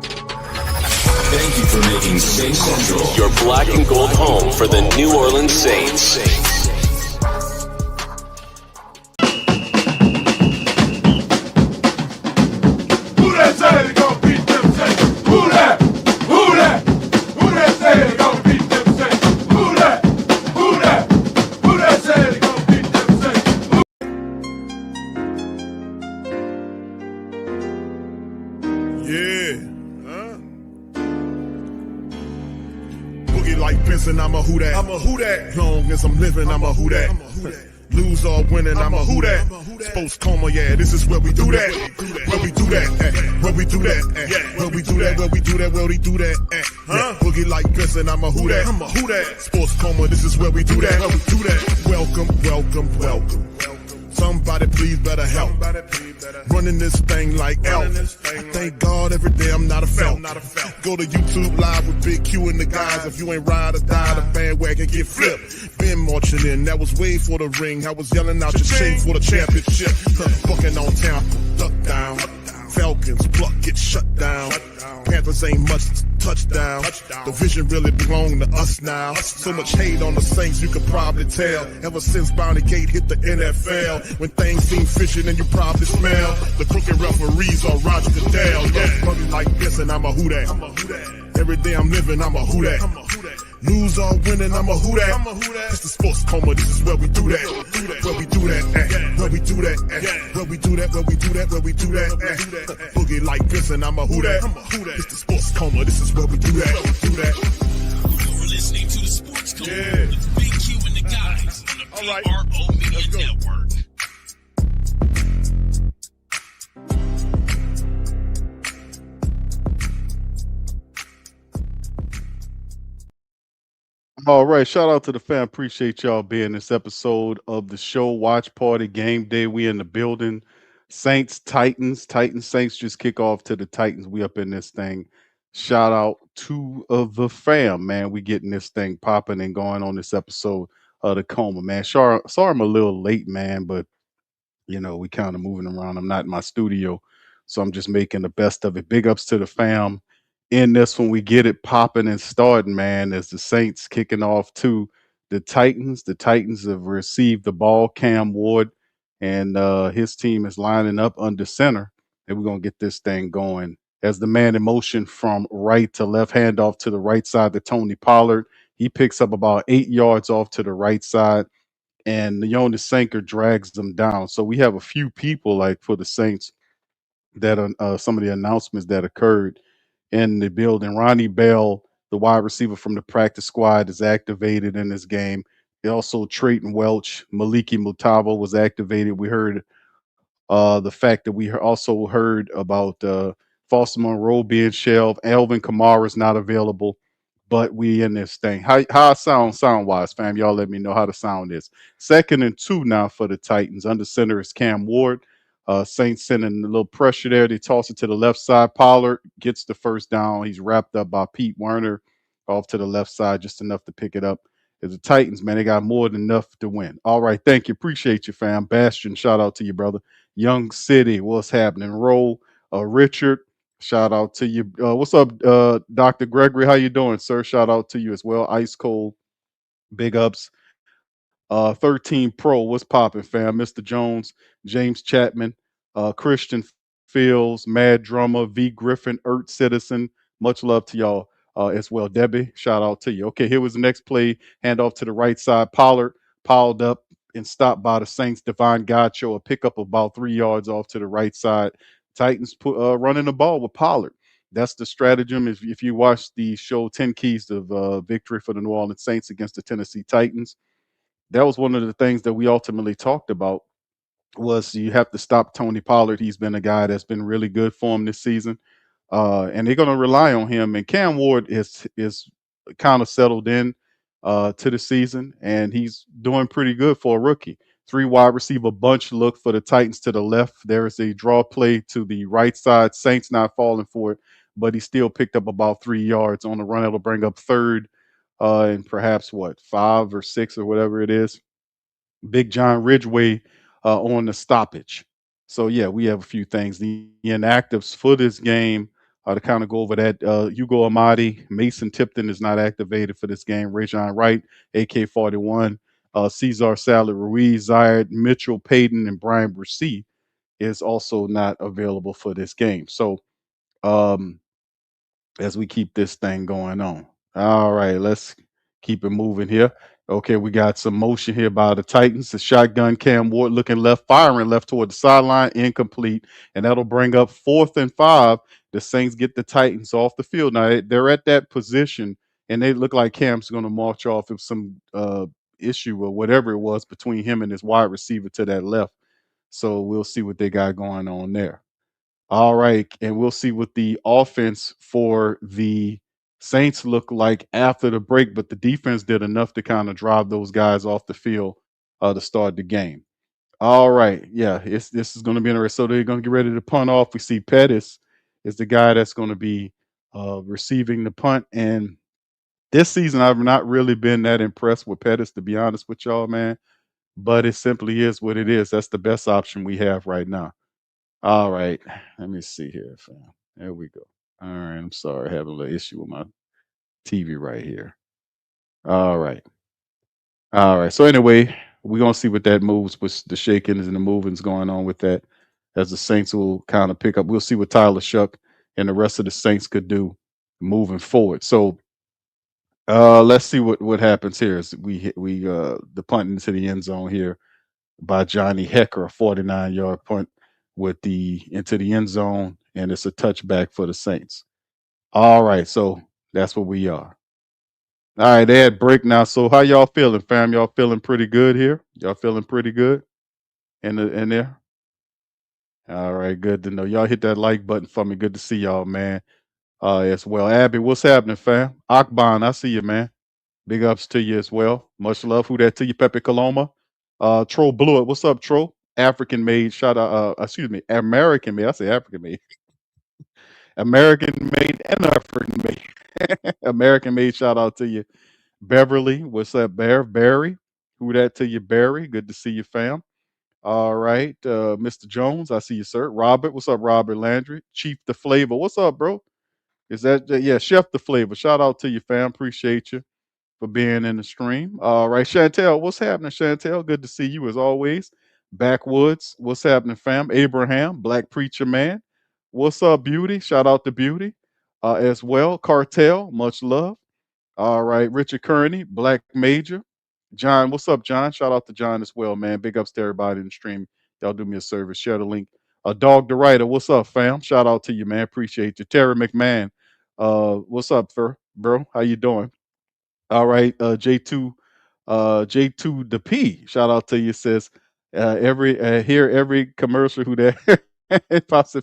Thank you for making Saint Central Your black and gold home for the New Orleans Saints. Who that say they gonna beat them Saints? Who that? Who that? Who that say they gonna beat them Saints? Who that? Who that? Who that say they gonna beat them Saints? Yeah. Boogie like Benson, I'm a who that. I'm a who that. Long as I'm living, I'm a who that. Lose or winning, I'm a who that. Sports coma, yeah, this is where we do that. Where we do that, where we do that, where we do that, where we do that, where we do that. Boogie like Benson, I'm a who that. I'm a who that. Sports coma, this is where we do that. Where we do that. Welcome, welcome, welcome. Somebody please better help. Running this thing like elf. Thank God every day I'm not a felt. Go to YouTube live with Big Q and the guys. If you ain't ride or die, the bandwagon get flipped. Been marching in, that was way for the ring. I was yelling out your shade for the championship. Bucking on town, duck down. Falcons, pluck, get shut down. Panthers ain't much touchdown. The vision really belong to us now. So much hate on the Saints, you could probably tell. Ever since Bounty Gate hit the NFL, when things seem fishy, then you probably smell the crooked referees or Roger Goodell. Yeah, running like this, and I'm a who that. Every day I'm living, I'm a who that. Lose or winning, I'm a who that. It's the sports coma, this is where we do that. Where we do that, where we do that, where we do that, where we do that, where we do that. Boogie like this, and I'm a who that. It's the sports coma, this is where we do that. You're listening to the Sports Coma with Big Q and the guys on the PRO Media Network. All right, shout out to the fam. Appreciate y'all being this episode of the show. Watch Party Game Day. We in the building. Saints, Titans, Saints just kick off to the Titans. We up in this thing. Shout out to the fam, man. We getting this thing popping and going on this episode of the Coma, man. Sorry I'm a little late, man, but we kind of moving around. I'm not in my studio, so I'm just making the best of it. Big ups to the fam in this when we get it popping and starting, man, as the Saints kicking off to the Titans. The Titans have received the ball, Cam Ward, and his team is lining up under center. And we're going to get this thing going. As the man in motion from right to left, handoff to the right side to Tony Pollard. He picks up about 8 yards off to the right side, and Jonas Sanker drags them down. So we have a few people like for the Saints that are some of the announcements that occurred in the building. Ronnie Bell, the wide receiver from the practice squad, is activated in this game. Also, Trayton Welch, Maliki Mutaba was activated. We heard the fact that we also heard about Foster Monroe being shelved. Alvin Kamara is not available, but we in this thing. How I sound wise, fam? Y'all let me know how the sound is. 2nd and 2 now for the Titans. Under center is Cam Ward. Saints sending a little pressure there. They toss it to the left side. Pollard gets the first down. He's wrapped up by Pete Werner off to the left side, just enough to pick it up. As the Titans, man, they got more than enough to win. All right, thank you. Appreciate you, fam. Bastion, shout out to you, brother. Young City, what's happening? Roll, Richard, shout out to you. What's up, Dr. Gregory? How you doing, sir? Shout out to you as well. Ice Cold, big ups. 13 Pro, what's popping, fam? Mr. Jones, James Chapman, Christian Fields, Mad Drummer, V. Griffin, Earth Citizen. Much love to y'all as well. Debbie, shout out to you. Okay, here was the next play. Handoff to the right side. Pollard piled up and stopped by the Saints. Devon Gacho, a pickup about 3 yards off to the right side. Titans running the ball with Pollard. That's the stratagem. If you watch the show 10 Keys of Victory for the New Orleans Saints against the Tennessee Titans, that was one of the things that we ultimately talked about was you have to stop Tony Pollard. He's been a guy that's been really good for him this season. And they're going to rely on him. And Cam Ward is kind of settled in to the season, and he's doing pretty good for a rookie. 3 wide receiver bunch look for the Titans to the left. There is a draw play to the right side. Saints not falling for it, but he still picked up about 3 yards on the run. It'll bring up 3rd and perhaps 5 or 6 or whatever it is. Big John Ridgeway on the stoppage. So yeah, we have a few things. The inactives for this game To kind of go over that, Hugo Amadi, Mason Tipton is not activated for this game. Rajon Wright, AK-41, Cesar Salad Ruiz, Zaire Mitchell, Payton, and Brian Brucey is also not available for this game. So um, as we keep this thing going on. All right, let's keep it moving here. Okay, we got some motion here by the Titans. The shotgun Cam Ward looking left, firing left toward the sideline, incomplete. And that'll bring up 4th and 5. The Saints get the Titans off the field. Now they're at that position, and they look like Cam's going to march off if some issue or whatever it was between him and his wide receiver to that left. So we'll see what they got going on there. All right, and we'll see what the offense for the Saints look like after the break, but the defense did enough to kind of drive those guys off the field to start the game. All right, yeah, this is going to be interesting. So they're going to get ready to punt off. We see Pettis is the guy that's going to be receiving the punt, and this season I've not really been that impressed with Pettis, to be honest with y'all, man. But it simply is what it is. That's the best option we have right now. All right. Let me see here, fam. There we go. All right. I'm sorry. I have a little issue with my TV right here. All right. All right. So anyway, we're gonna see what that moves with the shakings and the movings going on with that as the Saints will kind of pick up. We'll see what Tyler Shuck and the rest of the Saints could do moving forward. So let's see what happens here as we the punt into the end zone here by Johnny Hecker, a 49-yard punt with the into the end zone, and it's a touchback for the Saints. All right, so that's what we are. All right, they had break now. So how y'all feeling, fam? Y'all feeling pretty good here? Y'all feeling pretty good in there? All right, good to know. Y'all hit that like button for me. Good to see y'all, man. As well. Abby, what's happening, fam? Akban, I see you, man. Big ups to you as well. Much love. Who that to you, Pepe Coloma? Tro Blewett. What's up, Tro? African made. Shout out. Excuse me. American made. I say African made. American made and African made. American made. Shout out to you, Beverly. What's up, Barry? Who that to you, Barry? Good to see you, fam. All right, Mr. Jones. I see you, sir. Robert. What's up, Robert Landry? Chief the Flavor. What's up, bro? Is that yeah, Chef the Flavor? Shout out to you, fam. Appreciate you for being in the stream. All right, Chantel, what's happening, Chantel? Good to see you as always. Backwoods, what's happening, fam? Abraham, Black Preacher Man, what's up, Beauty? Shout out to Beauty as well. Cartel, much love. All right, Richard Kearney, Black Major. John, what's up, John? Shout out to John as well, man. Big ups to everybody in the stream. Y'all do me a service. Share the link. Dog the Writer, what's up, fam? Shout out to you, man. Appreciate you. Terry McMahon, what's up, bro? How you doing? All right, J2 the P. Shout out to you. Says every hear every commercial who that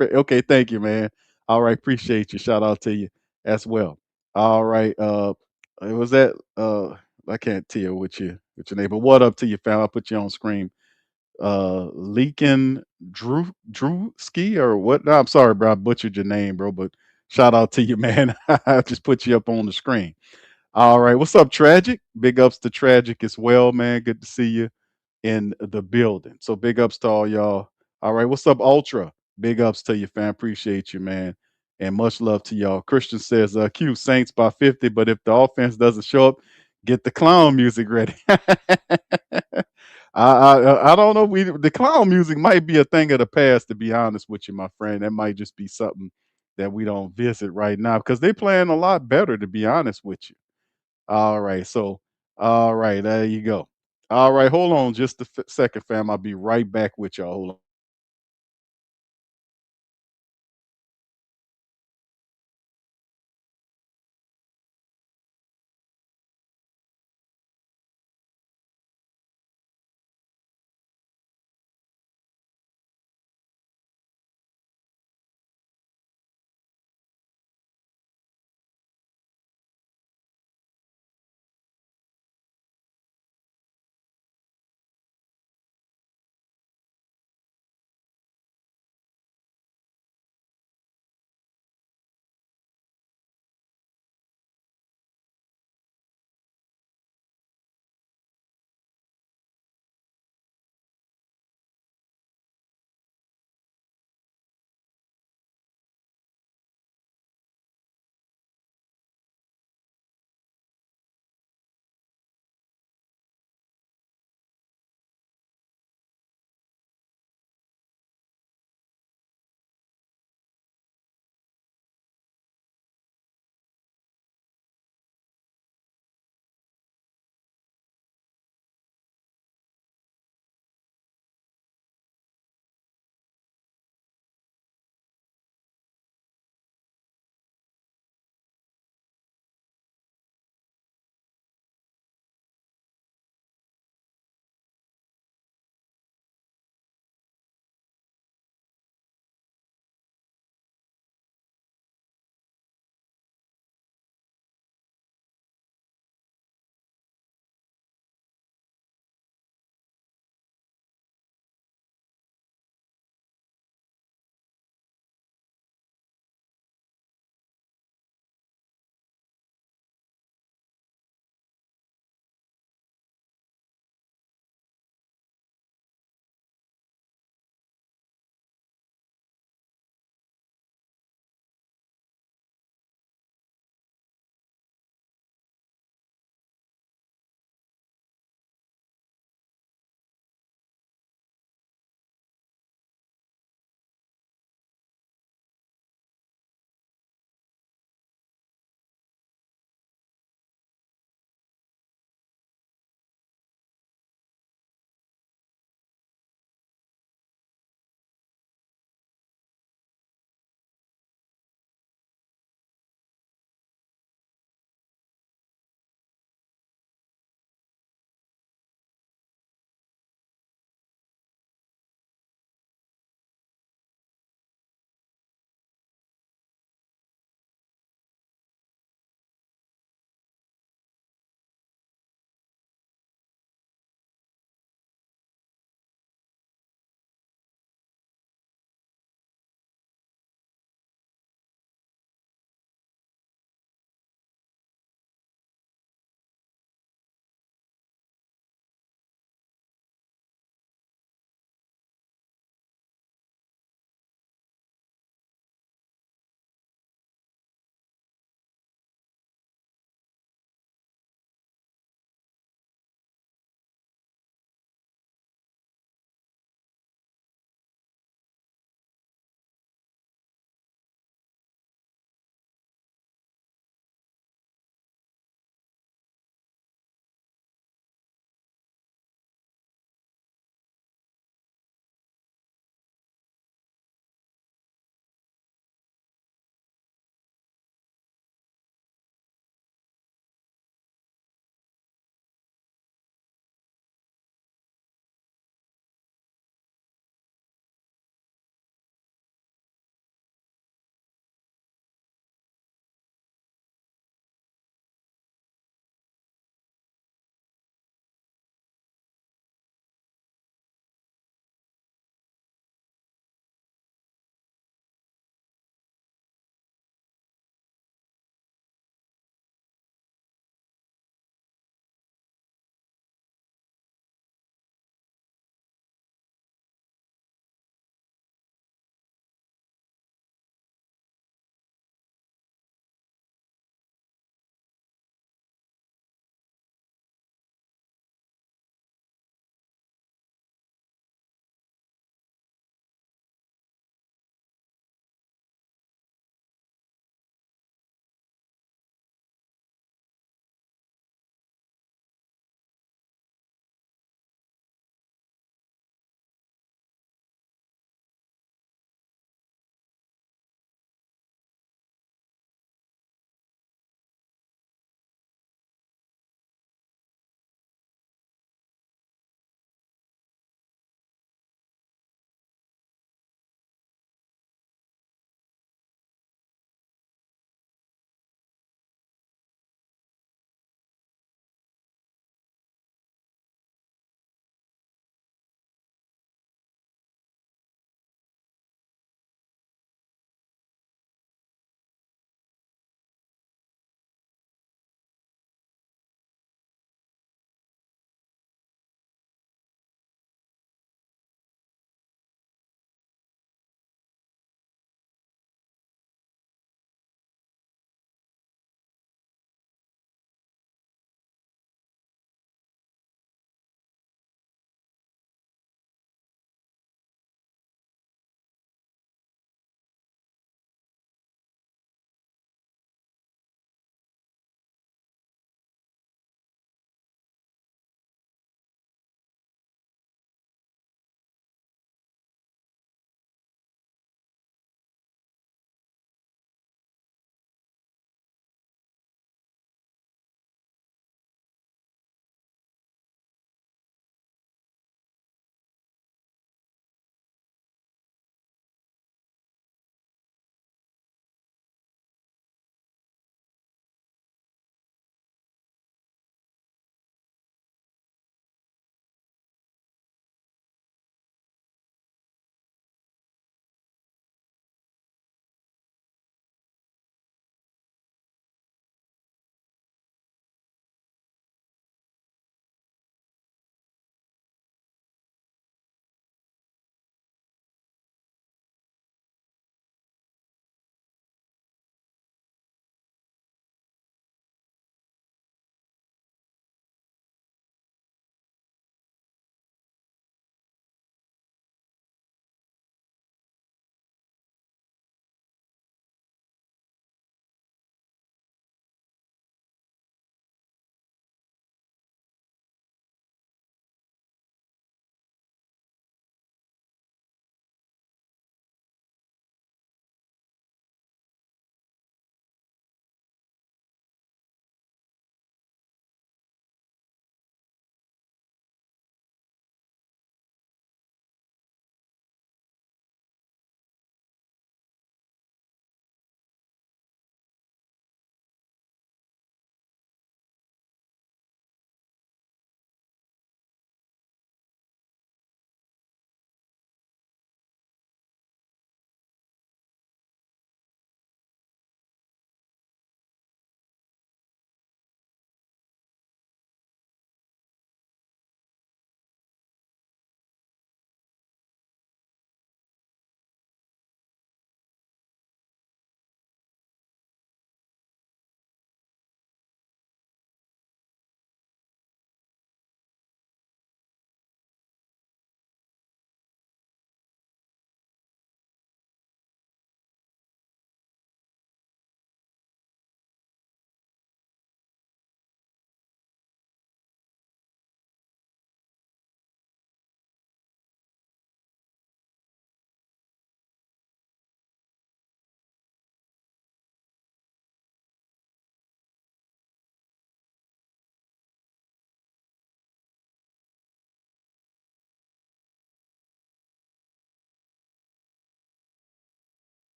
okay, thank you, man. All right, appreciate you. Shout out to you as well. All right, was that I can't tell what your name, but what up to you, fam? I'll put you on screen. Leakin Drew Ski or what? No, I'm sorry, bro. I butchered your name, bro, but shout out to you, man. I just put you up on the screen. All right. What's up, Tragic? Big ups to Tragic as well, man. Good to see you in the building. So big ups to all y'all. All right. What's up, Ultra? Big ups to you, fam. Appreciate you, man. And much love to y'all. Christian says, Q Saints by 50, but if the offense doesn't show up, get the clown music ready. I don't know. The clown music might be a thing of the past, to be honest with you, my friend. That might just be something that we don't visit right now because they playing a lot better, to be honest with you. All right. So, all right. There you go. All right. Hold on just a second, fam. I'll be right back with y'all. Hold on.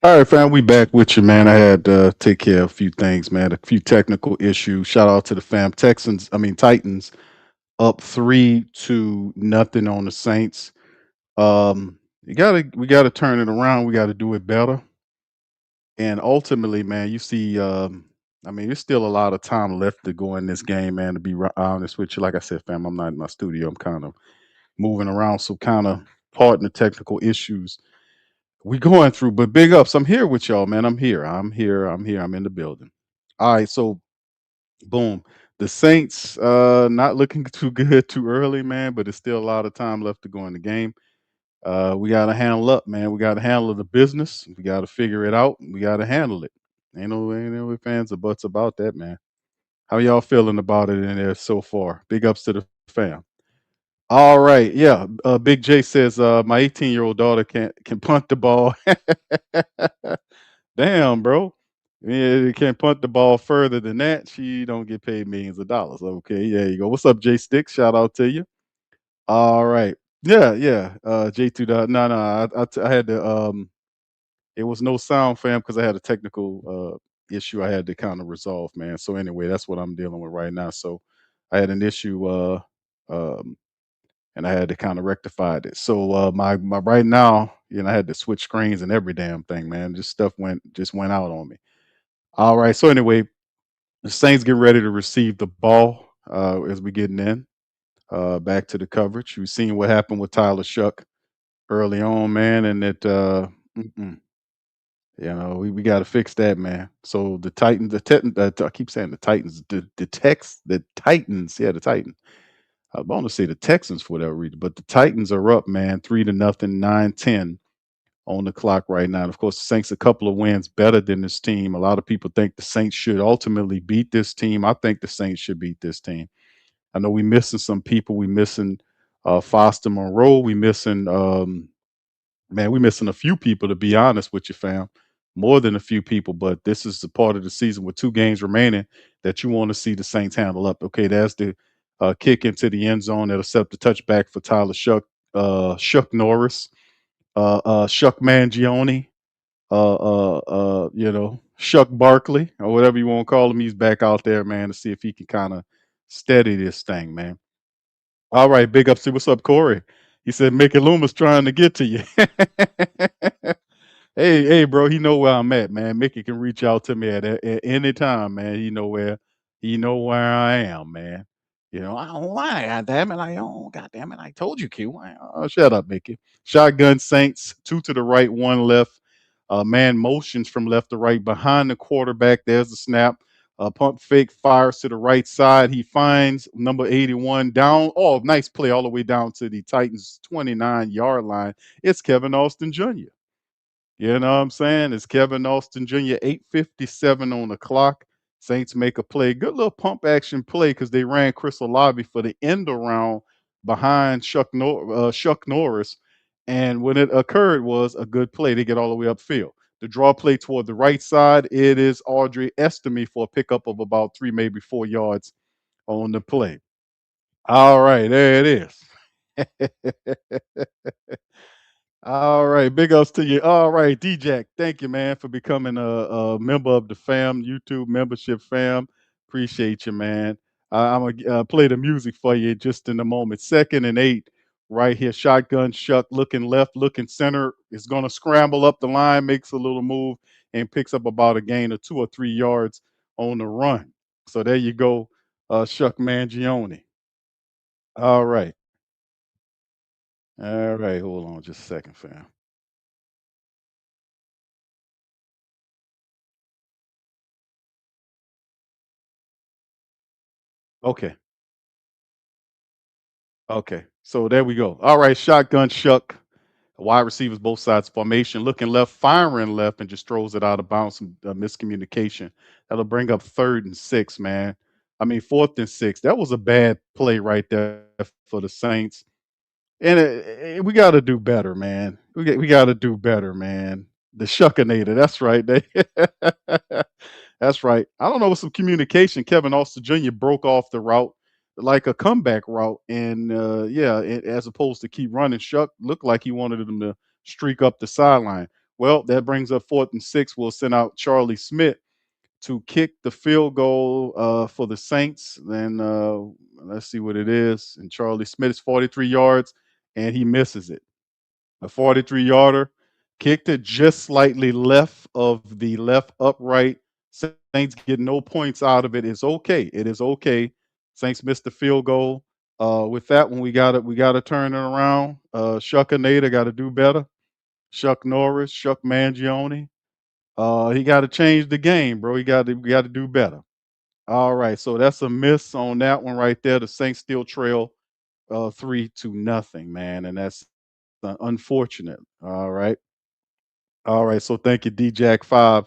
All right, fam, we back with you, man. I had to take care of a few things, man. A few technical issues. Shout out to the fam. Titans up 3-0 on the Saints. We gotta turn it around. We gotta do it better. And ultimately, man, you see, there's still a lot of time left to go in this game, man. To be honest with you, like I said, fam, I'm not in my studio. I'm kind of moving around, so kind of pardon the technical issues we going through. But big ups, I'm here with y'all, man. I'm here. I'm here. I'm here. I'm in the building. All right, so boom. The Saints not looking too good too early, man, but it's still a lot of time left to go in the game. We gotta handle up, man. We gotta handle the business. We gotta figure it out. We gotta handle it. Ain't no fans or buts about that, man. How y'all feeling about it in there so far? Big ups to the fam. All right, yeah. Big J says my 18-year-old daughter can punt the ball. Damn, bro. Yeah, you can't punt the ball further than that. She don't get paid millions of dollars. Okay, there you go. What's up, J Sticks? Shout out to you. All right. Yeah, yeah. J2. No, no. I had to. It was no sound, fam, because I had a technical issue I had to kind of resolve, man. So anyway, that's what I'm dealing with right now. So I had an issue, um, and I had to kind of rectify it. So my right now, I had to switch screens and every damn thing, man. This stuff went out on me. All right. So anyway, the Saints get ready to receive the ball as we getting in. Back to the coverage. We've seen what happened with Tyler Shuck early on, man, and mm-mm, we got to fix that, man. So the Titans, I keep saying the Titans, the Titans, yeah, the Titans. I was going to say the Texans for whatever reason, but the Titans are up, man, 3-0, 9-10 on the clock right now. And of course, the Saints a couple of wins better than this team. A lot of people think the Saints should ultimately beat this team. I think the Saints should beat this team. I know we missing some people. We missing Foster Monroe. We missing man. We missing a few people, to be honest with you, fam. More than a few people, but this is the part of the season with 2 games remaining that you want to see the Saints handle up. Okay, that's the kick into the end zone that'll set up the touchback for Tyler Shuck Norris, Shuck Mangione, Shuck Barkley, or whatever you want to call him. He's back out there, man, to see if he can kind of steady this thing, man. All right, big ups to what's up, Corey. He said Mickey Loomis trying to get to you. Hey, bro, he know where I'm at, man. Mickey can reach out to me at any time, man. He know where I am, man. I don't lie, goddamn it. Goddamn it. I told you, Q. Oh, shut up, Mickey. Shotgun Saints, 2 to the right, 1 left. Man motions from left to right behind the quarterback. There's the snap. Pump fake fires to the right side. He finds number 81 down. Oh, nice play all the way down to the Titans 29-yard line. It's Kevin Austin Jr. You know what I'm saying? It's Kevin Austin Jr. 8:57 on the clock. Saints make a play. Good little pump action play because they ran Chris Olave for the end around behind Shuck Norris. And when it occurred was a good play. They get all the way upfield. The draw play toward the right side, it is Audrey Estime for a pickup of about 3, maybe 4 yards on the play. All right, there it is. All right, big ups to you. All right, D-Jack, thank you, man, for becoming a member of the fam, YouTube membership fam. Appreciate you, man. I'm going to play the music for you just in a moment. 2nd and 8, right here. Shotgun Shuck looking left, looking center. Is going to scramble up the line, makes a little move, and picks up about a gain of 2 or 3 yards on the run. So there you go, Shuck Mangione. All right. All right, hold on just a second, fam. Okay. Okay, so there we go. All right, shotgun Shuck, wide receivers both sides formation, looking left, firing left, and just throws it out of bounds. Some miscommunication that'll bring up 3rd and 6, man. I mean 4th and 6. That was a bad play right there for the Saints, and we got to do better, man. We got to do better, man. The Shuckinator. That's right. That's right. I don't know, with some communication, Kevin Austin Jr. broke off the route like a comeback route, and yeah, as opposed to keep running. Shuck looked like he wanted him to streak up the sideline. Well, that brings up 4th and 6. We'll send out Charlie Smith to kick the field goal for the Saints. Then let's see what it is. And Charlie Smith is 43 yards, and he misses it. A 43 yarder, kicked it just slightly left of the left upright. Saints get no points out of it. It's okay. It is okay. Saints missed the field goal. With that one, we gotta turn it around. Shuck Nader got to do better. Shuck Norris, Shuck Mangione. He got to change the game, bro. We got to do better. All right, so that's a miss on that one right there. The Saints still trail 3-0, man, and that's unfortunate. All right. So thank you, DJack5,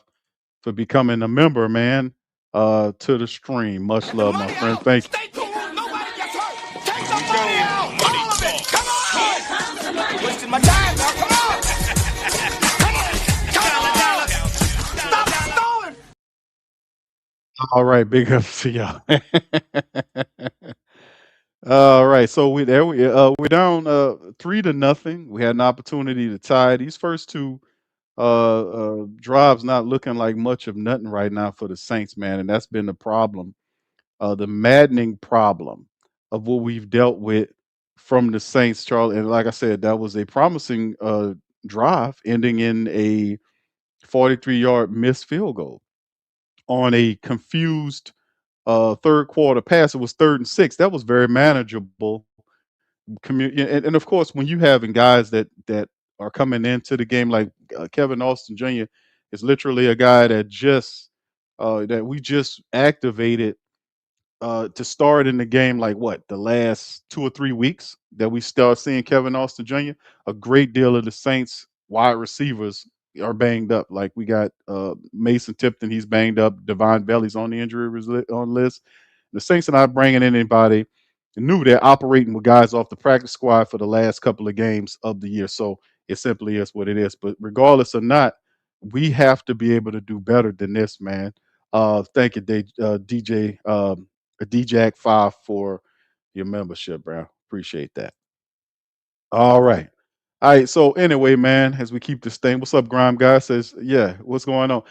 for becoming a member, man. To the stream. Much love, my friend. Thank you. Stay cool. Nobody gets hurt. Take the money out. All of it. Come on. Wasting my time now. Come on. Come on. Come on. Stop stalling. All right, big ups to y'all. All right, so we're down 3-0. We had an opportunity to tie these first two drives. Not looking like much of nothing right now for the Saints, man, and that's been the problem, the maddening problem of what we've dealt with from the Saints, Charlie. And like I said, that was a promising drive ending in a 43-yard missed field goal on a confused third quarter pass. It was 3rd and 6. That was very manageable. And of course, when you having guys that are coming into the game like Kevin Austin Jr. is literally a guy that we just activated to start in the game, like what, the last 2 or 3 weeks that we start seeing Kevin Austin Jr. A great deal of the Saints wide receivers are banged up. Like we got Mason Tipton, he's banged up. Devon Belly's on the on list. The Saints are not bringing in anybody new. They're operating with guys off the practice squad for the last couple of games of the year. So it simply is what it is. But regardless or not, we have to be able to do better than this, man. Thank you, DJ. DJack5 for your membership, bro. Appreciate that. All right. All right. So anyway, man, as we keep this thing, what's up, Grime guy? Says, yeah, what's going on?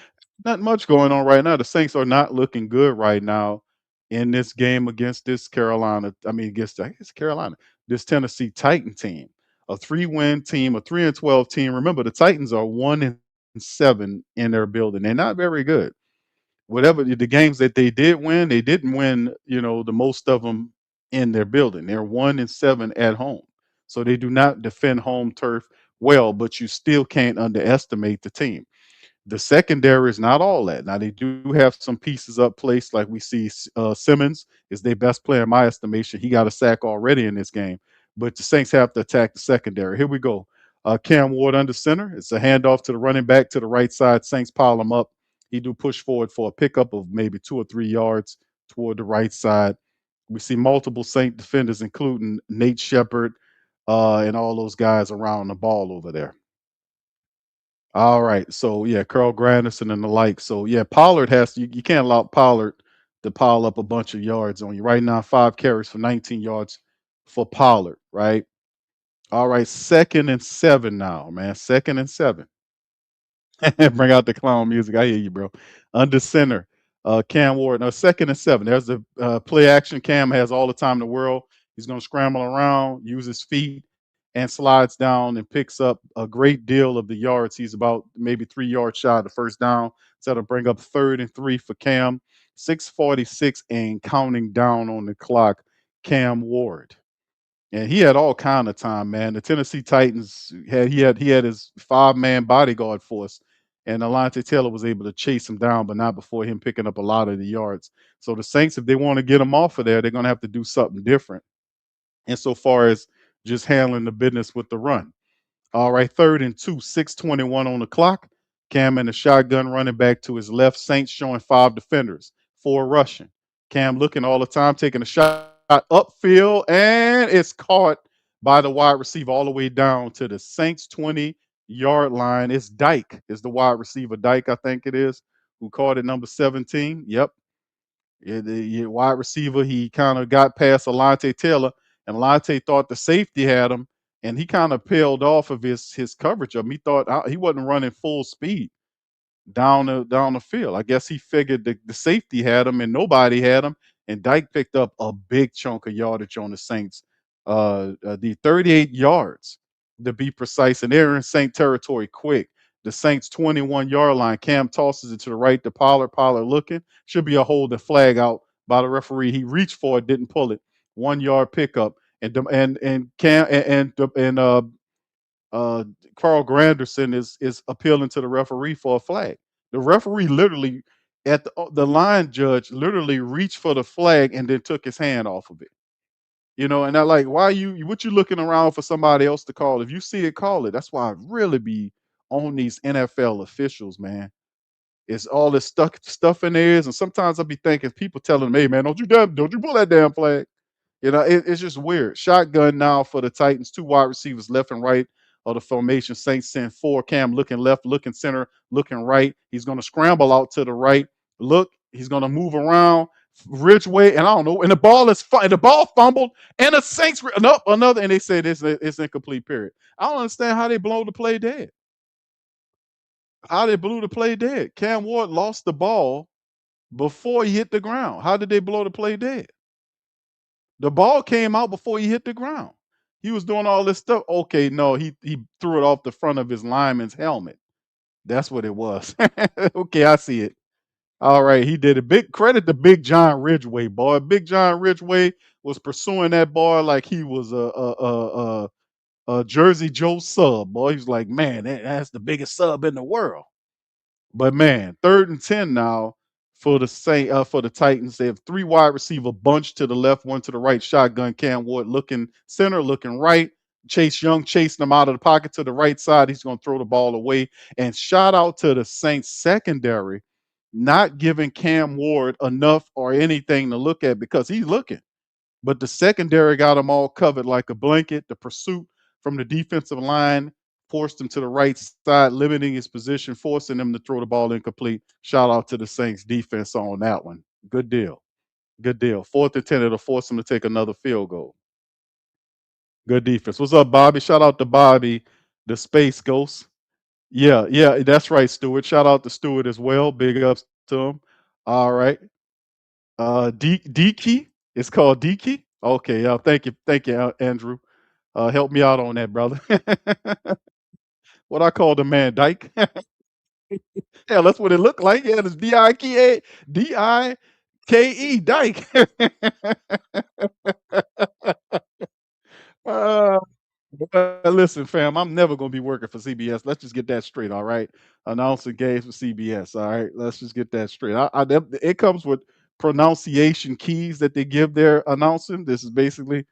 Not much going on right now. The Saints are not looking good right now in this game against this Carolina. I mean, against I guess Carolina, this Tennessee Titan team, a 3-win team, a 3-12 team. Remember, the Titans are 1-7 in their building. They're not very good. Whatever the games that they did win, they didn't win, the most of them in their building. They're 1-7 at home. So they do not defend home turf well, but you still can't underestimate the team. The secondary is not all that. Now they do have some pieces up placed, like we see Simmons is their best player in my estimation. He got a sack already in this game, but the Saints have to attack the secondary. Here we go. Cam Ward under center. It's a handoff to the running back to the right side. Saints pile him up. He do push forward for a pickup of maybe 2 or 3 yards toward the right side. We see multiple Saint defenders, including Nate Shepard and all those guys around the ball over there. All right. So yeah, Carl Granderson and the like. So yeah, Pollard you can't allow Pollard to pile up a bunch of yards on you. Right now, 5 carries for 19 yards for Pollard, right? All right, 2nd and 7 now, man. 2nd and 7. Bring out the clown music. I hear you, bro. Under center, Cam Ward. Now 2nd and 7. There's the play action. Cam has all the time in the world. He's going to scramble around, use his feet, and slides down and picks up a great deal of the yards. He's about maybe 3 yards shy of the first down. So that'll bring up 3rd and 3 for Cam. 6:46 and counting down on the clock. Cam Ward. And he had all kind of time, man. The Tennessee Titans he had his 5-man bodyguard force, and Alontae Taylor was able to chase him down, but not before him picking up a lot of the yards. So the Saints, if they want to get him off of there, they're going to have to do something different insofar as just handling the business with the run. All right, 3rd and 2, 6:21 on the clock. Cam in the shotgun running back to his left. Saints showing 5 defenders, 4 rushing. Cam looking all the time, taking a shot upfield, and it's caught by the wide receiver all the way down to the Saints 20-yard line. It's Dyke, is the wide receiver. Dyke, I think it is, who caught it, number 17. Yep. The wide receiver, he kind of got past Alontae Taylor, and Alontae thought the safety had him, and he kind of peeled off of his coverage of him. He thought he wasn't running full speed down the field. I guess he figured the safety had him and nobody had him, and Dyke picked up a big chunk of yardage on the Saints. The 38 yards to be precise, and they're in Saint territory quick. The Saints 21-yard line. Cam tosses it to the right to Pollard. Pollard looking, should be a holding flag out by the referee. He reached for it, didn't pull it. 1 yard pickup, and Cam and uh, Carl Granderson is appealing to the referee for a flag. The referee literally at the line judge literally reached for the flag and then took his hand off of it. And I like, why what you looking around for somebody else to call? If you see it, call it. That's why I really be on these NFL officials, man. It's all this stuff in there, and sometimes I be thinking people telling them, "Hey, man, don't you pull that damn flag." It's just weird. Shotgun now for the Titans. Two wide receivers left and right of the formation. Saints send four. Cam looking left, looking center, looking right. He's going to scramble out to the right. Look, he's going to move around. Ridgeway, and I don't know. And the ball fumbled, and the Saints another, and they said it's incomplete. Period. I don't understand how they blow the play dead. How they blew the play dead. Cam Ward lost the ball before he hit the ground. How did they blow the play dead? The ball came out before he hit the ground. He was doing all this stuff. Okay, no, he threw it off the front of his lineman's helmet. That's what it was. Okay, I see it. All right, he did it. Big credit to Big John Ridgeway, boy. Big John Ridgeway was pursuing that boy like he was a Jersey Joe sub, boy. He was like, man, that's the biggest sub in the world. But man, 3rd and 10 now for the Titans. They have three wide receiver bunch to the left, one to the right. Shotgun Cam Ward looking center, looking right. Chase Young chasing him out of the pocket to the right side. He's going to throw the ball away. And shout out to the Saints secondary, not giving Cam Ward enough or anything to look at because he's looking. But the secondary got him all covered like a blanket. The pursuit from the defensive line forced him to the right side, limiting his position, forcing him to throw the ball incomplete. Shout out to the Saints defense on that one. Good deal. Good deal. 4th and 10, it'll force him to take another field goal. Good defense. What's up, Bobby? Shout out to Bobby, the Space Ghost. Yeah, that's right, Stewart. Shout out to Stewart as well. Big ups to him. All right. D-Key. It's called D-Key. Okay, thank you, Andrew. Help me out on that, brother. What I call the man Dyke. Yeah, that's what it looked like. Yeah, it's Dike, Dyke. uh, listen, fam, I'm never gonna be working for CBS. Let's just get that straight, all right? Announcing games for CBS, all right? Let's just get that straight. It comes with pronunciation keys that they give their announcing. This is basically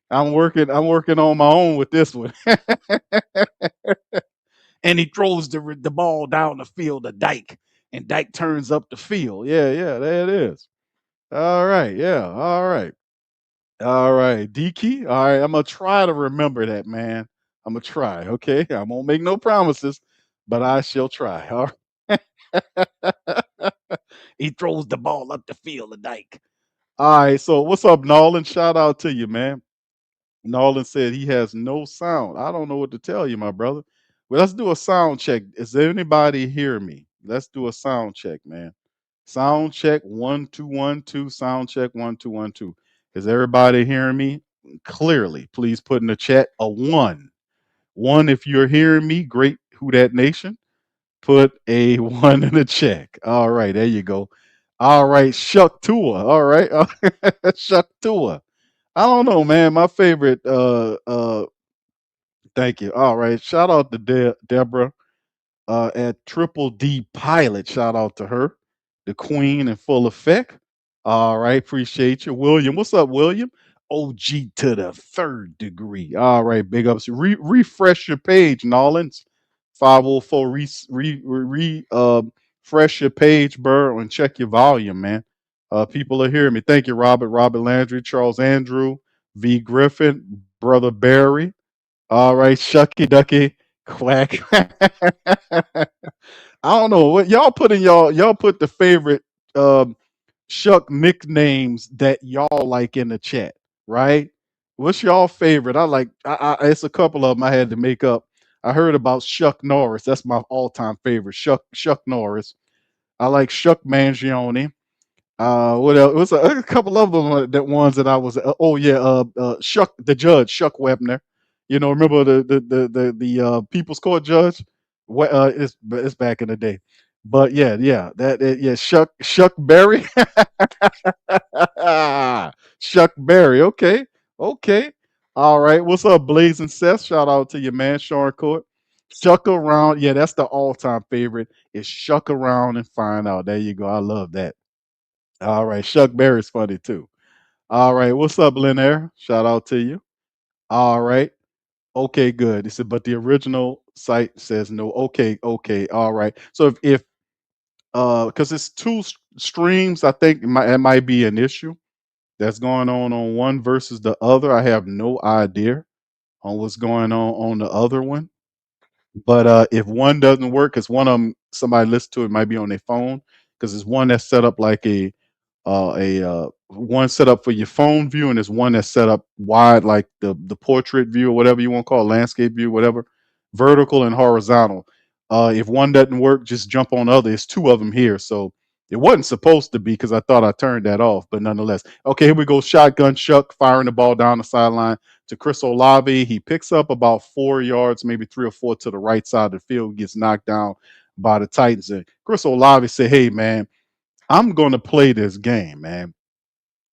I'm working on my own with this one. And he throws the ball down the field to Dyke, and Dyke turns up the field. Yeah, there it is. All right, yeah, all right, DK. All right, I'm gonna try to remember that, man. I'm gonna try. Okay, I won't make no promises, but I shall try. All right. He throws the ball up the field to Dyke. All right, so what's up, Nolan? Shout out to you, man. Nolan said he has no sound. I don't know what to tell you, my brother. Well, let's do a sound check. Is there anybody hear me? Let's do a sound check, man. Sound check 1 2 1 2. Sound check 1 2 1 2. Is everybody hearing me clearly? Please put in the chat a one. One if you're hearing me. Great. Who Dat Nation? Put a one in the check. All right, there you go. All right, Shough Tua. All right, Shough Tua. I don't know, man. My favorite. Thank you. All right. Shout out to Deborah at Triple D Pilot. Shout out to her, the queen in full effect. All right. Appreciate you, William. What's up, William? OG to the 3rd degree. All right. Big ups. Refresh your page, Nolans. 504. Refresh your page, bro, and check your volume, man. People are hearing me. Thank you, Robert. Robert Landry, Charles Andrew, V. Griffin, Brother Barry. All right, Shucky Ducky, quack. I don't know what y'all put in y'all put the favorite Shuck nicknames that y'all like in the chat, right? What's y'all favorite? It's a couple of them I had to make up. I heard about Shuck Norris. That's my all-time favorite. Shuck Norris. I like Shuck Mangione. What else? It was a couple of them that ones that I was. Oh yeah, Shuck the judge, Shuck Webner. Remember the People's Court judge? It's back in the day, but yeah, yeah, Shuck Berry, Shuck Berry. Okay, okay, all right. What's up, Blazing Seth? Shout out to your man, Sean Court. Shuck around, yeah, that's the all-time favorite. Is Shuck around and find out. There you go. I love that. All right. Shuck Berry's funny too. All right. What's up, Lynn Air? Shout out to you. All right. Okay, good. He said, but the original site says no. Okay, okay. All right. So if because it's two streams, I think it might be an issue that's going on one versus the other. I have no idea on what's going on the other one. But if one doesn't work, because one of them somebody listen to it might be on their phone, because it's one that's set up like a one set up for your phone view, and there's one that's set up wide like the portrait view or whatever you want to call it, landscape view, whatever, vertical and horizontal. If one doesn't work, just jump on the other. It's two of them here, so it wasn't supposed to be because I thought I turned that off, but nonetheless. Okay, here we go. Shotgun Shuck firing the ball down the sideline to Chris Olave. He picks up about 4 yards, maybe 3 or 4 to the right side of the field, gets knocked down by the Titans. And Chris Olave said, "Hey man, I'm going to play this game, man.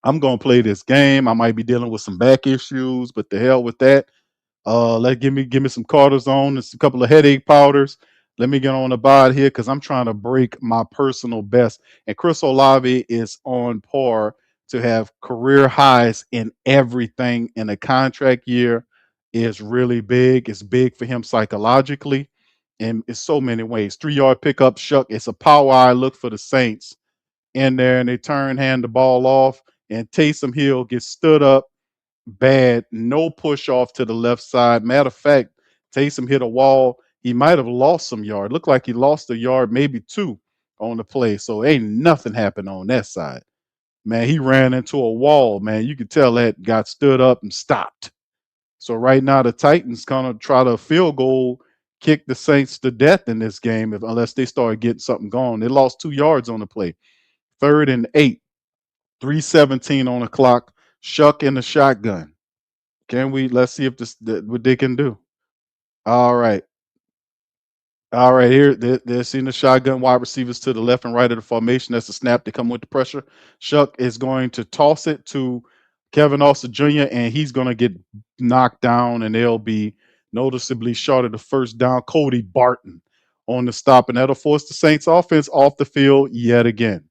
I'm going to play this game. I might be dealing with some back issues, but the hell with that. Let give me some cortisone and a couple of headache powders. Let me get on the bod here because I'm trying to break my personal best." And Chris Olave is on par to have career highs in everything. In a contract year is really big. It's big for him psychologically, and in so many ways. 3 yard pickup, Shuck. It's a power I look for the Saints in there, and they hand the ball off, and Taysom Hill gets stood up bad, no push off to the left side. Matter of fact, Taysom hit a wall. He might have lost some yard. Looked like he lost a yard, maybe two on the play. So ain't nothing happened on that side. Man, he ran into a wall, man. You could tell that got stood up and stopped. So right now the Titans kind of try to field goal kick the Saints to death in this game unless they start getting something going. They lost 2 yards on the play. 3rd and 8. 3:17 on the clock. Shuck in the shotgun. Can we? Let's see if what they can do. All right. All right. Here, they're seeing the shotgun wide receivers to the left and right of the formation. That's the snap. They come with the pressure. Shuck is going to toss it to Kevin Austin Jr., and he's going to get knocked down, and they'll be noticeably short of the first down. Cody Barton on the stop, and that'll force the Saints offense off the field yet again.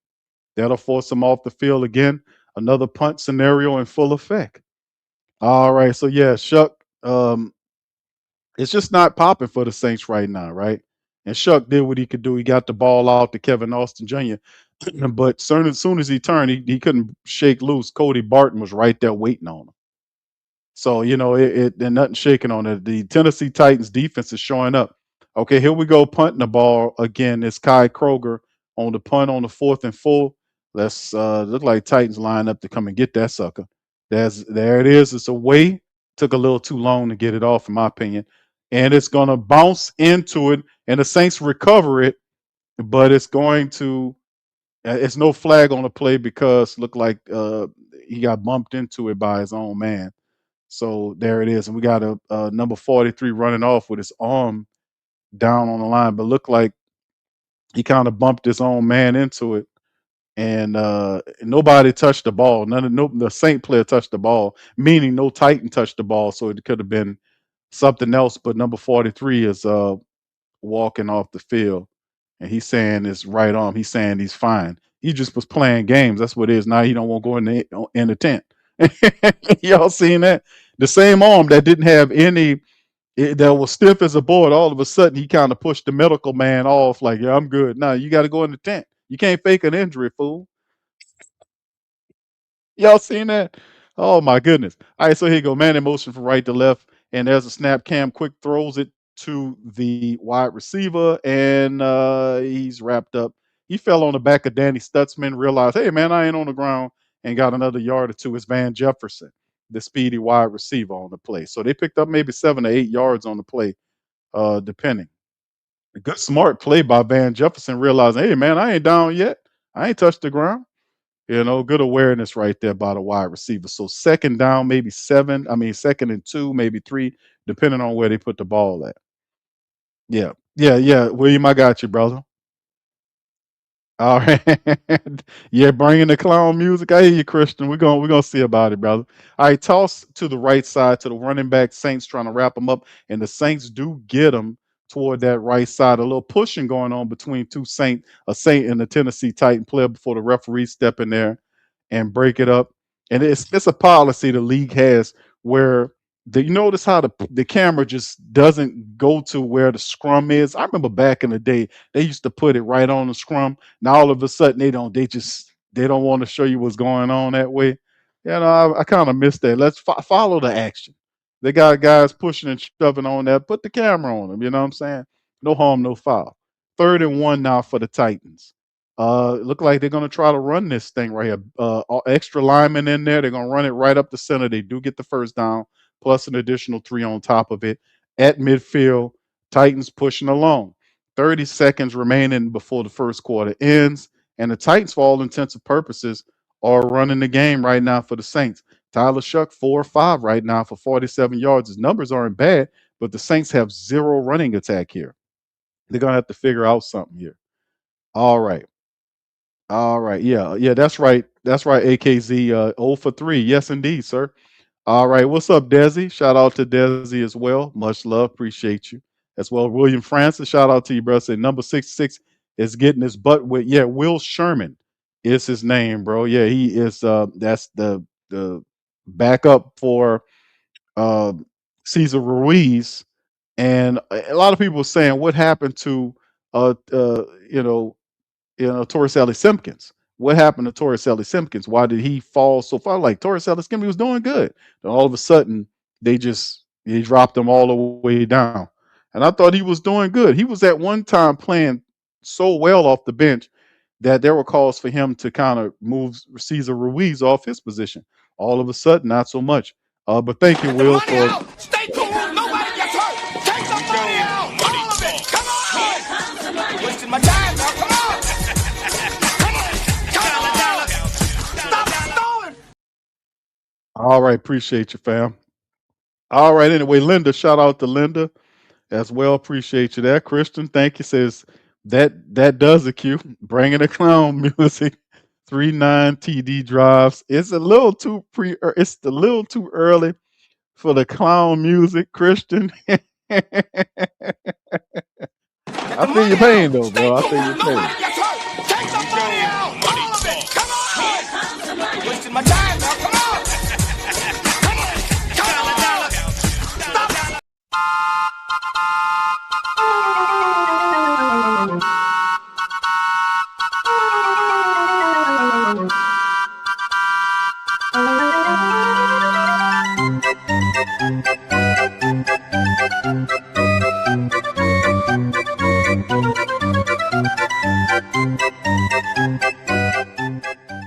That'll force them off the field again. Another punt scenario in full effect. All right. So yeah, Shuck, it's just not popping for the Saints right now, right? And Shuck did what he could do. He got the ball out to Kevin Austin Jr. But soon as he turned, he couldn't shake loose. Cody Barton was right there waiting on him. So, there's nothing shaking on it. The Tennessee Titans defense is showing up. Okay, here we go, punting the ball again. It's Kai Kroger on the punt on the 4th and 4. Let's look like Titans line up to come and get that sucker. There it is. It's away. Took a little too long to get it off, in my opinion. And it's gonna bounce into it, and the Saints recover it, but it's no flag on the play because looked like he got bumped into it by his own man. So there it is, and we got a number 43 running off with his arm down on the line, but looked like he kind of bumped his own man into it, and nobody touched the ball. The Saint player touched the ball, meaning no Titan touched the ball, so it could have been something else. But number 43 is walking off the field, and he's saying it's right arm. He's saying he's fine. He just was playing games. That's what it is. Now he don't want to go in the tent. Y'all seen that? The same arm that didn't have that was stiff as a board. All of a sudden, he kind of pushed the medical man off, like, "Yeah, I'm good." Now you got to go in the tent. You can't fake an injury, fool. Y'all seen that? Oh my goodness. All right, so here you go. Man in motion from right to left. And there's a snap. Cam quick throws it to the wide receiver, and he's wrapped up. He fell on the back of Danny Stutzman, realized, hey man, I ain't on the ground, and got another yard or two. It's Van Jefferson. the speedy wide receiver on the play. So they picked up maybe 7 or 8 yards on the play, depending. A good smart play by Van Jefferson, realizing, hey man, I ain't down yet. I ain't touched the ground. Good awareness right there by the wide receiver. So second down, maybe seven. I mean, second and two, maybe three, depending on where they put the ball at. Yeah, yeah, yeah. William, I got you, brother. All right. Yeah, bringing the clown music. I hear you, Christian. We're gonna see about it, brother. All right, toss to the right side to the running back. Saints trying to wrap them up, and the Saints do get them toward that right side. A little pushing going on between a Saint and a Tennessee Titan player before the referee step in there and break it up. And it's a policy the league has where you notice how the camera just doesn't go to where the scrum is. I remember back in the day they used to put it right on the scrum. Now all of a sudden they don't. They don't want to show you what's going on that way. I kind of miss that. Let's follow the action. They got guys pushing and shoving on that. Put the camera on them. You know what I'm saying? No harm, no foul. 3rd and 1 now for the Titans. Look like they're gonna try to run this thing right here. Extra linemen in there. They're gonna run it right up the center. They do get the first down, plus an additional 3 on top of it. At midfield, Titans pushing along. 30 seconds remaining before the first quarter ends, and the Titans, for all intents and purposes, are running the game right now for the Saints. Tyler Shough, 4 or 5 right now for 47 yards. His numbers aren't bad, but the Saints have zero running attack here. They're gonna have to figure out something here. All right. All right. Yeah. Yeah. That's right. That's right. AKZ. 0 for 3. Yes, indeed, sir. All right. What's up, Desi? Shout out to Desi as well. Much love. Appreciate you as well. William Francis. Shout out to you, bro. Say number 66 is getting his butt with. Yeah. Will Sherman is his name, bro. Yeah. He is. That's the backup for uh, Cesar Ruiz. And a lot of people were saying what happened to uh, uh, you know Torres Ellis Simpkins. What happened to Torres Ellis Simpkins? Why did he fall so far? Like Torres Ellis Simpkins was doing good. Then all of a sudden, they dropped him all the way down. And I thought he was doing good. He was at one time playing so well off the bench that there were calls for him to kind of move Cesar Ruiz off his position. All of a sudden, not so much. But thank you, Will, for Stay cool. Nobody gets hurt. Take the money out. All of it. Come on. Wasting my time now. Come on. Stop stalling. all right. Appreciate you, fam. All right. Anyway, Linda, shout out to Linda as well. Appreciate you there. Christian, thank you. Says that does a cue. Bringing the clown music. 3-9 TD drives. It's a little too early for the clown music, Christian. I Get the feel your money pain out. though, Stay bro. I cool. feel your pain. Nobody gets hurt. Take the money out. All of it. Come on. Wasting my time now. Come on. Stop.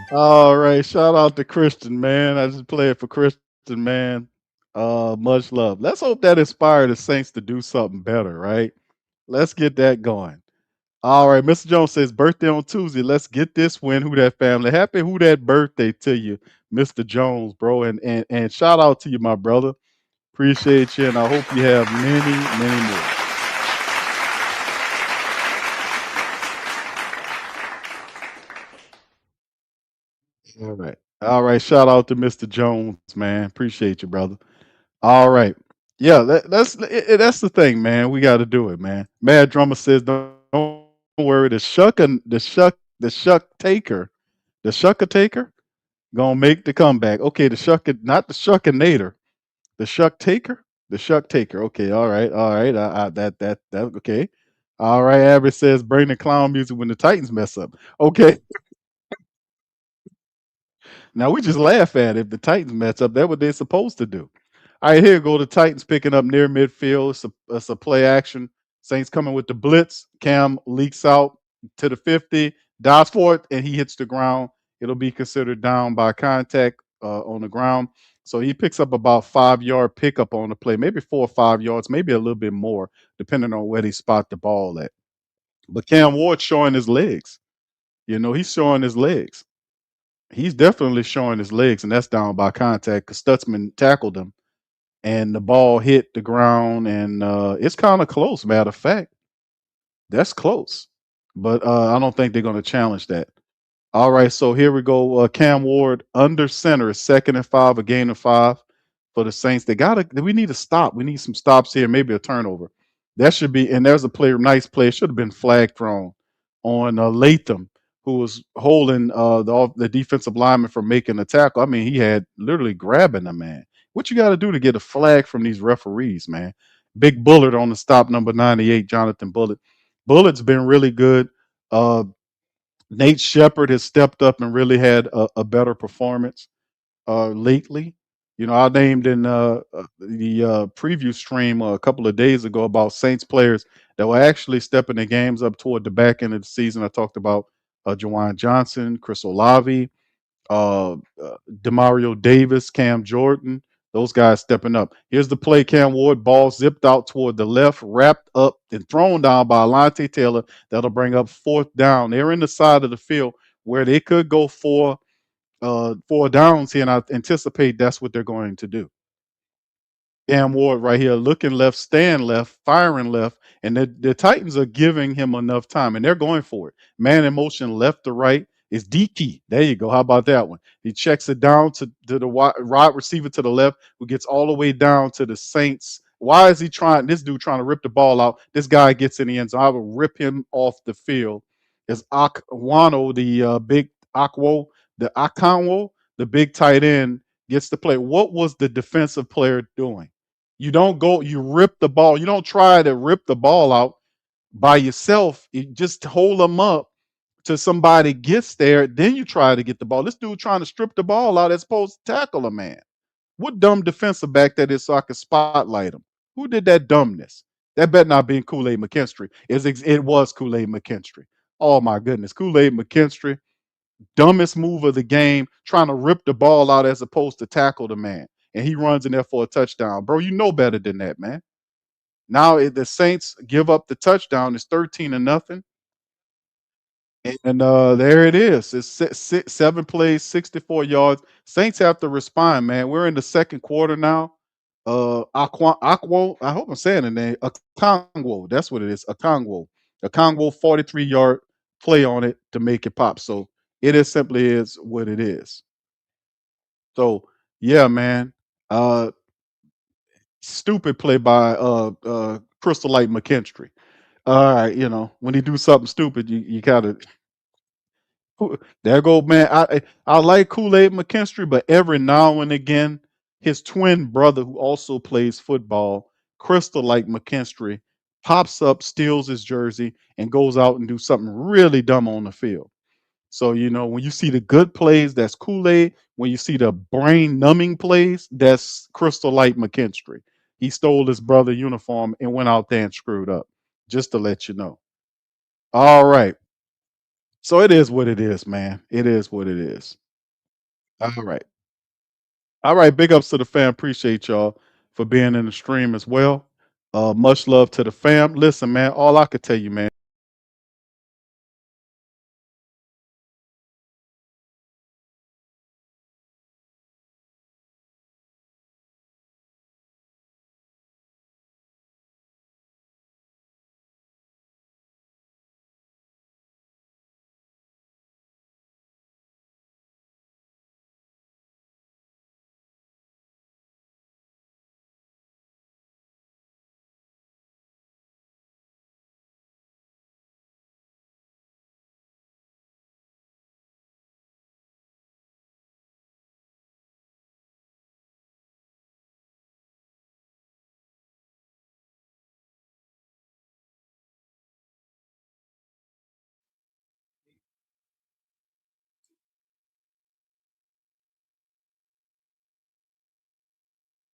All right, shout out to Christian, man. I just play it for Christian, man. Much love. Let's hope that inspired the Saints to do something better, right? Let's get that going. All right, Mr. Jones says birthday on Tuesday. Let's get this win. Who that family? Happy who that birthday to you, Mr. Jones, bro. And shout out to you, my brother. Appreciate you, and I hope you have many, many more. All right. All right. Shout out to Mr. Jones, man. Appreciate you, brother. All right. Yeah, that's the thing, man. We got to do it, man. Mad Drummer says, don't worry. The Shucker Taker gonna make the comeback. Okay, not the Shuckinator, the Shuck Taker, the Shuck Taker. Okay, all right. That okay. All right. Average says, bring the clown music when the Titans mess up. Okay. Now we just laugh at it. If the Titans mess up, that's what they're supposed to do. All right, here go the Titans picking up near midfield. It's a play action. Saints coming with the blitz. Cam leaks out to the 50, dives for it, and he hits the ground. It'll be considered down by contact on the ground. So he picks up about 5 yard pickup on the play, maybe 4 or 5 yards, maybe a little bit more, depending on where they spot the ball at. But Cam Ward's showing his legs. He's showing his legs. He's definitely showing his legs, and that's down by contact because Stutzman tackled him, and the ball hit the ground, and it's kind of close. Matter of fact, that's close, but I don't think they're going to challenge that. All right, so here we go. Cam Ward under center, 2nd and 5, a gain of 5 for the Saints. We need a stop. We need some stops here, maybe a turnover. That should be, and there's a player, nice play. Should have been flag thrown on Latham, who was holding the defensive lineman from making a tackle. I mean, he had literally grabbing the man. What you got to do to get a flag from these referees, man? Big Bullet on the stop, number 98, Jonathan Bullet. Bullet's been really good. Uh, Nate Shepard has stepped up and really had a better performance lately. I named in the preview stream a couple of days ago about Saints players that were actually stepping their games up toward the back end of the season. I talked about Juwan Johnson, Chris Olave, Demario Davis, Cam Jordan, those guys stepping up. Here's the play: Cam Ward, ball zipped out toward the left, wrapped up and thrown down by Alontae Taylor. That'll bring up 4th down. They're in the side of the field where they could go four downs here, and I anticipate that's what they're going to do. Cam Ward right here, looking left, staying left, firing left, and the Titans are giving him enough time, and they're going for it. Man in motion, left to right is DK. There you go. How about that one? He checks it down to the wide receiver to the left, who gets all the way down to the Saints. Why is he trying? This dude trying to rip the ball out. This guy gets in the end zone. I will rip him off the field. Is Akwano, the big Akwo, the Akanwo, the big tight end, gets the play. What was the defensive player doing? You don't go, you rip the ball. You don't try to rip the ball out by yourself. You just hold them up till somebody gets there. Then you try to get the ball. This dude trying to strip the ball out as opposed to tackle a man. What dumb defensive back that is so I can spotlight him? Who did that dumbness? That better not be Kool-Aid McKinstry. It was Kool-Aid McKinstry. Oh my goodness. Kool-Aid McKinstry, dumbest move of the game, trying to rip the ball out as opposed to tackle the man. And he runs in there for a touchdown. Bro, you know better than that, man. Now the Saints give up the touchdown. It's 13-0. And there it is. It's 7 plays, 64 yards. Saints have to respond, man. We're in the second quarter now. Akwo, I hope I'm saying the name. Akangwo, that's what it is. Akangwo. Akangwo, 43-yard play on it to make it pop. So it is simply is what it is. So yeah, man. Stupid play by Crystal Light McKinstry. All right, when he do something stupid, you gotta. There go, man. I like Kool-Aid McKinstry, but every now and again, his twin brother, who also plays football, Crystal Light McKinstry, pops up, steals his jersey, and goes out and do something really dumb on the field. So, when you see the good plays, that's Kool-Aid. When you see the brain numbing plays, that's Crystal Light McKinstry. He stole his brother uniform and went out there and screwed up, just to let you know. All right. So it is what it is, man. It is what it is. All right. All right. Big ups to the fam. Appreciate y'all for being in the stream as well. Much love to the fam. Listen, man, all I could tell you, man.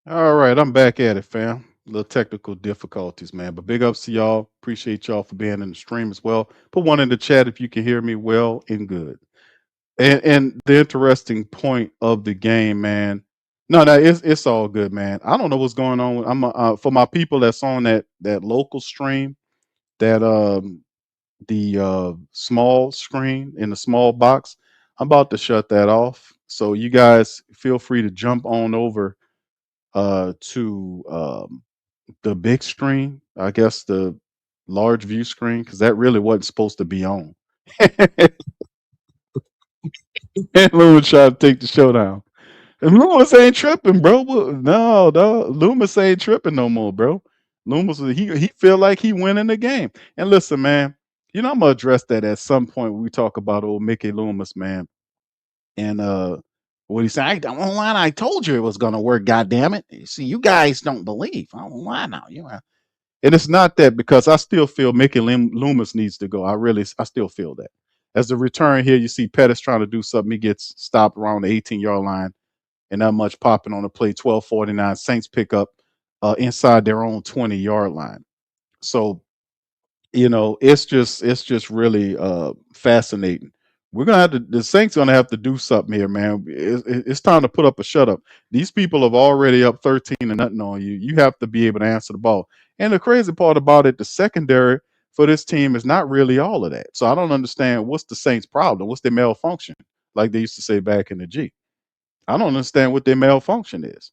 All right, I'm back at it, fam. Little technical difficulties, man. But big ups to y'all. Appreciate y'all for being in the stream as well. Put one in the chat if you can hear me well and good. And the interesting point of the game, man. No, no, it's all good, man. I don't know what's going on. For my people that's on that local stream, that the small screen in the small box. I'm about to shut that off. So you guys feel free to jump on over to the big screen. I guess the large view screen, because that really wasn't supposed to be on. And Loomis tried to take the show down. And Loomis ain't tripping, bro. No, no, Loomis ain't tripping no more, bro. Loomis, he feel like he winning the game. And listen, man, I'm gonna address that at some point when we talk about old Mickey Loomis, man. And what he said, I don't lie, I told you it was gonna work. God damn it! You see, you guys don't believe. I don't lie now. And it's not that, because I still feel Mickey Loomis needs to go. I still feel that. As the return here, you see Pettis trying to do something. He gets stopped around the 18-yard line, and not much popping on the play. 12:49. Saints pick up inside their own 20-yard line. So it's just really fascinating. We're gonna have to The Saints gonna have to do something here, man. It's time to put up a shut up. These people have already up 13 and nothing on you. You have to be able to answer the ball. And the crazy part about it, the secondary for this team is not really all of that. So I don't understand what's the Saints' problem. What's their malfunction? Like they used to say back in the G. I don't understand what their malfunction is.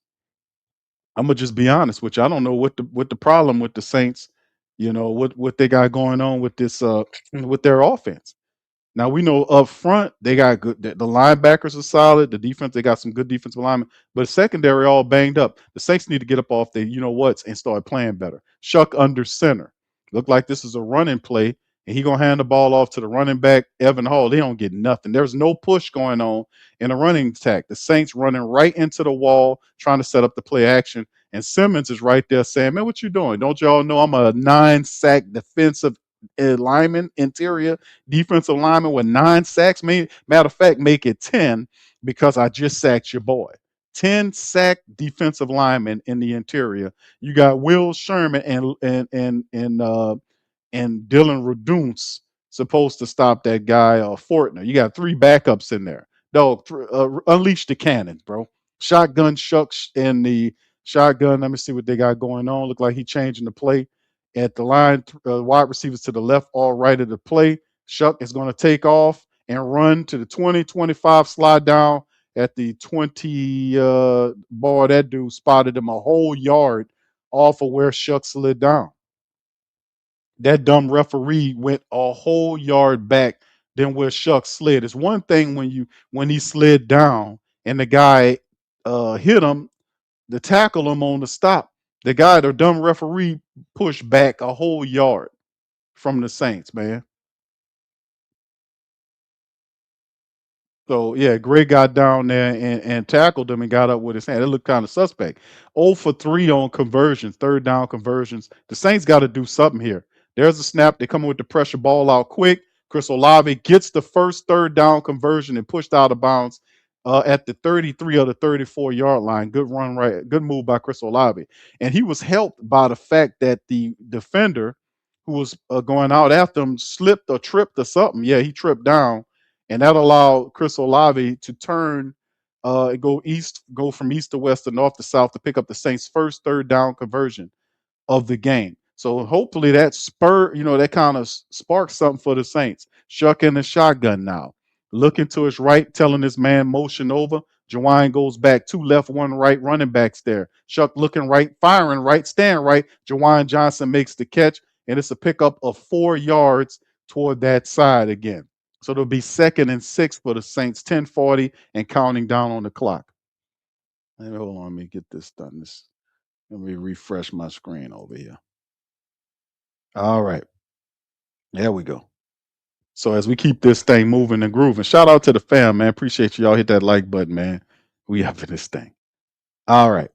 I'm gonna just be honest with you. I don't know what the problem with the Saints, what they got going on with this with their offense. Now we know up front they got good. The linebackers are solid. The defense, they got some good defensive linemen, but secondary all banged up. The Saints need to get up off their whats and start playing better. Shough under center. Look like this is a running play, and he gonna hand the ball off to the running back Evan Hall. They don't get nothing. There's no push going on in a running attack. The Saints running right into the wall, trying to set up the play action. And Simmons is right there saying, "Man, what you doing? Don't y'all know I'm a 9-sack defensive lineman, interior defensive lineman with 9 sacks? Matter of fact, make it 10, because I just sacked your boy. 10-sack defensive lineman in the interior. You got Will Sherman and Dylan Raduns supposed to stop that guy Fortner. You got 3 backups in there. Dog, unleash the cannon, bro. Shotgun Shucks and the shotgun. Let me see what they got going on. Look like he changing the play at the line. Wide receivers to the left, all right of the play. Shuck is going to take off and run to the 20, 25, slide down at the 20. Boy, that dude spotted him a whole yard off of where Shuck slid down. That dumb referee went a whole yard back than where Shuck slid. It's one thing when he slid down and the guy hit him to tackle him on the stop. The dumb referee, pushed back a whole yard from the Saints, man. So yeah, Gray got down there and tackled him and got up with his hand. It looked kind of suspect. 0 for 3 on conversions, third down conversions. The Saints got to do something here. There's a snap. They come with the pressure, ball out quick. Chris Olave gets the first third down conversion and pushed out of bounds at the 33 or the 34-yard line. Good run, right? Good move by Chris Olave. And he was helped by the fact that the defender who was going out after him slipped or tripped or something. Yeah, he tripped down, and that allowed Chris Olave to turn, go from east to west to north to south to pick up the Saints' first third down conversion of the game. So hopefully that that kind of sparks something for the Saints. Shuck in the shotgun now. Looking to his right, telling his man motion over. Juwan goes back, 2 left, 1 right, running backs there. Shuck looking right, firing right, stand right. Juwan Johnson makes the catch, and it's a pickup of 4 yards toward that side again. So it'll be 2nd and 6 for the Saints, 10:40 and counting down on the clock. Hold on, let me get this done. Let me refresh my screen over here. All right. There we go. So as we keep this thing moving and grooving, shout out to the fam, man. Appreciate you all. Hit that like button, man. We up in this thing. All right.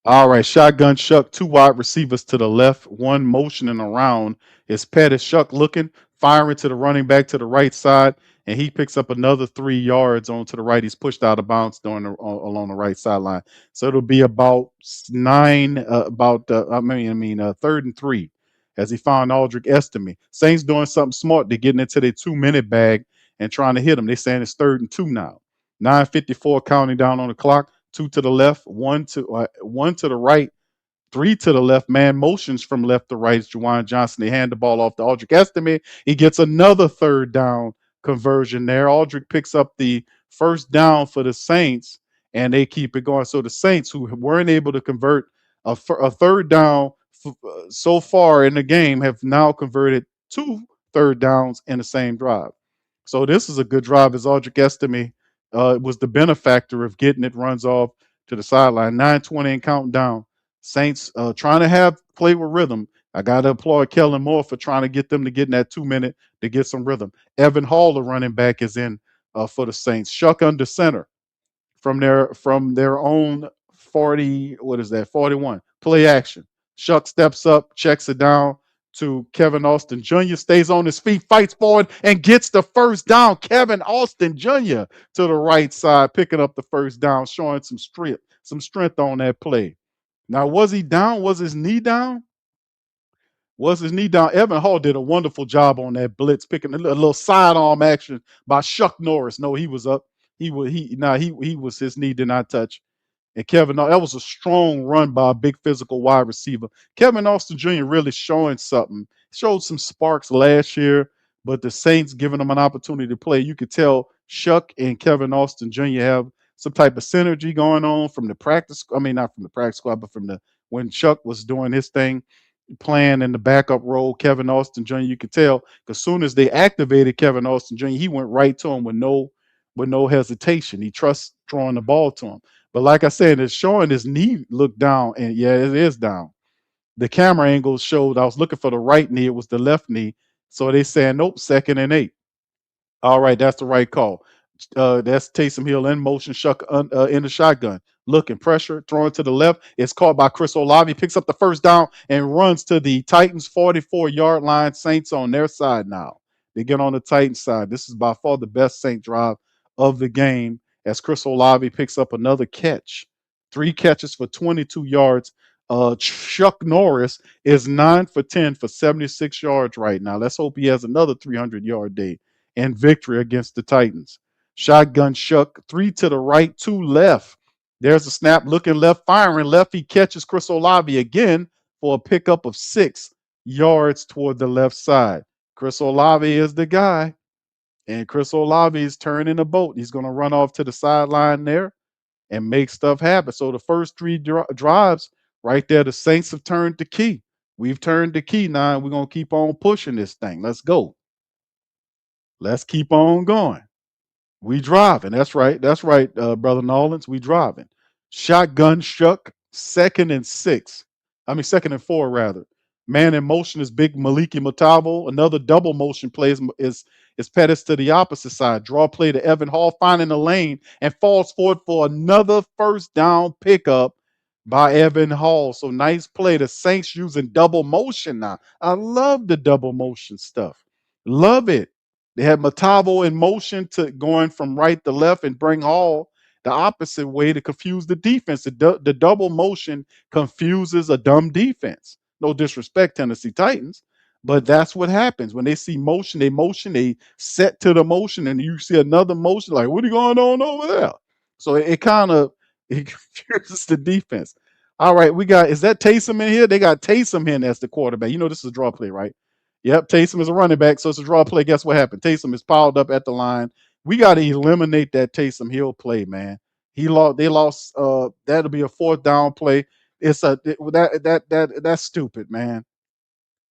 All right, shotgun Shuck, 2 wide receivers to the left, 1 motioning around. It's Pettis. Shuck looking, firing to the running back to the right side, and he picks up another 3 yards on to the right. He's pushed out of bounds along the right sideline. So it'll be about 9, 3rd and 3, as he found Aldrich Estime. Saints doing something smart. They're getting into their 2-minute bag and trying to hit him. They're saying it's 3rd and 2 now. 9:54 counting down on the clock. Two to the left, one to the right, three to the left. Man motions from left to right. It's Juwan Johnson. They hand the ball off to Aldrick Estime. He gets another third down conversion there. Aldrick picks up the first down for the Saints, and they keep it going. So the Saints, who weren't able to convert a third down so far in the game, have now converted two third downs in the same drive. So this is a good drive as Aldrick Estime was the benefactor of getting it, runs off to the sideline. 9:20 and counting down. Saints trying to have play with rhythm. I got to applaud Kellen Moore for trying to get them to get in that 2 minute to get some rhythm. Evan Hall, the running back, is in for the Saints. Shough under center from their own 40. What is that? 41. Play action. Shough steps up, checks it down to Kevin Austin Jr. Stays on his feet, fights forward, and gets the first down. Kevin Austin Jr. to the right side, picking up the first down, showing some strength on that play. Now, was he down? Was his knee down? Was his knee down? Evan Hall did a wonderful job on that blitz, picking a little sidearm action by Chuck Norris. No, he was up. He was his knee did not touch. And that was a strong run by a big physical wide receiver. Kevin Austin Jr. really showing something. Showed some sparks last year, but the Saints giving him an opportunity to play. You could tell Shough and Kevin Austin Jr. have some type of synergy going on from the practice. I mean, not from the practice squad, but from the when Shough was doing his thing, playing in the backup role. Kevin Austin Jr. You could tell as soon as they activated Kevin Austin Jr., he went right to him with no hesitation. He trusts throwing the ball to him. But like I said, it's showing his knee look down, and yeah, it is down. The camera angle showed I was looking for the right knee, it was the left knee. So they saying nope, 2nd and 8. All right, that's the right call. That's Taysom Hill in motion, Shough in the shotgun. Looking, pressure, throwing to the left. It's caught by Chris Olave. Picks up the first down and runs to the Titans 44-yard line. Saints on their side now. They get on the Titans side. This is by far the best Saint drive of the game as Chris Olave picks up another catch. 3 catches for 22 yards. Chuck Norris is 9 for 10 for 76 yards right now. Let's hope he has another 300-yard day and victory against the Titans. Shotgun Shough, 3 to the right, 2 left. There's a snap, looking left, firing left. He catches Chris Olave again for a pickup of 6 yards toward the left side. Chris Olave is the guy, and Chris Olave is turning the boat. He's going to run off to the sideline there and make stuff happen. So the first 3 drives right there, the Saints have turned the key. We've turned the key now, and we're going to keep on pushing this thing. Let's go. Let's keep on going. We driving. That's right. That's right, Brother Nolans. We driving. Shotgun Shough, 2nd and 6. I mean, 2nd and 4, rather. Man in motion is big Maliki Matavo. Another double motion play is Pettis to the opposite side. Draw play to Evan Hall, finding the lane and falls forward for another first down pickup by Evan Hall. So nice play. The Saints using double motion now. I love the double motion stuff. Love it. They had Matavo in motion to going from right to left and bring Hall the opposite way to confuse the defense. The double motion confuses a dumb defense. No disrespect, Tennessee Titans, but that's what happens when they see motion. They set to the motion, and you see another motion. Like, what are going on over there? So it kind of it confuses the defense. All right, is that Taysom in here? They got Taysom in as the quarterback. You know this is a draw play, right? Yep, Taysom is a running back, so it's a draw play. Guess what happened? Taysom is piled up at the line. We got to eliminate that Taysom Hill play, man. They lost. That'll be a 4th down play. That's stupid, man.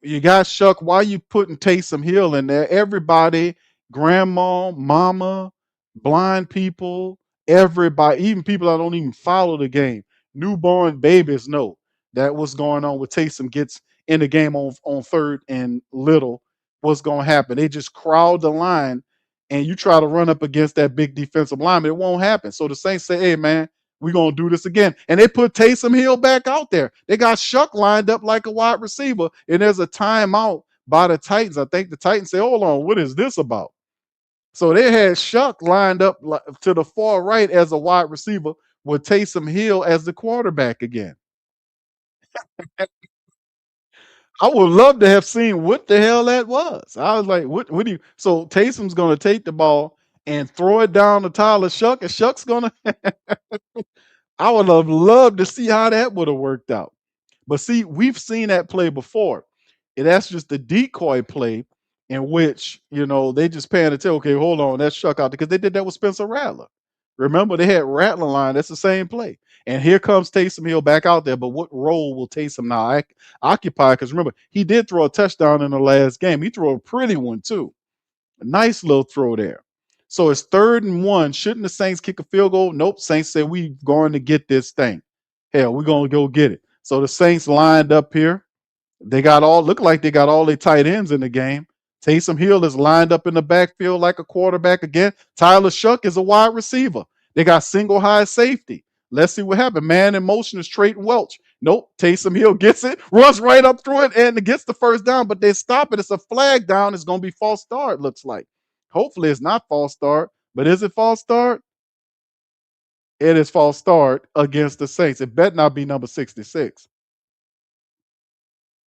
You got Shough. Why you putting Taysom Hill in there? Everybody, grandma, mama, blind people, everybody, even people that don't even follow the game, newborn babies know that what's going on with Taysom gets in the game on 3rd and little. What's going to happen? They just crowd the line, and you try to run up against that big defensive lineman. It won't happen. So the Saints say, "Hey, man, we're going to do this again." And they put Taysom Hill back out there. They got Shough lined up like a wide receiver, and there's a timeout by the Titans. I think the Titans say, "Hold on, what is this about?" So they had Shough lined up to the far right as a wide receiver with Taysom Hill as the quarterback again. I would love to have seen what the hell that was. I was like, what do you? So Taysom's going to take the ball and throw it down to Tyler Shuck, and Shuck's gonna. I would have loved to see how that would have worked out. But see, we've seen that play before. And that's just the decoy play in which, they just paying attention. Okay, hold on, that's Shuck out because they did that with Spencer Rattler. Remember, they had Rattler line. That's the same play. And here comes Taysom Hill back out there. But what role will Taysom now occupy? Because remember, he did throw a touchdown in the last game. He threw a pretty one, too. A nice little throw there. So it's 3rd and 1. Shouldn't the Saints kick a field goal? Nope. Saints said we going to get this thing. Hell, we're going to go get it. So the Saints lined up here. Look like they got all their tight ends in the game. Taysom Hill is lined up in the backfield like a quarterback again. Tyler Shuck is a wide receiver. They got single high safety. Let's see what happens. Man in motion is Trayton Welch. Nope. Taysom Hill gets it, runs right up through it, and gets the first down, but they stop it. It's a flag down. It's going to be false start, looks like. Hopefully it's not false start, but is it false start? It is false start against the Saints. It better not be number 66.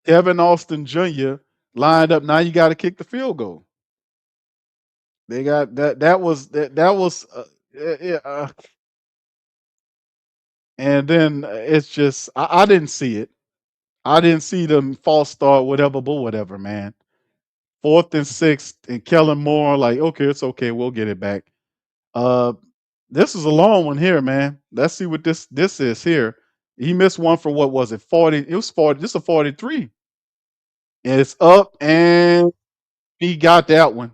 Kevin Austin Jr. lined up. Now you got to kick the field goal. They got that. That was. Yeah, and then it's just I didn't see it. I didn't see them false start, whatever, but whatever, man. 4th and 6, and Kellen Moore, like, okay, it's okay, we'll get it back. This is a long one here, man. Let's see what this is here. He missed one for what was it? 40. It was 40. This is a 43. And it's up, and he got that one.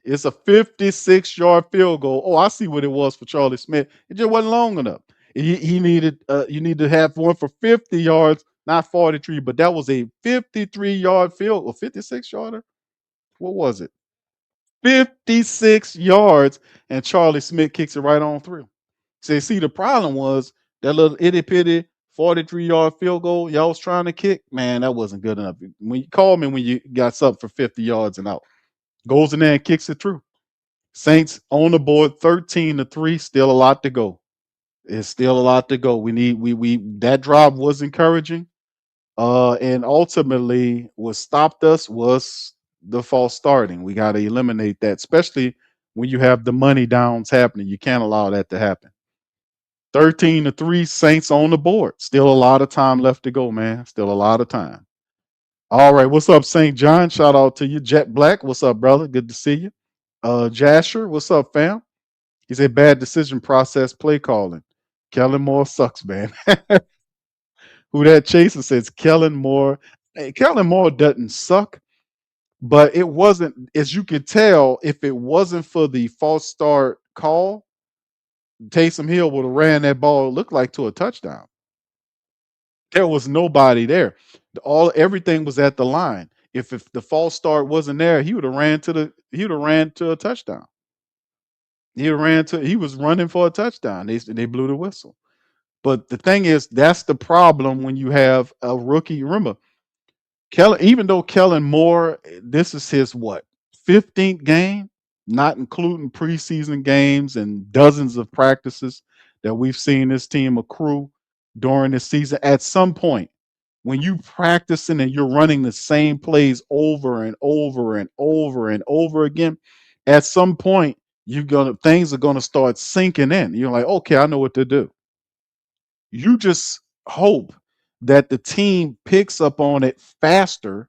It's a 56-yard field goal. Oh, I see what it was for Charlie Smith. It just wasn't long enough. He needed you need to have one for 50 yards, not 43, but that was a 53-yard field or 56-yarder. What was it? 56 yards, and Charlie Smith kicks it right on through. So see, the problem was that little itty bitty 43-yard field goal y'all was trying to kick. Man, that wasn't good enough. When you call me when you got something for 50 yards and out, goes in there and kicks it through. Saints on the board, 13-3. Still a lot to go. It's still a lot to go. We that drive was encouraging. And ultimately what stopped us was the false starting. We got to eliminate that, especially when you have the money downs happening. You can't allow that to happen. 13-3, Saints on the board. Still a lot of time left to go, man. Still a lot of time. All right, what's up, St. John? Shout out to you. Jet Black, what's up, brother? Good to see you. Jasher, what's up, fam? He said bad decision process, play calling. Kellen Moore sucks, man. Who that chaser says Kellen Moore. Hey, Kellen Moore doesn't suck, but it wasn't, as you could tell, if it wasn't for the false start call, Taysom Hill would have ran that ball, it looked like, to a touchdown. There was nobody there. Everything was at the line. If the false start wasn't there, he would have ran to a touchdown. He was running for a touchdown. They blew the whistle. But the thing is, that's the problem when you have a rookie. Remember, even though Kellen Moore, this is his 15th game, not including preseason games and dozens of practices that we've seen this team accrue during the season. At some point, when you practicing and you're running the same plays over and over and over and over again, at some point things are gonna start sinking in. You're like, okay, I know what to do. You just hope that the team picks up on it faster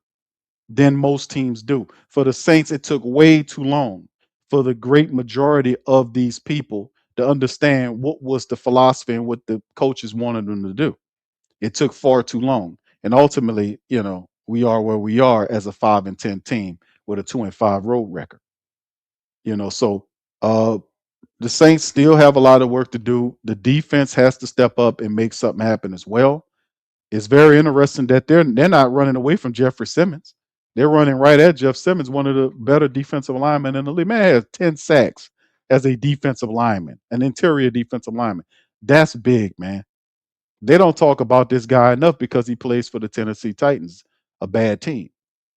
than most teams do. For the Saints, it took way too long for the great majority of these people to understand what was the philosophy and what the coaches wanted them to do. It took far too long. And ultimately, we are where we are as a 5-10 team with a 2-5 road record. So the Saints still have a lot of work to do. The defense has to step up and make something happen as well. It's very interesting that they're not running away from Jeffrey Simmons. They're running right at Jeff Simmons, one of the better defensive linemen in the league. Man has 10 sacks as a defensive lineman, an interior defensive lineman. That's big, man. They don't talk about this guy enough because he plays for the Tennessee Titans, a bad team.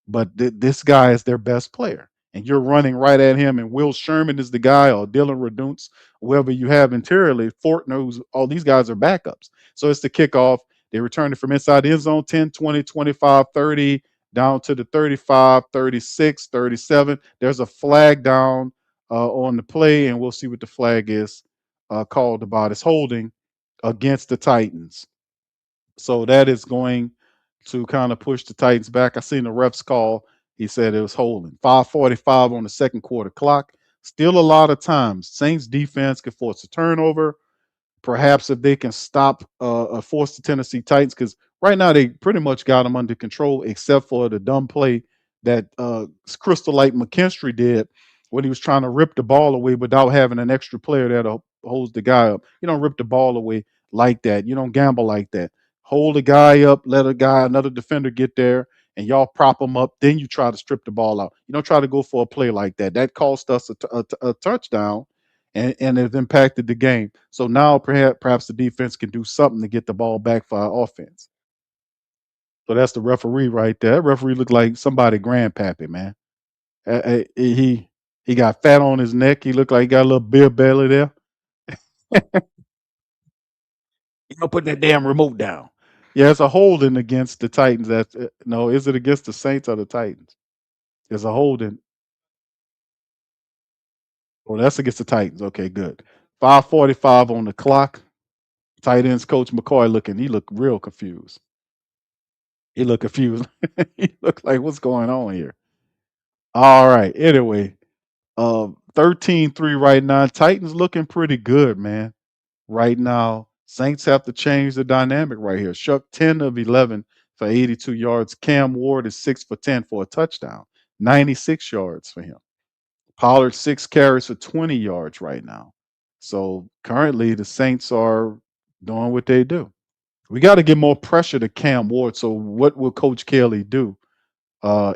But this guy is their best player. And you're running right at him, and Will Sherman is the guy, or Dylan Reduntz, whoever you have interiorly. Fortner, all these guys are backups. So it's the kickoff. They return it from inside the end zone, 10, 20, 25, 30, down to the 35, 36, 37. There's a flag down on the play, and we'll see what the flag is called about. It's holding against the Titans. So that is going to kind of push the Titans back. I seen the refs call. He said it was holding. 5:45 on the second quarter clock. Still a lot of times. Saints defense could force a turnover. Perhaps if they can stop force the Tennessee Titans, because right now they pretty much got them under control, except for the dumb play that Crystal Light McKinstry did when he was trying to rip the ball away without having an extra player there to hold the guy up. You don't rip the ball away like that. You don't gamble like that. Hold the guy up, let another defender get there, and y'all prop him up. Then you try to strip the ball out. You don't try to go for a play like that. That cost us a touchdown, and it impacted the game. So now perhaps the defense can do something to get the ball back for our offense. So that's the referee right there. That referee looked like somebody grandpappy, man. He got fat on his neck. He looked like he got a little beer belly there. Put that damn remote down. Yeah, it's a holding against the Titans. That's no, is it against the Saints or the Titans? It's a holding. Oh, that's against the Titans. Okay, good. 5:45 on the clock. Tight ends coach McCoy he looked real confused. He looked confused. He looked like, what's going on here? All right. Anyway, 13-3 right now. Titans looking pretty good, man. Right now, Saints have to change the dynamic right here. Shough 10 of 11 for 82 yards. Cam Ward is 6 for 10 for a touchdown, 96 yards for him. Pollard 6 carries for 20 yards right now. So currently, the Saints are doing what they do. We got to get more pressure to Cam Ward. So what will Coach Kelly do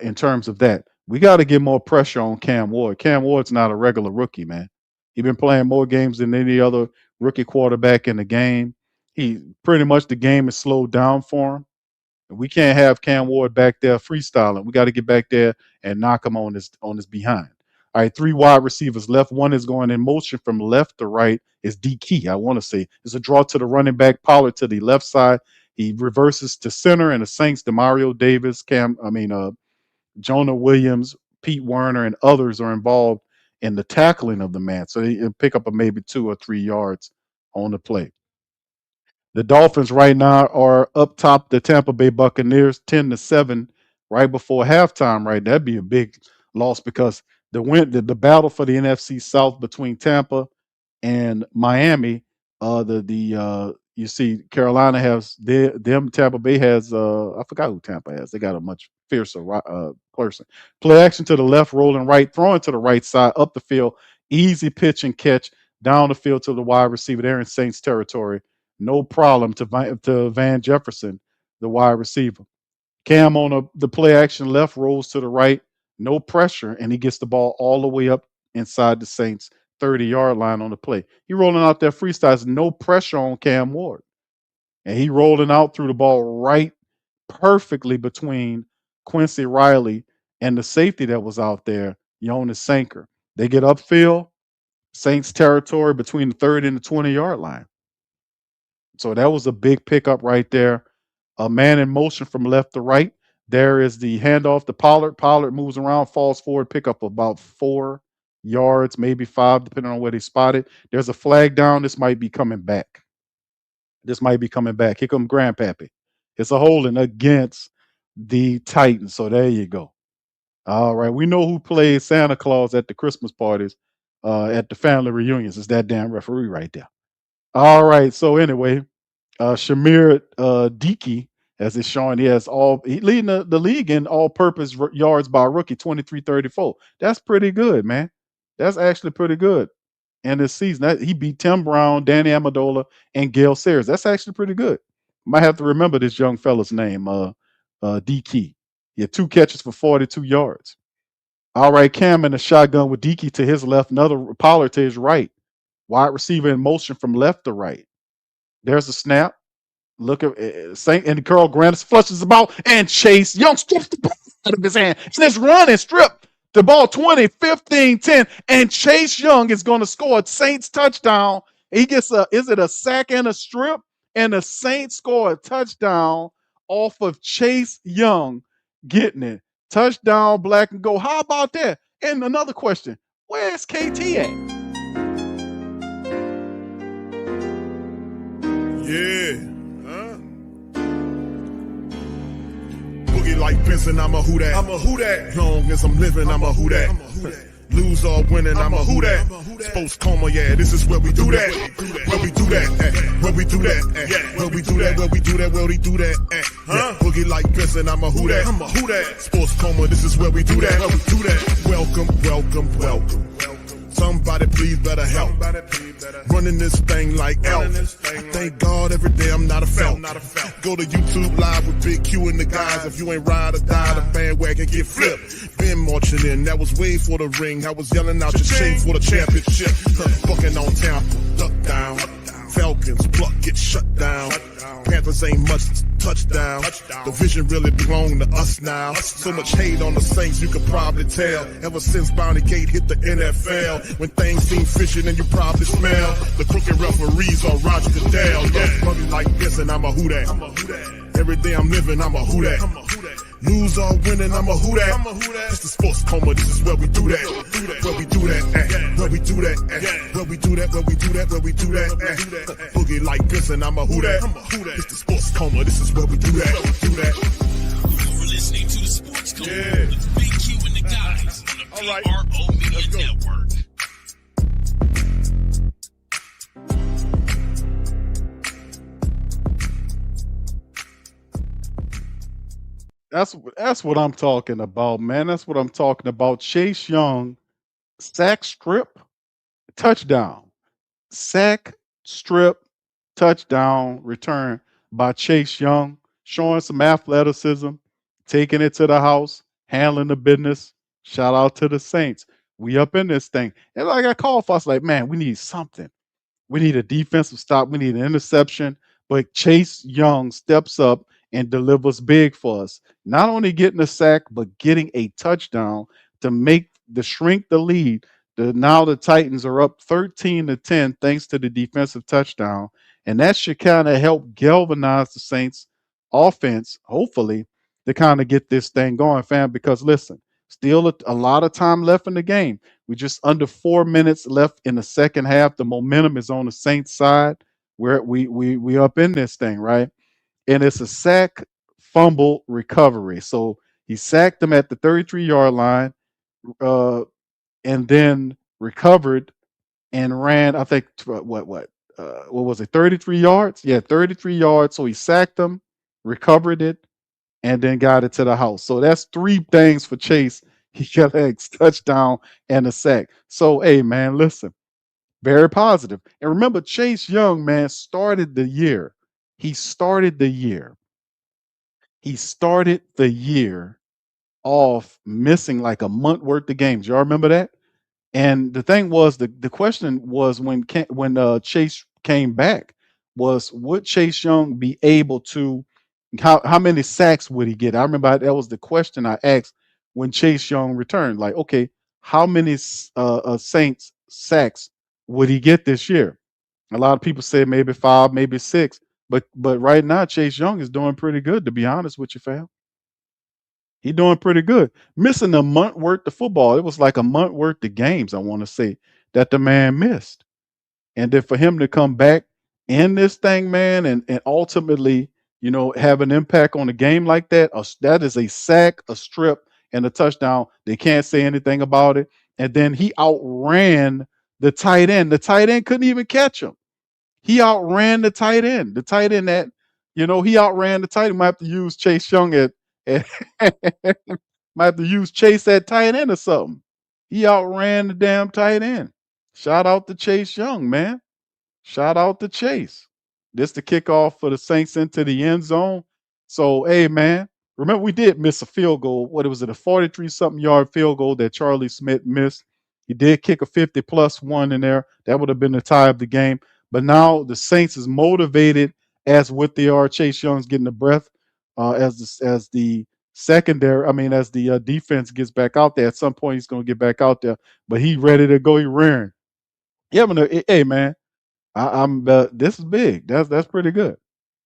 in terms of that? We got to get more pressure on Cam Ward. Cam Ward's not a regular rookie, man. He's been playing more games than any other rookie quarterback in the game. He pretty much the game is slowed down for him. We can't have Cam Ward back there freestyling. We got to get back there and knock him on his behind. All right, 3 wide receivers left. One is going in motion from left to right. Is D Key, I want to say. It's a draw to the running back, Pollard to the left side. He reverses to center, and the Saints, Demario Davis, Jonah Williams, Pete Werner, and others are involved in the tackling of the man. So he'll pick up maybe 2 or 3 yards on the play. The Dolphins right now are up top the Tampa Bay Buccaneers 10-7 right before halftime. Right, that'd be a big loss because the battle for the NFC South between Tampa and Miami. You see Carolina has them. Tampa Bay has I forgot who Tampa has. They got a much fiercer person. Play action to the left, rolling right, throwing to the right side, up the field, easy pitch and catch down the field to the wide receiver. They're in Saints territory. No problem to Van Jefferson, the wide receiver. Cam on the play action left, rolls to the right, no pressure, and he gets the ball all the way up inside the Saints 30-yard line on the play. He rolling out there freestyles, no pressure on Cam Ward. And he rolling out through the ball right perfectly between Quincy Riley and the safety that was out there, Jonas Sanker. They get upfield, Saints territory between the 30 and the 20-yard line. So that was a big pickup right there. A man in motion from left to right. There is the handoff to Pollard. Pollard moves around, falls forward, pick up about 4 yards, maybe 5, depending on where they spot it. There's a flag down. This might be coming back. Here come Grandpappy. It's a holding against the Titans. So there you go. All right. We know who plays Santa Claus at the Christmas parties, at the family reunions. It's that damn referee right there. All right. So anyway, Shamir Dickey, as it's showing, he leading the league in all-purpose yards by rookie, 23-34. That's pretty good, man. That's actually pretty good. And this season, he beat Tim Brown, Danny Amendola, and Gale Sayers. That's actually pretty good. Might have to remember this young fella's name, DK. He had 2 catches for 42 yards. All right, Cam in the shotgun with DK to his left, another Pollard to his right. Wide receiver in motion from left to right. There's a snap. Look at Saint and Carl Grandis flushes the ball and Chase Young strips the ball out of his hand. So let's run and strip the ball 20, 15, 10. And Chase Young is going to score a Saints touchdown. He gets is it a sack and a strip? And the Saints score a touchdown off of Chase Young getting it. Touchdown, black and gold. How about that? And another question. Where's KT at? Yeah. Huh? Boogie like Benson, I'm a who that. I'm a who that. Long as I'm living, I'm a who that. Lose or winning, I'm a who that. Sports coma, yeah, this is where we do that. Where we do that, where we do that, where we do that, where we do that, where we do that, huh? Boogie like Benson, I'm a who that. I'm a who that. Sports coma, this is where we do that. Where we do that. Welcome, welcome, welcome. Somebody please better help. Running this thing like elf. I thank God every day I'm not a felt. Go to YouTube Live with Big Q and the guys. If you ain't ride or die, the bandwagon get flipped. Been marching in, that was way for the ring. I was yelling out your shame for the championship. Fucking on Tampa, duck down. Falcons, pluck, get shut down. Panthers ain't much touchdown. The vision really belong to us now. So much hate on the Saints, you could probably tell. Ever since Bounty Gate hit the NFL, when things seem fishy and you probably smell the crooked referees on Roger Goodell. Yeah, money like this and I'm a who that. Every day I'm living, I'm a who that. Lose or winning, I'm a who that. It's the sports coma, this is where we do that. Where we do that, where we do that, where we do that, where we do that, where we do that. Boogie like this and I'm a who that. It's the sports coma, this is where we do that. You're listening to the Sports Coma with Big Q and the guys on the PRO Media Network. That's what I'm talking about, man. That's what I'm talking about. Chase Young, sack strip, touchdown. Sack strip, touchdown, return by Chase Young, showing some athleticism, taking it to the house, handling the business. Shout out to the Saints. We up in this thing. And like I called for us, like, man, we need something. We need a defensive stop. We need an interception. But Chase Young steps up and delivers big for us. Not only getting a sack, but getting a touchdown to make the shrink the lead. Now the Titans are up 13-10 thanks to the defensive touchdown. And that should kind of help galvanize the Saints offense, hopefully, to kind of get this thing going, fam. Because listen, still a lot of time left in the game. We just under 4 minutes left in the second half. The momentum is on the Saints side. We up in this thing, right? And it's a sack fumble recovery. So he sacked them at the 33-yard line, and then recovered and ran. I think what was it? 33 yards? Yeah, 33 yards. So he sacked them, recovered it, and then got it to the house. So that's 3 things for Chase. He got a touchdown and a sack. So hey, man, listen, very positive. And remember, Chase Young, man, started the year. He started the year off missing like a month worth of games. Y'all remember that? And the thing was, the question was when Chase came back was, would Chase Young be able to, how many sacks would he get? I remember that was the question I asked when Chase Young returned. Like, okay, how many Saints sacks would he get this year? A lot of people say maybe 5, maybe 6. But right now, Chase Young is doing pretty good, to be honest with you, fam. He's doing pretty good. Missing a month worth of football. It was like a month worth of games, I want to say, that the man missed. And then for him to come back in this thing, man, and ultimately, have an impact on the game like that, that is a sack, a strip, and a touchdown. They can't say anything about it. And then he outran the tight end. The tight end couldn't even catch him. He outran the tight end. The tight end that, he outran the tight end. Might have to use Chase Young might have to use Chase at tight end or something. He outran the damn tight end. Shout out to Chase Young, man. Shout out to Chase. This the kickoff for the Saints into the end zone. So, hey, man, remember we did miss a field goal. What was it, a 43-something yard field goal that Charlie Smith missed? He did kick a 50-plus one in there. That would have been the tie of the game. But now the Saints is motivated as what they are. Chase Young's getting the breath as the secondary. I mean, as the defense gets back out there. At some point, he's going to get back out there. But he's ready to go. He's rearing. Yeah, but hey, man, I'm. This is big. That's pretty good.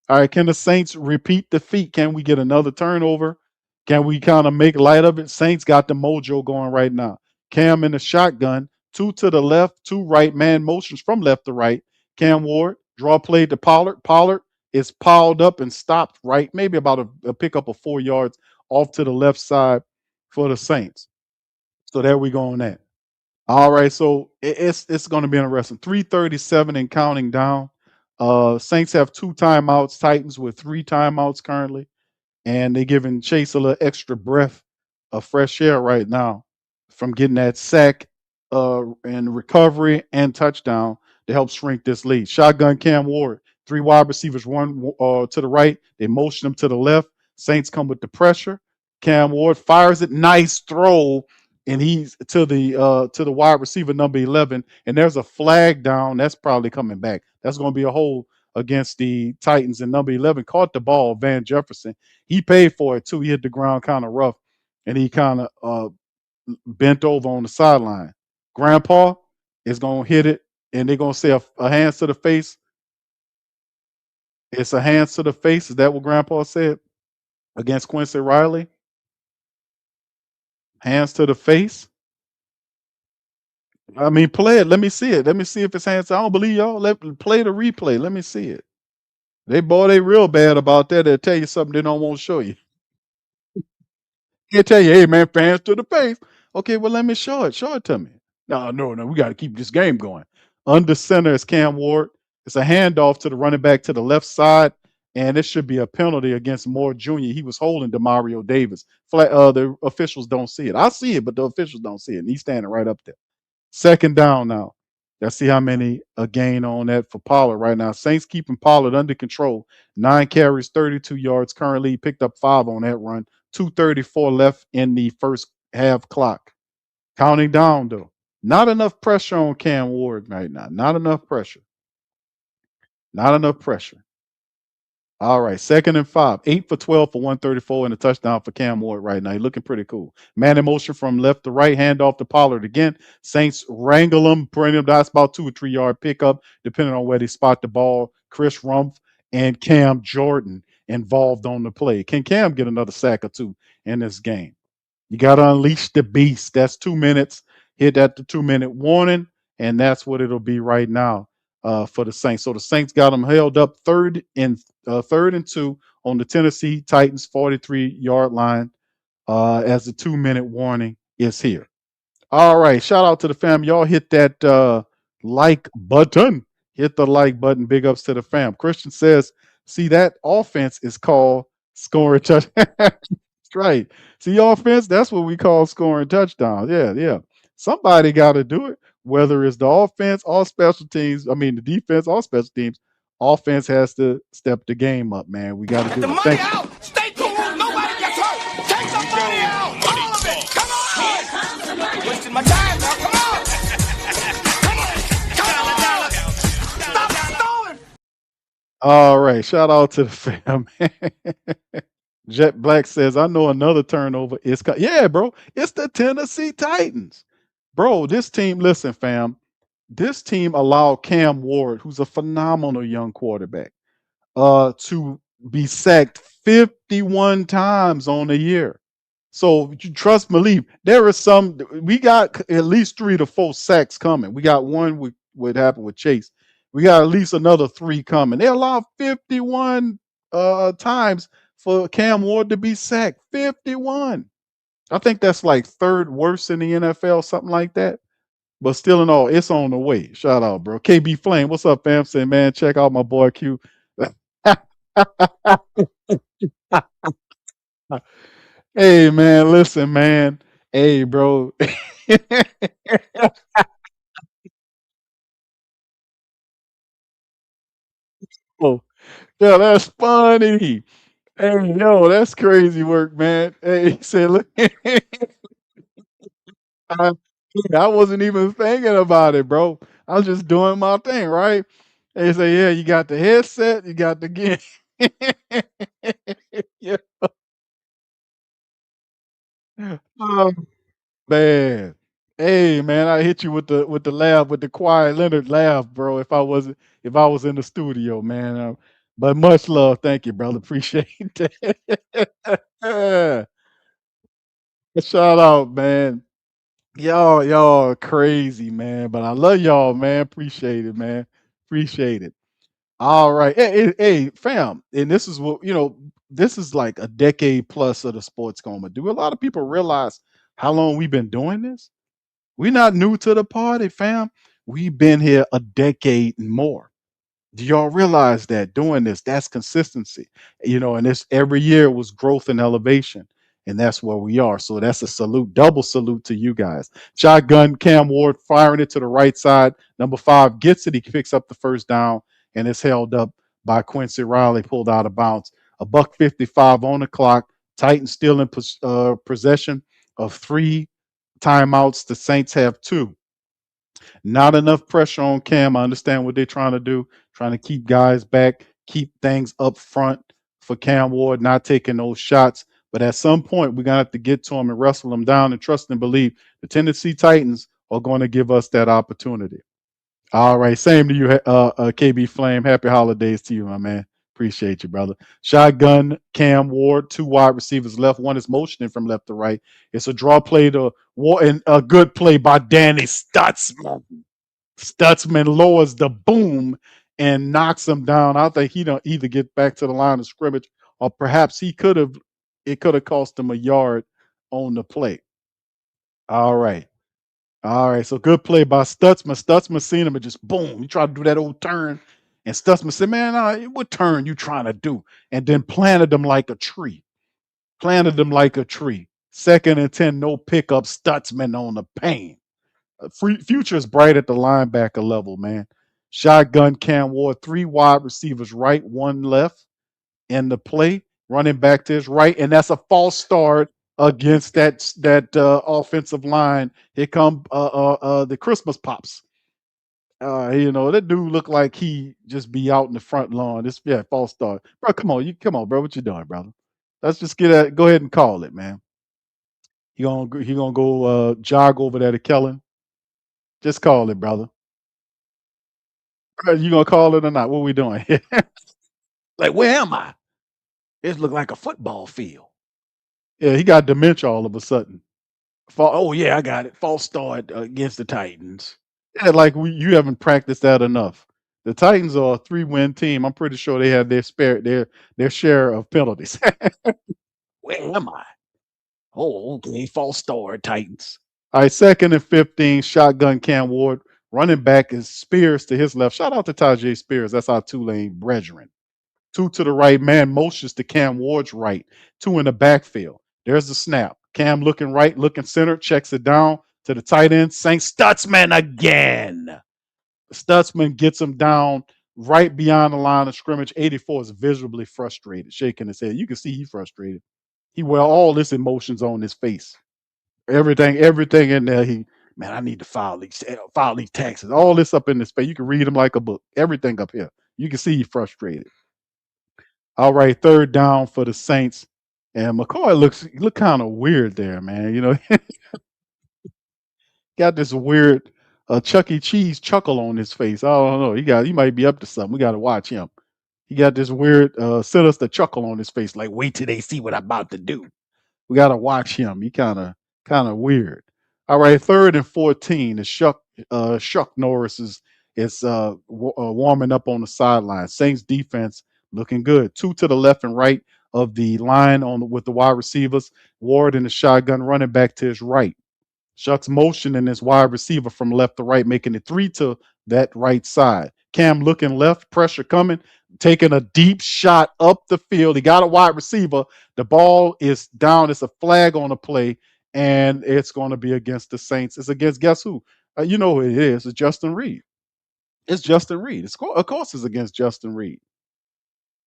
All right, can the Saints repeat the feat? Can we get another turnover? Can we kind of make light of it? Saints got the mojo going right now. Cam in the shotgun. two to the left, two right, man motions from left to right. Cam Ward, draw play to Pollard. Pollard is piled up and stopped right, maybe about a pickup of 4 yards off to the left side for the Saints. So there we go on that. All right, so it's going to be interesting. 3:37 and counting down. Saints have two timeouts. Titans with three timeouts currently, and they're giving Chase a little extra breath of fresh air right now from getting that sack and recovery and touchdown to help shrink this lead. Shotgun Cam Ward, three wide receivers, one to the right. They motion them to the left. Saints come with the pressure. Cam Ward fires it, nice throw, and he's to the wide receiver number 11. And there's a flag down. That's probably coming back. That's going to be a hold against the Titans. And number 11 caught the ball, Van Jefferson. He paid for it too. He hit the ground kind of rough, and he kind of bent over on the sideline. Grandpa is gonna hit it, and they're gonna say a hands to the face. It's a hands to the face. Is that what Grandpa said against Quincy Riley? Hands to the face. I mean, play it. Let me see it. Let me see if it's hands. I don't believe y'all. Let play the replay. Let me see it. They real bad about that. They'll tell you something they don't want to show you. He'll tell you, hey man, fans to the face. Okay, well let me show it. Show it to me. No. We got to keep this game going. Under center is Cam Ward. It's a handoff to the running back to the left side, and it should be a penalty against Moore Jr. He was holding Demario Davis. The officials don't see it. I see it, but the officials don't see it. And he's standing right up there. Second down now. Let's see how many a gain on that for Pollard right now. Saints keeping Pollard under control. 9 carries, 32 yards. Currently, he picked up 5 on that run. 2:34 left in the first half clock. Counting down, though. Not enough pressure on Cam Ward right now. Not enough pressure. Not enough pressure. All right, 2nd and 5. 8 for 12 for 134 and a touchdown for Cam Ward right now. He's looking pretty cool. Man in motion from left to right, hand off to Pollard again. Saints wrangle him, bring him. That's about 2 or 3 yard pickup, depending on where they spot the ball. Chris Rumpf and Cam Jordan involved on the play. Can Cam get another sack or two in this game? You got to unleash the beast. That's 2 minutes. Hit at the 2-minute warning, and that's what it'll be right now for the Saints. So the Saints got them held up third and 2 on the Tennessee Titans 43-yard line as the 2-minute warning is here. All right, shout out to the fam. Y'all hit that like button. Hit the like button. Big ups to the fam. Christian says, see, that offense is called scoring touch. That's right. See, offense, that's what we call scoring touchdowns. Yeah. Somebody got to do it, whether it's the offense or special teams. I mean, the defense or special teams. Offense has to step the game up, man. We got to do The it. money Thank you. out. Stay cool. Nobody gets hurt. Take the money out. All of it. Come on. Wasting my time now. Come on. Come on. Stop stalling. All right. Shout out to the fam. Jet Black says, I know another turnover is yeah, bro. It's the Tennessee Titans. Bro, this team, listen, fam. This team allowed Cam Ward, who's a phenomenal young quarterback, to be sacked 51 times on the year. So you trust me, believe there is some. We got at least 3 to 4 sacks coming. We got one with what happened with Chase. We got at least another 3 coming. They allowed 51 times for Cam Ward to be sacked. 51. I think that's like 3rd worst in the NFL, something like that. But still in all, it's on the way. Shout out, bro. KB Flame, what's up, fam? Say, man, check out my boy Q. Hey, man, listen, man. Hey, bro. Oh, yeah, that's funny. Hey, yo, that's crazy work, man. Hey, he said, look, I, I wasn't even thinking about it, bro. I was just doing my thing, right? They say, yeah, you got the headset, you got the game. Yeah. Oh, man. Hey, man, I hit you with the laugh, with the quiet Leonard laugh, bro. If I was in the studio, man. But much love, thank you, brother. Appreciate that. Shout out, man. Y'all crazy, man. But I love y'all, man. Appreciate it, man. Appreciate it. All right. Hey, fam. And this is what, this is like a decade plus of the sports coma. Do a lot of people realize how long we've been doing this? We're not new to the party, fam. We've been here a decade and more. Do y'all realize that doing this, that's consistency, and this every year was growth and elevation. And that's where we are. So that's a salute, double salute to you guys. Shotgun, Cam Ward firing it to the right side. Number 5 gets it. He picks up the first down and it's held up by Quincy Riley, pulled out of bounds. A buck 55 on the clock. Titans still in possession of 3 timeouts. The Saints have 2. Not enough pressure on Cam. I understand what they're trying to do, trying to keep guys back, keep things up front for Cam Ward, not taking those shots. But at some point, we're going to have to get to him and wrestle him down and trust and believe the Tennessee Titans are going to give us that opportunity. All right. Same to you, KB Flame. Happy holidays to you, my man. Appreciate you, brother. Shotgun, Cam Ward, 2 wide receivers left. One is motioning from left to right. It's a draw play to Ward, and a good play by Danny Stutzman. Stutzman lowers the boom and knocks him down. I think he don't either get back to the line of scrimmage, or perhaps it could have cost him a yard on the play. All right. All right. So good play by Stutzman. Stutzman seen him and just boom. He tried to do that old turn. And Stutzman said, man, what turn you trying to do? And then planted him like a tree. Planted him like a tree. 2nd and 10, no pickup. Stutzman on the pain. Future is bright at the linebacker level, man. Shotgun Cam Ward, 3 wide receivers right, 1 left in the play, running back to his right, and that's a false start against that offensive line. Here come the Christmas pops. That dude looked like he just be out in the front lawn. This false start, bro. Come on, bro. What you doing, brother? Let's just go ahead and call it, man. He gonna go jog over there to Kellen. Just call it, brother. You gonna call it or not? What we doing? Like, where am I? It look like a football field. Yeah, he got dementia all of a sudden. Oh yeah, I got it. False start against the Titans. Yeah, like you haven't practiced that enough. The Titans are a 3-win team. I'm pretty sure they have their share of penalties. Where am I? Oh, okay. False start, Titans. All right, 2nd and 15. Shotgun Cam Ward. Running back is Spears to his left. Shout out to Tajay Spears. That's our Tulane brethren. 2 to the right. Man motions to Cam Ward's right. 2 in the backfield. There's the snap. Cam looking right, looking center, checks it down to the tight end. Saint Stutzman again. Stutzman gets him down right beyond the line of scrimmage. 84 is visibly frustrated, shaking his head. You can see he's frustrated. He wear all this emotions on his face. Everything in there. Man, I need to file these taxes. All this up in his face. You can read them like a book. Everything up here. You can see he's frustrated. All right, 3rd down for the Saints. And McCoy look kind of weird there, man. Got this weird Chuck E. Cheese chuckle on his face. I don't know. He might be up to something. We got to watch him. He got this weird sinister chuckle on his face, like wait till they see what I'm about to do. We got to watch him. He kind of weird. All right, 3rd and 14. The Shough Norris is warming up on the sideline. Saints defense looking good. 2 to the left and right of the line with the wide receivers. Ward and the shotgun running back to his right. Shucks motioning his wide receiver from left to right, making it 3 to that right side. Cam looking left, pressure coming, taking a deep shot up the field. He got a wide receiver. The ball is down. It's a flag on the play, and it's going to be against the Saints. It's against guess who? You know who it is. It's Justin Reed. It's Justin Reed. Of course, it's against Justin Reed.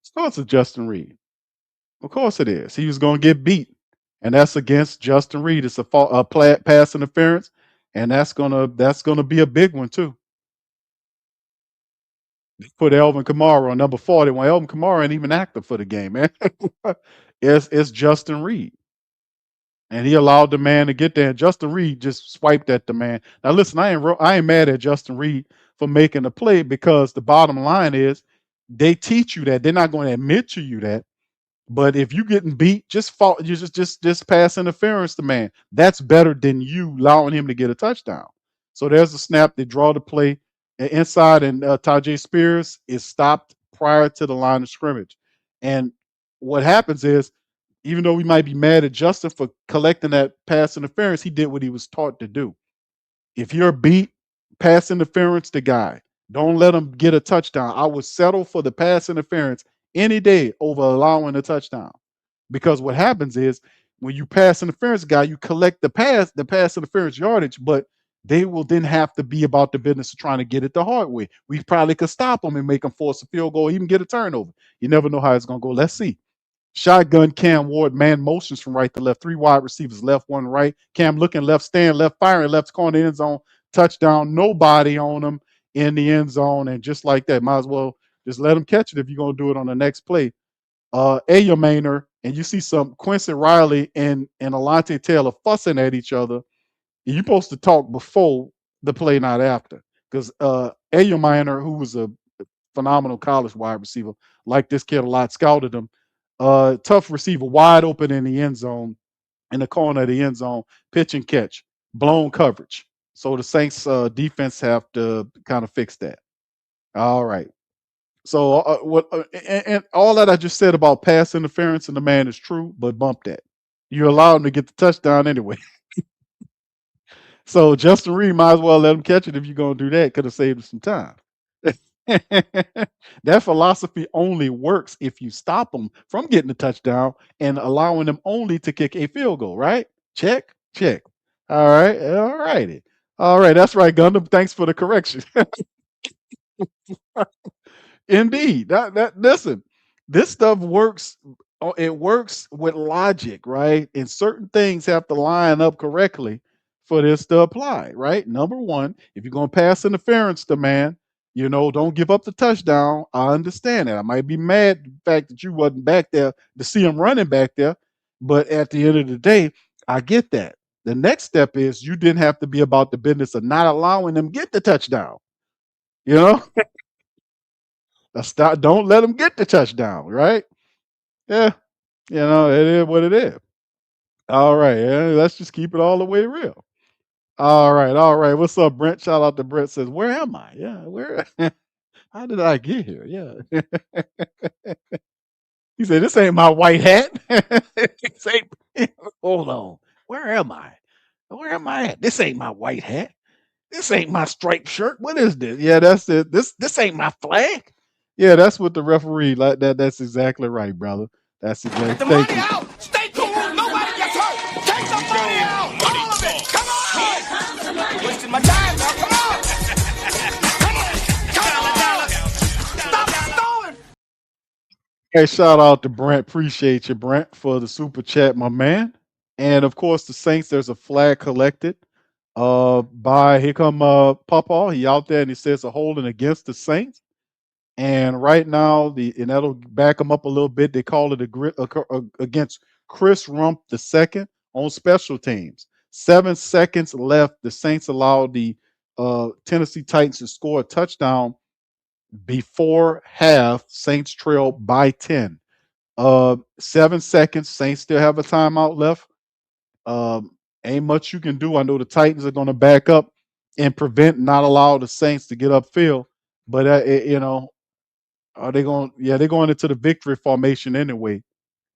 Of course, it's Justin Reed. Of course, it is. He was going to get beat, and that's against Justin Reed. It's a pass interference, and that's gonna be a big one too. Put Elvin Kamara on number 40. When Elvin Kamara ain't even active for the game, man. It's Justin Reed. And he allowed the man to get there. And Justin Reed just swiped at the man. Now listen, I ain't mad at Justin Reed for making the play, because the bottom line is they teach you that. They're not going to admit to you that. But if you getting beat, just fall, you just pass interference to man. That's better than you allowing him to get a touchdown. So there's a snap. They draw the play inside, and Tajay Spears is stopped prior to the line of scrimmage. And what happens is, even though we might be mad at Justin for collecting that pass interference, he did what he was taught to do. If you're beat, pass interference the guy. Don't let him get a touchdown. I would settle for the pass interference any day over allowing a touchdown. Because what happens is when you pass interference guy, you collect the pass interference yardage, but they will then have to be about the business of trying to get it the hard way. We probably could stop them and make them force a field goal, even get a turnover. You never know how it's going to go. Let's see. Shotgun Cam Ward, man motions from right to left. Three wide receivers, left, one right. Cam looking left, stand left, firing left corner end zone. Touchdown. Nobody on him in the end zone. And just like that, might as well just let him catch it if you're going to do it on the next play. Ayamainer, and you see some Quincy Riley and Alante Taylor fussing at each other. You're supposed to talk before the play, not after. Because Ayamainer, who was a phenomenal college wide receiver, like this kid a lot, scouted him. Tough receiver, wide open in the end zone, in the corner of the end zone, pitch and catch, blown coverage. So the Saints defense have to kind of fix that. All right. So and all that I just said about pass interference and the man is true, but bump that. You allow him to get the touchdown anyway. So Justin Reed might as well let him catch it if you're gonna do that. Could have saved him some time. That philosophy only works if you stop them from getting the touchdown and allowing them only to kick a field goal, right? Check, check. All right, all righty. All right, that's right, Gundam. Thanks for the correction. Indeed. That listen, this stuff works. It works with logic, right? And certain things have to line up correctly for this to apply, right? Number one, if you're gonna pass interference to man, don't give up the touchdown. I understand that. I might be mad at the fact that you wasn't back there to see him running back there, but at the end of the day, I get that. The next step is you didn't have to be about the business of not allowing them get the touchdown. You know, stop. Don't let them get the touchdown, right? Yeah, it is what it is. All right, yeah, let's just keep it all the way real. All right, all right. What's up, Brent? Shout out to Brent. Says, where am I? Yeah, where? How did I get here? Yeah. He said, this ain't my white hat. This ain't, hold on. Where am I? Where am I at? This ain't my white hat. This ain't my striped shirt. What is this? Yeah, that's it. This ain't my flag. Yeah, that's what the referee like that. That's exactly right, brother. That's exactly. Get the money out. Stay cool. Nobody gets hurt. Take the money out. All of it. Come on. You're wasting my time now. Come on. Come on. Stop stalling. Hey, shout out to Brent. Appreciate you, Brent, for the super chat, my man. And of course, the Saints. There's a flag collected. By here come Papa. He out there and he says a holding against the Saints. And right now, and that'll back them up a little bit. They call it against Chris Rump II on special teams. 7 seconds left. The Saints allowed the Tennessee Titans to score a touchdown before half. Saints trail by 10. 7 seconds. Saints still have a timeout left. Ain't much you can do. I know the Titans are going to back up and not allow the Saints to get upfield. But are they going? Yeah, they're going into the victory formation anyway.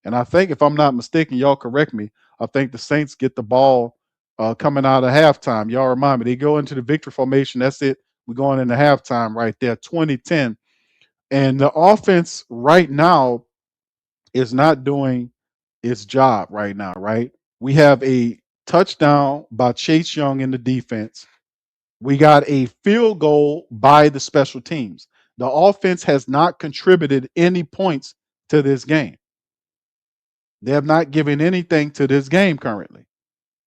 And I think, if I'm not mistaken, y'all correct me. I think the Saints get the ball coming out of halftime. Y'all remind me. They go into the victory formation. That's it. We're going into halftime right there, 2010. And the offense right now is not doing its job right now, right? We have a touchdown by Chase Young in the defense. We got a field goal by the special teams. The offense has not contributed any points to this game. They have not given anything to this game currently.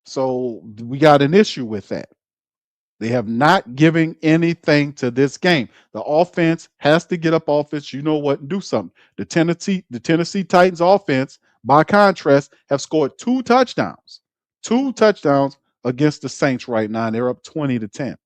So we got an issue with that. They have not given anything to this game. The offense has to get up offense. You know what? And do something. The Tennessee Titans offense, by contrast, have scored 2 touchdowns. 2 touchdowns against the Saints right now. And they're up 20-10.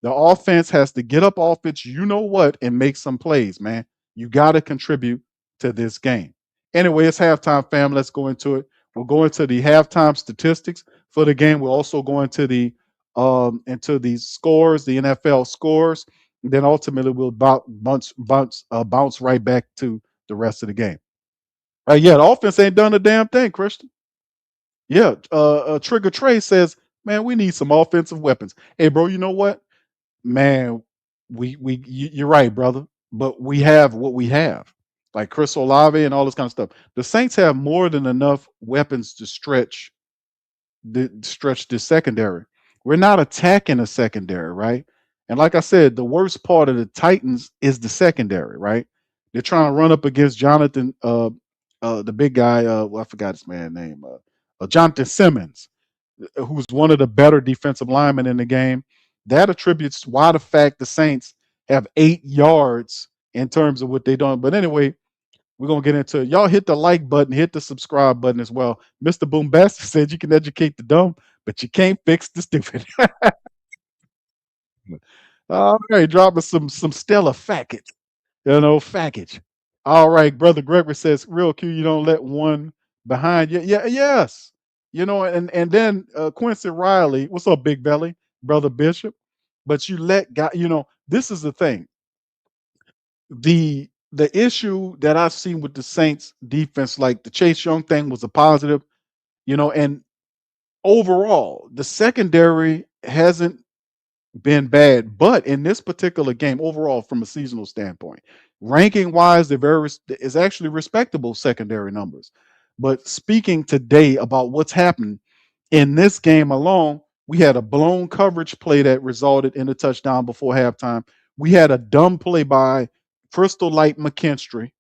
The offense has to get up offense, you know what, and make some plays, man. You got to contribute to this game. Anyway, it's halftime, fam. Let's go into it. We'll go into the halftime statistics for the game. We'll also go into the scores, the NFL scores. And then ultimately we'll bounce right back to the rest of the game. Yeah, the offense ain't done a damn thing, Christian. Yeah, Trigger Trey says, man, we need some offensive weapons. Hey, bro, you know what? Man, you're right, brother. But we have what we have, like Chris Olave and all this kind of stuff. The Saints have more than enough weapons to stretch the secondary. We're not attacking the secondary, right? And like I said, the worst part of the Titans is the secondary, right? They're trying to run up against Jonathan, the big guy. Well, I forgot his man name. Jonathan Simmons, who's one of the better defensive linemen in the game. That attributes why the fact the Saints have 8 yards in terms of what they done. But anyway, we're gonna get into it. Y'all hit the like button, hit the subscribe button as well. Mr. Boombastic said you can educate the dumb, but you can't fix the stupid. All right, dropping some stellar fackage. Fackage. All right, brother Gregory says, real Q, you don't let one behind you. Yeah, yes. And then Quincy Riley, what's up, Big Belly, brother Bishop? But you let guy, this is the thing. The issue that I've seen with the Saints defense, like the Chase Young thing was a positive, and overall, the secondary hasn't been bad. But in this particular game, overall, from a seasonal standpoint, ranking wise, is actually respectable secondary numbers. But speaking today about what's happened in this game alone, we had a blown coverage play that resulted in a touchdown before halftime. We had a dumb play by Crystal Light McKinstry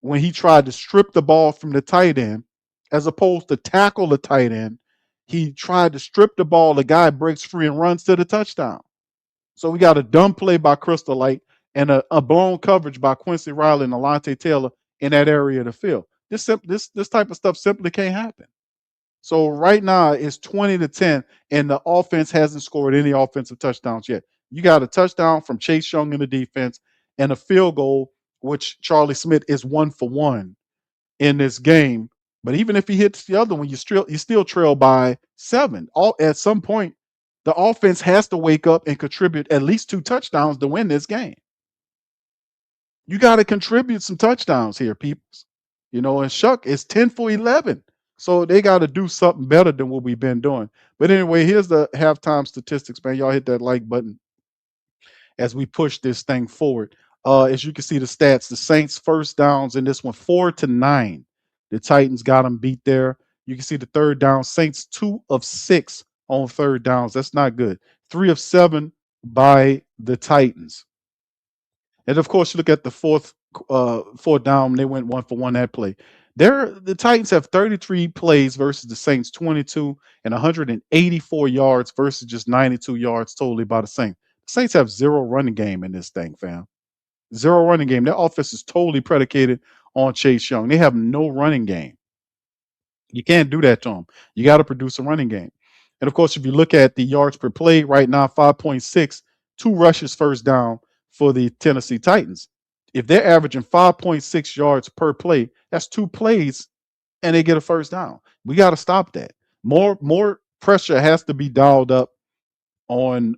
when he tried to strip the ball from the tight end, as opposed to tackle the tight end. He tried to strip the ball. The guy breaks free and runs to the touchdown. So we got a dumb play by Crystal Light and a blown coverage by Quincy Riley and Alontae Taylor in that area of the field. This type of stuff simply can't happen. So right now it's 20-10, and the offense hasn't scored any offensive touchdowns yet. You got a touchdown from Chase Young in the defense and a field goal, which Charlie Smith is 1-for-1 in this game. But even if he hits the other one, you still trail by 7. At some point, the offense has to wake up and contribute at least 2 touchdowns to win this game. You got to contribute some touchdowns here, peoples. And Shough is 10 for 11. So they got to do something better than what we've been doing. But anyway, here's the halftime statistics, man. Y'all hit that like button as we push this thing forward. As you can see the stats, the Saints first downs in this one, 4-9. The Titans got them beat there. You can see the third down, Saints 2 of 6 on third downs. That's not good. 3 of 7 by the Titans. And of course, you look at the fourth down, they went 1-for-1 that play. The Titans have 33 plays versus the Saints 22 and 184 yards versus just 92 yards totally by the Saints. The Saints have 0 running game in this thing, fam. 0 running game. Their offense is totally predicated on Chase Young. They have no running game. You can't do that to them. You got to produce a running game. And of course, if you look at the yards per play right now, 5.6, 2 rushes first down for the Tennessee Titans. If they're averaging 5.6 yards per play, that's 2 plays and they get a first down. We got to stop that. More pressure has to be dialed up on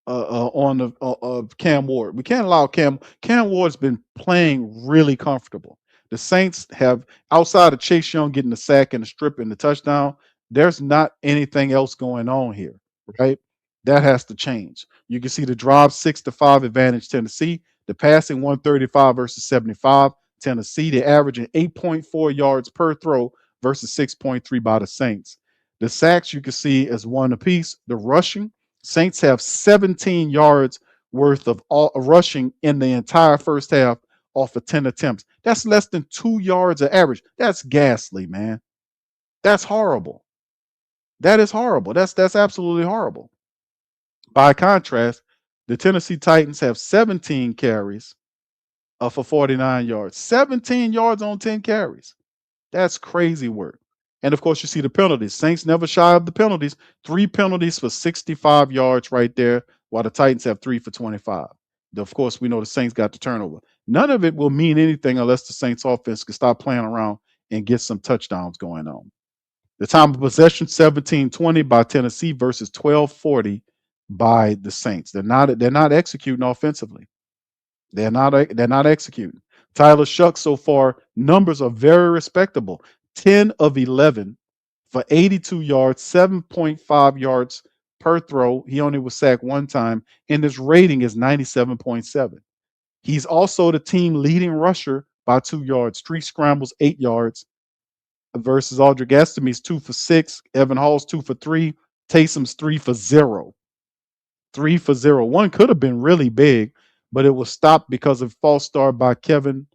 Cam Ward. We can't allow Cam Ward's been playing really comfortable. The Saints have, outside of Chase Young getting the sack and the strip and the touchdown, there's not anything else going on here, right? That has to change. You can see the drive 6-5 advantage Tennessee, the passing 135 versus 75 Tennessee. They're averaging 8.4 yards per throw versus 6.3 by the Saints. The sacks you can see is 1 apiece. The rushing, Saints have 17 yards worth of rushing in the entire first half off of 10 attempts. That's less than 2 yards of average. That's ghastly, man. That's horrible. That is horrible. That's absolutely horrible. By contrast, the Tennessee Titans have 17 carries for 49 yards. 17 yards on 10 carries. That's crazy work. And of course, you see the penalties. Saints never shy of the penalties. 3 penalties for 65 yards right there, while the Titans have 3 for 25. Of course, we know the Saints got the turnover. None of it will mean anything unless the Saints offense can stop playing around and get some touchdowns going on. The time of possession 17-20 by Tennessee versus 12-40 by the Saints. They're not executing offensively. They're not executing. Tyler Shough so far, numbers are very respectable. 10 of 11 for 82 yards, 7.5 yards per throw. He only was sacked one time, and his rating is 97.7. He's also the team leading rusher by 2 yards, 3 scrambles, 8 yards versus Audric Estimi's 2 for 6, Evan Hall's 2 for 3, Taysom's 3 for 0. 3 for 0. One could have been really big, but it was stopped because of false start by Kevin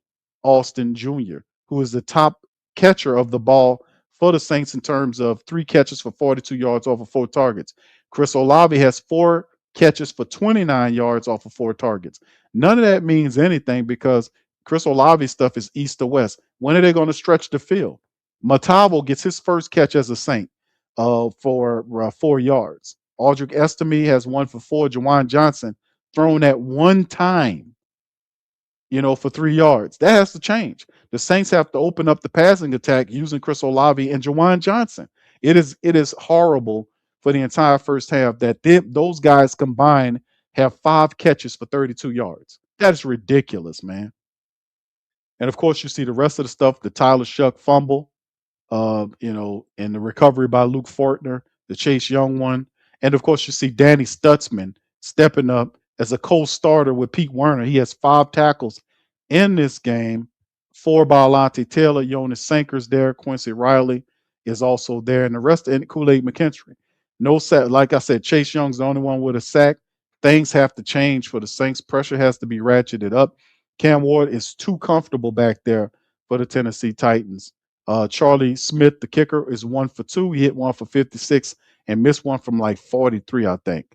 Austin Jr., who is the top catcher of the ball for the Saints in terms of 3 catches for 42 yards off of 4 targets. Chris Olave has 4 catches for 29 yards off of 4 targets. None of that means anything because Chris Olave's stuff is east to west. When are they going to stretch the field? Matavo gets his first catch as a Saint for 4 yards. Audric Estime has 1 for 4. Juwan Johnson thrown at one time, for 3 yards. That has to change. The Saints have to open up the passing attack using Chris Olave and Juwan Johnson. It is horrible for the entire first half that those guys combined have 5 catches for 32 yards. That is ridiculous, man. And of course, you see the rest of the stuff, the Tyler Shough fumble, and the recovery by Luke Fortner, the Chase Young one. And of course, you see Danny Stutzman stepping up as a co-starter with Pete Werner. He has 5 tackles in this game, 4 by Alante Taylor, Jonas Sankers there, Quincy Riley is also there, and the rest and Kool-Aid McKinstry. No sack, like I said, Chase Young's the only one with a sack. Things have to change for the Saints. Pressure has to be ratcheted up. Cam Ward is too comfortable back there for the Tennessee Titans. Charlie Smith, the kicker, is 1 for 2. He hit 1 for 56 and missed one from like 43, I think.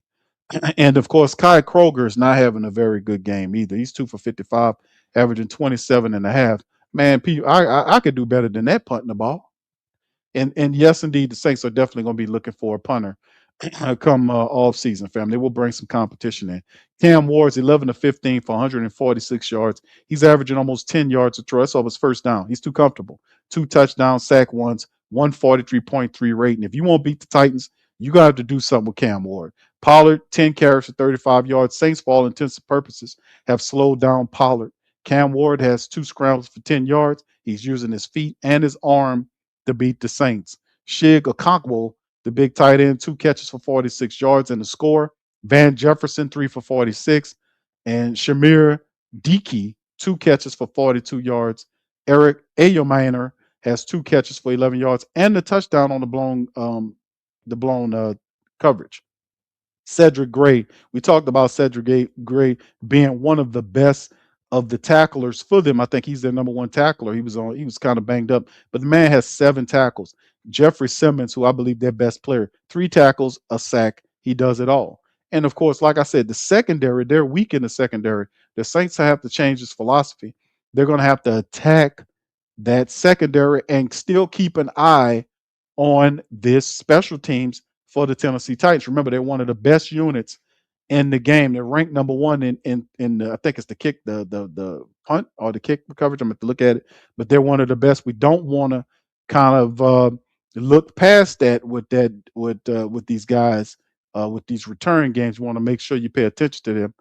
And of course, Kai Kroger is not having a very good game either. He's 2 for 55, averaging 27.5. Man, I could do better than that punting the ball. And yes, indeed, the Saints are definitely going to be looking for a punter come off season, fam. They will bring some competition in. Cam Ward's 11 to 15 for 146 yards. He's averaging almost 10 yards a throw. That's off his first down. He's too comfortable. 2 touchdowns, sack ones, 143.3 rating. If you won't beat the Titans, you got to have to do something with Cam Ward. Pollard, 10 carries for 35 yards. Saints, for all intents and purposes, have slowed down Pollard. Cam Ward has 2 scrambles for 10 yards. He's using his feet and his arm to beat the Saints. Shig Okonkwo, the big tight end, 2 catches for 46 yards and the score. Van Jefferson, 3 for 46. And Shamir Dickey, 2 catches for 42 yards. Eric Ayomainer has 2 catches for 11 yards and the touchdown on the blown coverage. Cedric Gray, we talked about Cedric Gray being one of the best of the tacklers for them. I think he's their number 1 tackler. He was kind of banged up, but the man has 7 tackles. Jeffrey Simmons, who I believe their best player, 3 tackles, a sack. He does it all. And of course, like I said, the secondary, they're weak in the secondary. The Saints have to change this philosophy. They're going to have to attack that secondary and still keep an eye on this special teams for the Tennessee Titans. Remember, they're one of the best units in the game. They're ranked number 1 in the, I think it's the kick, the punt or the kick coverage. I'm going to look at it, but they're one of the best. We don't want to kind of look past that with these guys with these return games. You want to make sure you pay attention to them.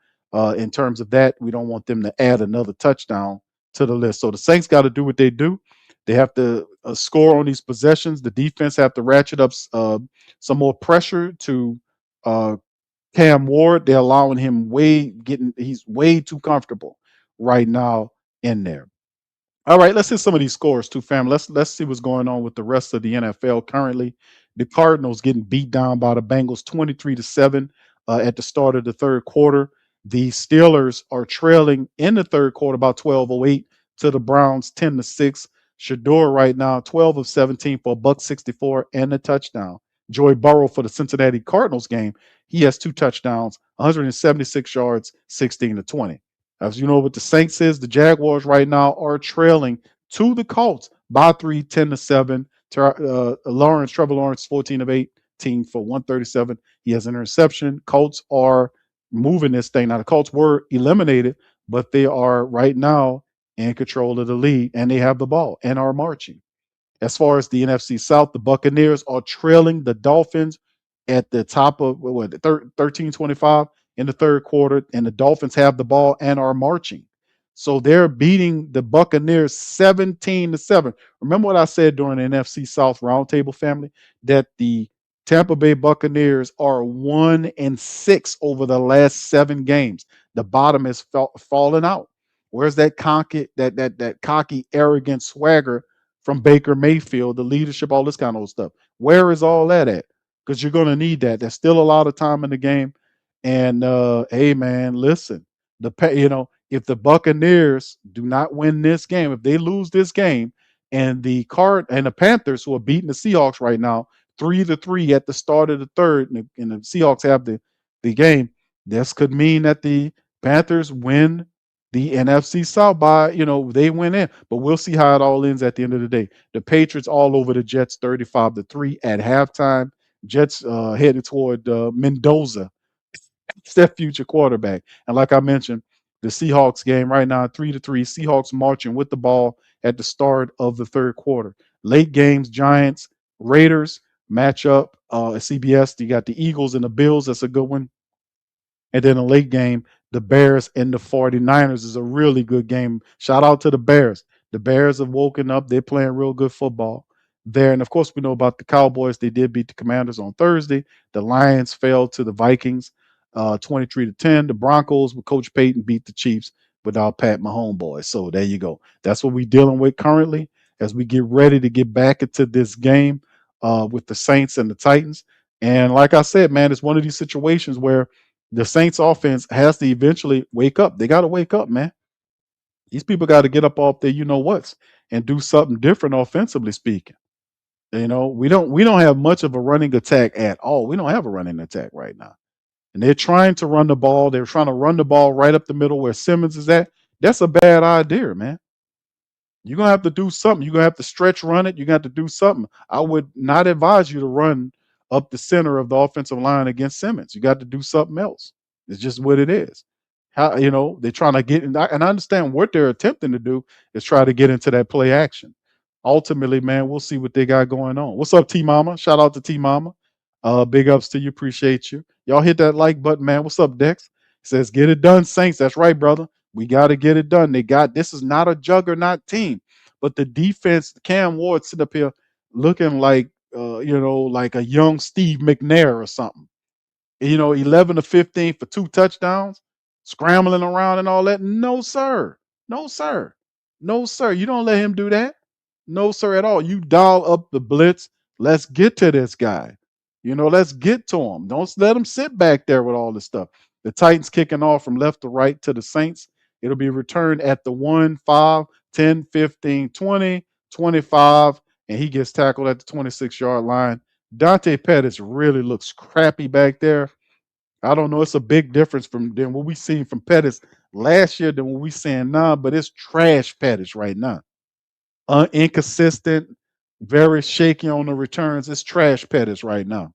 In terms of that, we don't want them to add another touchdown to the list. So the Saints got to do what they do. They have to score on these possessions. The defense have to ratchet up some more pressure to Cam Ward. They're allowing him he's way too comfortable right now in there. All right, let's hit some of these scores too, fam. Let's see what's going on with the rest of the NFL currently. The Cardinals getting beat down by the Bengals 23-7 at the start of the third quarter. The Steelers are trailing in the third quarter about 12:08 to the Browns 10-6. Shador right now 12 of 17 for $164 and a touchdown. Joey Burrow for the Cincinnati Cardinals game, he has 2 touchdowns, 176 yards, 16-20. As you know what the Saints is, the Jaguars right now are trailing to the Colts by 3, 10-7. Trevor Lawrence, 14 of 18 for 137. He has an interception. Colts are moving this thing. Now, the Colts were eliminated, but they are right now in control of the lead, and they have the ball and are marching. As far as the NFC South, the Buccaneers are trailing the Dolphins at the top of 13-25 in the third quarter, and the Dolphins have the ball and are marching. So they're beating the Buccaneers 17-7. Remember what I said during the NFC South Roundtable, family, that the Tampa Bay Buccaneers are 1-6 over the last 7 games. The bottom has fallen out. Where's that cocky, arrogant swagger from Baker Mayfield, the leadership, all this kind of stuff? Where is all that at? Because you're going to need that. There's still a lot of time in the game. And hey, man, listen, if the Buccaneers do not win this game, if they lose this game, and the Panthers, who are beating the Seahawks right now, 3-3 at the start of the third, and the Seahawks have the game, this could mean that the Panthers win the NFC South by, they win in. But we'll see how it all ends at the end of the day. The Patriots all over the Jets 35-3 at halftime. Jets headed toward Mendoza. It's their future quarterback. And like I mentioned, the Seahawks game right now, 3-3. Seahawks marching with the ball at the start of the third quarter. Late games, Giants, Raiders matchup at CBS. You got the Eagles and the Bills. That's a good one. And then a late game, the Bears and the 49ers is a really good game. Shout out to the Bears. The Bears have woken up. They're playing real good football there. And of course, we know about the Cowboys. They did beat the Commanders on Thursday. The Lions fell to the Vikings 23-10. The Broncos with Coach Payton beat the Chiefs without Pat Mahomes boys. So there you go. That's what we're dealing with currently as we get ready to get back into this game with the Saints and the Titans. And like I said, man, it's one of these situations where the Saints offense has to eventually wake up. They got to wake up, man. These people got to get up off their whats and do something different offensively speaking. We don't have much of a running attack at all. We don't have a running attack right now. And they're trying to run the ball. They're trying to run the ball right up the middle where Simmons is at. That's a bad idea, man. You're going to have to do something. You're going to have to stretch run it. You're going to have to do something. I would not advise you to run up the center of the offensive line against Simmons. You got to do something else. It's just what it is. How they're trying to get in, and I understand what they're attempting to do is try to get into that play action. Ultimately, man, we'll see what they got going on. What's up, T Mama? Shout out to T Mama. Big ups to you. Appreciate you. Y'all hit that like button, man. What's up, Dex? Says, get it done, Saints. That's right, brother. We got to get it done. This is not a juggernaut team, but the defense, Cam Ward sitting up here looking like, like a young Steve McNair or something. 11-15 for 2 touchdowns, scrambling around and all that. No, sir. No, sir. No, sir. You don't let him do that. No, sir, at all. You dial up the blitz. Let's get to this guy. Let's get to him. Don't let him sit back there with all this stuff. The Titans kicking off from left to right to the Saints. It'll be returned at the 1, 5, 10, 15, 20, 25, and he gets tackled at the 26-yard line. Dante Pettis really looks crappy back there. I don't know. It's a big difference than what we seen from Pettis last year than what we seeing now, but it's trash Pettis right now. Inconsistent, very shaky on the returns. It's trash Pettis right now.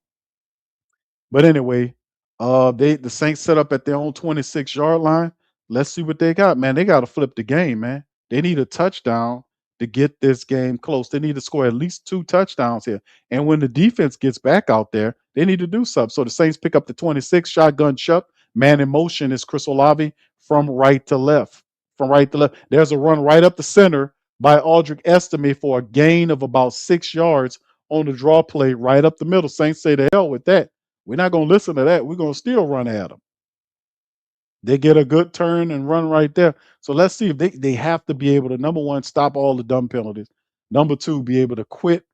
But anyway, the Saints set up at their own 26-yard line. Let's see what they got, man. They got to flip the game, man. They need a touchdown to get this game close. They need to score at least 2 touchdowns here. And when the defense gets back out there, they need to do something. So the Saints pick up the 26, shotgun Shough. Man in motion is Chris Olave from right to left. From right to left. There's a run right up the center by Aldrich Estime for a gain of about 6 yards on the draw play right up the middle. Saints say to hell with that. We're not going to listen to that. We're going to still run at them. They get a good turn and run right there. So let's see if they have to be able to, number one, stop all the dumb penalties. Number two, be able to quit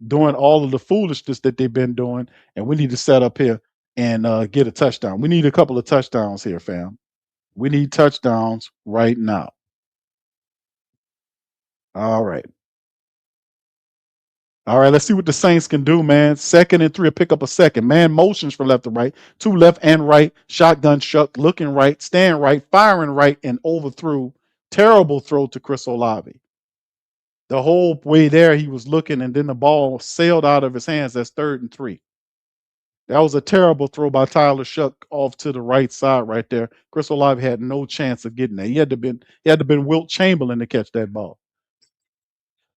doing all of the foolishness that they've been doing. And we need to set up here and get a touchdown. We need a couple of touchdowns here, fam. We need touchdowns right now. All right. All right, let's see what the Saints can do, man. 2nd and 3, pick up a second. Man motions from left to right. 2 left and right. Shotgun Shough, looking right, staying right, firing right, and overthrew. Terrible throw to Chris Olave. The whole way there, he was looking, and then the ball sailed out of his hands. That's 3rd and 3. That was a terrible throw by Tyler Shough off to the right side right there. Chris Olave had no chance of getting there. He had to been Wilt Chamberlain to catch that ball.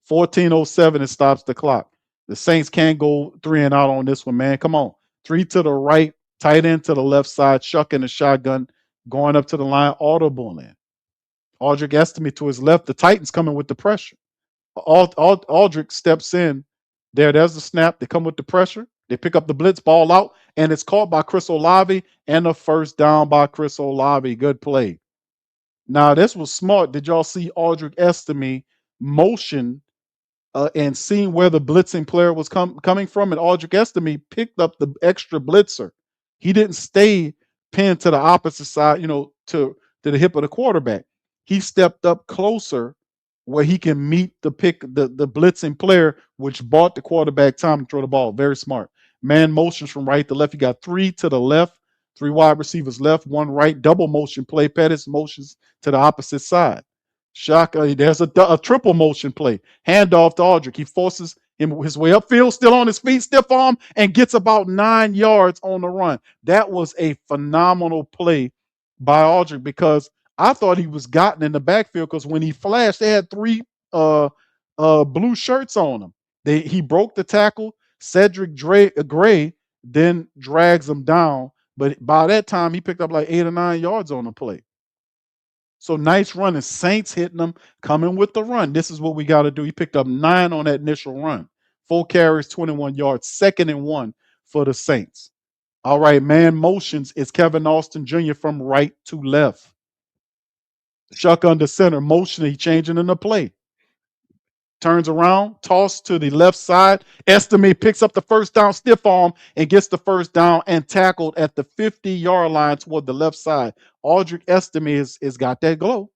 14:07, it stops the clock. The Saints can't go 3 and out on this one, man. Come on. 3 to the right, tight end to the left side, Shough in the shotgun, going up to the line, audible in. Aldrick Estime to his left. The Titans coming with the pressure. Aldrick steps in. There's the snap. They come with the pressure. They pick up the blitz, ball out, and it's caught by Chris Olave and a first down by Chris Olave. Good play. Now, this was smart. Did y'all see Aldrick Estime motion and seeing where the blitzing player was coming from? And Aldrick Estime picked up the extra blitzer. He didn't stay pinned to the opposite side, to the hip of the quarterback. He stepped up closer where he can meet the blitzing player, which bought the quarterback time to throw the ball. Very smart. Man motions from right to left. You got 3 to the left, 3 wide receivers left, 1 right. Double motion play. Pettis motions to the opposite side. Shough, there's a triple motion play. Handoff to Aldrick. He forces his way upfield, still on his feet, stiff arm, and gets about 9 yards on the run. That was a phenomenal play by Aldrick because I thought he was gotten in the backfield because when he flashed, they had 3 blue shirts on him. He broke the tackle. Cedric Gray then drags him down. But by that time, he picked up like 8 or 9 yards on the play. So nice run. And Saints hitting them, coming with the run. This is what we got to do. He picked up 9 on that initial run. 4 carries, 21 yards. 2nd and 1 for the Saints. All right, man motions is Kevin Austin Jr. from right to left. Shough under center, motion, he changing in the play. Turns around, toss to the left side. Estime picks up the first down, stiff arm, and gets the first down and tackled at the 50-yard line toward the left side. Aldrick Estime is got that glow.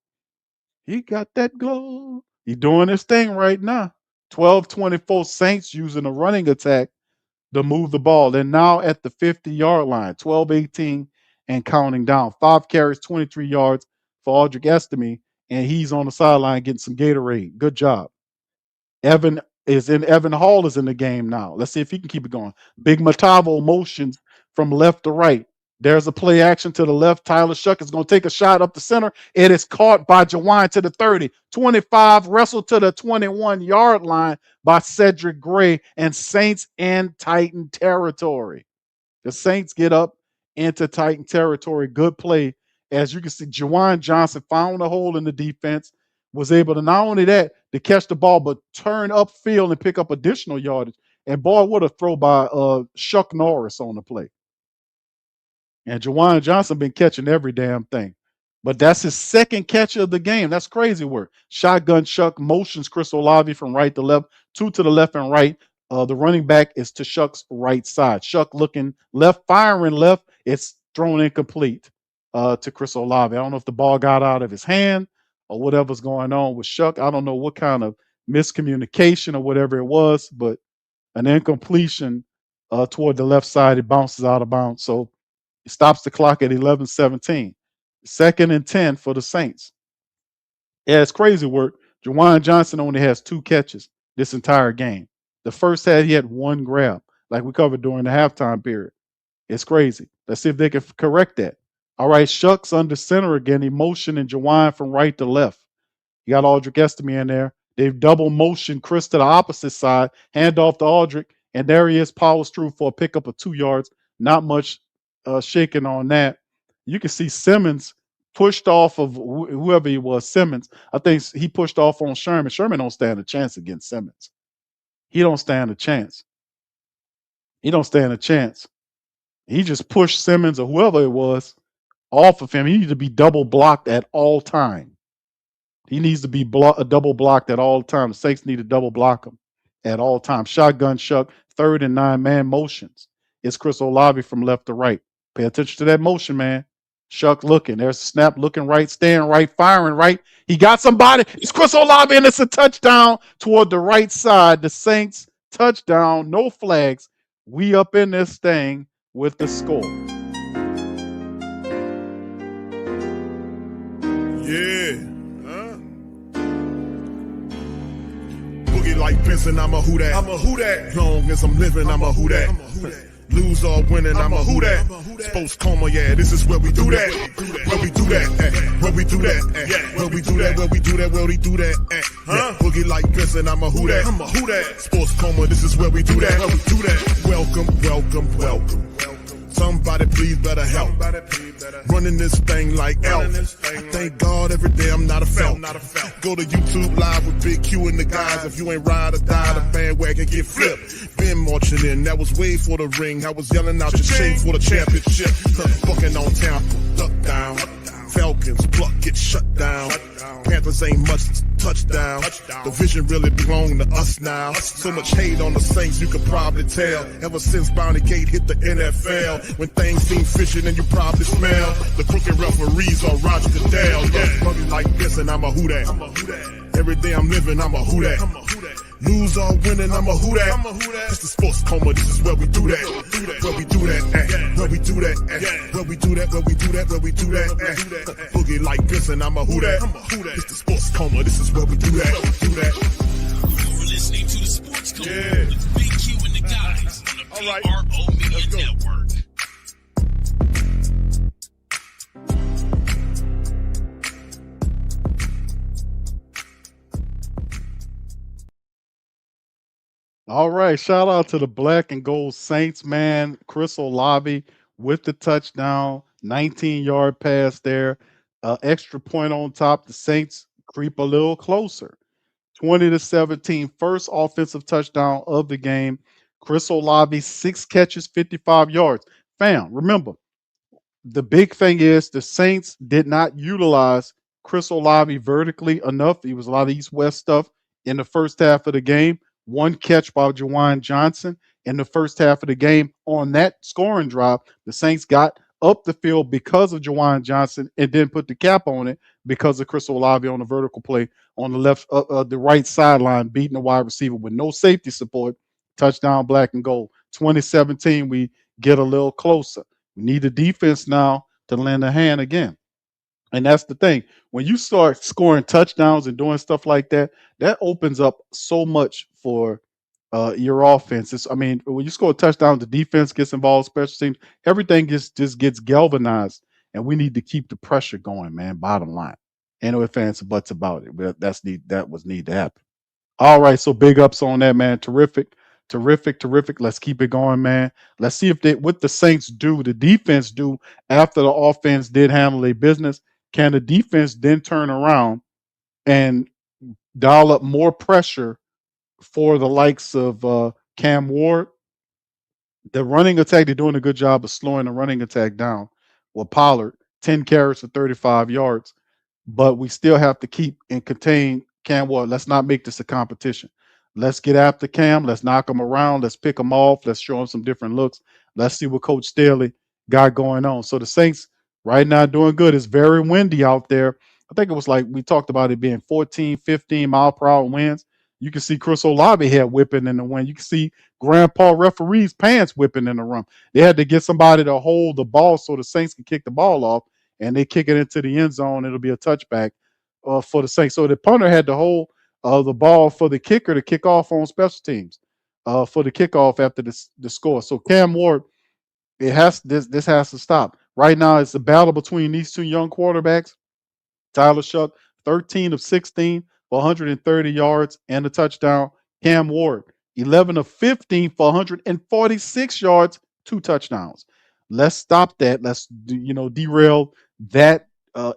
He got that glow. He doing his thing right now. 12-24 Saints using a running attack to move the ball. They're now at the 50-yard line, 12-18 and counting down. 5 carries, 23 yards for Aldrick Estime, and he's on the sideline getting some Gatorade. Good job. Evan Hall is in the game now. Let's see if he can keep it going. Big Matavo motions from left to right. There's a play action to the left. Tyler Shough is going to take a shot up the center. It is caught by Juwan to the 30. 25, wrestled to the 21-yard line by Cedric Gray, and Saints in Titan territory. The Saints get up into Titan territory. Good play. As you can see, Juwan Johnson found a hole in the defense, was able to not only that, to catch the ball, but turn upfield and pick up additional yardage. And boy, what a throw by Chuck Norris on the play. And Juwan Johnson been catching every damn thing. But that's his 2nd catch of the game. That's crazy work. Shotgun Shough motions Chris Olave from right to left, 2 to the left and right. The running back is to Shuck's right side. Shough looking left, firing left. It's thrown incomplete to Chris Olave. I don't know if the ball got out of his hand or whatever's going on with Shough. I don't know what kind of miscommunication or whatever it was, but an incompletion toward the left side. It bounces out of bounds. So it stops the clock at 11:17. 2nd and 10 for the Saints. Yeah, it's crazy work. Juwan Johnson only has 2 catches this entire game. The first half, he had 1 grab, like we covered during the halftime period. It's crazy. Let's see if they can correct that. All right, Shuck's under center again. He motioning Juwan from right to left. You got Aldrick Estime in there. They've double motioned Chris to the opposite side. Hand off to Aldrick, and there he is, powers through for a pickup of 2 yards. Not much shaking on that. You can see Simmons pushed off of whoever he was, Simmons. I think he pushed off on Sherman. Sherman don't stand a chance against Simmons. He don't stand a chance. He don't stand a chance. He just pushed Simmons or whoever it was off of him. He needs to be double blocked at all time. He needs to be double blocked at all times. The Saints need to double block him at all times. Shotgun Shough, 3rd and 9, man motions. It's Chris Olave from left to right. Pay attention to that motion, man. Shough looking. There's a snap, looking right, staying right, firing right. He got somebody. It's Chris Olave, and it's a touchdown toward the right side. The Saints touchdown, no flags. We up in this thing with the score. Yeah. Boogie like Benson, I'm a Who Dat. I'm a Who Dat. Long as I'm living, I'm a Who Dat. Lose or winning, I'm a who that. Sports coma, yeah, this is where we do that. Where we do that, where we do that, where we do that, where we do that, where we do that. Boogie like Benson, I'm a who that. Sports coma, this is where we do that. Where we do that. Welcome, welcome, welcome. Somebody please better help. Running this thing like Elf. I thank God every day I'm not a felt. Go to YouTube Live with Big Q and the guys. If you ain't ride or die, the bandwagon get flipped. Been marching in, that was way for the ring. I was yelling out your shame for the championship. Bucking on Tampa, duck down. Falcons, pluck, get shut down. Panthers ain't much touchdown. The vision really belong to us now. So much hate on the Saints, you could probably tell. Ever since Bounty Gate hit the NFL. When things seem fishy and you probably smell the crooked referees on Roger Goodell. Yeah, fucking like this and I'm a who that. Every day I'm living, I'm a who that. Lose or winning, I'm a who that. It's the sports coma, this is where we do that. Where we do that, where we do that, where we do that, where we do that, where we do that. Boogie like this and I'm a who that. It's the sports coma, this is where we do that. You're listening to the Sports Coma with Big Q and the guys on the PRO Media Network. All right, shout out to the Black and Gold Saints, man. Chris Olave with the touchdown, 19-yard pass there, extra point on top. The Saints creep a little closer, 20-17, first offensive touchdown of the game. Chris Olave, 6 catches, 55 yards. Fam, remember, the big thing is the Saints did not utilize Chris Olave vertically enough. He was a lot of east-west stuff in the first half of the game. 1 catch by Juwan Johnson in the first half of the game. On that scoring drive, the Saints got up the field because of Juwan Johnson and then put the cap on it because of Chris Olave on the vertical play on the left, the right sideline, beating the wide receiver with no safety support. Touchdown, Black and Gold. 2017, we get a little closer. We need the defense now to lend a hand again. And that's the thing. When you start scoring touchdowns and doing stuff like that, that opens up so much for your offense. I mean, when you score a touchdown, the defense gets involved, special teams, everything just gets galvanized. And we need to keep the pressure going, man. Bottom line. Ain't no ifs, ands, or buts about it. But that was need to happen. All right, so big ups on that, man. Terrific. Let's keep it going, man. Let's see if what the Saints do, the defense do after the offense did handle their business. Can the defense then turn around and dial up more pressure for the likes of Cam Ward? The running attack, they're doing a good job of slowing the running attack down. Well, Pollard, 10 carries for 35 yards. But we still have to keep and contain Cam Ward. Let's not make this a competition. Let's get after Cam. Let's knock him around. Let's pick him off. Let's show him some different looks. Let's see what Coach Staley got going on. So the Saints right now doing good. It's very windy out there. I think it was like we talked about it being 14, 15 mile per hour winds. You can see Chris Olave head whipping in the wind. You can see grandpa referees' pants whipping in the room. They had to get somebody to hold the ball so the Saints can kick the ball off, and they kick it into the end zone. It'll be a touchback for the Saints. So the punter had to hold the ball for the kicker to kick off on special teams for the kickoff after the score. So Cam Ward, this has to stop. Right now, it's a battle between these two young quarterbacks. Tyler Shough, 13 of 16 for 130 yards and a touchdown. Cam Ward, 11 of 15 for 146 yards, 2 touchdowns. Let's stop that. Let's derail that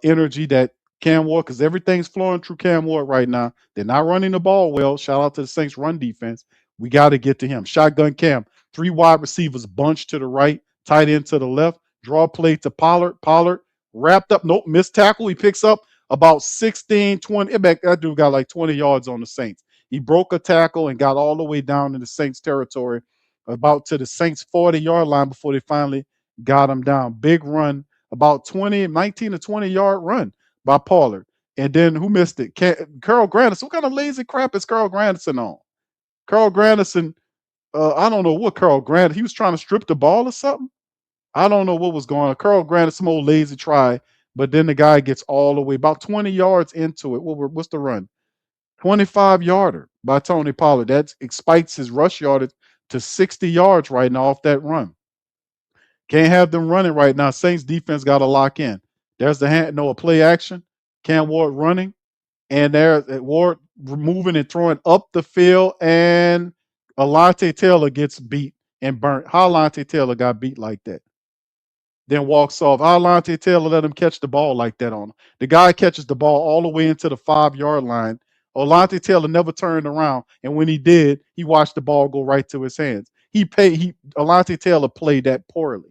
energy that Cam Ward, because everything's flowing through Cam Ward right now. They're not running the ball well. Shout out to the Saints run defense. We got to get to him. Shotgun Cam, 3 wide receivers bunched to the right, tight end to the left. Draw play to Pollard. Pollard wrapped up. Nope, missed tackle. He picks up about 16, 20. That dude got like 20 yards on the Saints. He broke a tackle and got all the way down in the Saints territory, about to the Saints 40-yard line before they finally got him down. Big run, about 19 to 20-yard run by Pollard. And then who missed it? Carl Granderson. What kind of lazy crap is Carl Granderson on? Carl Granderson, I don't know what Carl Granderson, he was trying to strip the ball or something. I don't know what was going on. Carl Granderson, some old lazy try, but then the guy gets all the way about 20 yards into it. What's the run? 25-yarder by Tony Pollard. That spikes his rush yardage to 60 yards right now off that run. Can't have them running right now. Saints defense got to lock in. There's the hand, no, a play action. Cam Ward running, and there's Ward moving and throwing up the field, and Alante Taylor gets beat and burnt. How Alante Taylor got beat like that? Then walks off. How Alante Taylor let him catch the ball like that on him? The guy catches the ball all the way into the 5-yard line. Alante Taylor never turned around, and when he did, he watched the ball go right to his hands. Alante Taylor played that poorly.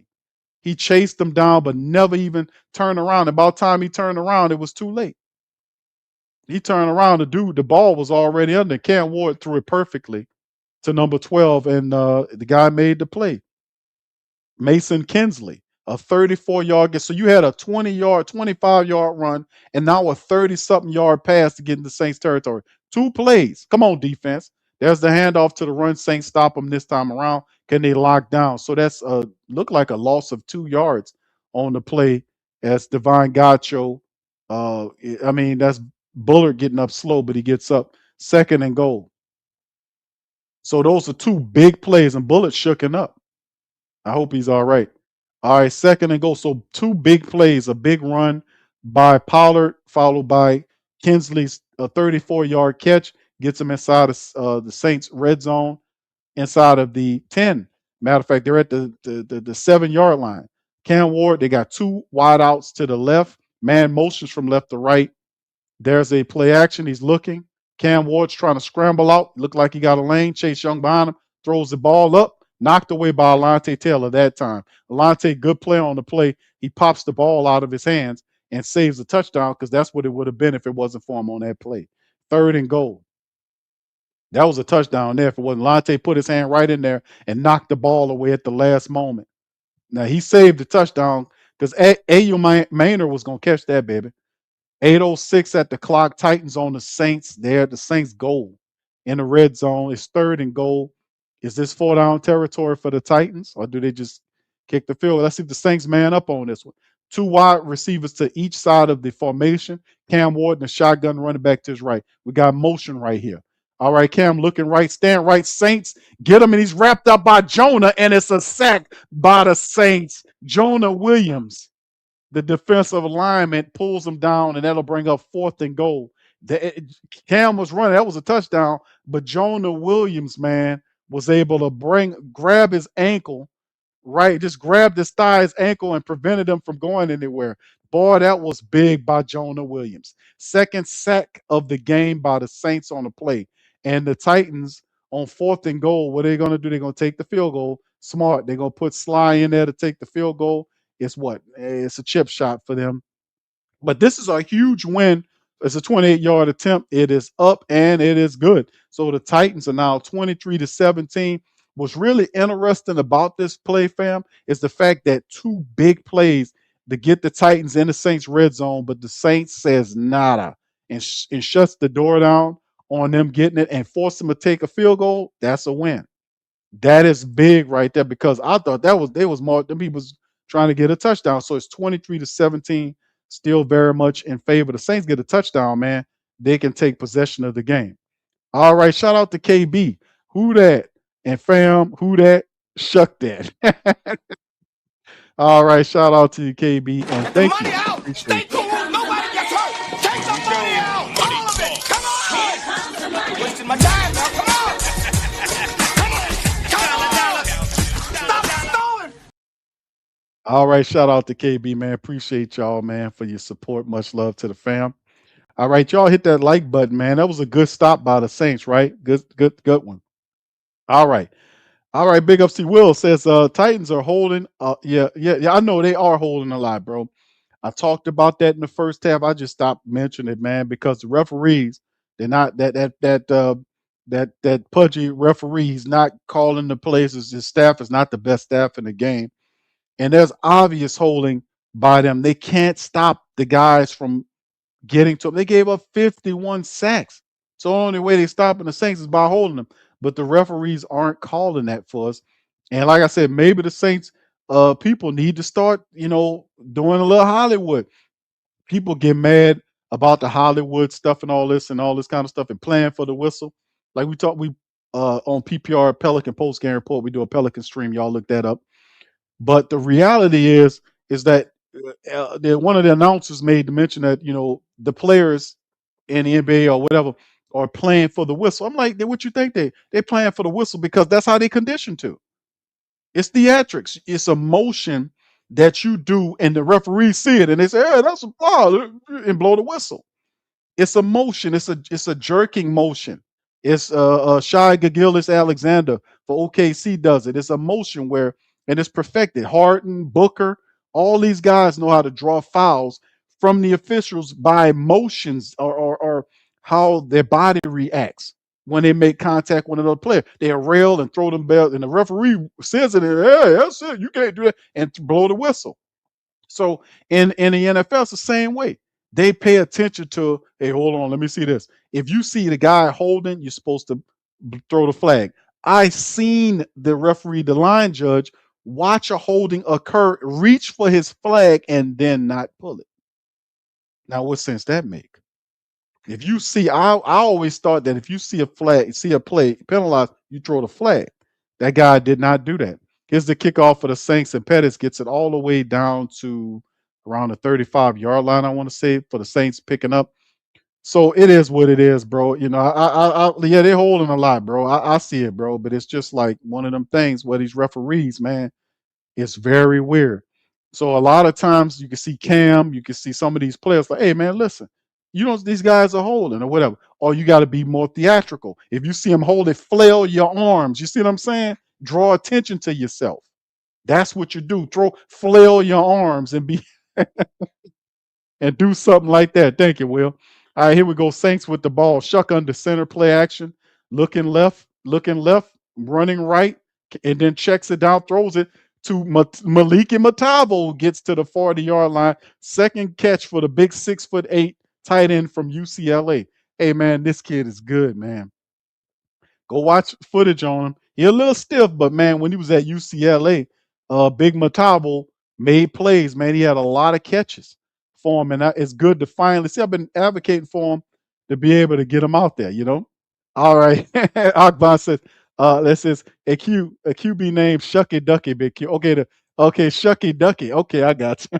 He chased them down, but never even turned around. About time he turned around, it was too late. He turned around, the ball was already under. Cam Ward threw it perfectly to number 12, and the guy made the play. Mason Kinsley, a 34-yard get. So you had a 20-yard, 25-yard run, and now a 30-something yard pass to get into Saints territory. 2 plays. Come on, defense. There's the handoff to the run. Saints stop them this time around. Can they lock down? So that's look like a loss of 2 yards on the play as Divine Gacho. That's Bullard getting up slow, but he gets up 2nd and goal. So those are 2 big plays, and Bullard shooken up. I hope he's all right. All right, 2nd and goal. So 2 big plays, a big run by Pollard, followed by Kinsley's 34-yard catch, gets him inside of the Saints red zone, inside of the 10. Matter of fact, they're at the 7-yard line. Cam Ward, they got 2 wideouts to the left, man motions from left to right. There's a play action. He's looking. Cam Ward's trying to scramble out. Looked like he got a lane. Chase Young behind him. Throws the ball up. Knocked away by Alante Taylor that time. Alante, good play on the play. He pops the ball out of his hands and saves the touchdown because that's what it would have been if it wasn't for him on that play. 3rd and goal. That was a touchdown there if it wasn't. Alante put his hand right in there and knocked the ball away at the last moment. Now, he saved the touchdown because A.U. Maynard was going to catch that, baby. 8:06 at the clock. Titans on the Saints. They're at the Saints goal in the red zone. It's 3rd and goal. Is this 4-down territory for the Titans, or do they just kick the field? Let's see if the Saints man up on this one. 2 wide receivers to each side of the formation. Cam Ward and the shotgun running back to his right. We got motion right here. All right, Cam looking right, stand right. Saints get him, and he's wrapped up by Jonah, and it's a sack by the Saints. Jonah Williams, the defensive lineman, pulls him down, and that'll bring up 4th and goal. Cam was running. That was a touchdown, but Jonah Williams, man, was able to grab his ankle, right? Just grabbed his thigh, his ankle, and prevented him from going anywhere. Boy, that was big by Jonah Williams. 2nd sack of the game by the Saints on the play. And the Titans on 4th and goal, what are they going to do? They're going to take the field goal. Smart. They're going to put Sly in there to take the field goal. It's what? It's a chip shot for them. But this is a huge win. It's a 28-yard attempt. It is up and it is good. So the Titans are now 23-17. What's really interesting about this play, fam, is the fact that 2 big plays to get the Titans in the Saints red zone, but the Saints says nada and shuts the door down on them getting it and force them to take a field goal. That's a win. That is big right there because I thought they was more them people was trying to get a touchdown. So it's 23-17, still very much in favor. The Saints get a touchdown, man. They can take possession of the game. All right, shout out to KB. Who that? And fam, who that? Shuck that. All right, shout out to you, KB, and thank you. Appreciate it. Nobody gets hurt. Take the money out. All of it. Come on. Wasting my time now. Come on. Stop stalling. All right, shout out to KB, man. Appreciate y'all, man, for your support. Much love to the fam. All right, y'all hit that like button, man. That was a good stop by the Saints, right? Good one. All right. All right, big ups to Will says Titans are holding. Yeah. I know they are holding a lot, bro. I talked about that in the first half. I just stopped mentioning it, man, because the referees, they're not that pudgy referee. He's not calling the plays. His staff is not the best staff in the game, and there's obvious holding by them. They can't stop the guys from getting to them. They gave up 51 sacks. So the only way they stopping the Saints is by holding them. But the referees aren't calling that for us. And like I said, maybe the Saints people need to start, doing a little Hollywood. People get mad about the Hollywood stuff and all this kind of stuff and playing for the whistle. Like we on PPR Pelican post game report, we do a Pelican stream. Y'all look that up. But the reality is that one of the announcers made the mention that the players in the NBA or whatever are playing for the whistle. I'm like, what you think they playing for the whistle because that's how they conditioned to. It's theatrics. It's a motion that you do, and the referees see it, and they say, "Hey, that's a foul," and blow the whistle. It's a motion. It's a jerking motion. It's Shai Gilgeous-Alexander for OKC does it. It's a motion where and it's perfected. Harden, Booker, all these guys know how to draw fouls from the officials by motions or how their body reacts when they make contact with another player. They rail and throw them bell, and the referee says it. And, hey, that's it. You can't do that, and blow the whistle. So in the NFL, it's the same way. They pay attention to, hey, hold on, let me see this. If you see the guy holding, you're supposed to throw the flag. I seen the referee, the line judge, watch a holding occur, reach for his flag, and then not pull it. Now, what sense that make? If you see, I always thought that if you see a flag, see a play penalized, you throw the flag. That guy did not do that. Here's the kickoff for the Saints, and Pettis gets it all the way down to around the 35-yard line, I want to say, for the Saints picking up. So it is what it is, bro. Yeah, they're holding a lot, bro. I see it, bro. But it's just like one of them things where these referees, man, it's very weird. So a lot of times you can see Cam, you can see some of these players like, hey man, listen, these guys are holding or whatever. Or you got to be more theatrical. If you see them hold it, flail your arms. You see what I'm saying? Draw attention to yourself. That's what you do. Flail your arms and be and do something like that. Thank you, Will. All right, here we go. Saints with the ball. Shough under center play action. Looking left, running right, and then checks it down, throws it to Maliki Matavo, gets to the 40-yard line. Second catch for the big 6'8" tight end from UCLA. Hey, man, this kid is good, man. Go watch footage on him. He's a little stiff, but man, when he was at UCLA, Big Matabo made plays. Man, he had a lot of catches for him, and it's good to finally see. I've been advocating for him to be able to get him out there. All right, Akban says, this is a QB named Shucky Ducky, Big Q. Okay, Shucky Ducky. Okay, I got you.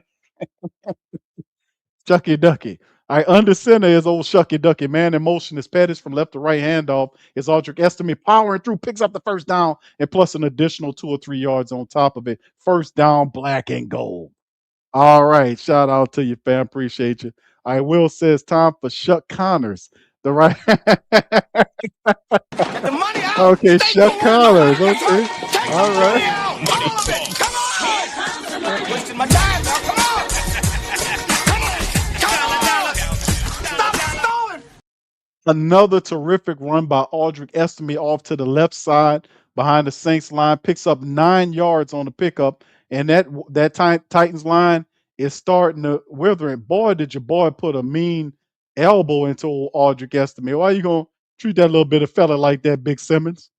Shucky Ducky. All right, under center is old Shucky Ducky. Man in motion is Pettis from left to right handoff. Is Audric Estime powering through, picks up the first down, and plus an additional 2 or 3 yards on top of it. First down, black and gold. All right, shout out to you, fam. Appreciate you. All right, Will says time for Shuck Connors. The right. Okay, Shuck Connors. Okay. All right. Wasting my time now. Come on. Another terrific run by Audric Estime off to the left side behind the Saints line, picks up 9 yards on the pickup, and that Titans line is starting to wither. And boy, did your boy put a mean elbow into Audric Estime. Why are you gonna treat that little bit of fella like that, Big Simmons?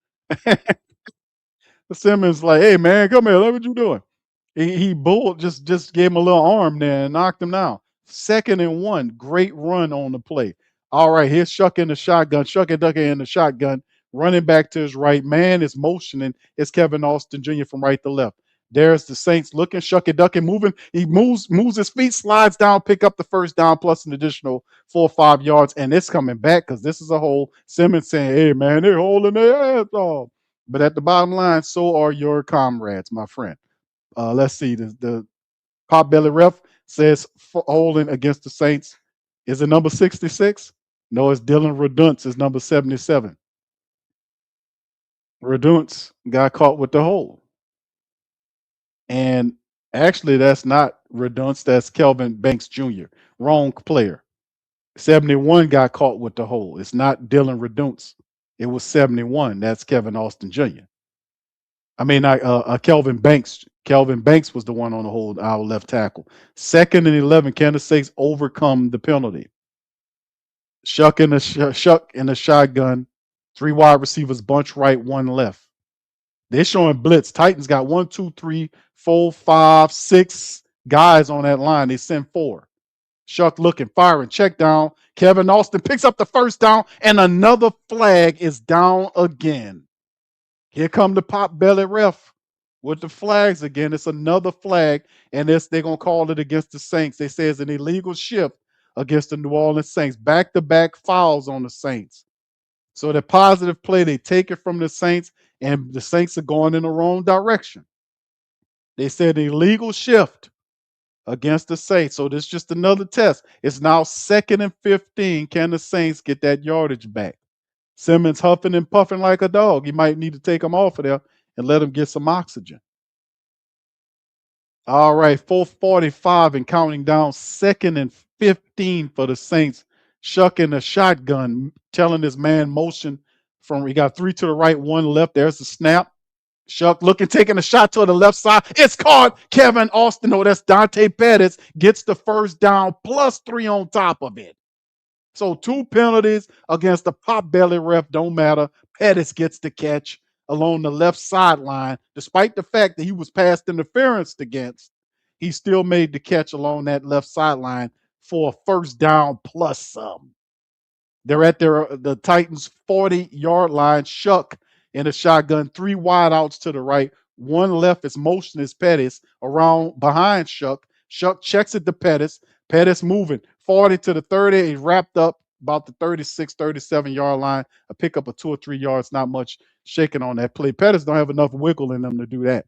Simmons like, hey man, come here, look what you doing. He bulled, just gave him a little arm there and knocked him down. 2nd and 1, great run on the play. All right, here's Shough in the shotgun. Shough and Ducky in the shotgun, running back to his right. Man is motioning. It's Kevin Austin Jr. from right to left. There's the Saints looking. Shough and Ducky moving. He moves his feet, slides down, pick up the first down, plus an additional 4 or 5 yards. And it's coming back because this is a hole. Simmons saying, hey, man, they're holding their ass off. But at the bottom line, so are your comrades, my friend. Let's see. The Pop Belly ref says holding against the Saints. Is it number 66? No, it's Dylan Redunce. It's number 77. Redunce got caught with the hold. And actually, that's not Redunce. That's Kelvin Banks Jr. Wrong player. 71 got caught with the hold. It's not Dylan Redunce. It was 71. That's Kevin Austin Jr. I mean, Kelvin Banks. Kelvin Banks was the one on the hold, our left tackle. 2nd and 11, Kansas State overcome the penalty. Shough in the shotgun. 3 wide receivers, bunch right, 1 left. They're showing blitz. Titans got 1, 2, 3, 4, 5, 6 guys on that line. They send 4. Shough looking, firing, check down. Kevin Austin picks up the first down, and another flag is down again. Here come the Pop Belly ref. with the flags again. It's another flag, and they're gonna call it against the Saints. They say it's an illegal shift against the New Orleans Saints. Back-to-back fouls on the Saints. So the positive play, they take it from the Saints, and the Saints are going in the wrong direction. They said illegal shift against the Saints. So this is just another test. It's now 2nd and 15. Can the Saints get that yardage back? Simmons huffing and puffing like a dog. You might need to take him off of there and let him get some oxygen. All right, 4:45 and counting down, 2nd and 15 for the Saints. Shucking the shotgun, telling his man motion from, he got 3 to the right, 1 left. There's the snap. Shuck looking, taking a shot to the left side. It's caught. Kevin Austin, no, that's Dante Pettis, gets the first down plus 3 on top of it. So 2 penalties against the pop belly ref, don't matter. Pettis gets the catch along the left sideline. Despite the fact that he was passed interference against, he still made the catch along that left sideline for a first down plus some. They're at the Titans 40-yard line. Shough in a shotgun, 3 wideouts to the right, 1 left. Is motion is Pettis around behind Shough. Shough checks it to Pettis. Pettis moving 40 to the 30. He's wrapped up about the 36, 37-yard line. A pickup of 2 or 3 yards. Not much shaking on that play. Pettis don't have enough wiggle in them to do that.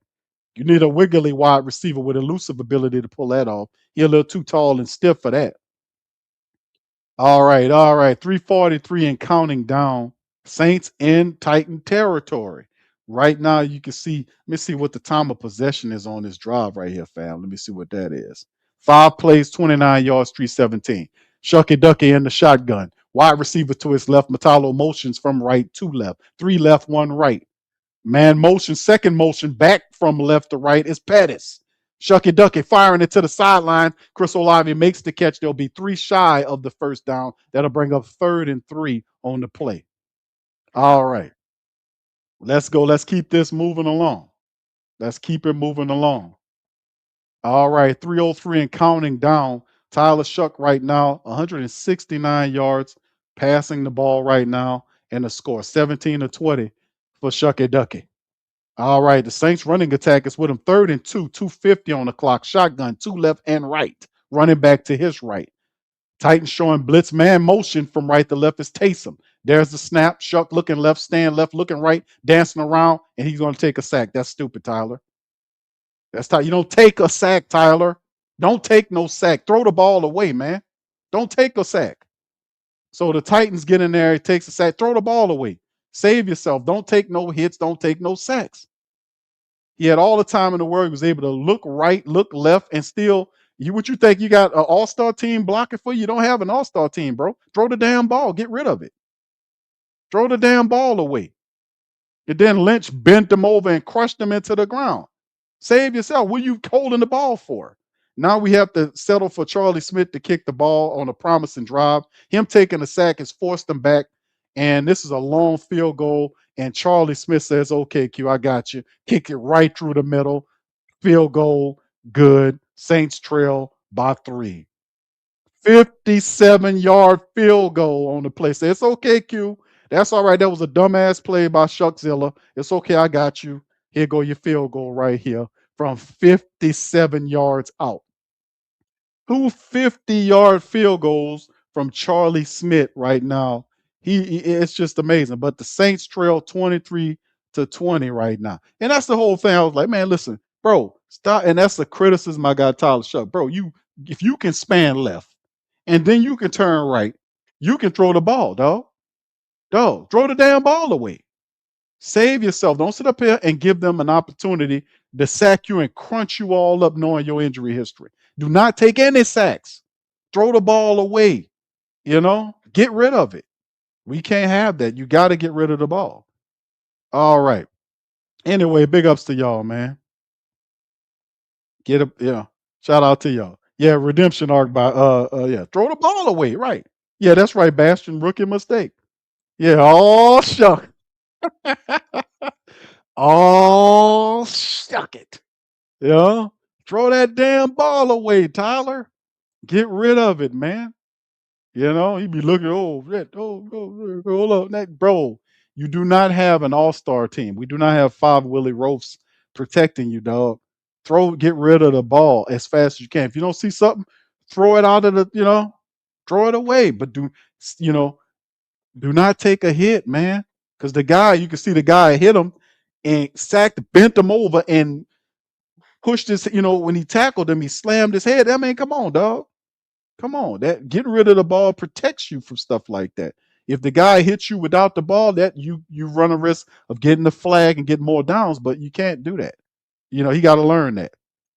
You need a wiggly wide receiver with elusive ability to pull that off. He's a little too tall and stiff for that. All right, all right. 3:43 and counting down. Saints in Titan territory. Right now, you can see. Let me see what the time of possession is on this drive right here, fam. Let me see what that is. 5 plays, 29 yards, 317. Shucky Ducky in the shotgun. Wide receiver to his left. Metallo motions from right to left. 3 left, 1 right. Man motion, second motion, back from left to right is Pettis. Shucky Ducky firing it to the sideline. Chris Olave makes the catch. There'll be 3 shy of the first down. That'll bring up 3rd and 3 on the play. All right. Let's go. Let's keep this moving along. Let's keep it moving along. All right. 3:03 and counting down. Tyler Shough right now, 169 yards passing the ball right now, and the score 17-20 for Shucky Ducky. All right, the Saints running attack is with him. 3rd and 2, 250 on the clock. Shotgun, 2 left and right. Running back to his right. Titans showing blitz man motion from right to left is Taysom. There's the snap. Shough looking left, stand left, looking right, dancing around, and he's going to take a sack. That's stupid, Tyler. You don't take a sack, Tyler. Don't take no sack. Throw the ball away, man. Don't take a sack. So the Titans get in there. He takes a sack. Throw the ball away. Save yourself. Don't take no hits. Don't take no sacks. He had all the time in the world. He was able to look right, look left, and still. What you think you got an all-star team blocking for you? You don't have an all-star team, bro. Throw the damn ball. Get rid of it. Throw the damn ball away. And then Lynch bent them over and crushed them into the ground. Save yourself. What are you holding the ball for? Now we have to settle for Charlie Smith to kick the ball on a promising drive. Him taking a sack has forced them back. And this is a long field goal. And Charlie Smith says, okay, Q, I got you. Kick it right through the middle. Field goal. Good. Saints trail by 3. 57-yard field goal on the play. Say, it's okay, Q. That's all right. That was a dumbass play by Shuckzilla. It's okay. I got you. Here go your field goal right here from 57 yards out. 2 50-yard field goals from Charlie Smith right now. It's just amazing. But the Saints trail 23-20 right now. And that's the whole thing. I was like, man, listen, bro, stop. And that's the criticism I got Tyler Shough. Bro, if you can span left and then you can turn right, you can throw the ball, dog. Dog, throw the damn ball away. Save yourself. Don't sit up here and give them an opportunity to sack you and crunch you all up knowing your injury history. Do not take any sacks. Throw the ball away. Get rid of it. We can't have that. You got to get rid of the ball. All right. Anyway, big ups to y'all, man. Shout out to y'all. Yeah, redemption arc by throw the ball away. Right. Yeah, that's right, Bastion. Rookie mistake. Yeah, all Shough. Oh, shuck it. Throw that damn ball away, Tyler. Get rid of it, man. He'd be looking, hold up. Bro, you do not have an all-star team. We do not have 5 Willie Roafs protecting you, dog. Get rid of the ball as fast as you can. If you don't see something, throw it out of throw it away. But you know, do not take a hit, man. Because the guy, you can see the guy hit him and sacked, bent him over, and pushed his, when he tackled him, he slammed his head. I mean, come on, dog. Come on. That getting rid of the ball protects you from stuff like that. If the guy hits you without the ball, that you run a risk of getting the flag and getting more downs, but you can't do that. He got to learn that.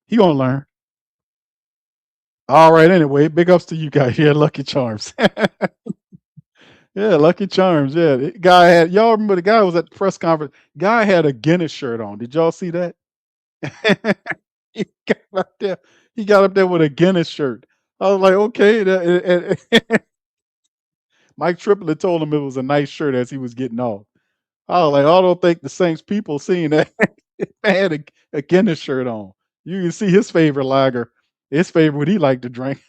He gonna learn. All right. Anyway, big ups to you guys. Yeah, Lucky Charms. Yeah, Lucky Charms. Yeah, the guy had. Y'all remember the guy was at the press conference? Guy had a Guinness shirt on. Did y'all see that? he got up there. He got up there with a Guinness shirt. I was like, okay. Mike Triplett told him it was a nice shirt as he was getting off. I was like, I don't think the Saints people seen that. Man had a Guinness shirt on. You can see his favorite lager, his favorite what he liked to drink.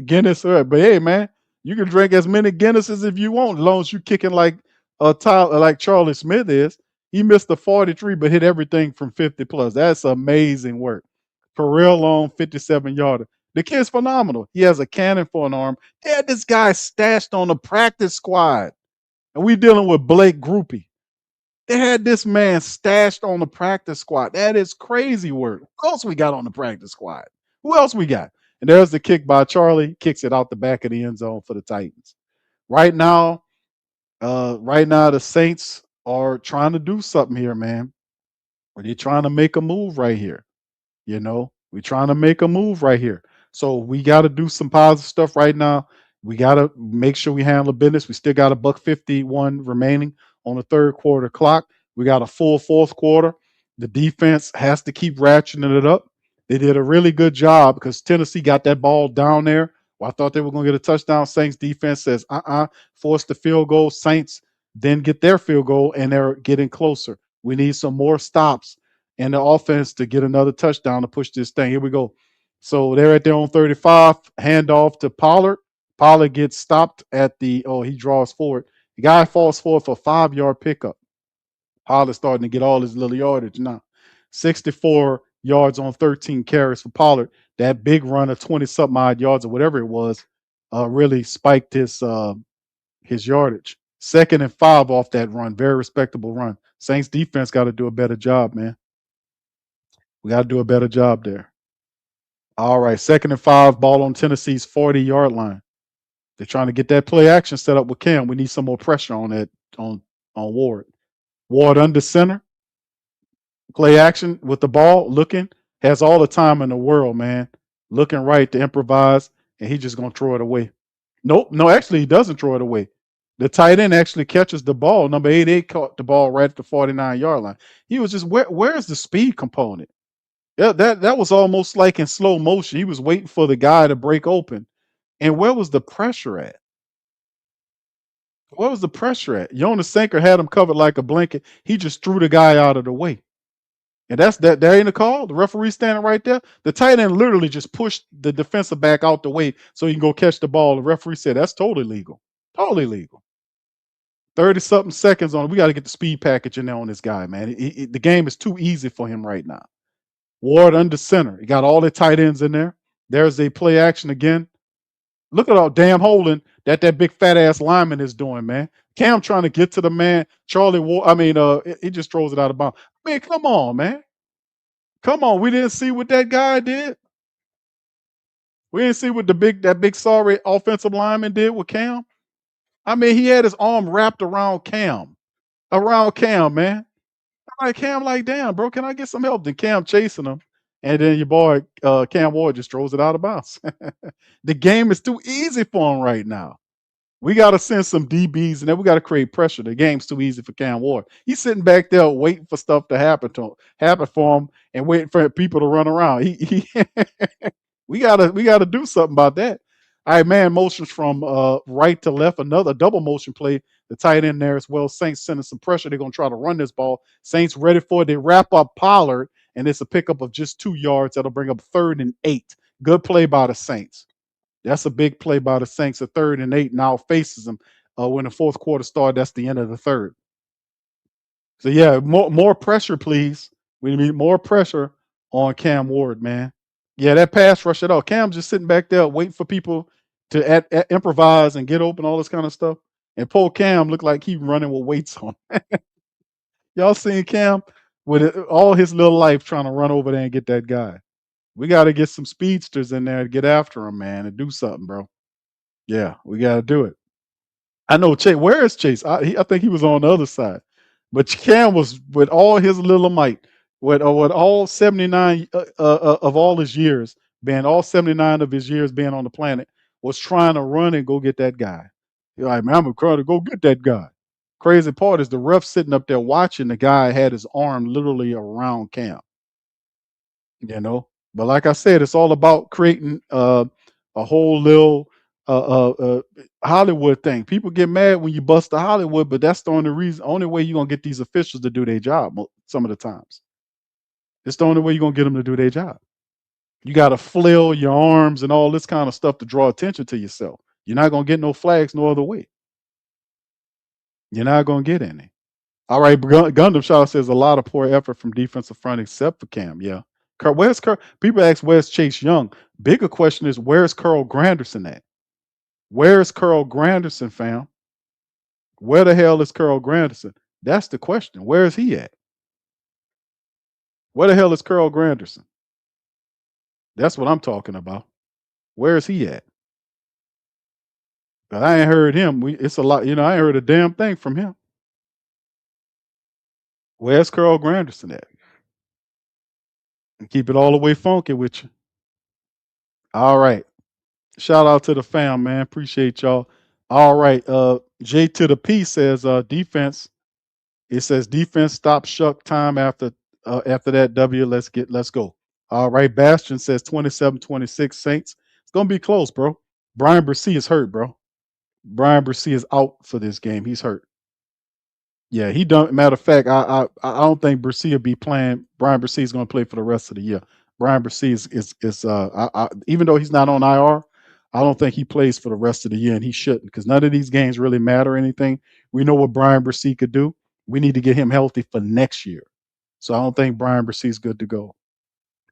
Guinness, but hey, man, you can drink as many Guinnesses if you want, as long as you kicking like like Charlie Smith is. He missed the 43, but hit everything from 50 plus. That's amazing work. Career long 57 yarder. The kid's phenomenal. He has a cannon for an arm. They had this guy stashed on the practice squad, and we dealing with Blake Groupie. They had this man stashed on the practice squad. That is crazy work. Who else we got on the practice squad? Who else we got? And there's the kick by Charlie. Kicks it out the back of the end zone for the Titans. Right now, the Saints are trying to do something here, man. Or they're trying to make a move right here. We're trying to make a move right here. So we got to do some positive stuff right now. We got to make sure we handle business. We still got a $151 remaining on the third quarter clock. We got a full fourth quarter. The defense has to keep ratcheting it up. They did a really good job because Tennessee got that ball down there. Well, I thought they were going to get a touchdown. Saints defense says, force the field goal. Saints then get their field goal, and they're getting closer. We need some more stops and the offense to get another touchdown to push this thing. Here we go. So they're at their own 35. Handoff to Pollard. Pollard gets stopped at he draws forward. The guy falls forward for a 5-yard pickup. Pollard's starting to get all his little yardage now. 64 yards on 13 carries for Pollard. That big run of 20-something odd yards or whatever it was really spiked his yardage. 2nd and 5 off that run. Very respectable run. Saints defense got to do a better job, man. We got to do a better job there. All right, 2nd and 5, ball on Tennessee's 40-yard line. They're trying to get that play action set up with Cam. We need some more pressure on that on Ward. Ward under center. Play action with the ball, looking, has all the time in the world, man. Looking right to improvise, and he's just going to throw it away. Nope, no, actually, he doesn't throw it away. The tight end actually catches the ball. Number 88 caught the ball right at the 49-yard line. He was just, where's the speed component? Yeah, that was almost like in slow motion. He was waiting for the guy to break open. And where was the pressure at? Where was the pressure at? Jonas Sanker had him covered like a blanket. He just threw the guy out of the way. And that ain't a call. The referee standing right there. The tight end literally just pushed the defensive back out the way so he can go catch the ball. The referee said that's totally legal. Totally legal. 30-something seconds on it. We got to get the speed package in there on this guy, man. The game is too easy for him right now. Ward under center. He got all the tight ends in there. There's a play action again. Look at all damn holding that big fat ass lineman is doing, man. Cam trying to get to the man. Charlie Ward, he just throws it out of bounds. Man, come on, man. Come on. We didn't see what that guy did. We didn't see what that big sorry offensive lineman did with Cam. He had his arm wrapped around Cam. Man. I'm like, Cam, like, damn, bro, can I get some help? Then Cam chasing him. And then your boy, Cam Ward, just throws it out of bounds. The game is too easy for him right now. We got to send some DBs, and then we got to create pressure. The game's too easy for Cam Ward. He's sitting back there waiting for stuff to happen for him, and waiting for people to run around. We gotta do something about that. All right, man, motions from right to left. Another double motion play. The tight end there as well. Saints sending some pressure. They're going to try to run this ball. Saints ready for it. They wrap up Pollard, and it's a pickup of just 2 yards. That'll bring up 3rd and 8. Good play by the Saints. That's a big play by the Saints. A 3rd and 8 now faces them when the fourth quarter started. That's the end of the third. So yeah, more pressure, please. We need more pressure on Cam Ward, man. Yeah, that pass rush at all. Cam's just sitting back there waiting for people to improvise and get open, all this kind of stuff. And poor Cam looked like he running with weights on. Y'all seen Cam with all his little life trying to run over there and get that guy. We got to get some speedsters in there to get after him, man, and do something, bro. Yeah, we got to do it. I know Chase. Where is Chase? I think he was on the other side. But Cam was with all his little might, with all 79 of all his years, being all 79 of his years being on the planet, was trying to run and go get that guy. You're like, man, I'm trying to go get that guy. Crazy part is the ref sitting up there watching the guy had his arm literally around Cam. You know, but like I said, it's all about creating a whole little Hollywood thing. People get mad when you bust the Hollywood, but that's the only way you're gonna get these officials to do their job. Some of the times, it's the only way you're gonna get them to do their job. You got to flail your arms and all this kind of stuff to draw attention to yourself. You're not gonna get no flags no other way. You're not gonna get any. All right, Gundam Shaw says a lot of poor effort from defensive front except for Cam. Yeah. Where's Carl? People ask where's Chase Young. Bigger question is where's Carl Granderson at? Where's Carl Granderson, fam? Where the hell is Carl Granderson? That's the question. Where is he at? Where the hell is Carl Granderson? That's what I'm talking about. Where is he at? But I ain't heard him. It's a lot, I ain't heard a damn thing from him. Where's Carl Granderson at? And keep it all the way funky with you. All right. Shout out to the fam, man. Appreciate y'all. All right. J to the P says defense. It says defense stop Shough time after that W. Let's go. All right. Bastion says 27-26 Saints. It's gonna be close, bro. Brian Bresee is hurt, bro. Brian Bresee is out for this game. He's hurt. Yeah, he done. Matter of fact, I don't think Bresee will be playing. Brian Bresee is going to play for the rest of the year. Brian Bresee even though he's not on IR, I don't think he plays for the rest of the year, and he shouldn't because none of these games really matter or anything. We know what Brian Bresee could do. We need to get him healthy for next year. So I don't think Brian Bresee is good to go.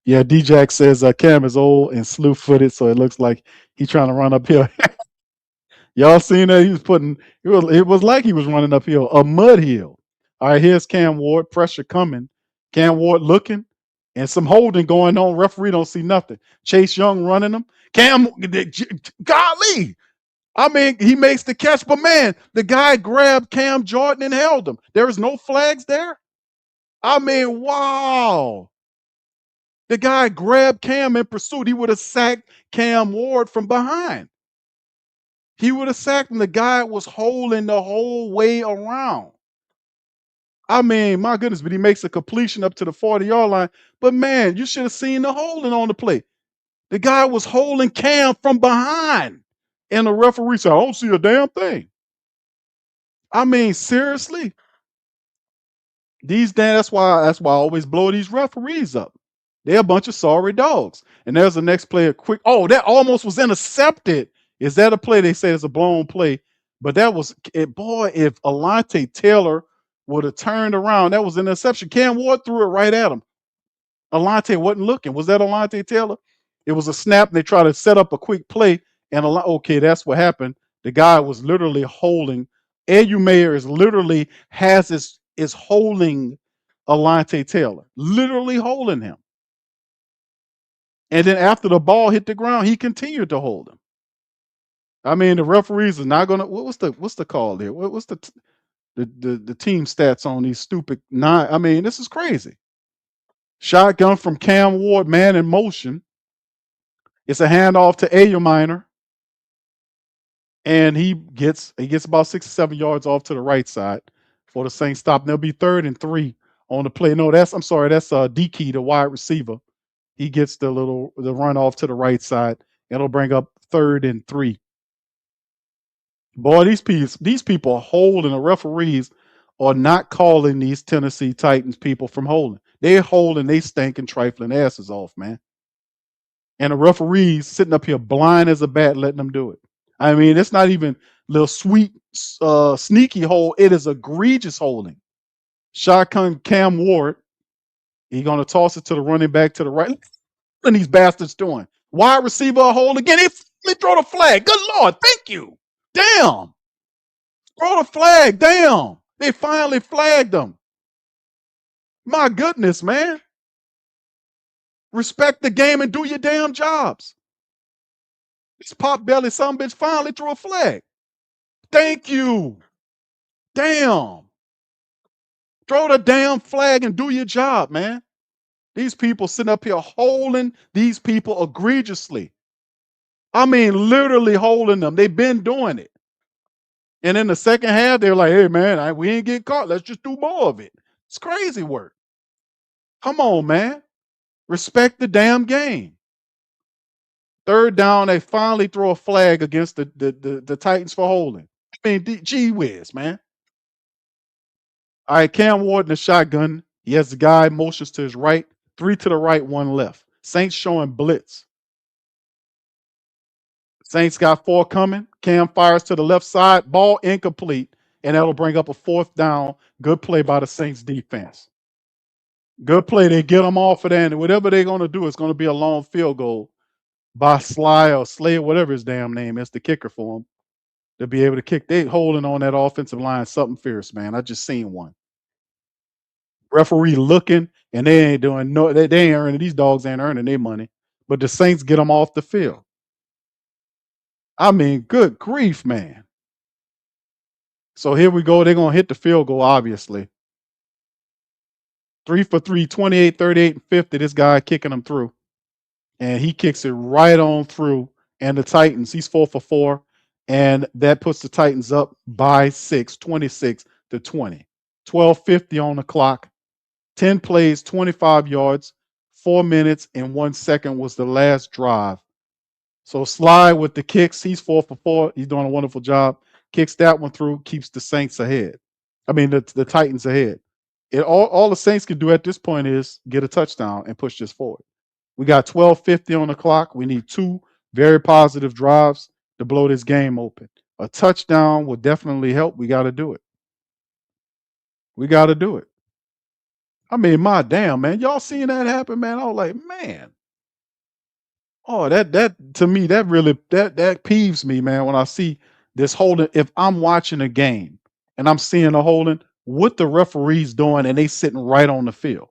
Yeah, D-Jack says Cam is old and slew-footed, so it looks like he's trying to run uphill. Y'all seen that? He was it was like he was running uphill, a mud hill. All right, here's Cam Ward, pressure coming. Cam Ward looking, and some holding going on. Referee don't see nothing. Chase Young running him. Golly. I mean, he makes the catch, but man, the guy grabbed Cam Jordan and held him. There is no flags there. I mean, wow. The guy grabbed Cam in pursuit. He would have sacked Cam Ward from behind. He would have sacked him. The guy was holding the whole way around. I mean, my goodness, but he makes a completion up to the 40-yard line. But man, you should have seen the holding on the play. The guy was holding Cam from behind. And the referee said, I don't see a damn thing. I mean, seriously. That's why I always blow these referees up. They're a bunch of sorry dogs. And there's the next play, that almost was intercepted. Is that a play? They say it's a blown play, but that was it. Boy, if Alontae Taylor would have turned around, that was an interception. Cam Ward threw it right at him. Alontae wasn't looking. Was that Alontae Taylor? It was a snap, and they tried to set up a quick play, and okay, that's what happened. The guy was literally holding. Edu Mayer is holding Alontae Taylor, literally holding him. And then after the ball hit the ground, he continued to hold him. I mean, the referees are not gonna. What's the call there? What's the team stats on these stupid nine? I mean, this is crazy. Shotgun from Cam Ward, man in motion. It's a handoff to Ayo Minor, and he gets about 6 or 7 yards off to the right side for the Saints stop. And there'll be 3rd and 3 on the play. No, that's DK, the wide receiver. He gets the run off to the right side. It'll bring up 3rd and 3. Boy, these people are holding. The referees are not calling these Tennessee Titans people from holding. They're holding they stinking trifling asses off, man. And the referees sitting up here blind as a bat letting them do it. I mean, it's not even little sweet, sneaky hold. It is egregious holding. Shotgun Cam Ward. He's going to toss it to the running back to the right. And these bastards doing? Wide receiver a hole again. They throw the flag. Good Lord. Thank you. Damn. Throw the flag. Damn. They finally flagged them. My goodness, man. Respect the game and do your damn jobs. This pop belly son bitch finally threw a flag. Thank you. Damn. Throw the damn flag and do your job, man. These people sitting up here holding these people egregiously. I mean, literally holding them. They've been doing it. And in the second half, they're like, hey, man, we ain't get caught. Let's just do more of it. It's crazy work. Come on, man. Respect the damn game. Third down, they finally throw a flag against the Titans for holding. I mean, gee whiz, man. All right, Cam Ward in the shotgun. He has the guy motions to his right, 3 to the right, 1 left. Saints showing blitz. Saints got 4 coming. Cam fires to the left side. Ball incomplete, and that'll bring up a 4th down. Good play by the Saints defense. Good play. They get them off of that, and whatever they're going to do, it's going to be a long field goal by Sly or Slay, whatever his damn name is, the kicker for him, to be able to kick. They holding on that offensive line something fierce, man. I just seen one. Referee looking, and they ain't doing no. They ain't earning. These dogs ain't earning their money, but the Saints get them off the field. I mean, good grief, man. So here we go. They're going to hit the field goal, obviously. 3 for 3, 28, 38, and 50. This guy kicking them through. And he kicks it right on through. And the Titans, he's 4 for 4. And that puts the Titans up by 6, 26 to 20. 12:50 on the clock. 10 plays, 25 yards. 4 minutes and 1 second was the last drive. So Sly with the kicks, he's 4 for 4. He's doing a wonderful job. Kicks that one through, keeps the Saints ahead. I mean, the Titans ahead. All the Saints can do at this point is get a touchdown and push this forward. We got 12:50 on the clock. We need 2 very positive drives to blow this game open. A touchdown will definitely help. We got to do it. We got to do it. I mean, my damn, man. Y'all seeing that happen, man? I was like, man. Oh, that to me, that really that peeves me, man, when I see this holding. If I'm watching a game and I'm seeing a holding, what the referee's doing, and they sitting right on the field.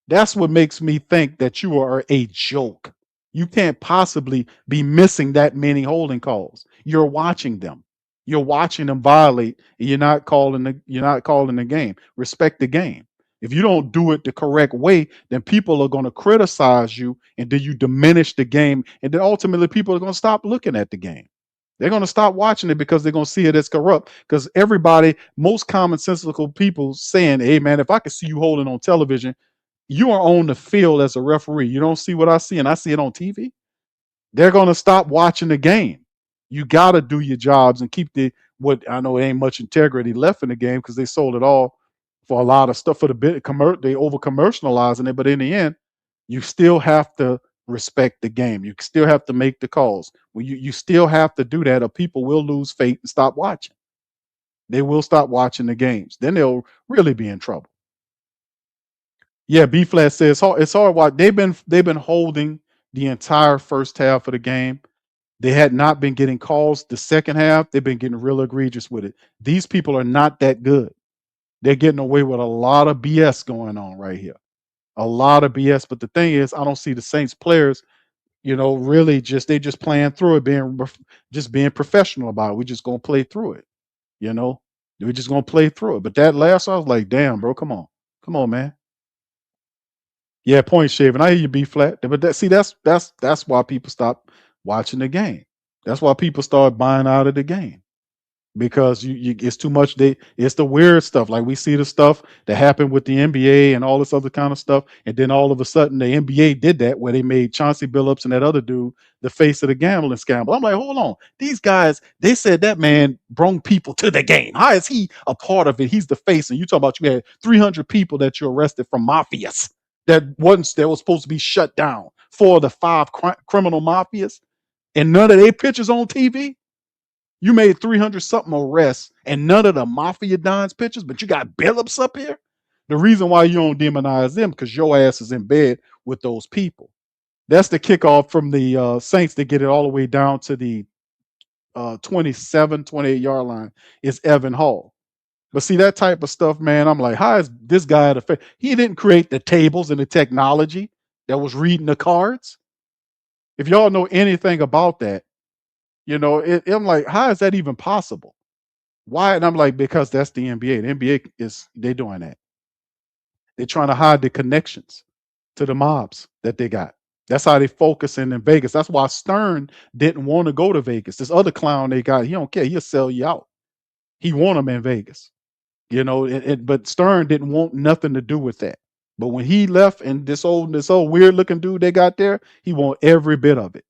That's what makes me think that you are a joke. You can't possibly be missing that many holding calls. You're watching them. You're watching them violate, and you're not calling the game. Respect the game. If you don't do it the correct way, then people are going to criticize you, and then you diminish the game, and then ultimately people are going to stop looking at the game. They're going to stop watching it because they're going to see it as corrupt. Because everybody, most commonsensical people saying, hey, man, if I could see you holding on television, you are on the field as a referee. You don't see what I see, and I see it on TV. They're going to stop watching the game. You got to do your jobs and keep what I know ain't much integrity left in the game because they sold it all for a lot of stuff for the bit. They over commercializing it, but in the end, you still have to respect the game. You still have to make the calls. Well, you still have to do that, or people will lose faith and stop watching. They will stop watching the games. Then they'll really be in trouble. Yeah, B Flat says it's hard. Why they've been holding the entire first half of the game. They had not been getting calls the second half. They've been getting real egregious with it. These people are not that good. They're getting away with a lot of BS going on right here. A lot of BS. But the thing is, I don't see the Saints players, really they just playing through it, being professional about it. We're just gonna play through it. We're just gonna play through it. But that last, I was like, damn, bro, come on, man. Yeah, point shaving. I hear you, B Flat. But that's why people stop watching the game. That's why people start buying out of the game. Because it's too much. It's the weird stuff. Like we see the stuff that happened with the NBA and all this other kind of stuff. And then all of a sudden the NBA did that where they made Chauncey Billups and that other dude the face of the gambling scandal. I'm like, hold on. These guys, they said that man brought people to the game. How is he a part of it? He's the face. And you talk about you had 300 people that you arrested from mafias that was supposed to be shut down for the 5 criminal mafias, and none of their pictures on TV. You made 300 something arrests and none of the Mafia Dons pictures, but you got Billups up here. The reason why you don't demonize them because your ass is in bed with those people. That's the kickoff from the Saints to get it all the way down to the 27, 28-yard line is Evan Hall. But see that type of stuff, man. I'm like, how is this guy he didn't create the tables and the technology that was reading the cards. If y'all know anything about that, I'm like, how is that even possible? Why? And I'm like, because that's the NBA. The NBA they doing that. They're trying to hide the connections to the mobs that they got. That's how they focusing in Vegas. That's why Stern didn't want to go to Vegas. This other clown they got, he don't care. He'll sell you out. He want them in Vegas. But Stern didn't want nothing to do with that. But when he left, and this old weird looking dude they got there, he want every bit of it.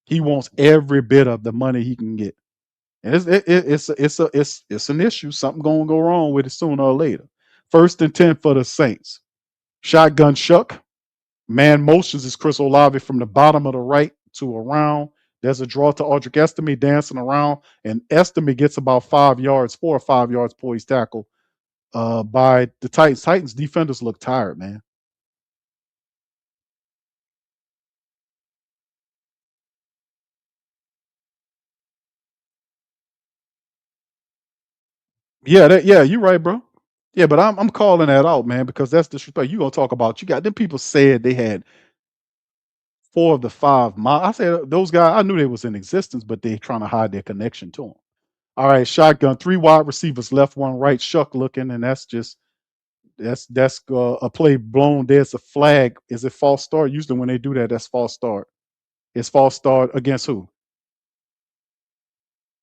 He wants every bit of the money he can get, and it's an issue. Something gonna go wrong with it sooner or later. 1st and 10 for the Saints. Shotgun Shough. Man motions is Chris Olave from the bottom of the right to around. There's a draw to Audric Estime dancing around, and Estime gets about 4 or 5 yards before he's tackled by the Titans. Titans defenders look tired, man. Yeah, you're right, bro. Yeah, but I'm calling that out, man, because that's disrespect. You gonna talk about you got them people said they had 4 of the 5 I said those guys, I knew they was in existence, but they trying to hide their connection to them. All right, shotgun, 3 wide receivers, left, 1 right, Shough looking, and that's a play blown. There's a flag. Is it false start? Usually when they do that, that's false start. It's false start against who?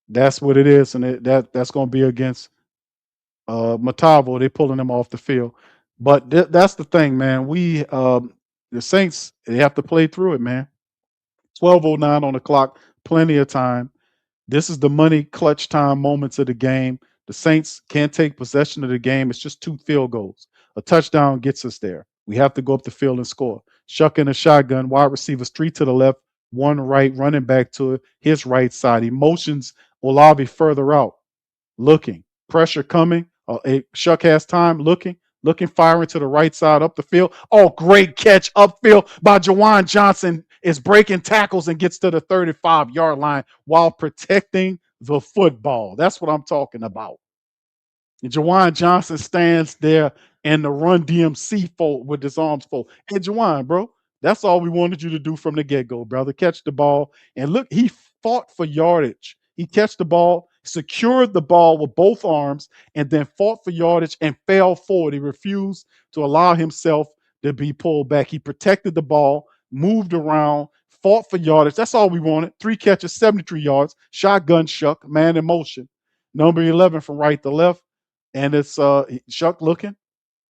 That's what it is, and that's going to be against Matavo. They pulling him off the field, but that's the thing, man. The Saints, they have to play through it, man. 12:09 on the clock, plenty of time. This is the money clutch time moments of the game. The Saints can't take possession of the game. It's just 2 field goals. A touchdown gets us there. We have to go up the field and score. Shough in a shotgun, wide receivers 3 to the left, 1 right, running back to his right side. He motions Olave further out, looking. Pressure coming. Shough has time, looking, firing to the right side up the field. Oh, great catch upfield by Juwan Johnson. Is breaking tackles and gets to the 35-yard line while protecting the football. That's what I'm talking about. And Juwan Johnson stands there in the run DMC fold with his arms folded. Hey, Juwan, bro, that's all we wanted you to do from the get-go, brother. Catch the ball. And look, he fought for yardage. He catched the ball, secured the ball with both arms, and then fought for yardage and fell forward. He refused to allow himself to be pulled back. He protected the ball, moved around, fought for yardage. That's all we wanted. 3 catches, 73 yards. Shotgun Shough, man in motion. Number 11 from right to left. And it's Shough looking,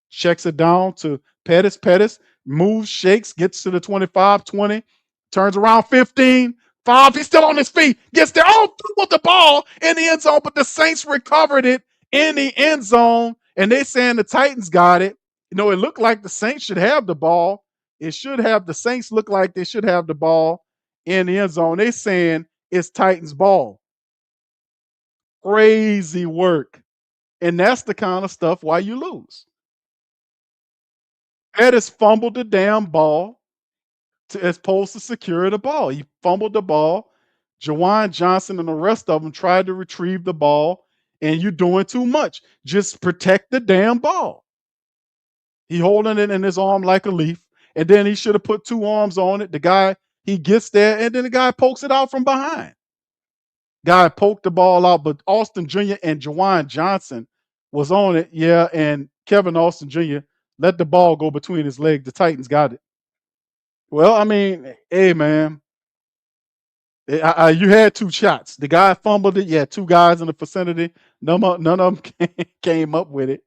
checks it down to Pettis. Pettis moves, shakes, gets to the 25, 20, turns around 15, 5. He's still on his feet, gets there. Oh, with the ball in the end zone, but the Saints recovered it in the end zone. And they saying the Titans got it. It looked like the Saints should have the ball. The Saints look like they should have the ball in the end zone. They saying it's Titans ball. Crazy work. And that's the kind of stuff why you lose. Pettis fumbled the damn ball as opposed to secure the ball. He fumbled the ball. Juwan Johnson and the rest of them tried to retrieve the ball, and you're doing too much. Just protect the damn ball. He holding it in his arm like a leaf, and then he should have put 2 arms on it. The guy, he gets there, and then the guy pokes it out from behind. Guy poked the ball out, but Austin Jr. and Juwan Johnson was on it. Yeah, and Kevin Austin Jr. let the ball go between his legs. The Titans got it. Well, I mean, hey, man, you had 2 shots. The guy fumbled it. You had 2 guys in the vicinity. None of them came up with it.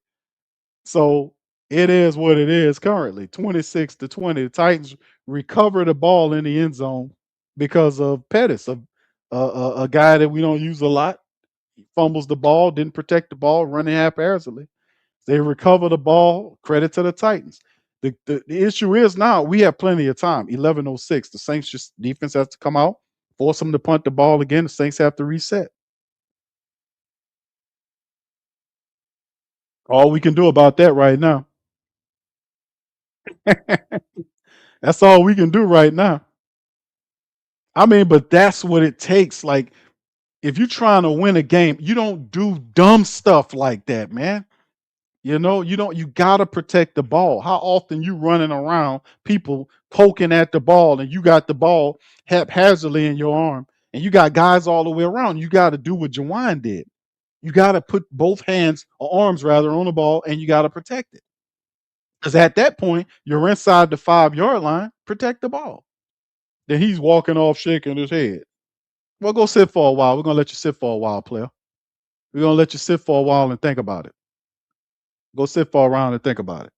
So it is what it is currently, 26-20. The Titans recover the ball in the end zone because of Pettis, a guy that we don't use a lot. He fumbles the ball, didn't protect the ball, running haphazardly. They recover the ball. Credit to the Titans. The issue is now we have plenty of time. 11:06. The Saints just defense has to come out, force them to punt the ball again. The Saints have to reset. All we can do about that right now. That's all we can do right now. I mean, but that's what it takes. Like, if you're trying to win a game, you don't do dumb stuff like that, man. You don't you gotta protect the ball. How often you running around, people poking at the ball, and you got the ball haphazardly in your arm, and you got guys all the way around. You gotta do what Juwan did. You gotta put both hands or arms rather on the ball, and you gotta protect it. Because at that point, you're inside the 5 yard line, protect the ball. Then he's walking off shaking his head. Well, go sit for a while. We're gonna let you sit for a while, player. We're gonna let you sit for a while and think about it. Go sit for a round and think about it.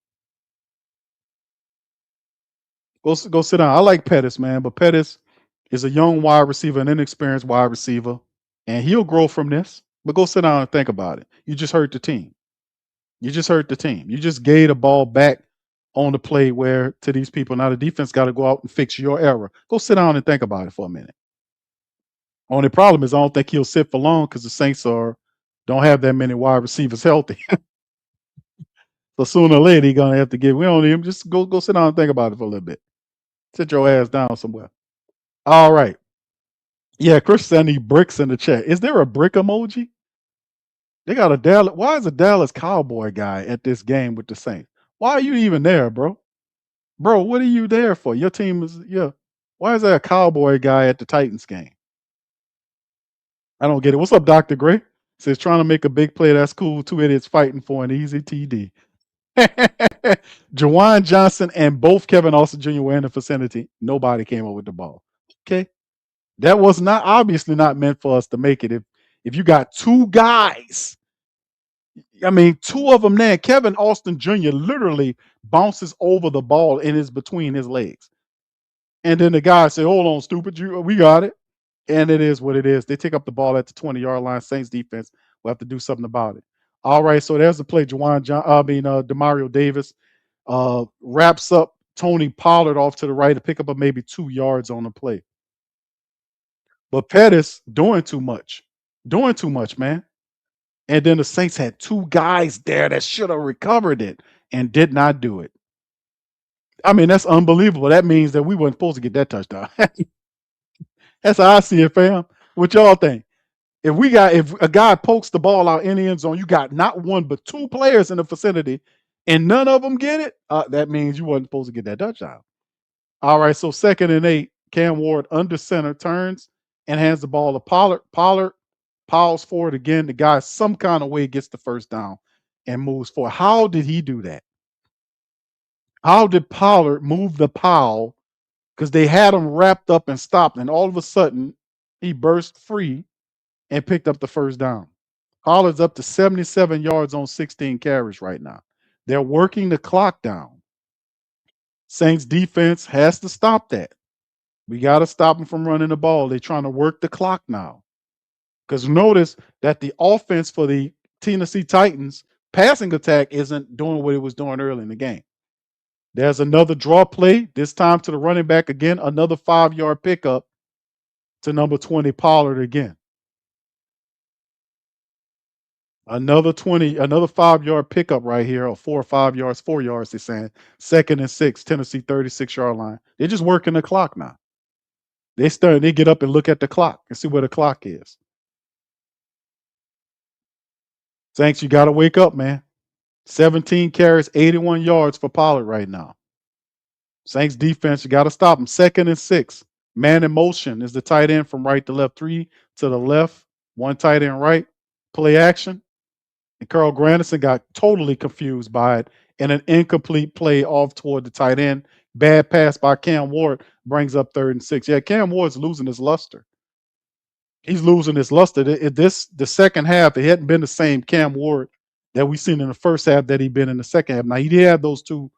Go sit down. I like Pettis, man, but Pettis is a young wide receiver, an inexperienced wide receiver, and he'll grow from this. But go sit down and think about it. You just hurt the team. You just hurt the team. You just gave the ball back on the play where to these people. Now the defense got to go out and fix your error. Go sit down and think about it for a minute. Only problem is I don't think he'll sit for long because the Saints don't have that many wide receivers healthy. So sooner or later, he's gonna have to get. We don't need him. Just go sit down and think about it for a little bit. Sit your ass down somewhere. All right. Yeah, Chris said need bricks in the chat. Is there a brick emoji? They got a Dallas. Why is a Dallas Cowboy guy at this game with the Saints? Why are you even there, bro? Bro, what are you there for? Your team is yeah. Why is there a Cowboy guy at the Titans game? I don't get it. What's up, Dr. Gray? Says trying to make a big play. That's cool. Two idiots fighting for an easy TD. Juwan Johnson and both Kevin Austin Jr. were in the vicinity. Nobody came up with the ball. Okay. That was not obviously not meant for us to make it. If you got two guys, I mean, two of them there, Kevin Austin Jr. literally bounces over the ball and is between his legs. And then the guy said, hold on, stupid, we got it. And it is what it is. They take up the ball at the 20-yard line. Saints defense will have to do something about it. All right, so there's the play. Demario Davis wraps up Tony Pollard off to the right to pick up maybe 2 yards on the play. But Pettis doing too much, man. And then the Saints had two guys there that should have recovered it and did not do it. I mean, that's unbelievable. That means that we weren't supposed to get that touchdown. That's how I see it, fam. What y'all think? If a guy pokes the ball out in the end zone, you got not one but two players in the vicinity, and none of them get it. That means you wasn't supposed to get that touchdown. All right, so 2nd and 8. Cam Ward under center turns and hands the ball to Pollard. Pollard piles forward again. The guy some kind of way gets the first down and moves forward. How did he do that? How did Pollard move the pile? Because they had him wrapped up and stopped, and all of a sudden he burst free and picked up the first down. Pollard's up to 77 yards on 16 carries right now. They're working the clock down. Saints defense has to stop that. We got to stop them from running the ball. They're trying to work the clock now. Because notice that the offense for the Tennessee Titans passing attack isn't doing what it was doing early in the game. There's another draw play, this time to the running back again, another 5-yard pickup to number 20, Pollard again. Another 5-yard pickup right here, or 4 or 5 yards, 4 yards, they're saying. 2nd and 6, Tennessee 36-yard line. They're just working the clock now. They get up and look at the clock and see where the clock is. Saints, you got to wake up, man. 17 carries, 81 yards for Pollard right now. Saints defense, you got to stop them. 2nd and 6. Man in motion is the tight end from right to left. 3 to the left, 1 tight end right. Play action. And Carl Granderson got totally confused by it. And an incomplete play off toward the tight end. Bad pass by Cam Ward brings up 3rd and 6. Yeah, Cam Ward's losing his luster. He's losing his luster. The second half, it hadn't been the same Cam Ward that we seen in the first half that he'd been in the second half. Now, he did have those 2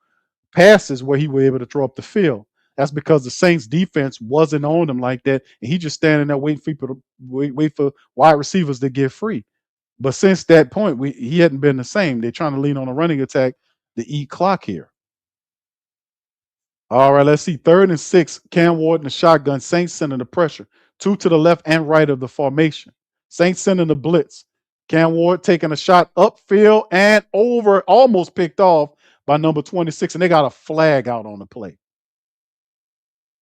passes where he was able to throw up the field. That's because the Saints defense wasn't on him like that. And he just standing there waiting for people to wait for wide receivers to get free. But since that point, he hadn't been the same. They're trying to lean on a running attack to eat clock here. All right, let's see. 3rd and 6, Cam Ward in the shotgun. Saints sending the pressure. 2 to the left and right of the formation. Saints sending the blitz. Cam Ward taking a shot upfield and over, almost picked off by number 26, and they got a flag out on the play.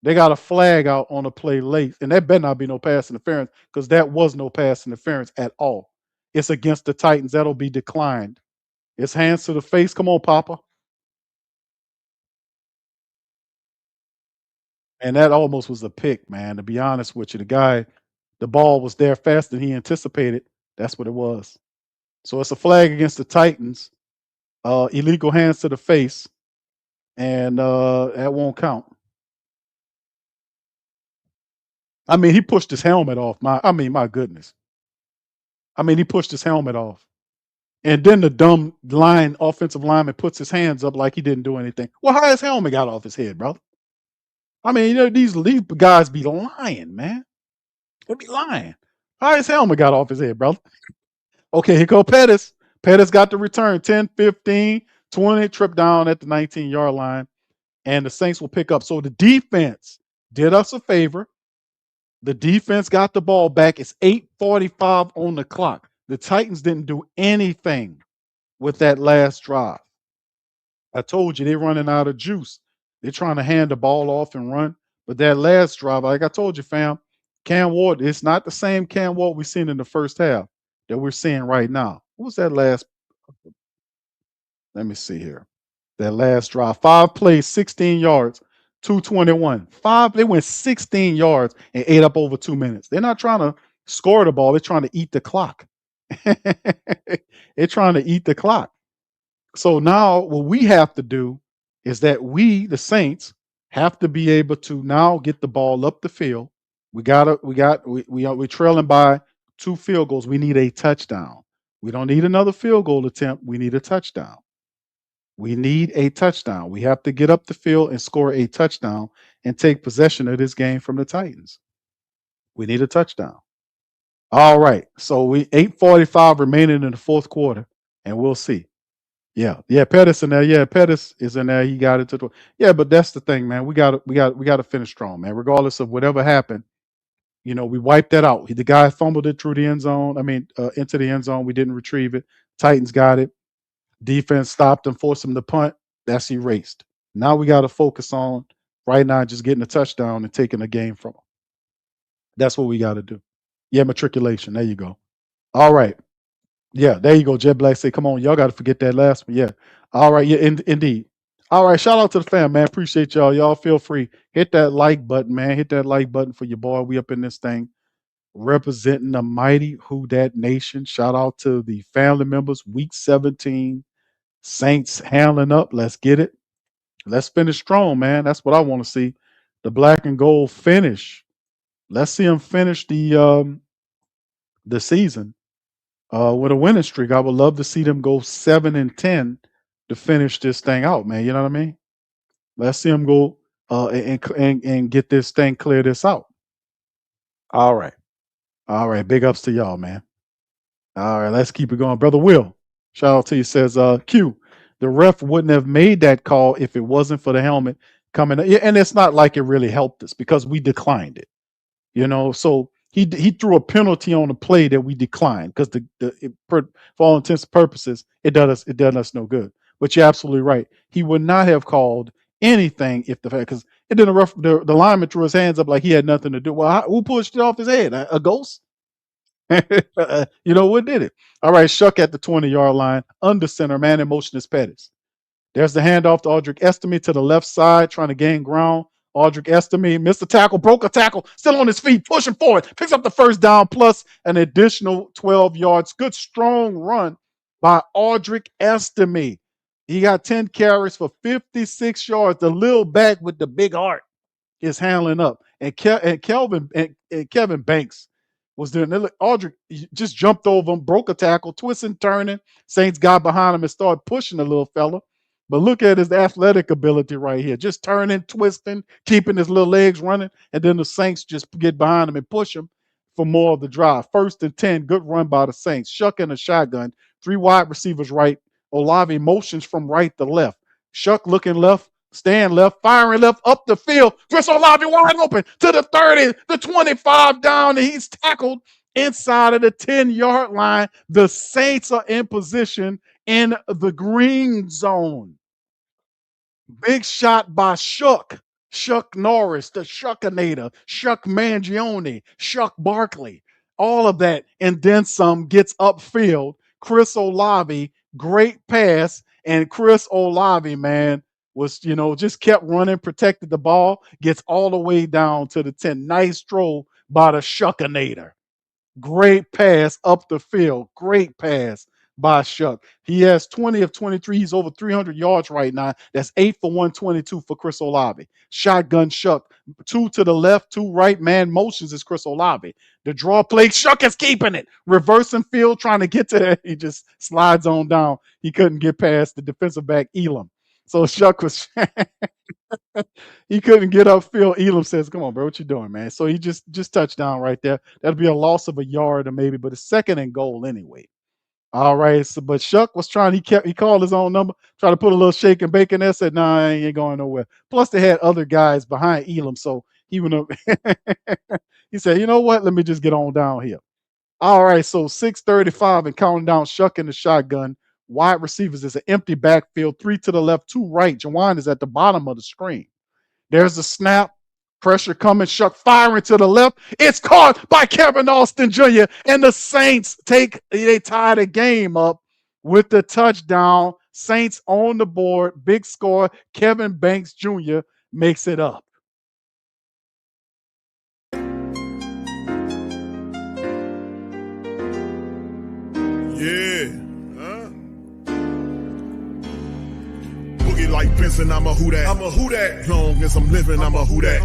They got a flag out on the play late, and that better not be no pass interference because that was no pass interference at all. It's against the Titans. That'll be declined. It's hands to the face. Come on, Papa. And that almost was a pick, man. To be honest with you, the ball was there faster than he anticipated. That's what it was. So it's a flag against the Titans. Illegal hands to the face, and that won't count. I mean, he pushed his helmet off. My goodness. I mean, he pushed his helmet off. And then the dumb offensive lineman puts his hands up like he didn't do anything. Well, how his helmet got off his head, brother? I mean, these guys be lying, man. They be lying. How his helmet got off his head, brother? Okay, here go Pettis. Pettis got the return. 10, 15, 20, trip down at the 19-yard line. And the Saints will pick up. So the defense did us a favor. The defense got the ball back. It's 8:45 on the clock. The Titans didn't do anything with that last drive. I told you they're running out of juice. They're trying to hand the ball off and run. But that last drive, like I told you, fam, Cam Ward, it's not the same Cam Ward we've seen in the first half that we're seeing right now. What was that last? Let me see here. That last drive. 5 plays, 16 yards, 221. They went 16 yards and ate up over 2 minutes. They're not trying to score the ball. They're trying to eat the clock. They're trying to eat the clock. So now what we have to do is that we, the Saints, have to be able to now get the ball up the field. We're trailing by 2 field goals. We need a touchdown. We don't need another field goal attempt. We need a touchdown. We need a touchdown. We have to get up the field and score a touchdown and take possession of this game from the Titans. We need a touchdown. All right. So we 8:45 remaining in the fourth quarter, and we'll see. Yeah, Pettis in there. Yeah, Pettis is in there. He got it to the. Yeah, but that's the thing, man. We got to finish strong, man. Regardless of whatever happened, we wiped that out. The guy fumbled it through the end zone. Into the end zone. We didn't retrieve it. Titans got it. Defense stopped and forced him to punt. That's erased. Now we got to focus on right now just getting a touchdown and taking the game from them. That's what we got to do. Yeah, matriculation. There you go. All right. Yeah, there you go. Jet Black say, come on, y'all got to forget that last one. Yeah. All right. Yeah, indeed. All right. Shout out to the fam, man. Appreciate y'all. Y'all feel free. Hit that like button, man. Hit that like button for your boy. We up in this thing representing the mighty Who Dat Nation. Shout out to the family members. Week 17. Saints handling up. Let's get it. Let's finish strong, man. That's what I want to see. The black and gold finish. Let's see them finish the season with a winning streak. I would love to see them go 7-10 to finish this thing out, man. You know what I mean? Let's see them go and get this thing, clear this out. All right. Big ups to y'all, man. All right, let's keep it going. Brother Will, shout out to you, says, Q, the ref wouldn't have made that call if it wasn't for the helmet coming. And it's not like it really helped us because we declined it. So he threw a penalty on the play that we declined because for all intents and purposes, it done us no good. But you're absolutely right. He would not have called anything if because it didn't the lineman threw his hands up like he had nothing to do. Well, who pushed it off his head? A ghost? What did it? All right, Shough at the 20-yard line, under center, man in motion is Pettis. There's the handoff to Audric Estime to the left side, trying to gain ground. Audric Estime missed a tackle, broke a tackle, still on his feet, pushing forward, picks up the first down plus an additional 12 yards. Good, strong run by Audric Estime. He got 10 carries for 56 yards. The little back with the big heart is handling up. And Kevin Banks was there. Audric just jumped over him, broke a tackle, twisting, turning. Saints got behind him and started pushing the little fella. But look at his athletic ability right here. Just turning, twisting, keeping his little legs running. And then the Saints just get behind him and push him for more of the drive. 1st and 10, good run by the Saints. Shough in a shotgun. 3 wide receivers right. Olave motions from right to left. Shough looking left, staying left, firing left, up the field. Chris Olave wide open to the 30, the 25 down, and he's tackled inside of the 10-yard line. The Saints are in position in the green zone. Big shot by Shough Norris, the Shuckinator, Shuck Mangione, Shuck Barkley, all of that, and then some gets upfield. Chris Olave, great pass, and Chris Olave, man, was, just kept running, protected the ball, gets all the way down to the 10. Nice throw by the Shuckinator. Great pass up the field. Great pass by Shough. He has 20 of 23. He's over 300 yards right now. That's 8 for 122 for Chris Olave. Shotgun Shough. 2 to the left, 2 right. Man motions is Chris Olave. The draw play, Shough is keeping it. Reversing field, trying to get to that. He just slides on down. He couldn't get past the defensive back, Elam. So Shough was he couldn't get upfield. Elam says, "Come on, bro, what you doing, man?" So he just touchdown right there. That'll be a loss of a yard or maybe, but a second and goal anyway. All right. So, but Shough was trying. He called his own number, tried to put a little shake and bake in there. Said, "Nah, he ain't going nowhere." Plus, they had other guys behind Elam, so he went up. He said, "You know what? Let me just get on down here." All right. So 6:35 and counting down. Shough in the shotgun. Wide receivers is an empty backfield. 3 to the left, 2 right. Juwan is at the bottom of the screen. There's the snap. Pressure coming. Shough firing to the left. It's caught by Kevin Austin Jr. And the Saints they tie the game up with the touchdown. Saints on the board. Big score. Kevin Banks Jr. makes it up. Yeah. Boogie like Vincent, I'm a who that. I'm a who that. Long as I'm living, I'm a who that.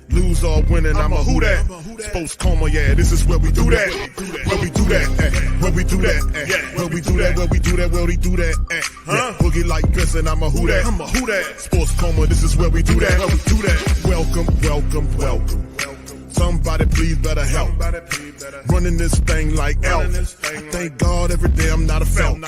Lose or winning, I'm a who that. Sports coma, yeah, this is where we do that. Where we do that, where we do that, where we do that, where we do that, where we do that, Boogie like Vincent, I'm a who that. I'm a who that. Sports coma, this is where we do that. Where we do that. Welcome, welcome, welcome. Somebody please better help. Running this thing like Elf. Thank God every day I'm not a felt.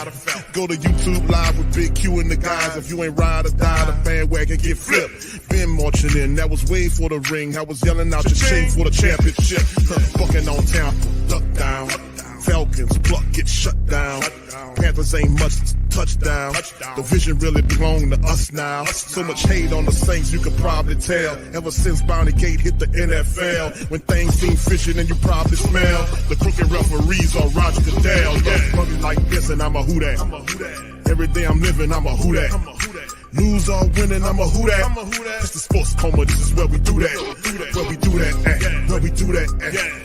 Go to YouTube live with Big Q and the guys. If you ain't ride or die, the bandwagon get flipped. Been marching in, that was way for the ring. I was yelling out your shame for the championship. Bucking on Tampa, duck down. Falcons, pluck, get shut down. Panthers ain't much touchdown. The vision really belong to us now. So much hate on the Saints, you could probably tell. Ever since Bounty Gate hit the NFL. When things seem fishy and you probably smell the crooked referees on Roger Goodell. Yeah, probably like this and I'm a who that. Every day I'm living, I'm a who that. Lose or winning, I'm a who that. It's the sports coma, this is where we do that. Where we do that, where we do that,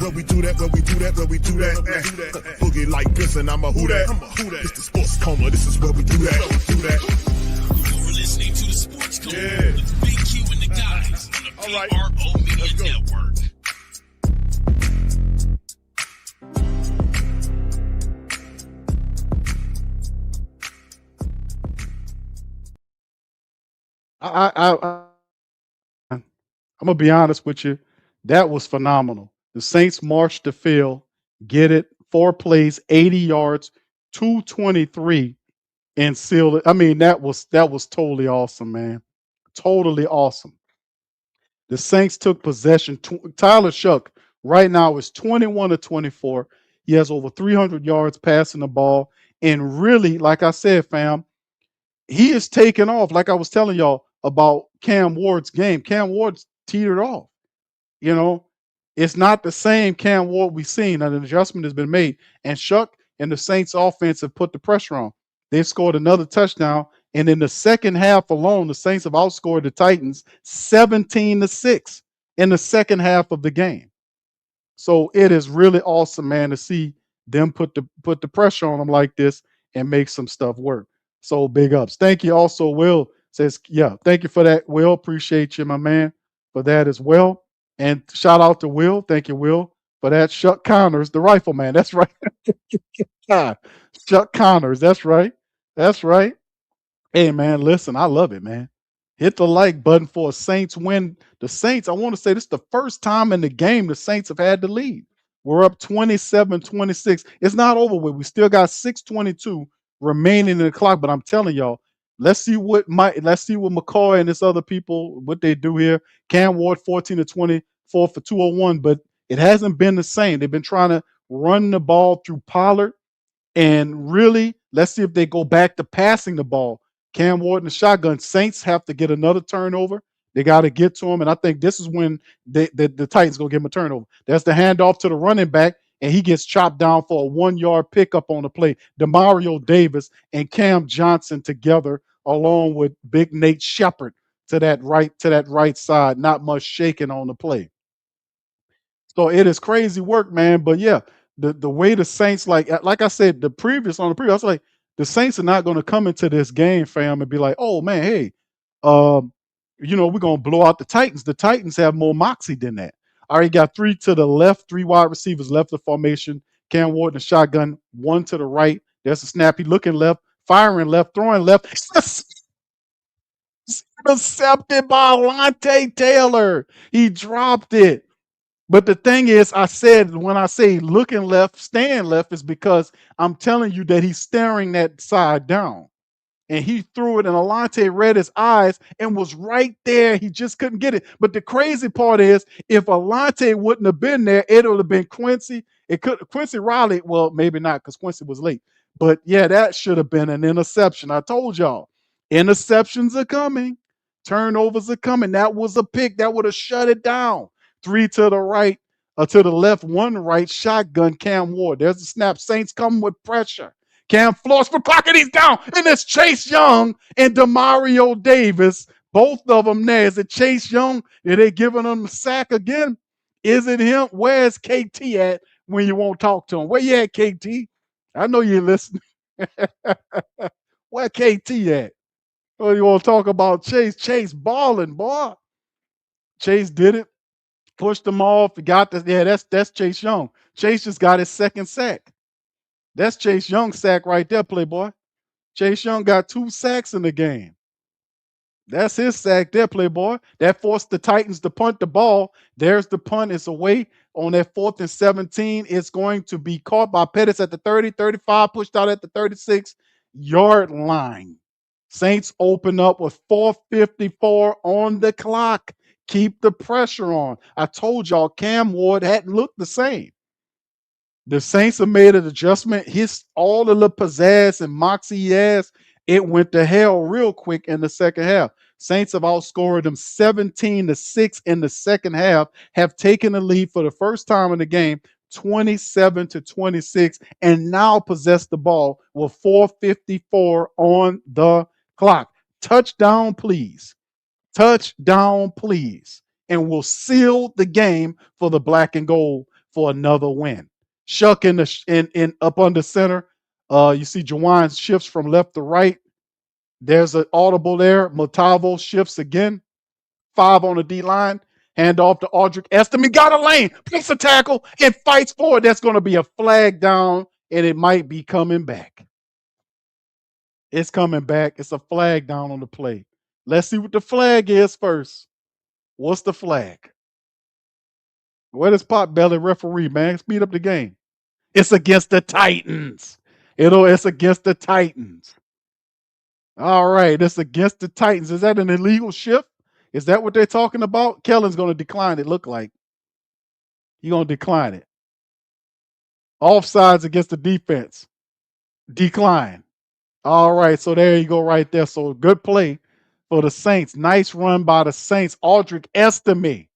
where we do that, where we do that, where we do that, Boogie like this and I'm a who that. It's the sports coma, this is where we do that. You're listening to the Sports Coma with Big Q and the guys on the PRO Media Network. I'm gonna be honest with you. That was phenomenal. The Saints marched the field, get it, 4 plays, 80 yards, 223, and sealed it. I mean, that was totally awesome, man. Totally awesome. The Saints took possession. Tyler Shough right now is 21 of 24. He has over 300 yards passing the ball, and really, like I said, fam, he is taking off. Like I was telling y'all about Cam Ward's game. Cam Ward's teetered off. It's not the same Cam Ward we've seen. An adjustment has been made. And Shough and the Saints offense have put the pressure on. They've scored another touchdown. And in the second half alone, the Saints have outscored the Titans 17-6 in the second half of the game. So it is really awesome, man, to see them put the pressure on them like this and make some stuff work. So big ups. Thank you also, Will says, yeah, thank you for that, Will. Appreciate you, my man, for that as well. And shout out to Will. Thank you, Will, for that. Shough Connors, the rifleman. That's right. Shough Connors. That's right. That's right. Hey, man, listen, I love it, man. Hit the like button for a Saints win. The Saints, I want to say this is the first time in the game the Saints have had the lead. We're up 27-26. It's not over with. We still got 6:22 remaining in the clock, but I'm telling y'all, let's see what McCoy and this other people, what they do here. Cam Ward 14 of 24 for 201, but it hasn't been the same. They've been trying to run the ball through Pollard, and really, let's see if they go back to passing the ball. Cam Ward in the shotgun. Saints have to get another turnover. They got to get to him. And I think this is when the Titans going to give him a turnover. That's the handoff to the running back, and he gets chopped down for a 1 yard pickup on the play. Demario Davis and Cam Johnson together, along with Big Nate Shepard to that right side. Not much shaking on the play. So it is crazy work, man. But yeah, the way the Saints, like I said, I was like, the Saints are not going to come into this game, fam, and be like, oh man, hey, um, we're gonna blow out the Titans. The Titans have more moxie than that. I already got three to the left, three wide receivers left the formation. Cam Ward in the shotgun, one to the right. There's a snappy looking left, firing left, throwing left. Intercepted by Alante Taylor. He dropped it. But the thing is, I said when I say looking left, staying left, is because I'm telling you that he's staring that side down. And he threw it, and Alante read his eyes and was right there. He just couldn't get it. But the crazy part is, if Alante wouldn't have been there, it would have been Quincy. It could Quincy Riley. Well, maybe not because Quincy was late. But yeah, that should have been an interception. I told y'all, interceptions are coming, turnovers are coming. That was a pick that would have shut it down. Three to the right, to the left, one right, shotgun Cam Ward. There's the snap. Saints coming with pressure. Cam floors for pocket. He's down. And it's Chase Young and Demario Davis. Both of them there. Is it Chase Young? Are they giving him the sack again? Is it him? Where's KT at when you won't talk to him? Where you at, KT? I know you're listening. Where KT at? Oh, you want to talk about Chase? Chase balling, boy. Chase did it. Pushed him off. He got this. Yeah, that's Chase Young. Chase just got his second sack. That's Chase Young's sack right there, Playboy. Chase Young got 2 sacks in the game. That's his sack there, Playboy. That forced the Titans to punt the ball. There's the punt. It's away on that 4th and 17. It's going to be caught by Pettis at the 30, 35, pushed out at the 36-yard line. Saints open up with 4:54 on the clock. Keep the pressure on. I told y'all Cam Ward hadn't looked the same. The Saints have made an adjustment. All of the pizzazz and moxie he has, it went to hell real quick in the second half. Saints have outscored them 17-6 in the second half, have taken the lead for the first time in the game, 27-26, and now possess the ball with 4:54 on the clock. Touchdown, please. Touchdown, please. And we'll seal the game for the black and gold for another win. Shough in up under center. You see Juwan shifts from left to right. There's an audible there. Motavo shifts again. 5 on the D line. Hand off to Audric Estime. Got a lane. Makes a tackle and fights forward. That's going to be a flag down, and it might be coming back. It's coming back. It's a flag down on the play. Let's see what the flag is first. What's the flag? Where does Potbelly referee, man? Speed up the game. It's against the Titans. It's against the Titans. All right, it's against the Titans. Is that an illegal shift? Is that what they're talking about? Kellen's going to decline it, look like. He's going to decline it. Offsides against the defense. Decline. All right, so there you go right there. So good play for the Saints. Nice run by the Saints. Audric Estime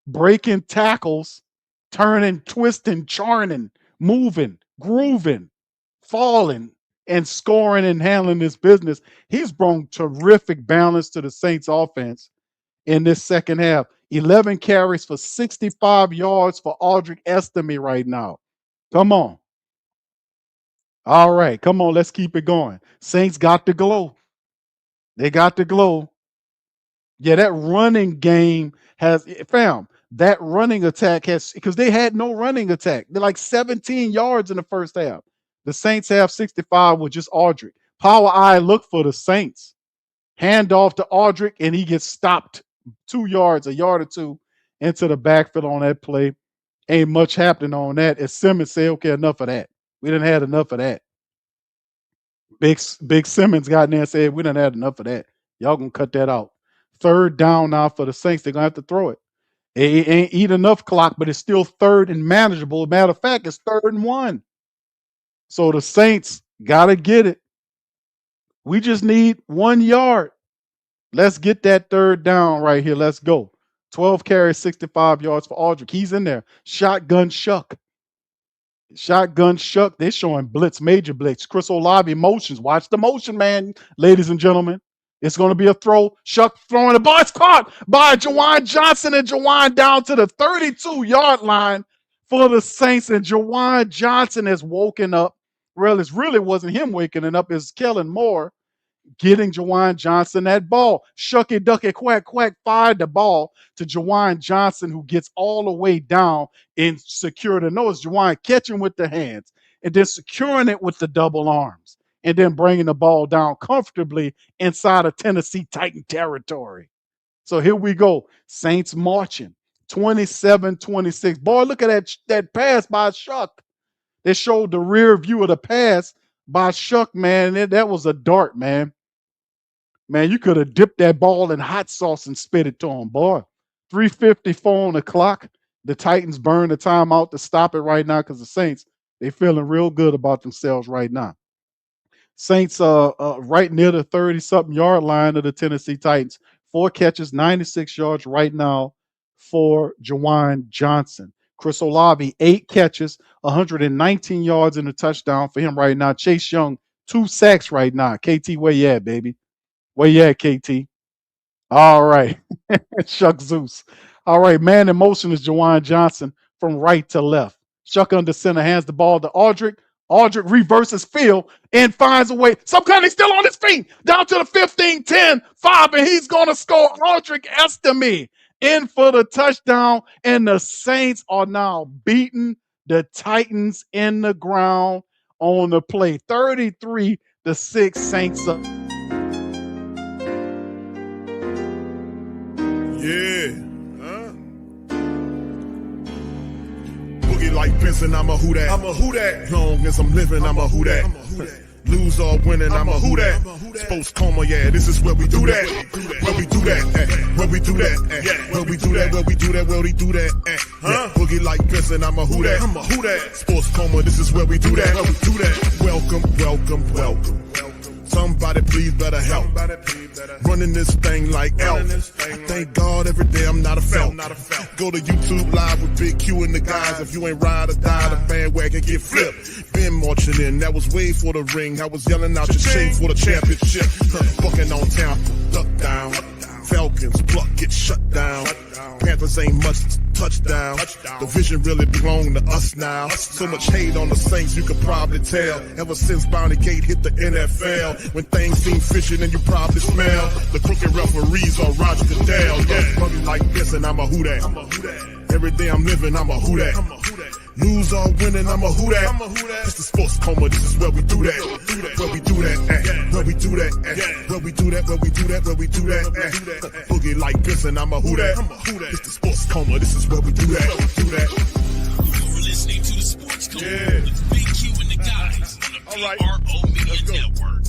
breaking tackles, turning, twisting, charning, moving, grooving, falling, and scoring and handling his business. He's brought terrific balance to the Saints offense in this second half. 11 carries for 65 yards for Audric Estime right now. Come on. All right, come on, let's keep it going. Saints got the glow. They got the glow. Yeah, that running game has, fam, that running attack has, because they had no running attack. They're like 17 yards in the first half. The Saints have 65 with just Audric. Power eye look for the Saints. Hand off to Audric, and he gets stopped 2 yards, a yard or two into the backfield on that play. Ain't much happening on that. As Simmons said, okay, enough of that. We done had enough of that. Big Simmons got in there and said, we done had enough of that. Y'all gonna cut that out. 3rd down now for the Saints. They're gonna have to throw it. It ain't eat enough clock, but it's still third and manageable. Matter of fact, it's 3rd and 1. So the Saints gotta get it. We just need 1 yard. Let's get that 3rd down right here. Let's go. 12 carries, 65 yards for Aldrick. He's in there. Shotgun Shough. Shotgun Shough. They're showing blitz, major blitz. Chris Olave motions. Watch the motion, man, ladies and gentlemen. It's going to be a throw. Shough throwing the ball. It's caught by Juwan Johnson, and Juwan down to the 32-yard line for the Saints. And Juwan Johnson has woken up. Well, it really wasn't him waking up. It's Kellen Moore getting Juwan Johnson that ball. Shucky ducky quack quack fired the ball to Juwan Johnson, who gets all the way down and secured the nose. Juwan catching with the hands and then securing it with the double arms and then bringing the ball down comfortably inside of Tennessee Titan territory. So here we go. Saints marching 27-26. Boy, look at that pass by Shough. They showed the rear view of the pass by Shough, man. That was a dart, man. Man, you could have dipped that ball in hot sauce and spit it to him, boy. 3:54 on the clock. The Titans burn the timeout to stop it right now because the Saints, they feeling real good about themselves right now. Saints right near the 30-something yard line of the Tennessee Titans. 4 catches, 96 yards right now for Juwan Johnson. Chris Olave, 8 catches, 119 yards and a touchdown for him right now. Chase Young, 2 sacks right now. KT, where you at, baby? Where you at, KT? All right. Shough Zeus. All right, man in motion is Juwan Johnson from right to left. Shough under center hands the ball to Aldrick. Aldrick reverses field and finds a way. Some kind of still on his feet. Down to the 15, 10, 5, and he's going to score. Aldrick Estime in for the touchdown, and the Saints are now beating the Titans in the ground on the play. 33-6 Saints up. Yeah. Boogie like Benson, I'm a Who Dat. I'm a Who Dat. Long as I'm living, I'm a Who Dat. Lose or winning, I'm a Who Dat. Sports coma, yeah, this is where we do that. Where we do that, where we do that, where we do that, where we do that, where we do that. Boogie like Benson, I'm a Who Dat. I'm a Who Dat. Sports coma, this is where we do that. Where we do that. Welcome, welcome, welcome. Somebody please better help. Running this thing like Elf. I thank God every day I'm not a felt. Go to YouTube Live with Big Q and the guys. If you ain't ride or die, the bandwagon get flipped. Been marching in, that was way for the ring. I was yelling out your shame for the championship. Bucking on town, duck down. Falcons, pluck, get shut down. Panthers ain't much touchdown. The vision really belong to us now. So much hate on the Saints, you could probably tell. Ever since Bounty Gate hit the NFL, when things seem fishy, then you probably smell the crooked referees on Roger Goodell. Yeah, money like this, and I'm a Who Dat. Every day I'm living, I'm a Who Dat. Lose or winning, I'm a Who Dat. It's the sports coma, this is where we do that. Where we do that, where we do that, where we do that, where we do that, where we do that. Boogie like this, and I'm a Who Dat. It's the sports coma, this is where we do that. You're listening to the Sports Coma with Big Q and the guys on the PRO Media Network.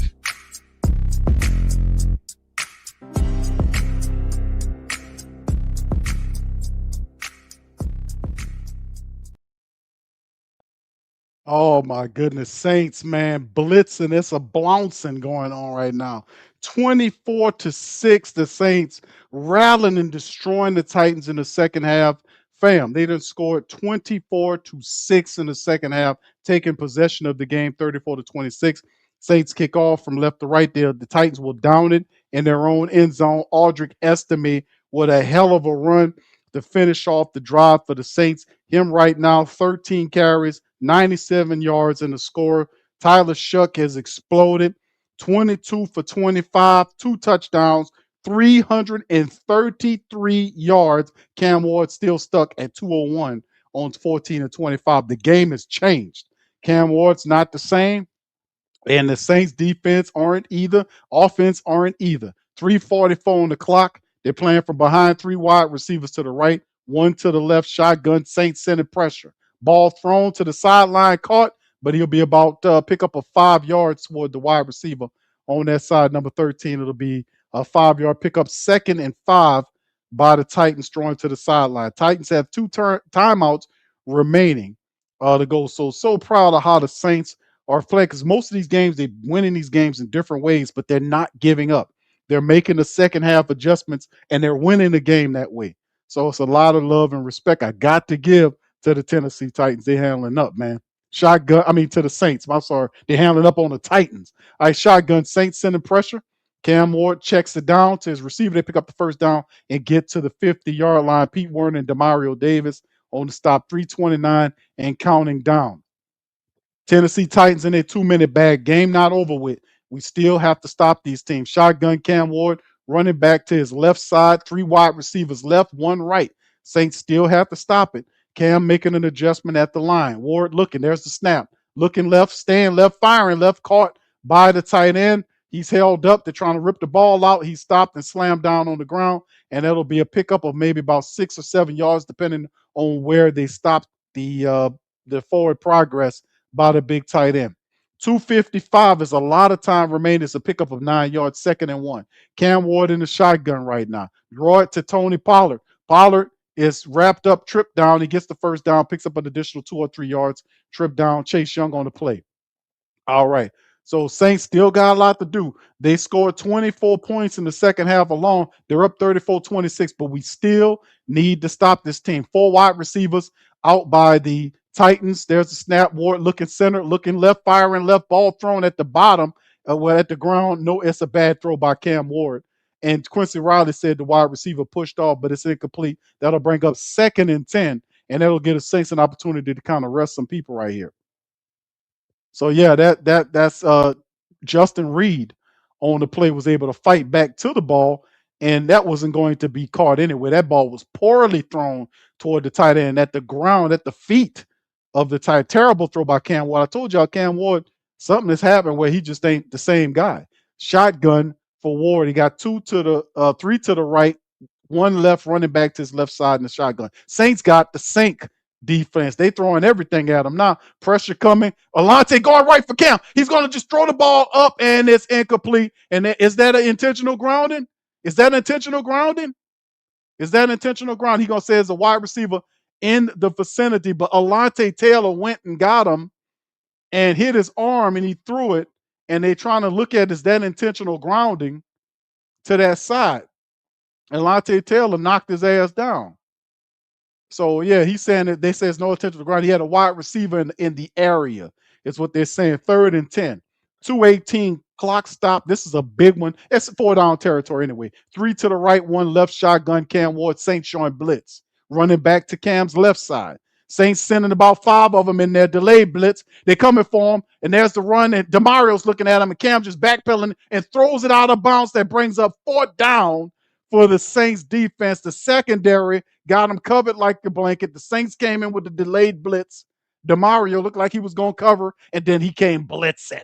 Oh my goodness, Saints, man, blitzing. It's a blouncing going on right now. 24-6, the Saints rallying and destroying the Titans in the second half. Fam, they done scored 24-6 in the second half, taking possession of the game 34-26. Saints kick off from left to right there. The Titans will down it in their own end zone. Aldrick Estime with a hell of a run to finish off the drive for the Saints. Him right now, 13 carries, 97 yards in the score. Tyler Shough has exploded. 22 for 25, 2 touchdowns, 333 yards. Cam Ward still stuck at 201 on 14 of 25. The game has changed. Cam Ward's not the same, and the Saints defense aren't either. Offense aren't either. 3:44 on the clock. They're playing from behind, 3 wide receivers to the right, 1 to the left. Shotgun. Saints sending pressure. Ball thrown to the sideline, caught, but he'll be about pick up a 5 yards toward the wide receiver on that side, number 13. It'll be a 5-yard pickup. 2nd and 5. by the Titans, throwing to the sideline. Titans have two timeouts remaining to go. So proud of how the Saints are playing, because most of these games, they're winning these games in different ways, but they're not giving up. They're making the second half adjustments, and they're winning the game that way. So it's a lot of love and respect I got to give to the Tennessee Titans. They're handling up, man. To the Saints. I'm sorry. They're handling up on the Titans. All right, shotgun. Saints sending pressure. Cam Ward checks it down to his receiver. They pick up the first down and get to the 50-yard line. Pete Werner and Demario Davis on the stop, 3:29 and counting down. Tennessee Titans in their 2-minute bag. Game not over with. We still have to stop these teams. Shotgun Cam Ward running back to his left side. 3 wide receivers left, 1 right. Saints still have to stop it. Cam making an adjustment at the line. Ward looking. There's the snap. Looking left, staying left, firing left, caught by the tight end. He's held up. They're trying to rip the ball out. He stopped and slammed down on the ground. And that'll be a pickup of maybe about 6 or 7 yards, depending on where they stopped the forward progress by the big tight end. 2:55 is a lot of time remaining. It's a pickup of 9 yards, 2nd and 1. Cam Ward in the shotgun right now. Draw it to Tony Pollard. Pollard is wrapped up, tripped down. He gets the first down, picks up an additional 2 or 3 yards, trip down. Chase Young on the play. All right. So Saints still got a lot to do. They scored 24 points in the second half alone. They're up 34-26, but we still need to stop this team. 4 wide receivers out by the Titans. There's a snap. Ward looking center, looking left, firing left, ball thrown at the bottom. At the ground. No, it's a bad throw by Cam Ward. And Quincy Riley said the wide receiver pushed off, but it's incomplete. That'll bring up 2nd and 10, and that'll give the Saints an opportunity to kind of rest some people right here. So yeah, that's Justin Reed on the play was able to fight back to the ball, and that wasn't going to be caught anyway. That ball was poorly thrown toward the tight end at the ground, at the feet of the tight. Terrible throw by Cam Ward. I told y'all Cam Ward, something has happened where he just ain't the same guy. Shotgun for Ward. He got 3 to the right, 1 left, running back to his left side in the shotgun. Saints got the sink defense. They throwing everything at him now. Pressure coming. Alante going right for Cam. He's going to just throw the ball up, and it's incomplete. And is that an intentional grounding? Is that intentional grounding? Is that intentional ground? He's going to say it's a wide receiver in the vicinity, but Alante Taylor went and got him and hit his arm, and he threw it, and they're trying to look at is that intentional grounding to that side. Alante Taylor knocked his ass down. So yeah, he's saying that they say it's no intentional ground. He had a wide receiver in the area. Is what they're saying. 3rd and 10. 2:18 clock stop. This is a big one. It's 4 down territory anyway. 3 to the right, 1 left. Shotgun Cam Ward. Saints showing blitz. Running back to Cam's left side. Saints sending about 5 of them in their delayed blitz. They're coming for him, and there's the run, and Demario's looking at him, and Cam just backpedaling and throws it out of bounds. That brings up 4th down for the Saints defense. The secondary got him covered like a blanket. The Saints came in with the delayed blitz. Demario looked like he was going to cover, and then he came blitzing.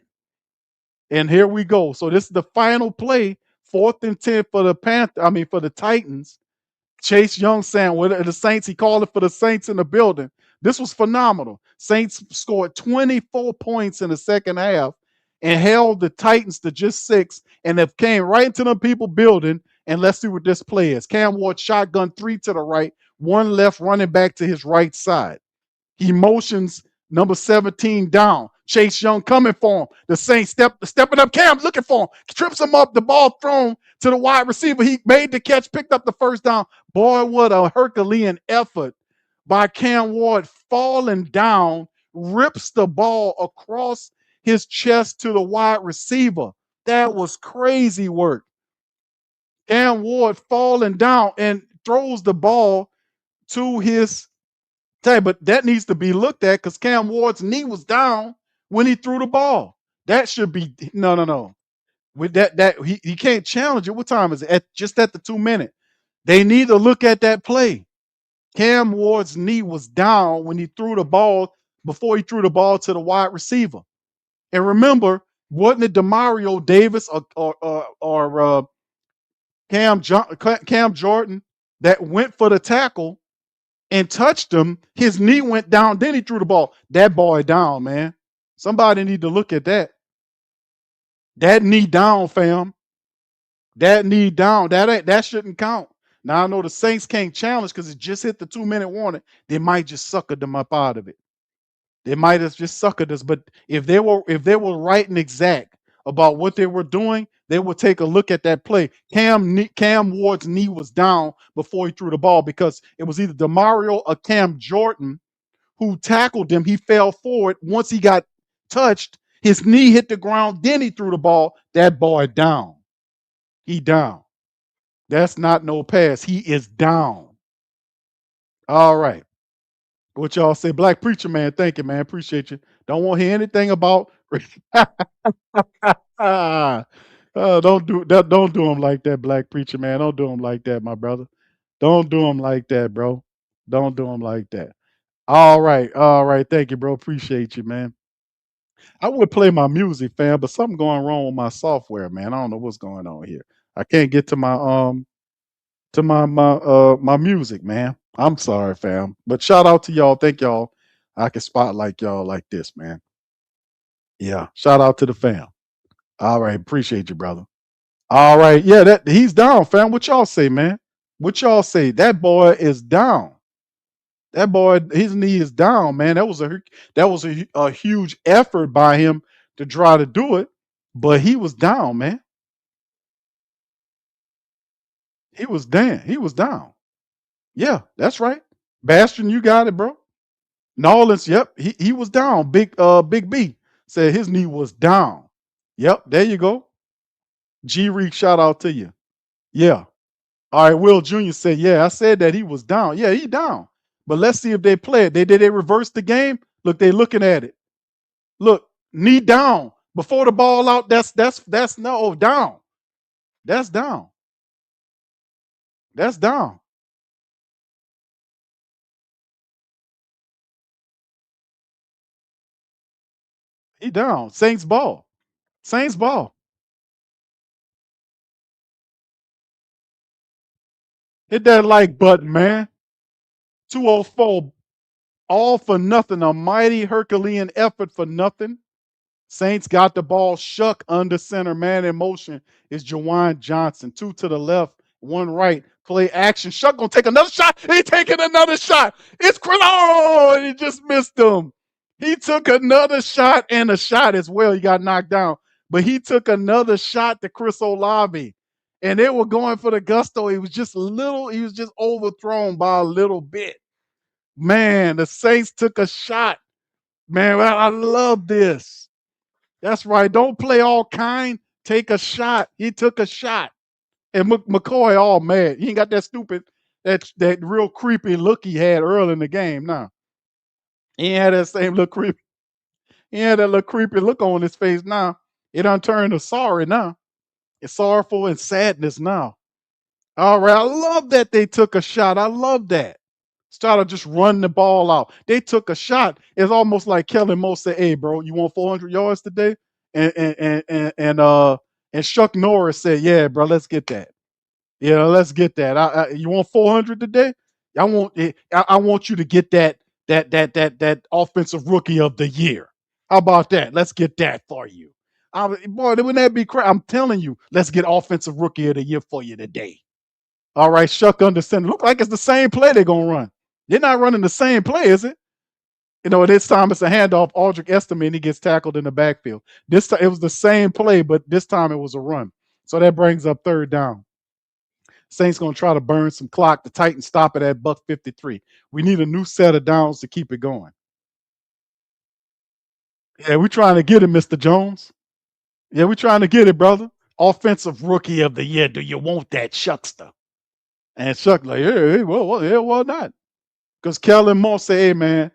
And here we go. So this is the final play, 4th and 10 for the Titans. Chase Young saying, well, the Saints, he called it for the Saints in the building. This was phenomenal. Saints scored 24 points in the second half and held the Titans to just 6, and have came right into the people building. And let's see what this play is. Cam Ward shotgun, 3 to the right, 1 left, running back to his right side. He motions number 17 down. Chase Young coming for him. The Saints stepping up. Cam looking for him. Trips him up. The ball thrown to the wide receiver. He made the catch, picked up the first down. Boy, what a Herculean effort by Cam Ward. Falling down, rips the ball across his chest to the wide receiver. That was crazy work. Cam Ward falling down and throws the ball to his tail. But that needs to be looked at because Cam Ward's knee was down when he threw the ball. That should be no. With that he can't challenge it. What time is it? Just at the 2-minute. They need to look at that play. Cam Ward's knee was down when he threw the ball before he threw the ball to the wide receiver. And remember, wasn't it Demario Davis or Cam Jordan that went for the tackle and touched him? His knee went down, then he threw the ball. That boy down, man. Somebody need to look at that. That knee down, fam. That knee down. That shouldn't count. Now I know the Saints can't challenge because it just hit the 2-minute warning. They might just sucker them up out of it. They might have just suckered us. But if they were right and exact about what they were doing, they would take a look at that play. Cam Ward's knee was down before he threw the ball because it was either Demario or Cam Jordan who tackled him. He fell forward. Once he got touched, his knee hit the ground. Then he threw the ball. That boy down. He down. That's not no pass. He is down. All right. What y'all say? Black Preacher Man, thank you, man. Appreciate you. Don't want to hear anything about don't do that. Don't do him like that, Black Preacher Man. Don't do him like that, my brother. Don't do him like that, bro. Don't do him like that. All right, all right. Thank you, bro. Appreciate you, man. I would play my music, fam, but something going wrong with my software, man. I don't know what's going on here. I can't get to my music, man. I'm sorry, fam. But shout out to y'all. Thank y'all. I can spotlight y'all like this, man. Yeah. Shout out to the fam. All right. Appreciate you, brother. All right. Yeah, that he's down, fam. What y'all say, man? What y'all say? That boy is down. That boy, his knee is down, man. That was a huge effort by him to try to do it, but he was down, man. He was down. He was down. Yeah, that's right. Bastion, you got it, bro. Nolans, yep, he was down. Big B said his knee was down. Yep, there you go. G Reek, shout out to you. Yeah. All right, Will Jr. said, yeah, I said that he was down. Yeah, he down. But let's see if they play it. They reverse the game. Look, they looking at it. Look, knee down. Before the ball out, that's no down. That's down. That's down. He down. Saints ball. Saints ball. Hit that like button, man. 204. All for nothing. A mighty Herculean effort for nothing. Saints got the ball. Shough under center. Man in motion is Juwan Johnson. 2 to the left, 1 right. Play action. Shough gonna take another shot. He taking another shot. It's Chris. Oh, he just missed him. He took another shot and a shot as well. He got knocked down. But he took another shot to Chris Olave. And they were going for the gusto. He was just overthrown by a little bit. Man, the Saints took a shot. Man, I love this. That's right. Don't play all kind. Take a shot. He took a shot. And McCoy all mad. He ain't got that stupid, that real creepy look he had early in the game. Now, he ain't had that same little creepy. He had that little creepy look on his face now. It done turned to sorry now. It's sorrowful and sadness now. All right. I love that they took a shot. I love that. Started just running the ball out. They took a shot. It's almost like Kellen Moore said, "Hey, bro, you want 400 yards today?" And Chuck Norris said, "Yeah, bro, let's get that. Yeah, let's get that. You want 400 today? I want you to get that offensive rookie of the year. How about that? Let's get that for you. Boy, wouldn't that be crazy? I'm telling you, let's get offensive rookie of the year for you today. All right, Shough under center. Look like it's the same play they're gonna run. They're not running the same play, is it? This time it's a handoff. Aldrich Estime, and he gets tackled in the backfield. This time it was the same play, but this time it was a run. So that brings up 3rd down. Saints gonna try to burn some clock. The Titans stop it at buck 53. We need a new set of downs to keep it going. Yeah, we're trying to get it, Mr. Jones. Yeah, we're trying to get it, brother. Offensive rookie of the year. Do you want that, Shuckster? And Shough like, hey, well, yeah, why not? Because Kellen Moore said, hey, man,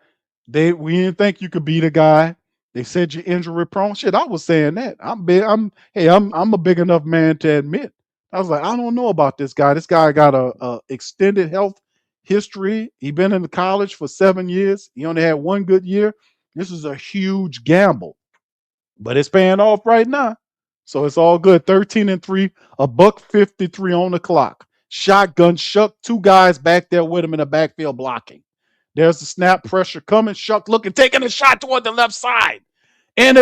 we didn't think you could be the guy. They said you're injury prone. Shit, I was saying that. I'm a big enough man to admit. I was like, I don't know about this guy. This guy got a extended health history. He been in college for 7 years. He only had 1 good year. This is a huge gamble, but it's paying off right now. So it's all good. 13-3, a buck 53 on the clock. Shotgun, Shough, 2 guys back there with him in the backfield blocking. There's the snap, pressure coming. Shough looking, taking a shot toward the left side. And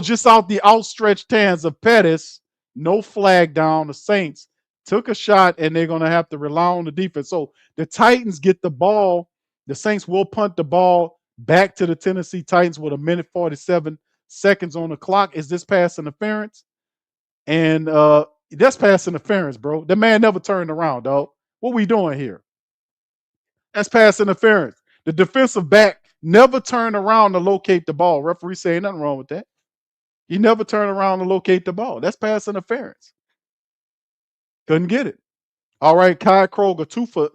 just out the outstretched hands of Pettis. No flag down. The Saints took a shot, and they're going to have to rely on the defense. So the Titans get the ball. The Saints will punt the ball back to the Tennessee Titans with 1:47 on the clock. Is this pass interference? And that's pass interference, bro. The man never turned around, dog. What we doing here? That's pass interference. The defensive back never turned around to locate the ball. Referee saying nothing wrong with that. He never turned around to locate the ball. That's pass interference. Couldn't get it. All right, Kai Kroger, two for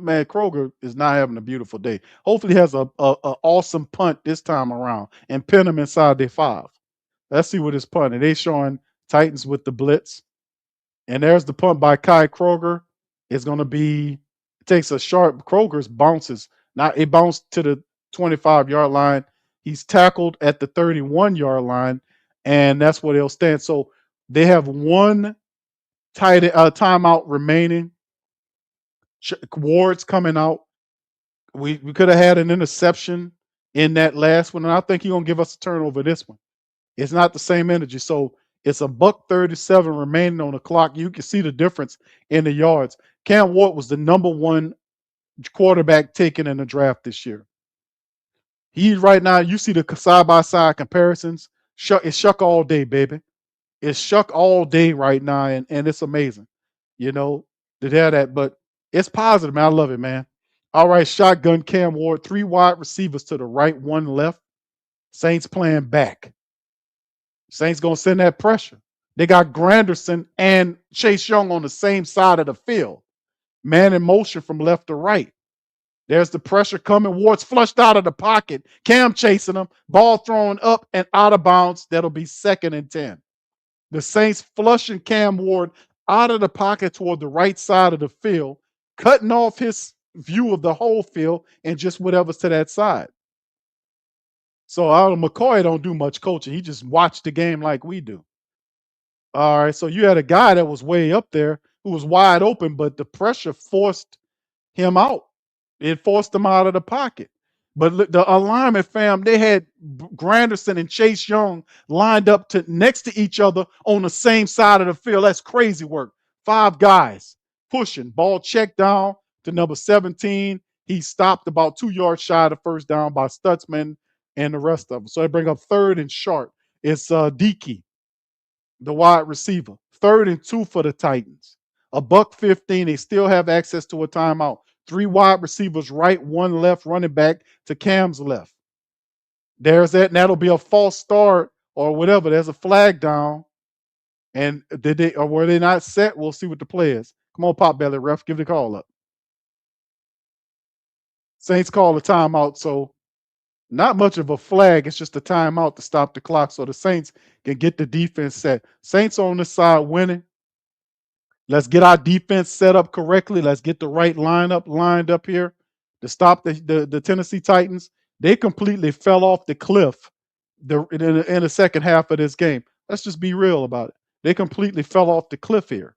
man. Kroger is not having a beautiful day. Hopefully, he has a awesome punt this time around and pin him inside their 5. Let's see what his punt. And they showing Titans with the blitz. And there's the punt by Kai Kroger. It's going to be, it takes a sharp, Kroger's bounces. Now it bounced to the 25-yard line. He's tackled at the 31-yard line, and that's where they'll stand. So they have one timeout remaining. Ward's coming out. We could have had an interception in that last one, and I think he's going to give us a turnover this one. It's not the same energy. So it's $1:37 remaining on the clock. You can see the difference in the yards. Cam Ward was the number 1 quarterback taken in the draft this year. He right now, you see the side-by-side comparisons. It's Shough all day, baby. It's Shough all day right now, and it's amazing, to have that. But it's positive, man. I love it, man. All right, shotgun Cam Ward, 3 wide receivers to the right, 1 left. Saints playing back. Saints going to send that pressure. They got Granderson and Chase Young on the same side of the field. Man in motion from left to right. There's the pressure coming. Ward's flushed out of the pocket. Cam chasing him. Ball thrown up and out of bounds. That'll be 2nd and 10. The Saints flushing Cam Ward out of the pocket toward the right side of the field, cutting off his view of the whole field and just whatever's to that side. So McCoy don't do much coaching. He just watched the game like we do. All right, so you had a guy that was way up there who was wide open, but the pressure forced him out. It forced him out of the pocket. But the alignment, fam, they had Granderson and Chase Young lined up next to each other on the same side of the field. That's crazy work. 5 guys pushing. Ball checked down to number 17. He stopped about 2 yards shy of the first down by Stutzman and the rest of them. So they bring up 3rd and short. It's Dickey, the wide receiver. 3rd and 2 for the Titans. $1:15. They still have access to a timeout. 3 wide receivers right, 1 left, running back to Cam's left. There's that, and that'll be a false start or whatever. There's a flag down. And were they not set? We'll see what the play is. Come on, Potbelly, ref, give the call up. Saints call a timeout, so not much of a flag. It's just a timeout to stop the clock so the Saints can get the defense set. Saints on this side winning. Let's get our defense set up correctly. Let's get the right lineup lined up here to stop the Tennessee Titans. They completely fell off the cliff in the second half of this game. Let's just be real about it. They completely fell off the cliff here,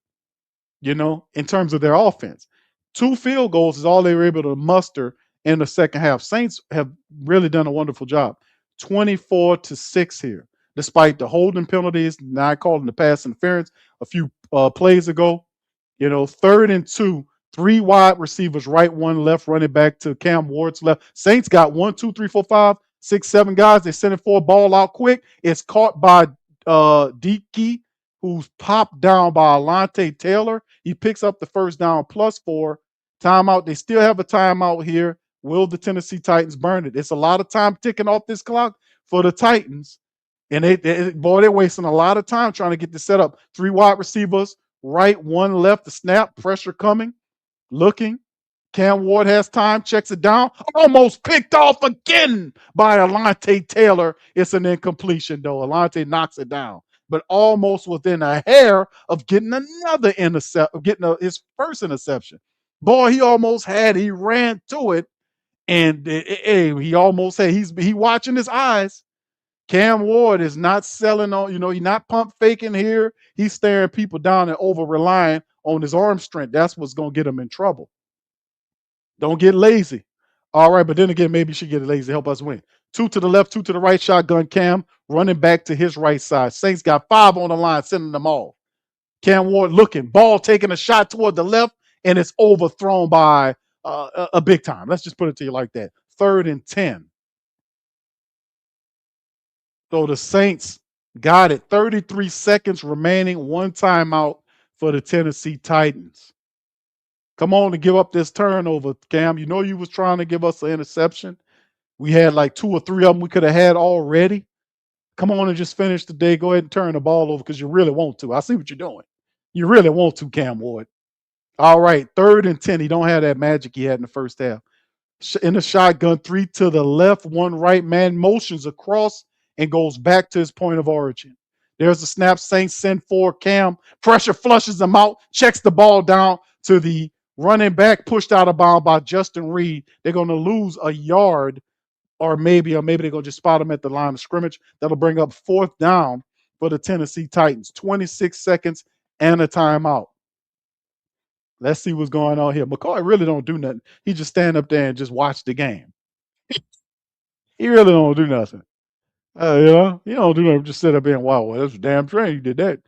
in terms of their offense. 2 field goals is all they were able to muster in the second half. Saints have really done a wonderful job. 24-6 here, despite the holding penalties, not calling the pass interference a few plays ago. 3rd and 2, 3 wide receivers, right, 1 left, running back to Cam Ward's left. Saints got 1, 2, 3, 4, 5, 6, 7 guys. They send it for a ball out quick. It's caught by Dickey, who's popped down by Alontae Taylor. He picks up the first down, +4. Timeout. They still have a timeout here. Will the Tennessee Titans burn it? It's a lot of time ticking off this clock for the Titans. And they're wasting a lot of time trying to get this set up. 3 wide receivers, right, 1 left. The snap, pressure coming, looking. Cam Ward has time, checks it down. Almost picked off again by Alontae Taylor. It's an incompletion, though. Alontae knocks it down, but almost within a hair of getting another his first interception. Boy, he almost had. He ran to it, and he almost had. He watching his eyes. Cam Ward is not selling on, he's not pump faking here. He's staring people down and over relying on his arm strength. That's what's going to get him in trouble. Don't get lazy. All right, but then again, maybe you should get lazy. Help us win. 2 to the left, 2 to the right. Shotgun Cam running back to his right side. Saints got 5 on the line, sending them off. Cam Ward looking, ball taking a shot toward the left, and it's overthrown by a big time. Let's just put it to you like that. 3rd and 10. So the Saints got it. 33 seconds remaining, 1 timeout for the Tennessee Titans. Come on and give up this turnover, Cam. You know you was trying to give us an interception. We had like 2 or 3 of them we could have had already. Come on and just finish the day. Go ahead and turn the ball over because you really want to. I see what you're doing. You really want to, Cam Ward. All right, 3rd and 10. He don't have that magic he had in the first half. In the shotgun, 3 to the left, 1 right. Man motions across and goes back to his point of origin. There's the snap. Saints send for Cam. Pressure flushes him out. Checks the ball down to the running back, pushed out of bounds by Justin Reed. They're going to lose a yard, or maybe they're going to just spot him at the line of scrimmage. That'll bring up 4th down for the Tennessee Titans. 26 seconds and a timeout. Let's see what's going on here. McCoy really don't do nothing. He just stand up there and just watch the game. He really don't do nothing. He don't do nothing. Just sit up there and wow, well, that's a damn train. You did that.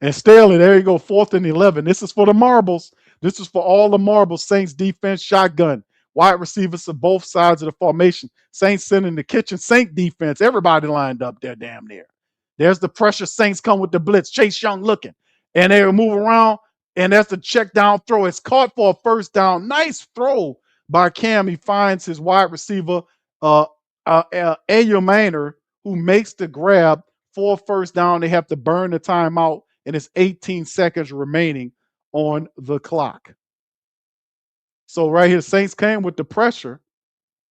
And Staley, there you go, 4th and 11. This is for the marbles. This is for all the marbles. Saints defense, shotgun. Wide receivers of both sides of the formation. Saints sending the kitchen sink defense. Everybody lined up there damn near. There's the pressure. Saints come with the blitz. Chase Young looking. And they move around. And that's the check down throw. It's caught for a 1st down. Nice throw by Cam. He finds his wide receiver, Ayumaner, who makes the grab for 1st down. They have to burn the timeout, and it's 18 seconds remaining on the clock. So right here, Saints came with the pressure,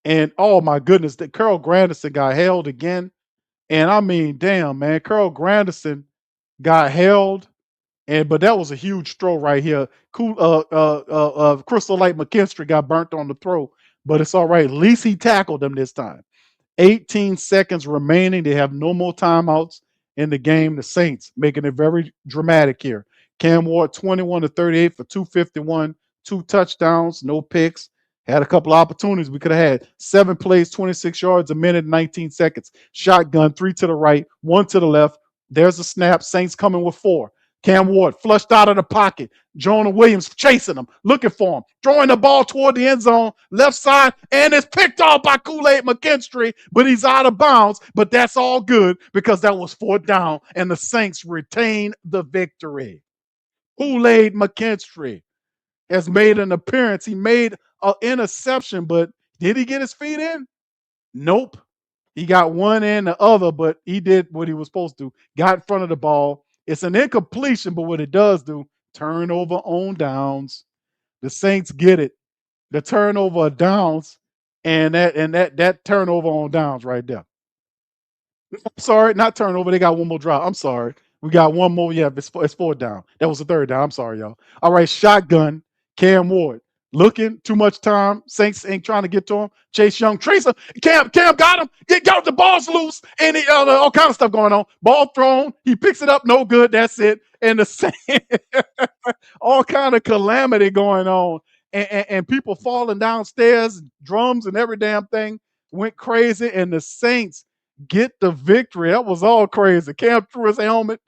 and oh my goodness, the Carl Granderson got held again. And I mean, damn, man, Carl Granderson got held. But that was a huge throw right here. Chris Olave McKinstry got burnt on the throw, but it's all right. At least he tackled him this time. 18 seconds remaining. They have no more timeouts in the game. The Saints making it very dramatic here. Cam Ward 21 to 38 for 251, 2 touchdowns, no picks. Had a couple of opportunities we could have had. 7 plays, 26 yards, a minute, 19 seconds. Shotgun, 3 to the right, 1 to the left. There's a snap. Saints coming with 4. Cam Ward flushed out of the pocket. Jonah Williams chasing him, looking for him, throwing the ball toward the end zone, left side, and it's picked off by Kool-Aid McKinstry, but he's out of bounds. But that's all good because that was 4th down, and the Saints retain the victory. Kool-Aid McKinstry has made an appearance. He made an interception, but did he get his feet in? Nope. He got one and the other, but he did what he was supposed to. Got in front of the ball. It's an incompletion, but what it does do, turnover on downs. The Saints get it. The turnover of downs, and that turnover on downs right there. Sorry, not turnover. They got one more drop. I'm sorry. We got one more. Yeah, it's 4th down. That was the 3rd down. I'm sorry, y'all. All right, shotgun. Cam Ward looking, too much time. Saints ain't trying to get to him. Chase Young, Tracer. Cam got him. He got the ball's loose, and all kind of stuff going on. Ball thrown. He picks it up. No good. That's it. And the Saints, all kind of calamity going on, and people falling downstairs, drums and every damn thing went crazy, and the Saints get the victory. That was all crazy. Cam threw his helmet.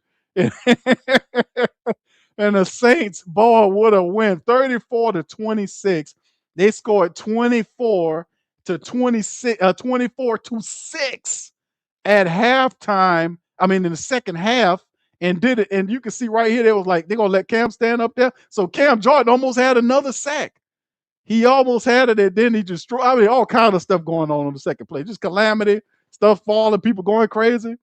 And the Saints ball would have win 34 to 26. They scored 24 to 26, 24 to 6 at halftime. I mean, in the second half, and did it. And you can see right here, they was like, they're gonna let Cam stand up there. So Cam Jordan almost had another sack. He almost had it, and then he just threw. I mean, all kind of stuff going on the second play. Just calamity, stuff falling, people going crazy.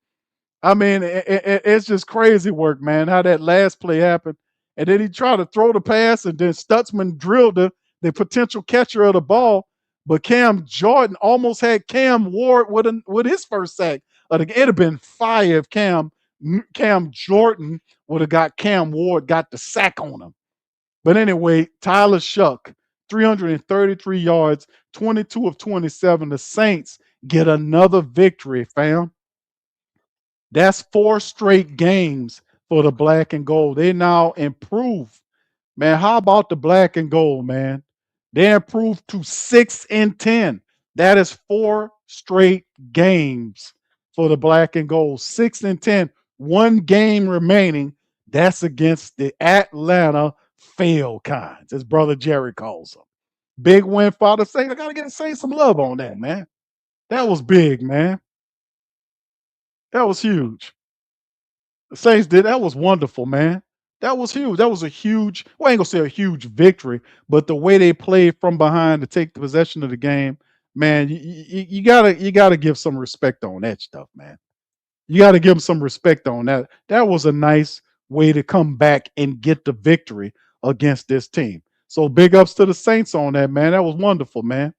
I mean, it's just crazy work, man, how that last play happened. And then he tried to throw the pass, and then Stutzman drilled the potential catcher of the ball. But Cam Jordan almost had Cam Ward with his first sack. It'd have been fire if Cam Jordan would have got Cam Ward, got the sack on him. But anyway, Tyler Shough, 333 yards, 22 of 27. The Saints get another victory, fam. That's 4 straight games for the black and gold. They now improve. Man, how about the black and gold, man? They improved to 6-10. That is 4 straight games for the black and gold. 6-10. 1 game remaining. That's against the Atlanta Falcons, as brother Jerry calls them. Big win for the Saints. I gotta get Saints some love on that, man. That was big, man. That was huge. The Saints did. That was wonderful, man. That was huge. That was a huge. Well, I ain't gonna say a huge victory, but the way they played from behind to take the possession of the game, man. You gotta give some respect on that stuff, man. You got to give them some respect on that. That was a nice way to come back and get the victory against this team. So big ups to the Saints on that, man. That was wonderful, man.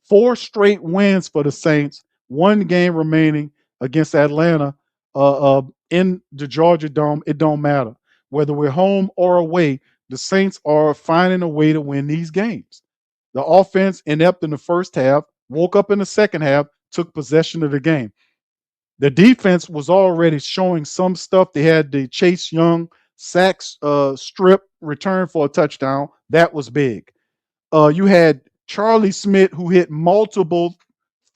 4 straight wins for the Saints. 1 game remaining against Atlanta in the Georgia Dome. It don't matter whether we're home or away. The Saints are finding a way to win these games. The offense inept in the first half, woke up in the second half, took possession of the game. The defense was already showing some stuff. They had the Chase Young sacks strip return for a touchdown. That was big. You had Charlie Smith, who hit multiple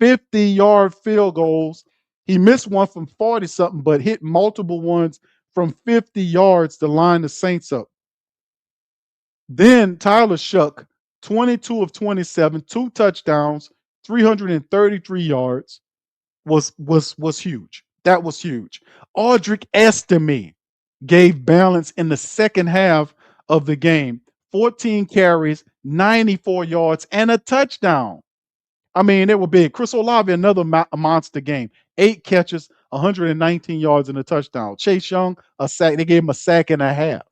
50-yard field goals. He missed one from 40 something, but hit multiple ones from 50 yards to line the Saints up. Then Tyler Shough, 22 of 27, 2 touchdowns, 333 yards. Was huge. That was huge. Audric Estime gave balance in the second half of the game. 14 carries, 94 yards, and a touchdown. I mean, they were big. Chris Olave, another monster game. 8 catches, 119 yards, and a touchdown. Chase Young, a sack. They gave him a sack and a half.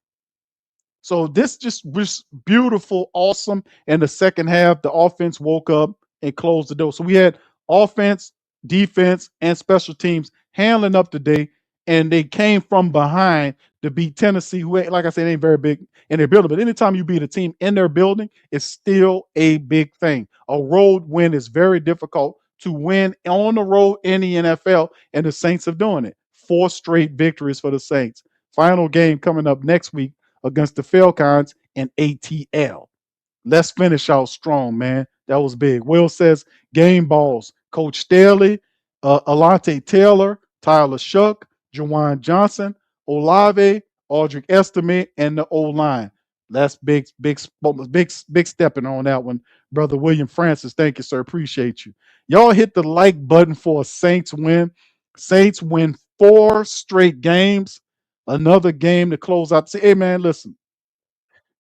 So this just was beautiful, awesome. In the second half, the offense woke up and closed the door. So we had offense, defense, and special teams handling up today, and they came from behind to beat Tennessee, who, like I said, ain't very big in their building. But anytime you beat a team in their building, it's still a big thing. A road win is very difficult to win on the road in the NFL, and the Saints are doing it. 4 straight victories for the Saints. Final game coming up next week against the Falcons and ATL. Let's finish out strong, man. That was big. Will says game balls. Coach Staley, Alante Taylor, Tyler Shough, Juwan Johnson, Olave, Audric Estime, and the O-line. That's big stepping on that one, brother William Francis. Thank you, sir. Appreciate you. Y'all hit the like button for a Saints win. Saints win 4 straight games. Another game to close out. Say, hey man, listen,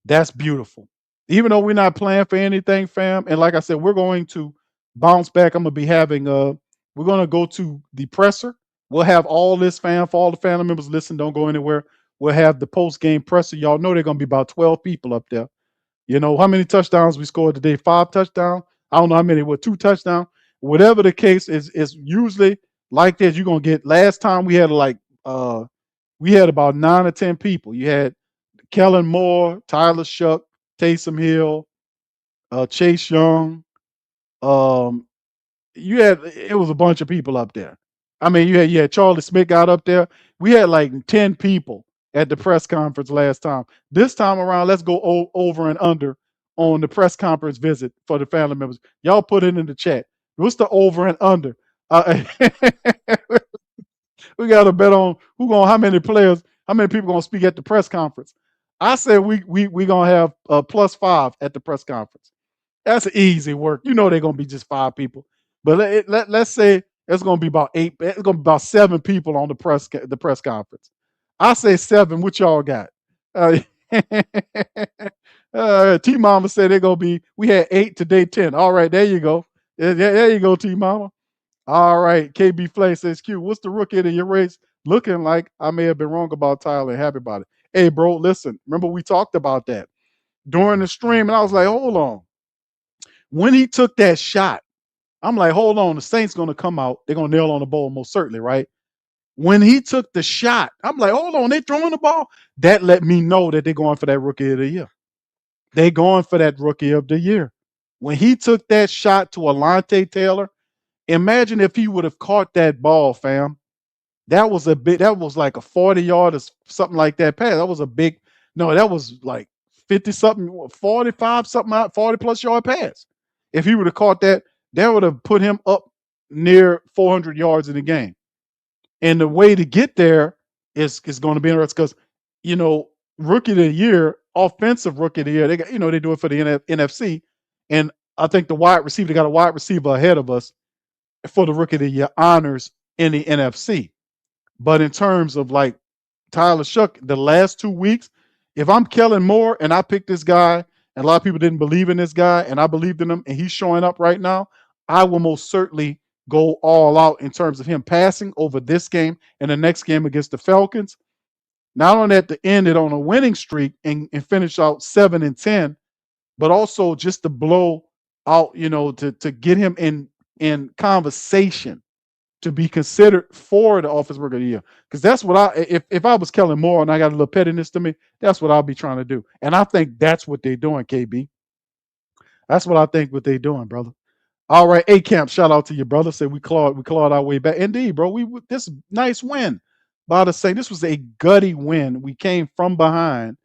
that's beautiful. Even though we're not playing for anything, fam, and like I said, we're going to bounce back. I'm gonna be having we're gonna go to the presser. We'll have all this, fam, for all the family members. Listen, don't go anywhere. We'll have the post-game presser. Y'all know they're gonna be about 12 people up there. You know how many touchdowns we scored today? 5 touchdowns. I don't know how many. 2 touchdowns. Whatever the case is usually like this. You're gonna get. Last time we had we had about 9 or 10 people. You had Kellen Moore, Tyler Shough, Taysom Hill, Chase Young. It was a bunch of people up there. I mean, you had Charlie Smith got up there. We had like 10 people at the press conference last time. This time around, let's go over and under on the press conference visit for the family members. Y'all put it in the chat. What's the over and under? We got to bet on how many people gonna speak at the press conference. I said we gonna have +5 at the press conference. That's easy work. You know they're gonna be just 5 people, but let's say it's gonna be about 8. It's gonna be about 7 people on the press conference. I say 7. What y'all got? T Mama said they're gonna be. We had 8 today, 10. All right, there you go. There you go, T Mama. All right, KB Flay says, Q, what's the rookie of your race looking like? I may have been wrong about Tyler and happy about it. Hey, bro, listen, remember we talked about that during the stream, and I was like, hold on. When he took that shot, I'm like, hold on, the Saints going to come out. They're going to nail on the ball most certainly, right? When he took the shot, I'm like, hold on, they throwing the ball? That let me know that they're going for that rookie of the year. They going for that rookie of the year. When he took that shot to Alante Taylor, imagine if he would have caught that ball, fam. That was like a 40-yard or something like that pass. That was a big, no, that was like 50 something, 45 something out, 40+ yard pass. If he would have caught that, that would have put him up near 400 yards in the game. And the way to get there is going to be interesting because you know, rookie of the year, offensive rookie of the year. They got, they do it for the NFC, and I think the wide receiver, they got a wide receiver ahead of us for the rookie of the year honors in the NFC. But in terms of like Tyler Shough, the last 2 weeks, if I'm Kellen Moore and I picked this guy, and a lot of people didn't believe in this guy, and I believed in him, and he's showing up right now, I will most certainly go all out in terms of him passing over this game and the next game against the Falcons. Not only at the end it on a winning streak and finish out 7-10, but also just to blow out, to get him in conversation to be considered for the offensive rookie of the year. Because that's what if I was Kellen Moore and I got a little pettiness to me, that's what I'll be trying to do. And I think that's what they're doing, KB. That's what I think what they're doing, brother. All right, A Camp, shout out to your brother. Say we clawed our way back. Indeed, bro. This nice win by the Saints. This was a gutty win. We came from behind,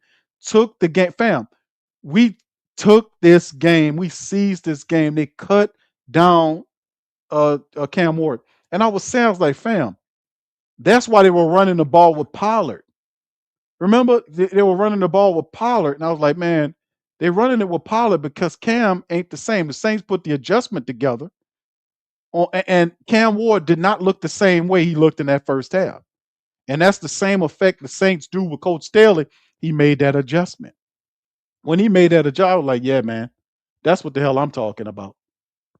took the game, fam. We took this game. We seized this game. They cut down Cam Ward. And I was like, fam, that's why they were running the ball with Pollard. Remember, they were running the ball with Pollard. And I was like, man, they're running it with Pollard because Cam ain't the same. The Saints put the adjustment together. And Cam Ward did not look the same way he looked in that first half. And that's the same effect the Saints do with Coach Staley. He made that adjustment. When he made that adjustment, I was like, yeah, man, that's what the hell I'm talking about.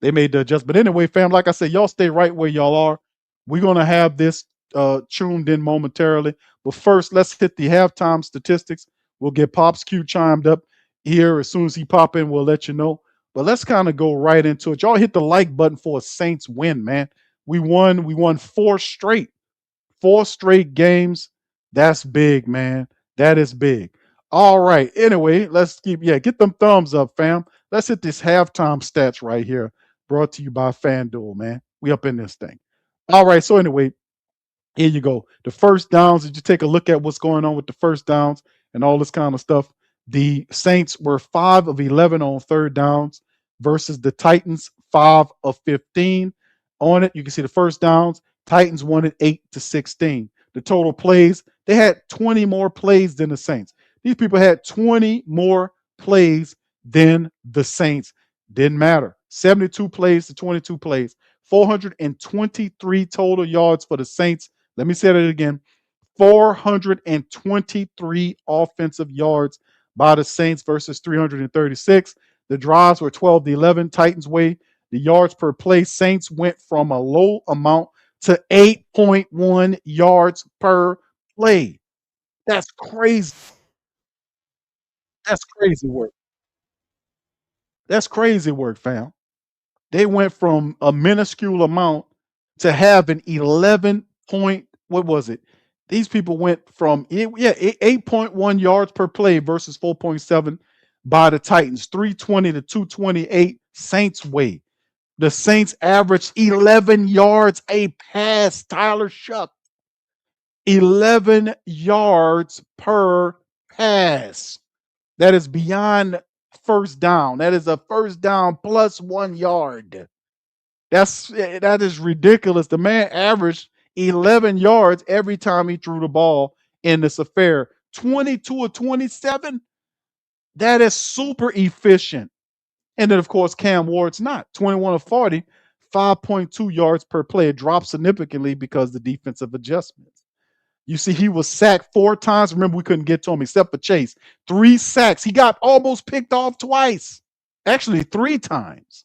They made the adjustment. Anyway, fam, like I said, y'all stay right where y'all are. We're going to have this tuned in momentarily. But first, let's hit the halftime statistics. We'll get Pops Q chimed up here. As soon as he pop in, we'll let you know. But let's kind of go right into it. Y'all hit the like button for a Saints win, man. We won 4 straight games. That's big, man. That is big. All right. Anyway, let's get them thumbs up, fam. Let's hit this halftime stats right here. Brought to you by FanDuel, man. We up in this thing. All right. So anyway, here you go. The first downs. Did you take a look at what's going on with the first downs and all this kind of stuff? The Saints were 5 of 11 on third downs versus the Titans 5 of 15 on it. You can see the first downs. Titans won it 8-16. The total plays, they had 20 more plays than the Saints. These people had 20 more plays than the Saints. Didn't matter. 72 plays to 22 plays. 423 total yards for the Saints. Let me say that again. 423 offensive yards by the Saints versus 336. The drives were 12-11 Titans way. The yards per play, Saints went from a low amount to 8.1 yards per play. That's crazy. That's crazy work. That's crazy work, fam. They went from a minuscule amount to having 11 point, what was it? These people went from 8.1 yards per play versus 4.7 by the Titans, 320 to 228 Saints way. The Saints averaged 11 yards a pass. Tyler Shough, 11 yards per pass. That is beyond first down. That is a first down plus 1 yard. That is ridiculous. The man averaged 11 yards every time he threw the ball in this affair. 22 or 27. That is super efficient. And then, of course, Cam Ward's not. 21 of 40, 5.2 yards per play. It dropped significantly because of the defensive adjustments. You see, he was sacked 4 times. Remember, we couldn't get to him except for Chase. 3 sacks. He got almost picked off twice. Actually, 3 times.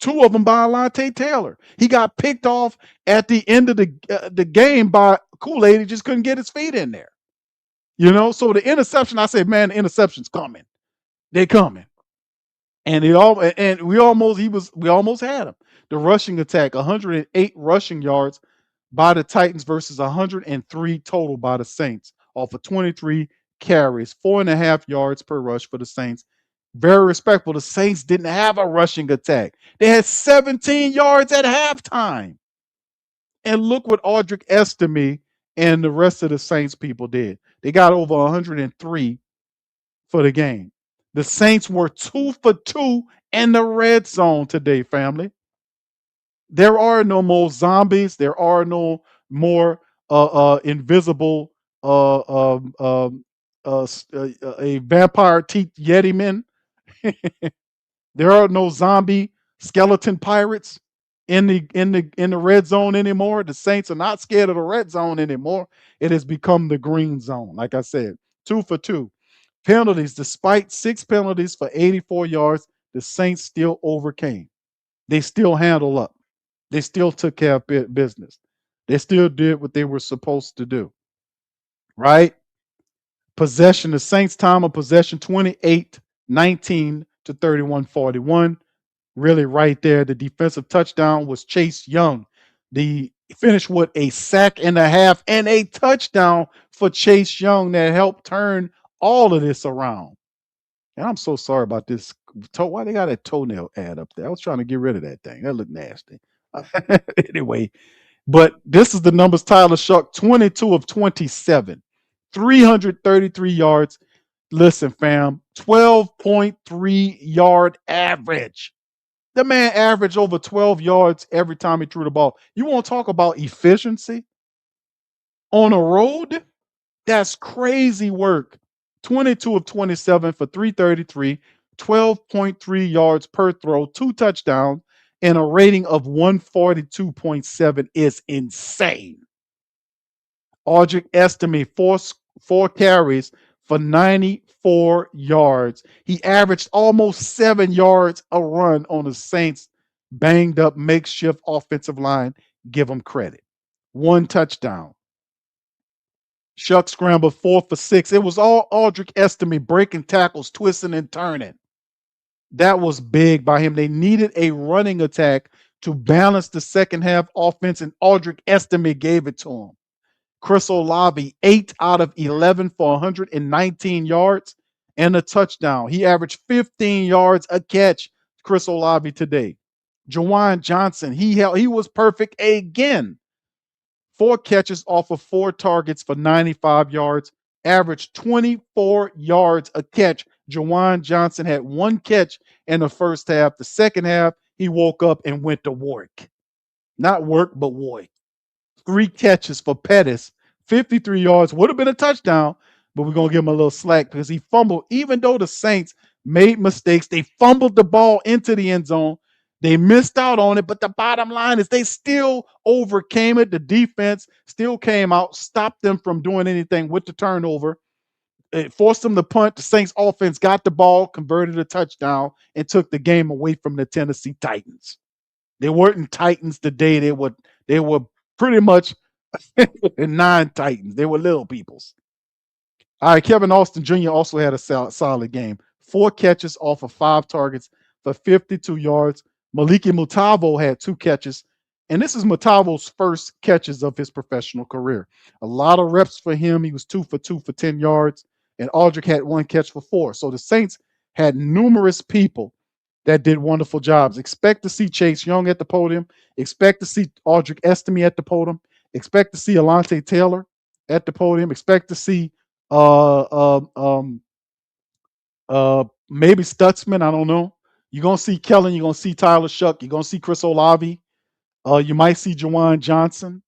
2 of them by Alontae Taylor. He got picked off at the end of the game by Kool-Aid. He just couldn't get his feet in there. So the interception, I said, man, the interception's coming. They're coming. And we almost had him. The rushing attack, 108 rushing yards by the Titans versus 103 total by the Saints off of 23 carries, 4.5 yards per rush for the Saints. Very respectful. The Saints didn't have a rushing attack. They had 17 yards at halftime. And look what Audric Estime and the rest of the Saints people did. They got over 103 for the game. The Saints were 2 for 2 in the red zone today, family. There are no more zombies. There are no more invisible a vampire teeth Yeti men. There are no zombie skeleton pirates in the red zone anymore. The Saints are not scared of the red zone anymore. It has become the green zone. Like I said, 2 for 2. Penalties, despite 6 penalties for 84 yards, the Saints still overcame. They still handled up. They still took care of business. They still did what they were supposed to do. Right? Possession, the Saints' time of possession 28-19 to 31-41. Really right there. The defensive touchdown was Chase Young. The finish with a sack and a half and a touchdown for Chase Young that helped turn all of this around. And I'm so sorry about this. Why they got a toenail ad up there? I was trying to get rid of that thing. That looked nasty. Anyway, but this is the numbers. Tyler Shough, 22 of 27, 333 yards. Listen, fam, 12.3 yard average. The man averaged over 12 yards every time he threw the ball. You want to talk about efficiency on a road? That's crazy work. 22 of 27 for 333, 12.3 yards per throw, 2 touchdowns, and a rating of 142.7 is insane. Audric Estime, four carries for 94 yards. He averaged almost 7 yards a run on the Saints' banged up makeshift offensive line. Give him credit. 1 touchdown. Shough scrambled 4 for 6. It was all Audric Estime breaking tackles, twisting and turning. That was big by him. They needed a running attack to balance the second half offense, and Audric Estime gave it to him. Chris Olave, 8 out of 11 for 119 yards and a touchdown. He averaged 15 yards a catch, Chris Olave today. Juwan Johnson, he was perfect again. 4 catches off of 4 targets for 95 yards, averaged 24 yards a catch. Juwan Johnson had 1 catch in the first half. The second half, he woke up and went to work. Not work, but work. 3 catches for Pettis, 53 yards. Would have been a touchdown, but we're going to give him a little slack because he fumbled. Even though the Saints made mistakes, they fumbled the ball into the end zone. They missed out on it, but the bottom line is they still overcame it. The defense still came out, stopped them from doing anything with the turnover. It forced them to punt. The Saints offense got the ball, converted a touchdown, and took the game away from the Tennessee Titans. They weren't Titans today. They were pretty much 9 Titans. They were little peoples. All right, Kevin Austin Jr. also had a solid game. 4 catches off of 5 targets for 52 yards. Maliki Mutavo had 2 catches, and this is Mutavo's first catches of his professional career. A lot of reps for him. He was 2 for 2 for 10 yards, and Audric had 1 catch for 4. So the Saints had numerous people that did wonderful jobs. Expect to see Chase Young at the podium. Expect to see Audric Estime at the podium. Expect to see Alontae Taylor at the podium. Expect to see maybe Stutzman. I don't know. You're gonna see Kellen. You're gonna see Tyler Shough. You're gonna see Chris Olave. You might see Juwan Johnson.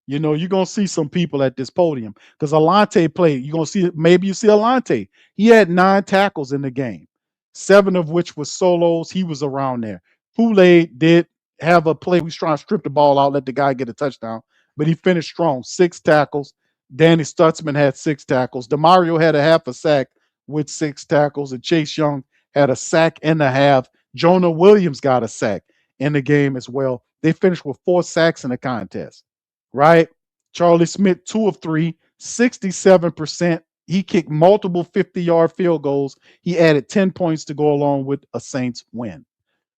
You know, you're gonna see some people at this podium because Alontae played. You're gonna see maybe you see Alontae. He had 9 tackles in the game, 7 of which was solos. He was around there. Kool-Aid did have a play. We was trying to strip the ball out, let the guy get a touchdown, but he finished strong. 6 tackles. Danny Stutzman had 6 tackles. Demario had a half a sack with 6 tackles, and Chase Young had a sack and a half. Jonah Williams got a sack in the game as well. They finished with 4 sacks in the contest, right? Charlie Smith, 2 of 3, 67%. He kicked multiple 50-yard field goals. He added 10 points to go along with a Saints win.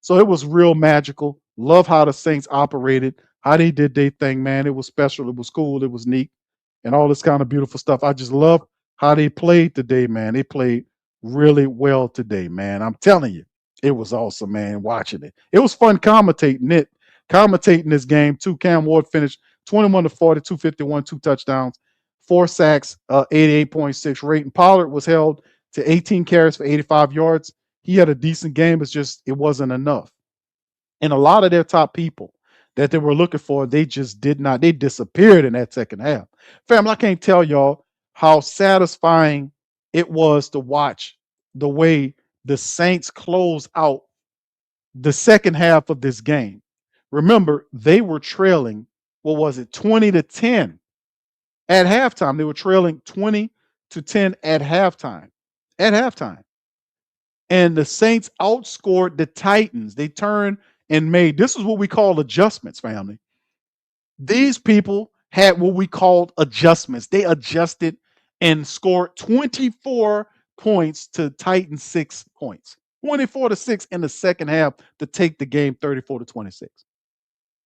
So it was real magical. Love how the Saints operated, how they did their thing, man. It was special. It was cool. It was neat and all this kind of beautiful stuff. I just love how they played today, man. They played really well today, man. I'm telling you, it was awesome, man, watching it. It was fun commentating this game, too. Cam Ward finished 21 to 40, 251, 2 touchdowns, 4 sacks, 88.6 rating. Pollard was held to 18 carries for 85 yards. He had a decent game. It's just it wasn't enough. And a lot of their top people that they were looking for, they just did not. They disappeared in that second half. Family, I can't tell y'all how satisfying it was to watch the way the Saints close out the second half of this game. Remember, they were trailing, what was it, 20-10 at halftime. They were trailing 20-10 at halftime. At halftime. And the Saints outscored the Titans. They turned and made, this is what we call adjustments, family. These people had what we called adjustments. They adjusted and scored 24 points to Titans 6 points. 24-6 in the second half to take the game 34-26.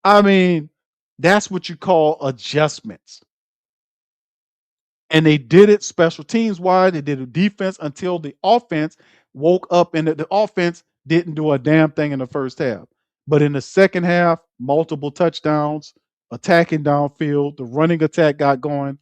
I mean, that's what you call adjustments. And they did it special teams wide. They did it defense until the offense woke up, and the offense didn't do a damn thing in the first half. But in the second half, multiple touchdowns, attacking downfield, the running attack got going.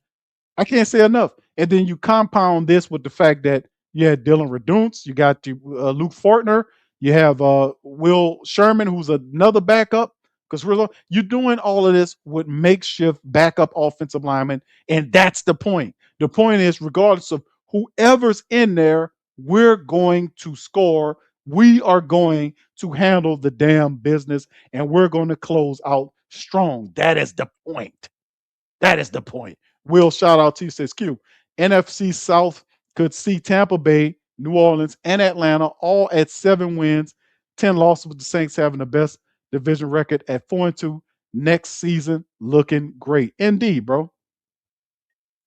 I can't say enough. And then you compound this with the fact that you had Dylan Reduce, you got Luke Fortner, you have Will Sherman, who's another backup. Because you're doing all of this with makeshift backup offensive linemen, and that's the point. The point is, regardless of whoever's in there, we're going to score. We are going to handle the damn business, and we're going to close out strong. That is the point. That is the point. Will, shout out to you, says Q. NFC South could see Tampa Bay, New Orleans, and Atlanta all at 7 wins, 10 losses, with the Saints having the best division record at 4-2 next season, looking great. Indeed, bro.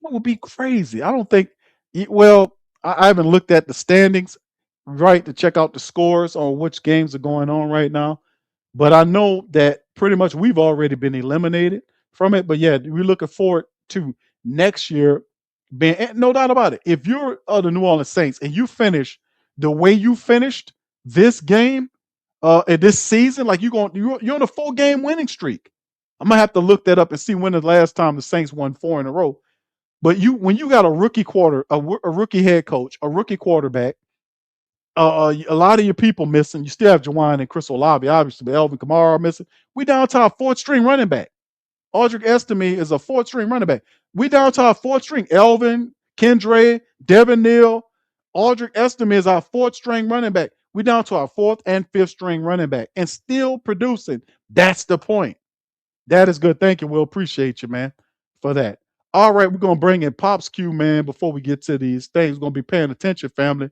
That would be crazy. I don't think, well, I haven't looked at the standings, right, to check out the scores on which games are going on right now. But I know that pretty much we've already been eliminated from it. But yeah, we're looking forward to next year being, no doubt about it. If you're the New Orleans Saints and you finish the way you finished this game, this season, like you're on a 4-game winning streak. I'm gonna have to look that up and see when the last time the Saints won 4 in a row. But when you got a rookie a rookie head coach, a rookie quarterback, a lot of your people missing. You still have Juwan and Chris Olave, obviously, but Elvin Kamara are missing. We down to our 4th string running back. Audric Estime is a 4th string running back. We down to our 4th string. Elvin, Kendre, Devin Neal, Audric Estime is our 4th string running back. We down to our 4th and 5th string running back and still producing. That's the point. That is good. Thank you. We'll appreciate you, man, for that. All right, we're going to bring in Pops Q, man, before we get to these things. We're going to be paying attention, family,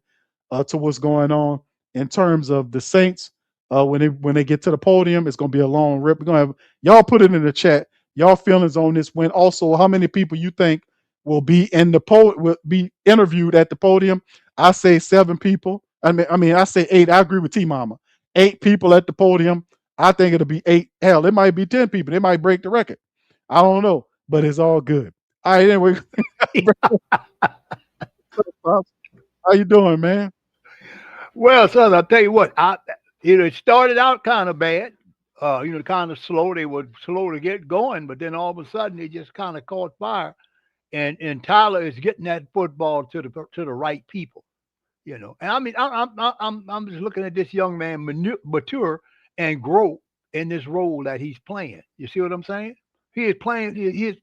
to what's going on in terms of the Saints. When they get to the podium, it's going to be a long rip. We're going to have y'all put it in the chat. Y'all feelings on this win. Also, how many people you think will be will be interviewed at the podium? I say 7 people. I mean, I say 8. I agree with T Mama. 8 people at the podium. I think it'll be 8. Hell, it might be 10 people. They might break the record. I don't know, but it's all good. All right, anyway. How you doing, man? Well, son, I'll tell you what. It started out kind of bad. Kind of slow. They were slow to get going, but then all of a sudden they just kind of caught fire. And Tyler is getting that football to the right people. And I mean, I'm just looking at this young man mature and grow in this role that he's playing. You see what I'm saying? He is playing. He's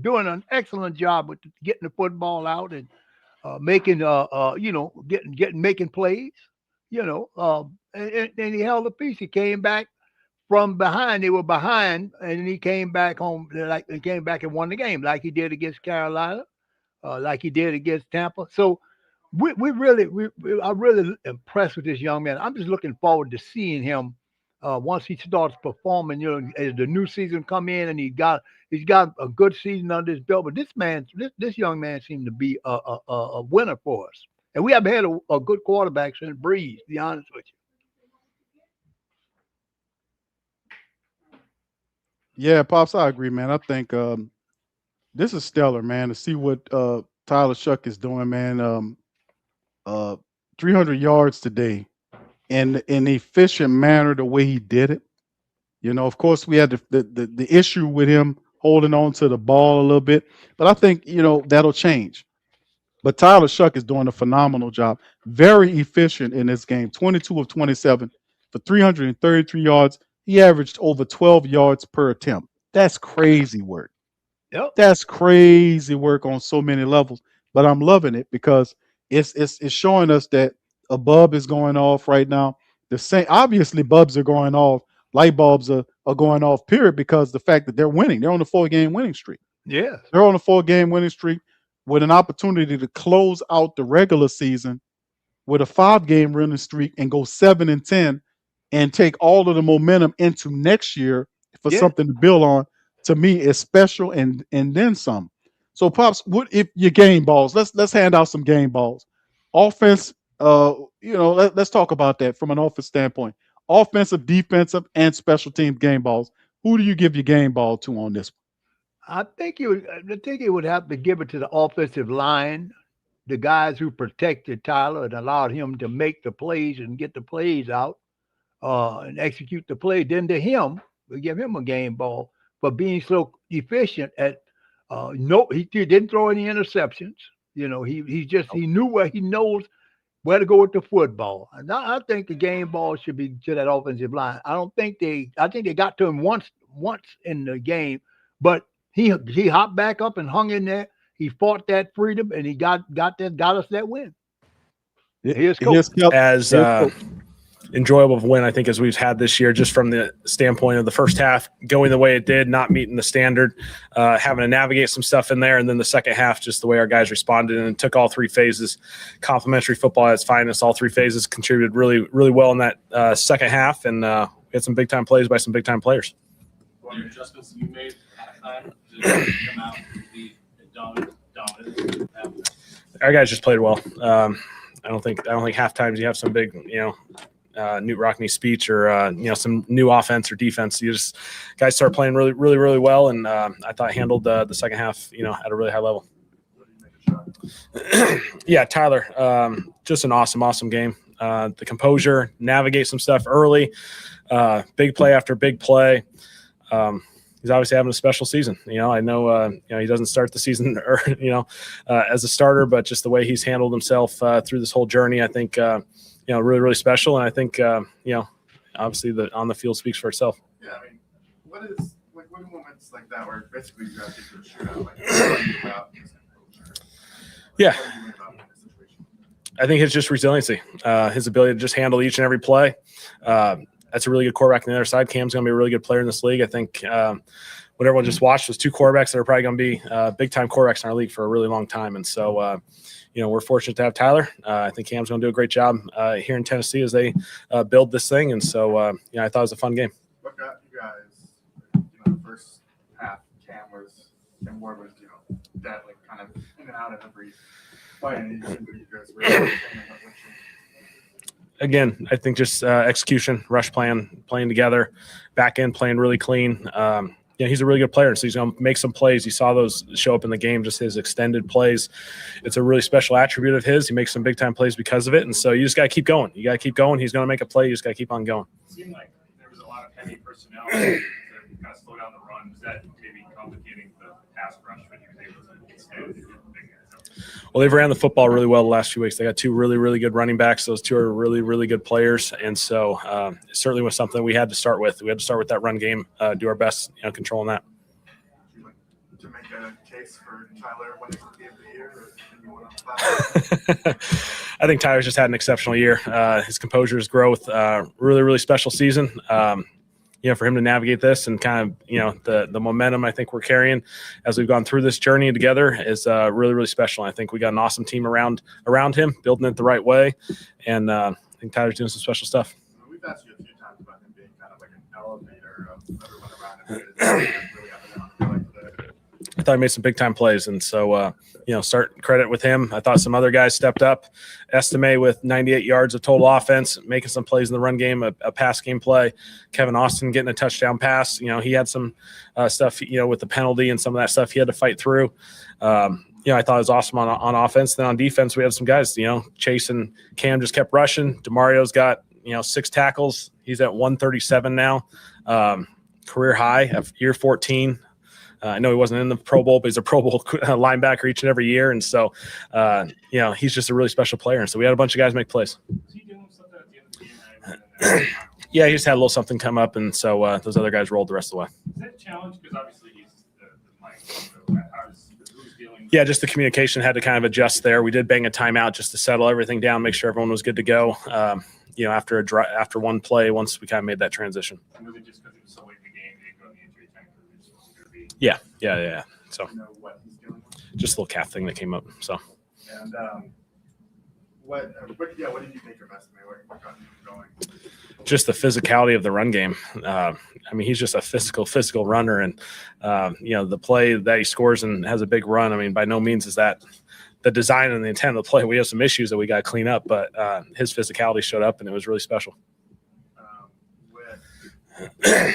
doing an excellent job with getting the football out and making making plays. And he held a piece. He came back from behind. They were behind, and he came back home came back and won the game like he did against Carolina, like he did against Tampa. So I'm really impressed with this young man. I'm just looking forward to seeing him once he starts performing. As the new season come in, and he's got a good season under his belt. But this young man seemed to be a winner for us. And we haven't had a good quarterback since Breeze, to be honest with you. Yeah, Pops, I agree, man. I think this is stellar, man, to see what Tyler Shough is doing, man. 300 yards today in an efficient manner, the way he did it. Of course, we had the issue with him holding on to the ball a little bit, but I think, that'll change. But Tyler Shough is doing a phenomenal job. Very efficient in this game. 22 of 27 for 333 yards. He averaged over 12 yards per attempt. That's crazy work. Yep. That's crazy work on so many levels. But I'm loving it because it's showing us that a bulb is going off right now. The same, obviously, bulbs are going off. Light bulbs are going off. Period, because the fact that they're winning, they're on a 4-game winning streak. Yes. They're on a 4-game winning streak with an opportunity to close out the regular season with a 5-game winning streak and go 7-10 and take all of the momentum into next year for Yeah. something to build on. To me, is special and then some. So, Pops, what if your game balls? Let's hand out some game balls. Offense, let's talk about that from an offense standpoint. Offensive, defensive, and special teams game balls. Who do you give your game ball to on this one? I think it would have to give it to the offensive line, the guys who protected Tyler and allowed him to make the plays and get the plays out and execute the play. Then to him, we give him a game ball for being so efficient at he didn't throw any interceptions. He knew he knows where to go with the football. And I think the game ball should be to that offensive line. I think they got to him once in the game, but he hopped back up and hung in there. He fought that freedom and he got us that win. Here's coach. As enjoyable of a win, I think, as we've had this year, just from the standpoint of the first half going the way it did, not meeting the standard, having to navigate some stuff in there, and then the second half, just the way our guys responded and took all three phases. Complimentary football at its finest. All three phases contributed really, really well in that second half, and we had some big-time plays by some big-time players. What are your adjustments you made at halftime to come out and be dominant? Our guys just played well. I don't think halftimes you have some big, Newt Rockney speech or some new offense or defense. You just guys start playing really, really, really well, and I thought handled the second half, at a really high level. Yeah, Tyler, just an awesome game. The composure, navigate some stuff early, big play after big play. He's obviously having a special season. I know, he doesn't start the season as a starter, but just the way he's handled himself through this whole journey, I think, really, really special. And I think, obviously the on the field speaks for itself. Yeah, I mean, what moments like that where basically you guys get to a shootout? Like, what are you about in this approach? Yeah. I think it's just resiliency, his ability to just handle each and every play. That's a really good quarterback on the other side. Cam's going to be a really good player in this league. I think what everyone just watched was two quarterbacks that are probably going to be big-time quarterbacks in our league for a really long time. And so, we're fortunate to have Tyler. I think Cam's going to do a great job here in Tennessee as they build this thing. And so, I thought it was a fun game. What got you guys, the first half, Cam Ward was, that like kind of in and out of every fight. And you guys really Again, I think just execution, rush plan, playing together, back end playing really clean. He's a really good player, so he's going to make some plays. You saw those show up in the game, just his extended plays. It's a really special attribute of his. He makes some big-time plays because of it, and so you just got to keep going. You got to keep going. He's going to make a play. You just got to keep on going. It seemed like there was a lot of heavy personnel to kind of slow down the run. Was that maybe complicating the pass rush when you were able to extend? Well, they've ran the football really well the last few weeks. They got two really, really good running backs. Those two are really, really good players. And so it certainly was something we had to start with. We had to start with that run game, do our best, controlling that. Would you like to make a case for Tyler winning the game of the year? I think Tyler's just had an exceptional year. His composure, his growth, really, really special season. For him to navigate this and kind of, the momentum I think we're carrying as we've gone through this journey together is really, really special. I think we got an awesome team around him, building it the right way. And I think Tyler's doing some special stuff. We've asked you a few times about him being kind of like an elevator of everyone around him. I thought he made some big-time plays, and so, start credit with him. I thought some other guys stepped up. Estime with 98 yards of total offense, making some plays in the run game, a pass game play. Kevin Austin getting a touchdown pass. He had some stuff, with the penalty and some of that stuff he had to fight through. I thought it was awesome on offense. Then on defense, we had some guys, Chase and Cam just kept rushing. Demario's got, 6 tackles. He's at 137 now, career high of year 14. I know he wasn't in the Pro Bowl, but he's a Pro Bowl linebacker each and every year. And so, he's just a really special player. And so we had a bunch of guys make plays. Was he doing something at the end of the game? Yeah, he just had a little something come up. And so those other guys rolled the rest of the way. Is that a challenge? Because obviously he's the mic. So who's dealing feeling? Yeah, just the communication had to kind of adjust there. We did bang a timeout just to settle everything down, make sure everyone was good to go. After one play, once we kind of made that transition. And was it just because it was so late in the game, they didn't go in the injury tank? Or they just wasn't going to be? Yeah. So You know what he's dealing with? just a little calf thing that came up. So And what did you think of Estimate? What got him going? just the physicality of the run game. He's just a physical runner, and the play that he scores and has a big run. I mean, by no means is that the design and the intent of the play. We have some issues that we got to clean up, but his physicality showed up, and it was really special. With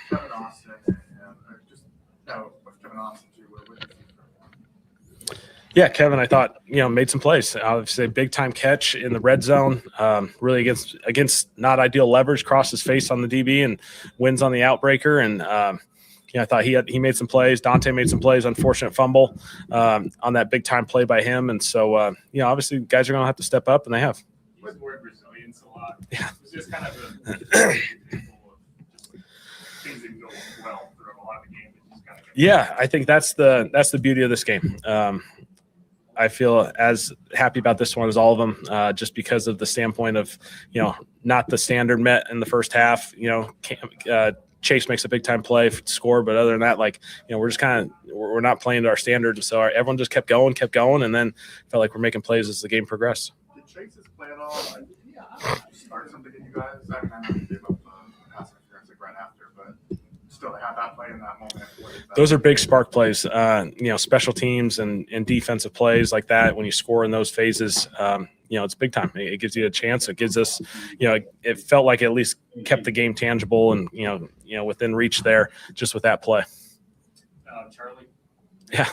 Kevin Austin with Kevin Austin too, what did you think? Yeah, Kevin, I thought, made some plays. Obviously, a big-time catch in the red zone, really against not ideal leverage, crossed his face on the DB and wins on the outbreaker. And, I thought he made some plays. Dante made some plays, unfortunate fumble on that big-time play by him. And so, obviously, guys are going to have to step up, and they have. You used the word resilience a lot. Yeah. It was just kind of a example of just like things didn't go well throughout a lot of the game. It just kind of Yeah, I think that's the beauty of this game. I feel as happy about this one as all of them, just because of the standpoint of, not the standard met in the first half. Chase makes a big time play to score, but other than that, we're just we're not playing to our standards. So everyone just kept going, and then felt like we're making plays as the game progressed. Did Chase's play at all? Start something in you guys? I know you gave up pass interference right after, but still to have that play in that moment. Those are big spark plays. Special teams and defensive plays like that. When you score in those phases, it's big time. It gives you a chance. It gives us, it felt like it at least kept the game tangible and within reach there just with that play. Charlie. Yeah.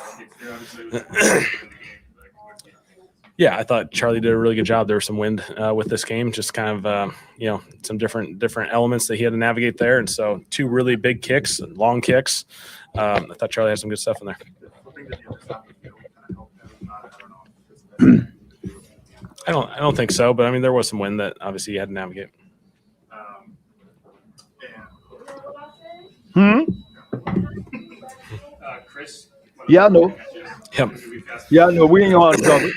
Yeah, I thought Charlie did a really good job. There was some wind with this game, just kind of, some different elements that he had to navigate there. And so 2 really big kicks, long kicks. I thought Charlie had some good stuff in there. I don't think so, but there was some wind that obviously you had to navigate. Chris. Yeah, I know. Yep. Yeah, no, we ain't on trouble.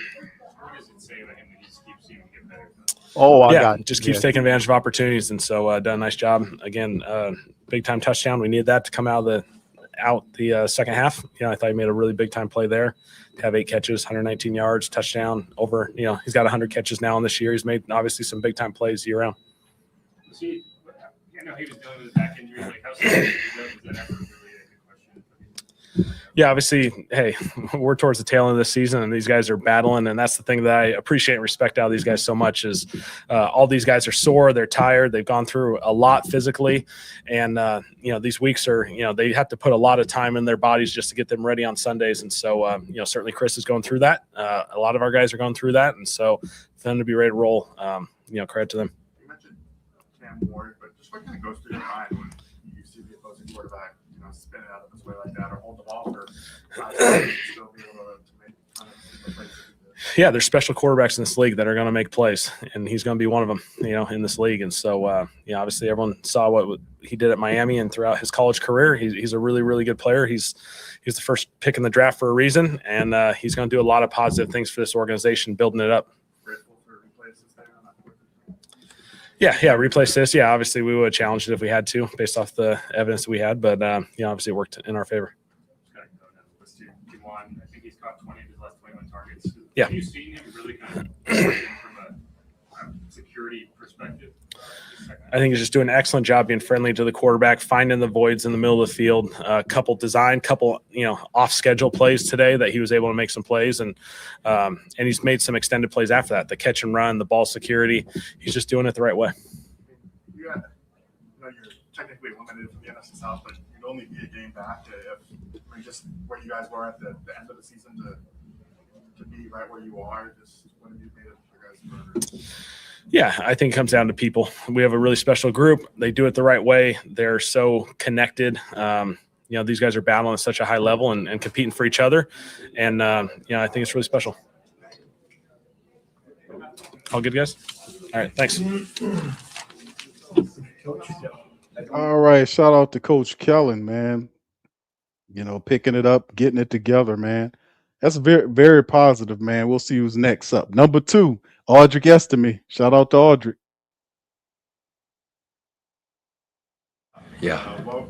Oh, I got it. Just keeps taking advantage of opportunities, and so done a nice job. Again, big time touchdown. We needed that to come out the second half. I thought he made a really big time play there. To have 8 catches, 119 yards, touchdown over. He's got 100 catches now in this year. He's made obviously some big time plays year round. I know he was dealing with his back injury. Like how serious was that ever really a good question? Yeah, obviously, hey, we're towards the tail end of this season, and these guys are battling, and that's the thing that I appreciate and respect out of these guys so much is all these guys are sore, they're tired, they've gone through a lot physically, and these weeks are, they have to put a lot of time in their bodies just to get them ready on Sundays, and so certainly Chris is going through that. A lot of our guys are going through that, and so for them to be ready to roll, credit to them. You mentioned Cam Moore, but just what kind of goes through your mind when you see the opposing quarterback, spin it out of this way like that, or hold the ball for still be able to make kind of plays? Yeah, there's special quarterbacks in this league that are going to make plays, and he's going to be one of them, in this league. And so, obviously everyone saw what he did at Miami and throughout his college career. He's a really, really good player. He's the first pick in the draft for a reason, and he's going to do a lot of positive things for this organization, building it up. Yeah, replace this. Yeah, obviously we would have challenged it if we had to, based off the evidence that we had. But obviously it worked in our favor. Juwan, I think he's caught 20 of his last 21 targets. Yeah. Have you seen him really kind of from a security perspective? I think he's just doing an excellent job being friendly to the quarterback, finding the voids in the middle of the field. Couple off schedule plays today that he was able to make some plays, and he's made some extended plays after that. The catch and run, the ball security. He's just doing it the right way. You're technically limited from the NFC South, but you'd only be a game back if just where you guys were at the end of the season to be right where you are. Just what have you made of your guys' Yeah, I think it comes down to people. We have a really special group. They do it the right way. They're so connected. These guys are battling at such a high level and competing for each other. And, I think it's really special. All good, guys? All right, thanks. All right, shout out to Coach Kellen, man. Picking it up, getting it together, man. That's very, very positive, man. We'll see who's next up. Number 2, Audric Estime. Shout out to Audric. Yeah. What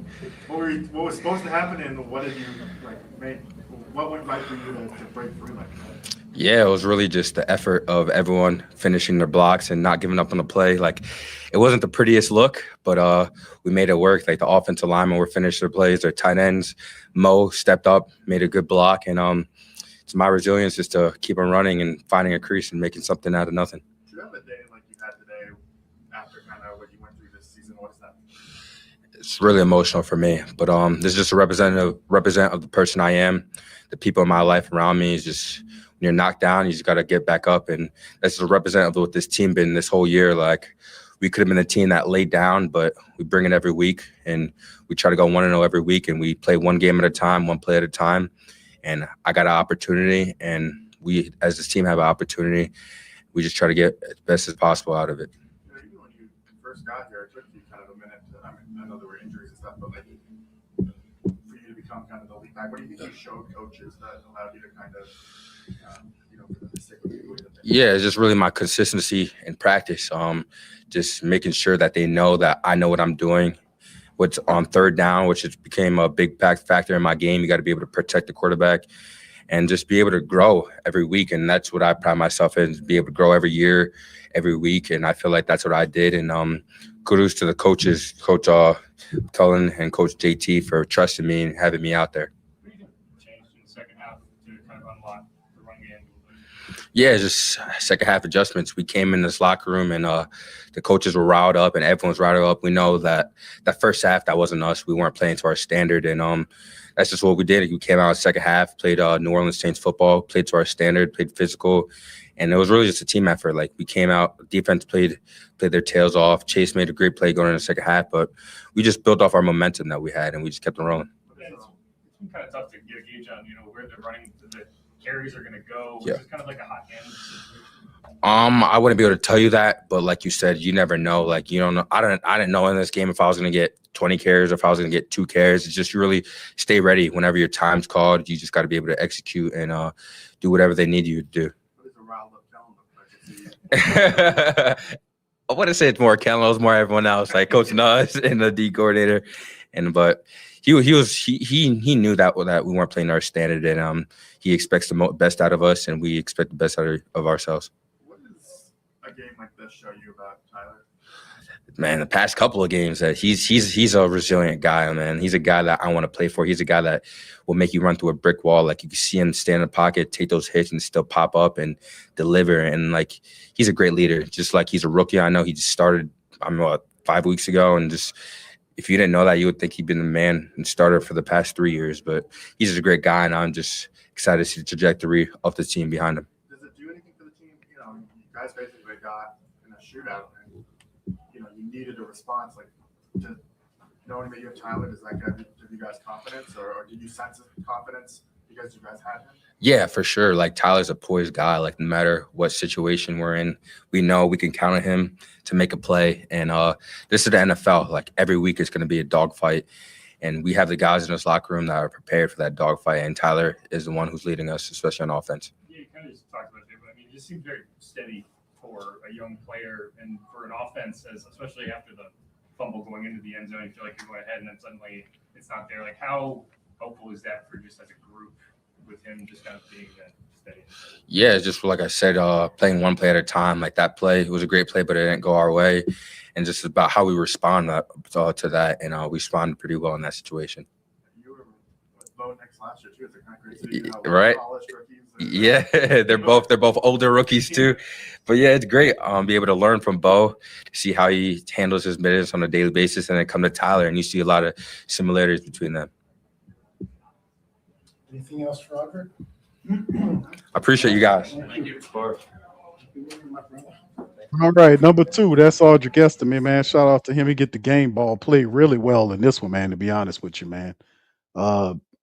was supposed to happen, and what did you what went right for you to break through like that? Yeah, it was really just the effort of everyone finishing their blocks and not giving up on the play. Like, it wasn't the prettiest look, but we made it work. Like, the offensive linemen were finished their plays, their tight ends. Mo stepped up, made a good block, and it's my resilience is to keep on running and finding a crease and making something out of nothing. Do you have a day like you had today after kind of what you went through this season? What is that? It's really emotional for me, but this is just a represent of the person I am. The people in my life around me is just, when you're knocked down, you just got to get back up, and that's a representative of what this team been this whole year. Like, we could have been the team that laid down, but we bring it every week, and we try to go 1-0 every week, and we play one game at a time, one play at a time. And I got an opportunity, and we, as this team, have an opportunity. We just try to get as best as possible out of it. Even when you first got here, it took you kind of a minute. I know there were injuries and stuff, but like for you to become kind of the lead back, what do you think you showed coaches that allowed you to kind of, for them to stick with you? Yeah, it's just really my consistency in practice. Just making sure that they know that I know what I'm doing. What's on third down, which has became a big factor in my game. You got to be able to protect the quarterback and just be able to grow every week. And that's what I pride myself in, be able to grow every year, every week. And I feel like that's what I did. And kudos to the coaches, Coach Cullen and Coach JT, for trusting me and having me out there. What do you think changed in the second half to kind of unlock the run game? Yeah, just second half adjustments. We came in this locker room, and the coaches were riled up and everyone's riled up. We know that first half, that wasn't us. We weren't playing to our standard, and that's just what we did. We came out in the second half, played New Orleans Saints football, played to our standard, played physical, and it was really just a team effort. Like, we came out, defense played their tails off. Chase made a great play going in the second half, but we just built off our momentum that we had, and we just kept on rolling. Yeah, it's been kind of tough to get a gauge on, where they're running, the carries are going to go, which Yeah. is kind of like a hot hand situation. I wouldn't be able to tell you that, but like you said, you never know. Like, you don't know. I didn't know in this game if I was going to get 20 carries or if I was going to get 2 carries. It's just, you really stay ready whenever your time's called. You just got to be able to execute and do whatever they need you to do. What is a riled up Kellen look like? I wouldn't say it's more Kellen. It was more everyone else, like Coach Nuss and the D coordinator. But he knew that we weren't playing our standard, and he expects the best out of us, and we expect the best out of ourselves. What does a game like this show you about Tyler? Man, the past couple of games, that he's a resilient guy, man. He's a guy that I want to play for. He's a guy that will make you run through a brick wall. Like, you can see him stand in the pocket, take those hits, and still pop up and deliver. And like, he's a great leader. Just like he's a rookie. I know he just started 5 weeks ago, and just, if you didn't know that, you would think he'd been the man and starter for the past 3 years. But he's just a great guy, and I'm just excited to see the trajectory of the team behind him. Does it do anything for the team? You guys basically got in a shootout, and you needed a response. Like, knowing that you have Tyler, does that give you guys confidence, or did you sense confidence because you guys had him? Yeah, for sure. Like, Tyler's a poised guy. Like, no matter what situation we're in, we know we can count on him to make a play. And this is the NFL. Like, every week it's going to be a dogfight. And we have the guys in this locker room that are prepared for that dogfight. And Tyler is the one who's leading us, especially on offense. Yeah, you kind of just talked about it, but it just seems very steady for a young player and for an offense, especially after the fumble going into the end zone. You feel like you're going ahead, and then suddenly it's not there. Like, how helpful is that for just as a group with him just kind of being that steady? Yeah, it's just like I said, playing one play at a time. Like, that play, it was a great play, but it didn't go our way. And just about how we respond to that, and we responded pretty well in that situation. You were with Bo next last year too. It's kind of crazy, right? Yeah, they're both older rookies too. But yeah, it's great. Be able to learn from Bo, to see how he handles his business on a daily basis, and then come to Tyler, and you see a lot of similarities between them. Anything else, Roger? I appreciate you guys. Thank you. All right, number 2, that's Audric Estime, man. Shout out to him. He get the game ball, played really well in this one, man, to be honest with you, man.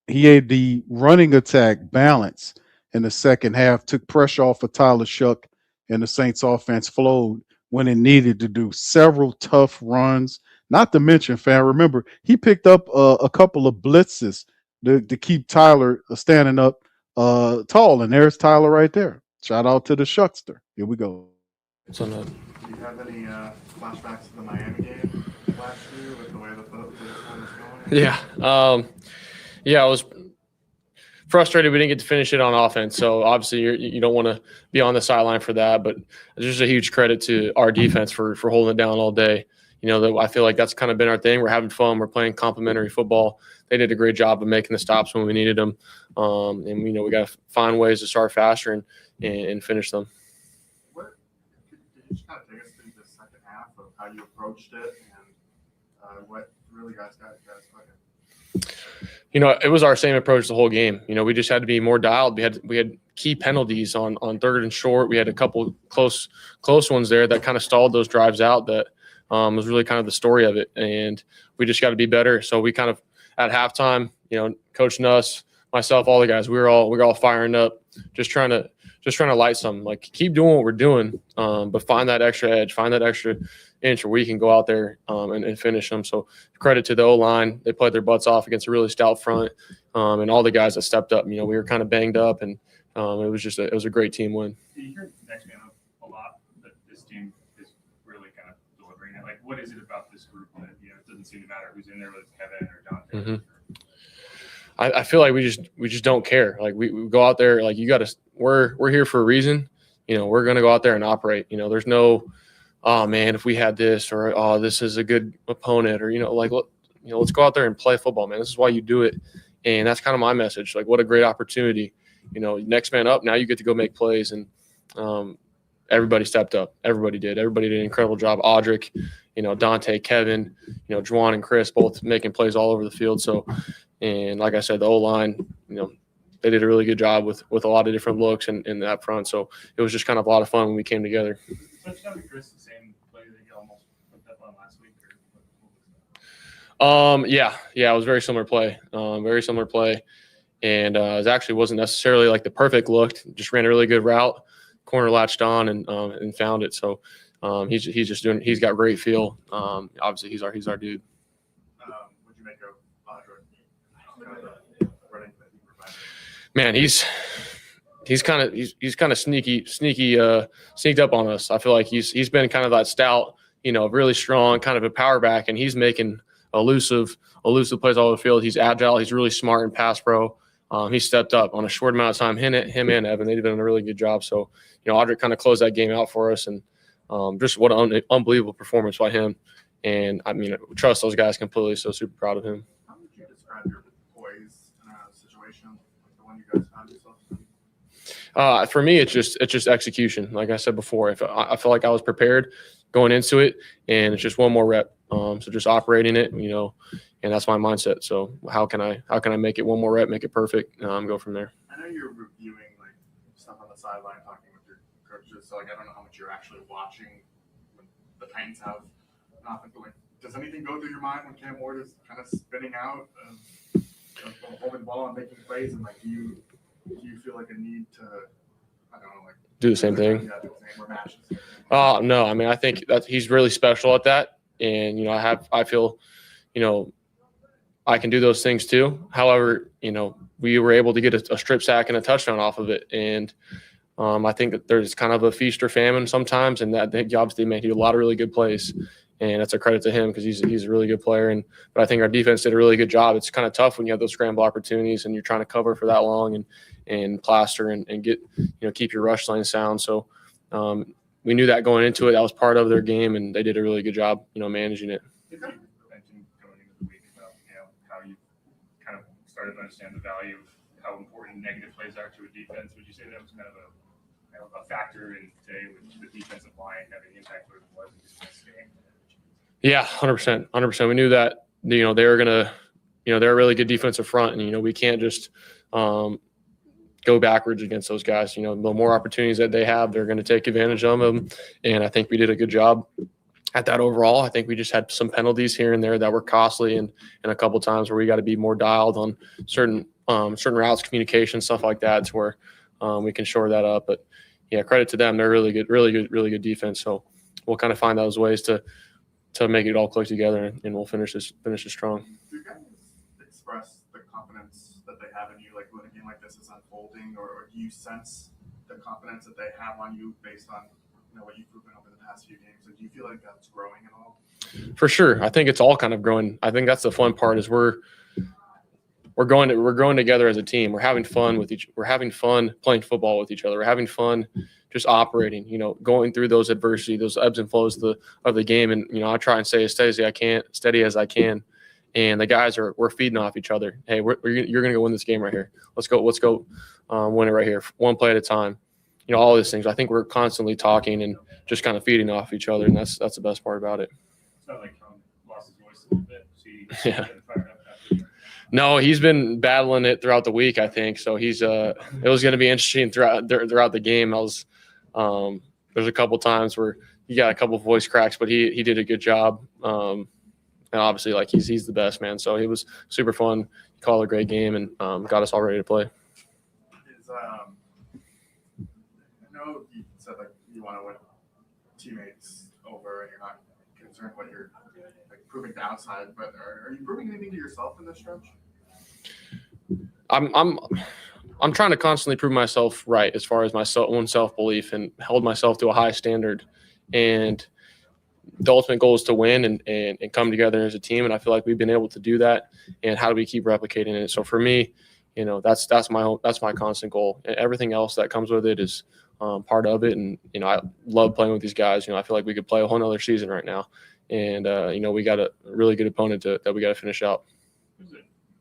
He had the running attack balance in the second half, took pressure off of Tyler Shough, and the Saints offense flowed when it needed to do. Several tough runs, not to mention, fam, remember, he picked up a couple of blitzes to keep Tyler standing up tall, and there's Tyler right there. Shout out to the Shuckster. Here we go. So no. Do you have any flashbacks to the Miami game last year with the way the one was going? Yeah, I was frustrated we didn't get to finish it on offense. So obviously you don't want to be on the sideline for that, but just a huge credit to our defense for holding it down all day. I feel like that's kind of been our thing. We're having fun. We're playing complimentary football. They did a great job of making the stops when we needed them. And we got to find ways to start faster and finish them. Could you just kind of take us through the second half of how you approached it and what really got clicking? It was our same approach the whole game. We just had to be more dialed. We had key penalties on third and short. We had a couple close ones there that kind of stalled those drives out. That was really kind of the story of it, and we just got to be better. So we kind of at halftime, Coach Nuss, myself, all the guys, we were all firing up, just trying to light something. Like, keep doing what we're doing, but find that extra edge, find that extra inch where we can go out there and finish them. So credit to the O-line. They played their butts off against a really stout front, and all the guys that stepped up. We were kind of banged up, and it was a great team win. You hear next man up a lot that this team is really kind of delivering it. Like, what is it about this group that it doesn't seem to matter who's in there, whether it's Kevin or Dante? Mm-hmm. I feel like we just don't care. Like, we go out there, like, we're here for a reason. We're going to go out there and operate. There's no, oh man, if we had this, or oh, this is a good opponent, or let's go out there and play football, man. This is why you do it. And that's kind of my message. Like, what a great opportunity. Next man up. Now you get to go make plays, and everybody stepped up. Everybody did. Everybody did an incredible job. Audric, Dante, Kevin, Juwan and Chris, both making plays all over the field. So, and like I said, the O-line, they did a really good job with a lot of different looks in that front. So it was just kind of a lot of fun when we came together. Touchdown to Chris, the same play that you almost put up on last week? Yeah, it was a very similar play. And it actually wasn't necessarily like the perfect look. Just ran a really good route, corner latched on and found it. So he's got great feel. Obviously he's our dude. What'd you make of Audric? Man, he's kind of sneaked up on us. I feel like he's been kind of that stout, really strong, kind of a power back, and he's making elusive plays all over the field. He's agile. He's really smart in pass pro. He stepped up on a short amount of time. Him and Evan, they've done a really good job. So, Audric kind of closed that game out for us, and just what an unbelievable performance by him. And I trust those guys completely. So super proud of him. How would you describe your poise in a situation like the one you guys found yourself in? For me, it's just execution. Like I said before, I feel like I was prepared going into it, and it's just one more rep. So just operating it, and that's my mindset. So how can I make it one more rep, make it perfect, go from there. I know you're reviewing like stuff on the sideline, talking with your coaches. So I don't know how much you're actually watching when the Titans have an offense. But does anything go through your mind when Cam Ward is kind of spinning out, holding the ball and making plays, and do you feel like a need to, I don't know, do the same thing? Yeah, do the same or match the same thing? No, I think that he's really special at that. And, I feel, I can do those things too. However, we were able to get a strip sack and a touchdown off of it. And I think that there's kind of a feast or famine sometimes, and that obviously made a lot of really good plays. And that's a credit to him because he's a really good player. But I think our defense did a really good job. It's kind of tough when you have those scramble opportunities and you're trying to cover for that long and plaster and get, keep your rush line sound. So we knew that going into it. That was part of their game, and they did a really good job, managing it. You mentioned going into the week about how you kind of started to understand the value of how important negative plays are to a defense. Would you say that was kind of a factor in today with the defensive line having the impact that it was in this game? Yeah, 100%. We knew that they were gonna, they're a really good defensive front, and we can't just go backwards against those guys. The more opportunities that they have, they're going to take advantage of them. And I think we did a good job at that overall. I think we just had some penalties here and there that were costly, and a couple times where we got to be more dialed on certain routes, communication, stuff like that, to where we can shore that up. But yeah, credit to them. They're really good defense. So we'll kind of find those ways to make it all click together, and we'll finish this strong. Do you guys express the confidence confidence that they have in you, like when a game like this is unfolding, or do you sense the confidence that they have on you based on what you've proven over the past few games? And do you feel like that's growing at all? For sure. I think it's all kind of growing. I think that's the fun part is we're growing together as a team. We're having fun we're having fun playing football with each other. We're having fun just operating, going through those adversity, those ebbs and flows of the game. And, I try and stay as steady as I can. And the guys we're feeding off each other. Hey, you're going to go win this game right here. Let's go win it right here. One play at a time. All these things. I think we're constantly talking and just kind of feeding off each other. And that's the best part about it. It's not like lost his voice a little bit. Yeah. No, he's been battling it throughout the week, I think. So he's it was going to be interesting throughout the game. There's a couple times where he got a couple voice cracks, but he did a good job. And obviously, he's the best, man. So it was super fun. He called a great game and got us all ready to play. I know you said you want to win teammates over, and you're not concerned what you're proving to outside, but are you proving anything to yourself in this stretch? I'm trying to constantly prove myself right as far as my own self-belief and hold myself to a high standard. And the ultimate goal is to win and come together as a team. And I feel like we've been able to do that. And how do we keep replicating it? So for me, that's my constant goal. Everything else that comes with it is part of it. And, I love playing with these guys. I feel like we could play a whole nother season right now. And, we got a really good opponent that we got to finish out. It was a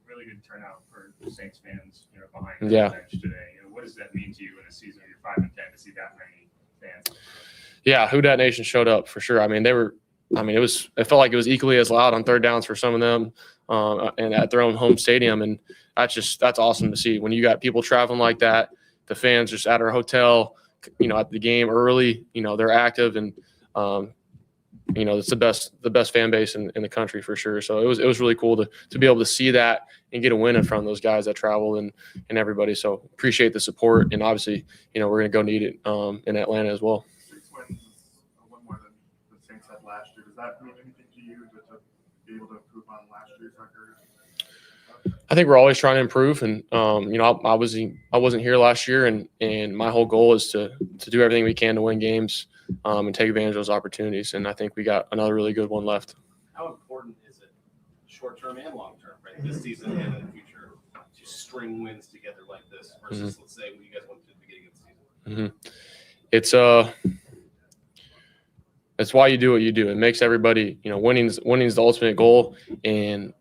really good turnout for Saints fans, behind the bench today. What does that mean to you in a season where you're 5-10 to see that many fans? Yeah, Who Dat Nation showed up for sure. It felt like it was equally as loud on third downs for some of them and at their own home stadium. And that's awesome to see when you got people traveling like that, the fans just at our hotel, at the game early, they're active and, it's the best fan base in the country for sure. So it was really cool to be able to see that and get a win in front of those guys that traveled and everybody. So appreciate the support. And obviously, we're going to go need it in Atlanta as well. 6 wins is one more than the Saints had last year. Does that mean anything to you to be able to improve on last year's record? I think we're always trying to improve. And, I wasn't here last year and my whole goal is to do everything we can to win games. And take advantage of those opportunities. And I think we got another really good one left. How important is it, short term and long term, right? This season and in the future, to string wins together like this versus, let's say, when you guys went to the beginning of the season? It's why you do what you do. It makes everybody, winning's the ultimate goal, and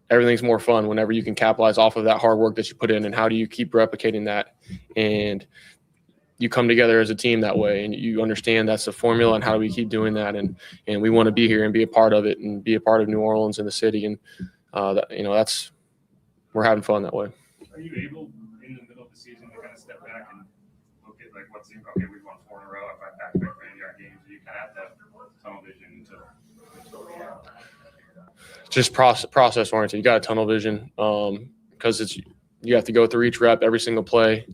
everything's more fun whenever you can capitalize off of that hard work that you put in. And how do you keep replicating that? And you come together as a team that way, and you understand that's the formula and how do we keep doing that. And we want to be here and be a part of it and be a part of New Orleans and the city. And we're having fun that way. Are you able in the middle of the season to kind of step back and look at what's okay, we've won 4 in a row. If I back for 80-yard games, you kind of have that tunnel vision to just process oriented. You got a tunnel vision because you have to go through each rep, every single play.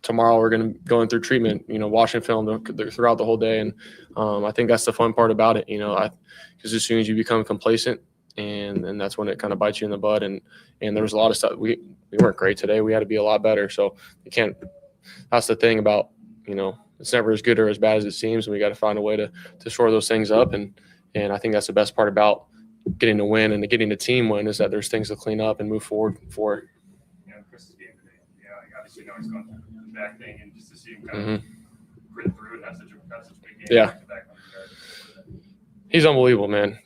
Tomorrow we're going to go in through treatment, watching film throughout the whole day. And I think that's the fun part about it, because as soon as you become complacent and that's when it kind of bites you in the butt. And there was a lot of stuff. We weren't great today. We had to be a lot better. So that's the thing about, it's never as good or as bad as it seems. And we got to find a way to shore those things up. And I think that's the best part about getting to win and getting the team win is that there's things to clean up and move forward for. Chris's game today. Obviously, he's going through the back thing, and just to see him kind of grit through it, that's such a big game. Yeah. He's unbelievable, man.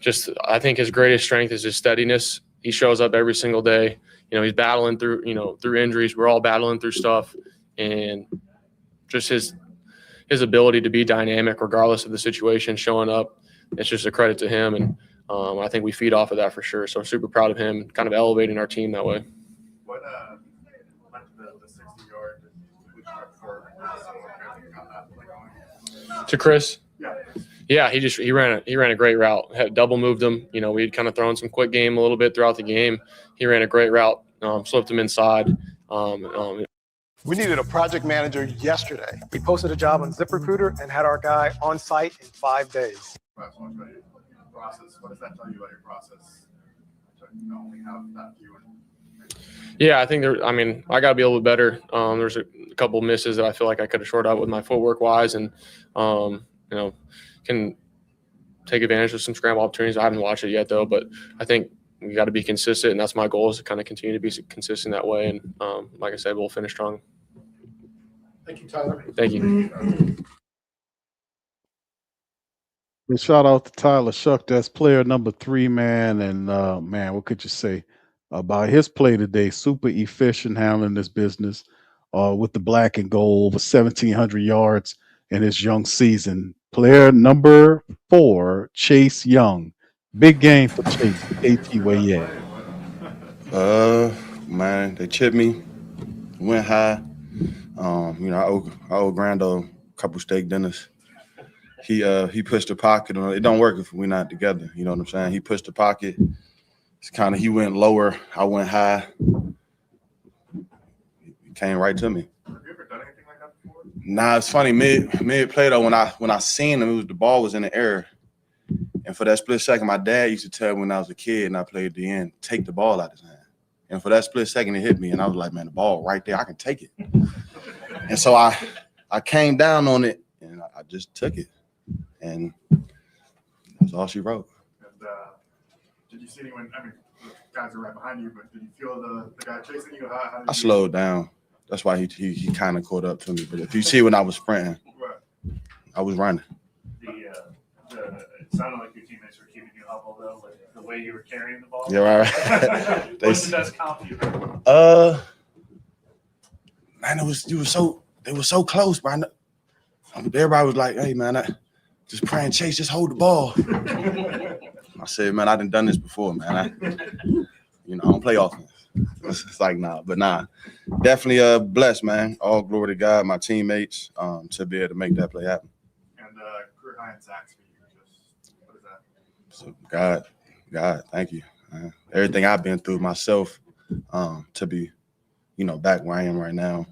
I think his greatest strength is his steadiness. He shows up every single day. He's battling through injuries. We're all battling through stuff, and just his ability to be dynamic regardless of the situation, showing up. It's just a credit to him, and I think we feed off of that for sure. So I'm super proud of him, kind of elevating our team that way. What led to the 60-yard to Chris? Yeah. Yeah, he ran a great route. Had double moved him. We'd kind of thrown some quick game a little bit throughout the game. He ran a great route. Slipped him inside. We needed a project manager yesterday. We posted a job on ZipRecruiter and had our guy on site in 5 days. Process. What does that tell you about your process to only have that view? Yeah, I think I got to be a little bit better. There's a couple misses that I feel like I could have shored up with my footwork wise, and can take advantage of some scramble opportunities. I haven't watched it yet though, but I think we got to be consistent, and that's my goal, is to kind of continue to be consistent that way. And like I said, we'll finish strong. Thank you, Tyler. Thank you. And shout out to Tyler Shough, that's player number 3, man. And man, what could you say about his play today? Super efficient handling this business with the black and gold, over 1,700 yards in his young season. Player number 4, Chase Young. Big game for Chase. KT, where you at? Man, they chipped me, went high. I owe Grando a couple steak dinners. He pushed the pocket on. It don't work if we're not together. You know what I'm saying? He pushed the pocket. It's kind of, he went lower, I went high. He came right to me. Have you ever done anything like that before? Nah, it's funny. Mid play though, when I seen him, the ball was in the air, and for that split second, my dad used to tell me when I was a kid and I played at the end, take the ball out of his hand. And for that split second, it hit me, and I was like, man, the ball right there, I can take it. And so I came down on it, and I just took it. And that's all she wrote. And did you see anyone? I mean, the guys are right behind you, but did you feel the guy chasing you? How did I slowed down. That's why he kind of caught up to me. But if you see when I was sprinting, I was running. It sounded like your teammates were keeping you humble though, like the way you were carrying the ball. Yeah, right. What's the best compliment? Man, they were so close, bro. Everybody was like, "Hey, man, just praying, Chase, just hold the ball." I said, "Man, I done this before, man. I don't play offense." It's like, nah, definitely blessed, man. All glory to God, my teammates, to be able to make that play happen. And career high in sacks for you. What is that? So God, thank you. Everything I've been through myself, to be, back where I am right now.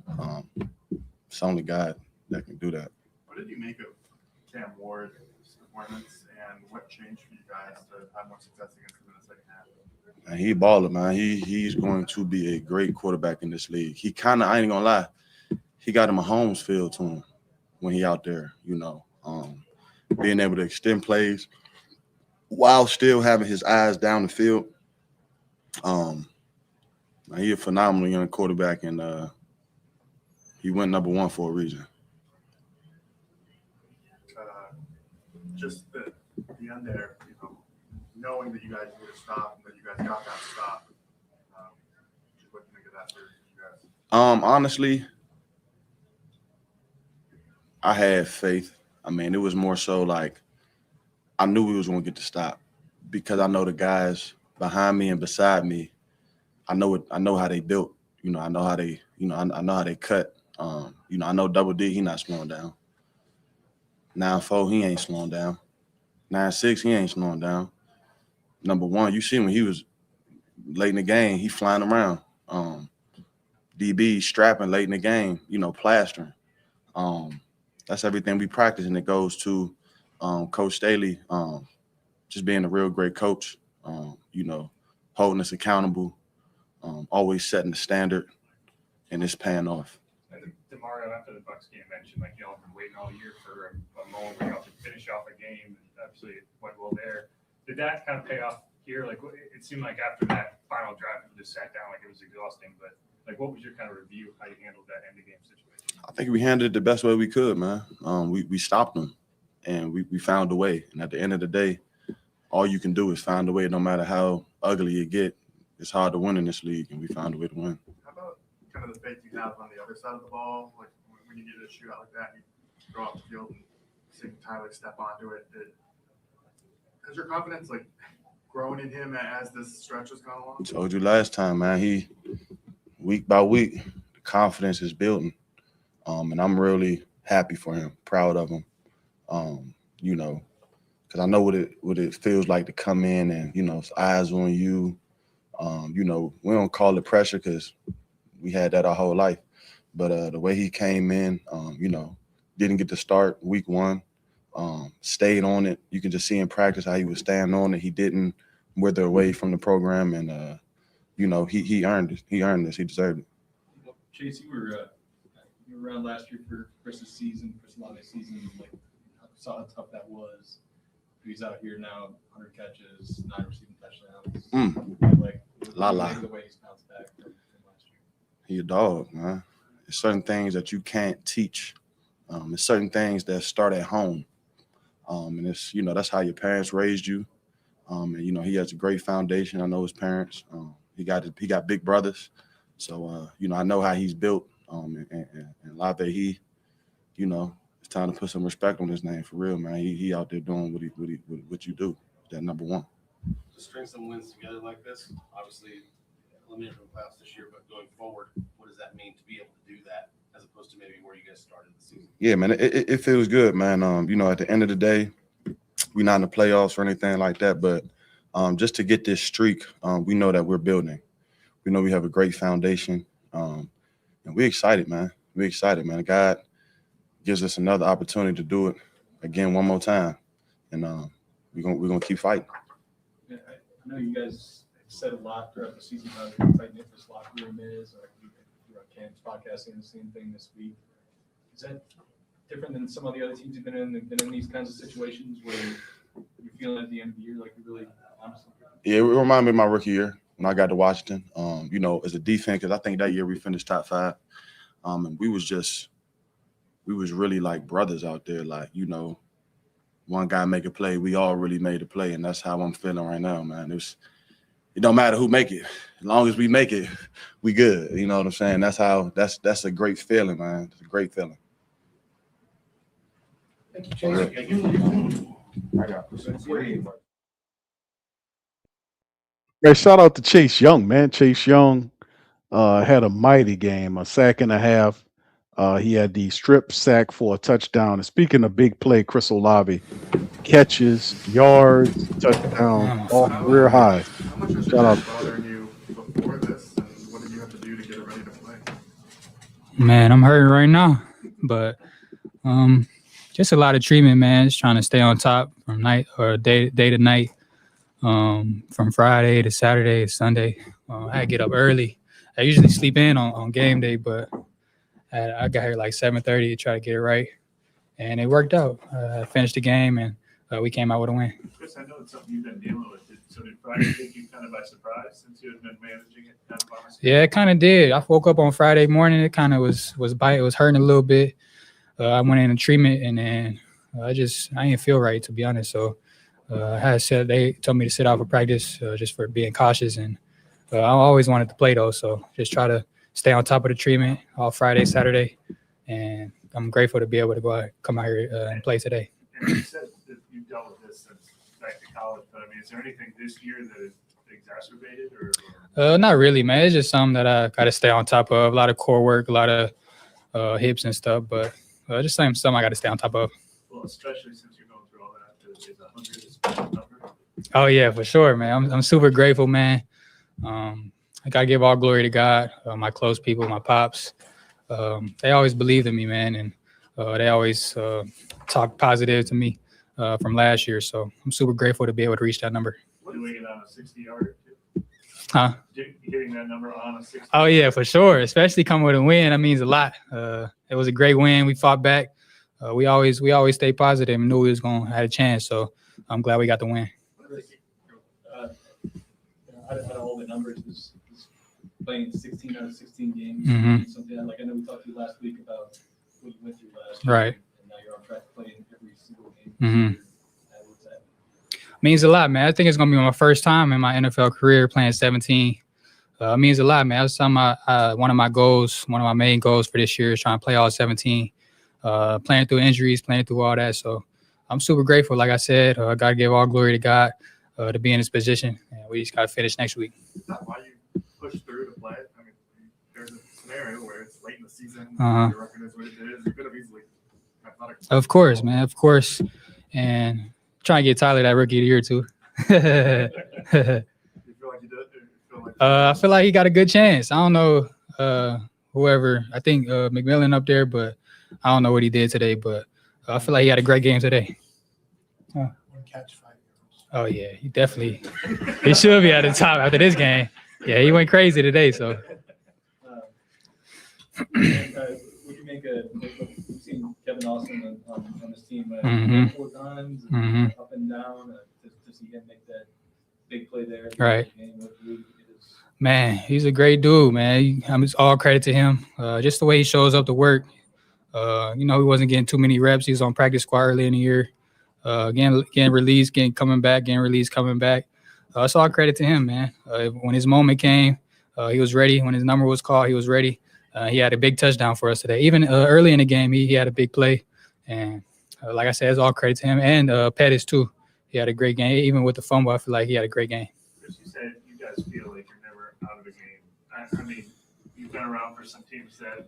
It's only God that can do that. What did you make of Cam Ward's performance, and what changed for you guys to have more success against him in the second half? And he baller, man. He's going to be a great quarterback in this league. He kind of, I ain't gonna lie, he got a Mahomes feel to him when he out there, being able to extend plays while still having his eyes down the field. He a phenomenal young quarterback, and he went number 1 for a reason. Just the end there, knowing that you guys need to stop and that you guys got that stop. Just what do you think of that for you guys? Honestly, I had faith. I mean, it was more so like I knew we was going to get the stop because I know the guys behind me and beside me. I know how they built. I know how they. I know how they cut. I know Double D. He not slowing down. 9-4, he ain't slowing down. 9-6, he ain't slowing down. Number 1, you see when he was late in the game, he flying around. DB strapping late in the game, plastering. That's everything we practice, and it goes to Coach Staley, just being a real great coach, holding us accountable, always setting the standard, and it's paying off. Demario, after the Bucs game, mentioned like y'all have been waiting all year for a moment where y'all could finish off a game, and absolutely it went well there. Did that kind of pay off here? Like, it seemed like after that final drive, you just sat down like it was exhausting. But like, what was your kind of review how you handled that end of game situation? I think we handled it the best way we could, man. We stopped them, and we found a way. And at the end of the day, all you can do is find a way. No matter how ugly it get, it's hard to win in this league, and we found a way to win. How about kind of the faith you have on the other side of the ball, like when you get a shootout like that, you go off the field and seeing Tyler step onto it? Has your confidence like grown in him as this stretch has gone along? I told you last time, man. He week by week, the confidence is building, and I'm really happy for him, proud of him. Because I know what it feels like to come in and it's eyes on you. We don't call it pressure because we had that our whole life. But the way he came in, didn't get to start week 1, stayed on it. You can just see in practice how he was staying on it. He didn't wither away from the program. And, you know, he earned it. He earned this. He deserved it. Well, Chase, you were around last year for Chris Olave's season. Like, saw how tough that was. He's out here now, 100 catches, 9 receiving touchdowns. Like, the way he's bounced back from last year. He a dog, man. There's certain things that you can't teach. There's certain things that start at home. And it's, you know, that's how your parents raised you. And, you know, he has a great foundation. I know his parents. He got big brothers. So, you know, I know how he's built. And Olave, you know, it's time to put some respect on his name for real, man. He out there doing what you do. That number one. To string some wins together like this, obviously eliminated from the playoffs this year, but going forward, what does that mean to be able to do that as opposed to maybe where you guys started the season? Yeah, man, it feels good, man. You know, at the end of the day, we're not in the playoffs or anything like that, but just to get this streak, we know that we're building. We know we have a great foundation, and we're excited, man. We're excited, man. God gives us another opportunity to do it again one more time, and we're gonna keep fighting. Yeah, I know you guys said a lot throughout the season how tight knit this locker room is. Cam's podcasting the same thing this week. Is that different than some of the other teams you've been in these kinds of situations where you're feeling at the end of the year like you're really honestly? Yeah, it reminded me of my rookie year when I got to Washington. You know, as a defense, because I think that year we finished top 5. And we was really like brothers out there. Like, you know, one guy make a play, we all really made a play, and that's how I'm feeling right now, man. It don't matter who make it. As long as we make it, we good. You know what I'm saying? That's a great feeling, man. It's a great feeling. Thank you, Chase. Thank you. Hey, shout out to Chase Young, man. Chase Young had a mighty game, a sack and a half. He had the strip sack for a touchdown. And speaking of big play, Chris Olave, catches, yards, touchdown, all career highs. How much was Shout out. bothering you before this, and what did you have to do to get it ready to play? Man, I'm hurting right now, but just a lot of treatment, man. Just trying to stay on top from night or day to night, from Friday to Saturday to Sunday. I had to get up early. I usually sleep in on game day, but I got here like 7:30 to try to get it right, and it worked out. I finished the game, and we came out with a win. Chris, I know it's something you've been dealing with. So did Friday take you kind of by surprise since you had been managing it kind of by yourself? Yeah, it kind of did. I woke up on Friday morning. It kind of was hurting a little bit. I went in treatment, and then I didn't feel right, to be honest. So they told me to sit out for practice just for being cautious, and I always wanted to play though. So just try to stay on top of the treatment all Friday, Saturday, and I'm grateful to be able to come out here and play today. And you said that you've dealt with this since back to college, but I mean, is there anything this year that is exacerbated or? Not really, man. It's just something that I got to stay on top of. A lot of core work, a lot of hips and stuff, but just something I got to stay on top of. Well, especially since you're going through all that, is 100 a special number? Oh yeah, for sure, man. I'm super grateful, man. I gotta give all glory to God, my close people, my pops. They always believed in me, man, and they always talk positive to me from last year. So I'm super grateful to be able to reach that number. Doing it on a 60-yarder, huh? Hitting that number on a 60. Oh yeah, for sure. Especially coming with a win, that means a lot. It was a great win. We fought back. We always stayed positive and knew we was gonna have a chance. So I'm glad we got the win. Out of all the numbers, is playing 16 out of 16 games. Mm-hmm. Something like I know we talked to you last week about what you went through last year. Right. And now you're on track to play in every single game. Mm-hmm. What's that? Means a lot, man. I think it's gonna be my first time in my NFL career playing 17. Means a lot, man. I was telling one of my main goals for this year is trying to play all 17. Playing through injuries, playing through all that. So I'm super grateful. Like I said, I gotta give all glory to God to be in this position. And we just gotta finish next week. Is that why you push through to play? I mean, there's a scenario where it's late in the season, Uh-huh. your record is what it is. You could have easily. Of course, man. Of course. And trying to get Tyler that rookie of the year too. You feel like you did? I feel like he got a good chance. I don't know whoever. I think McMillan up there, but I don't know what he did today. But I feel like he had a great game today. Catch 5 Oh yeah, he should be at the top after this game. Yeah, he went crazy today. So. What do you make of we've seen Kevin Austin on this team 4 times, up and down, to see him make that big play there. Right. Man, he's a great dude, man. I'm just all credit to him. Just the way he shows up to work. He wasn't getting too many reps. He was on practice squad early in the year. Getting released, coming back, getting released, coming back. It's all credit to him, man. When his moment came, he was ready. When his number was called, he was ready. He had a big touchdown for us today. Even early in the game, he had a big play. And like I said, it's all credit to him. And Pettis, too. He had a great game. Even with the fumble, I feel like he had a great game. Chris, you said you guys feel like you're never out of a game. I mean, you've been around for some teams that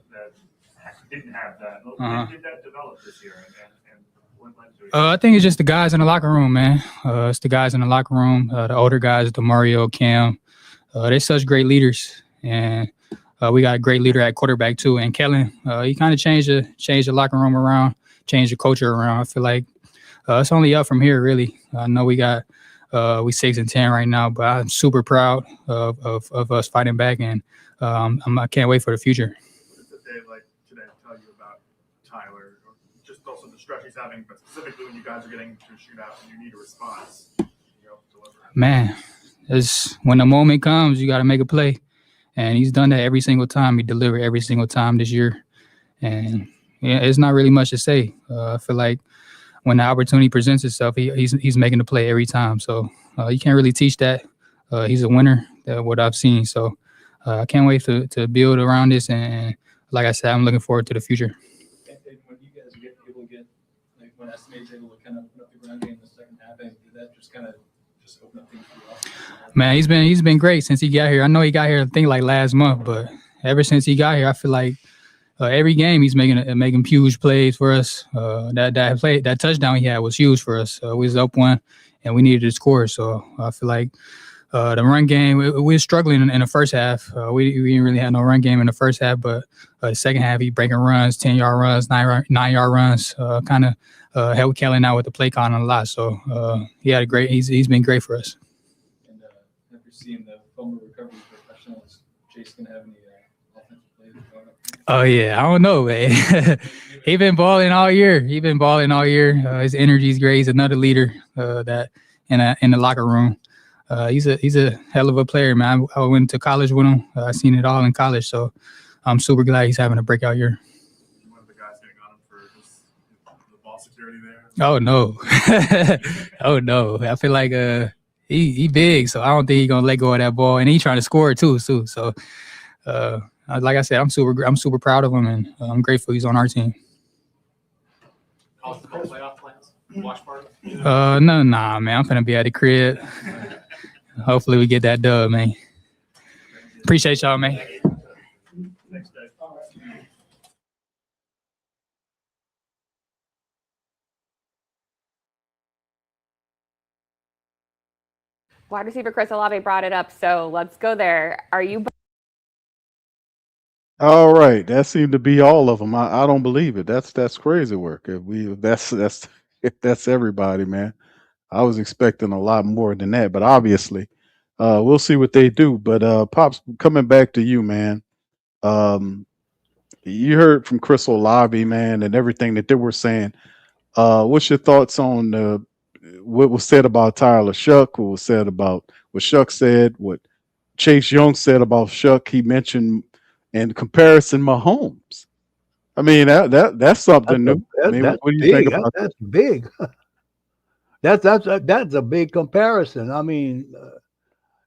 didn't have that. When did that develop this year? And what led to it? I think it's just the guys in the locker room, man. It's the guys in the locker room, the older guys, Demario, Cam. They're such great leaders. And we got a great leader at quarterback, too. And Kellen, he kind of changed the locker room around, changed the culture around. I feel like it's only up from here, really. I know we 6-10 right now, but I'm super proud of us fighting back, and I can't wait for the future. What does a day like today tell you about Tyler, or just also the stretch he's having, but specifically when you guys are getting into a shootout and you need a response, deliver? Man, when the moment comes, you got to make a play. And he's done that every single time. He delivered every single time this year. And yeah, it's not really much to say. I feel like when the opportunity presents itself, he's making the play every time. So you can't really teach that. He's a winner, what I've seen. So I can't wait to build around this. And like I said, I'm looking forward to the future. And when you guys get able to get, like when Estimate's able to kind of put up the ground game in the second half, did that just kind of open up things for you all? Man, he's been great since he got here. I know he got here, I think, like last month, but ever since he got here, I feel like every game he's making huge plays for us. That touchdown he had was huge for us. We was up 1, and we needed to score. So I feel like the run game, we were struggling in the first half. We didn't really have no run game in the first half, but the second half he breaking runs, 10-yard runs, 9-yard runs, kind of helped Kellen out with the play calling a lot. So he's been great for us. After seeing the fumble recovery professionals, Chase gonna have any offensive plays? Oh yeah, I don't know, man. He been balling all year. His energy's great. He's another leader that in the locker room. He's a hell of a player, man. I went to college with him. I seen it all in college, so I'm super glad he's having a breakout year. One of the guys getting on him for the ball security there. Oh no, oh no. I feel like he big, so I don't think he's gonna let go of that ball, and he's trying to score it too. So like I said, I'm super proud of him, and I'm grateful he's on our team. College football playoff plans? Watch party? Nah, man. I'm finna be at the crib. Hopefully we get that dub, man. Appreciate y'all, man. Thanks, Dave. Wide receiver Chris Olave brought it up, so let's go there. Are you? All right, that seemed to be all of them. I don't believe it. That's crazy work. If that's everybody, man. I was expecting a lot more than that, but obviously, we'll see what they do. But Pops, coming back to you, man. You heard from Chris Olave, man, and everything that they were saying. What's your thoughts on what was said about Tyler Shough? What was said about what Shough said? What Chase Young said about Shough? He mentioned in comparison Mahomes. I mean that's something new. I mean, what do you think about that? That's big. That's a big comparison. I mean,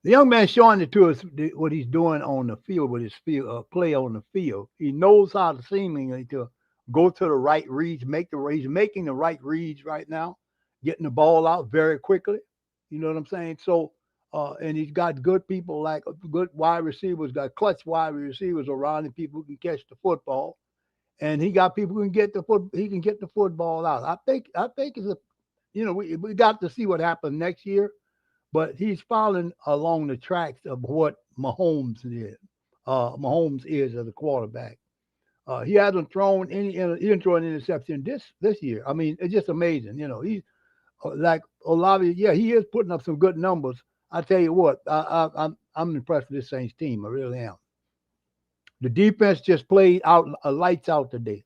the young man showing it to us what he's doing on the field with his play on the field. He knows how to seemingly to go to the right reads, he's making the right reads right now, getting the ball out very quickly. You know what I'm saying? So, and he's got good people, like good wide receivers, got clutch wide receivers around him, people who can catch the football, and he got people who can get he can get the football out. I think it's a, we got to see what happens next year, but he's following along the tracks of what Mahomes is. Mahomes is as a quarterback. He hasn't thrown any interception this year. I mean, it's just amazing. He's like Olave. Yeah, he is putting up some good numbers. I tell you what, I'm impressed with this Saints team. I really am. The defense just played out lights out today.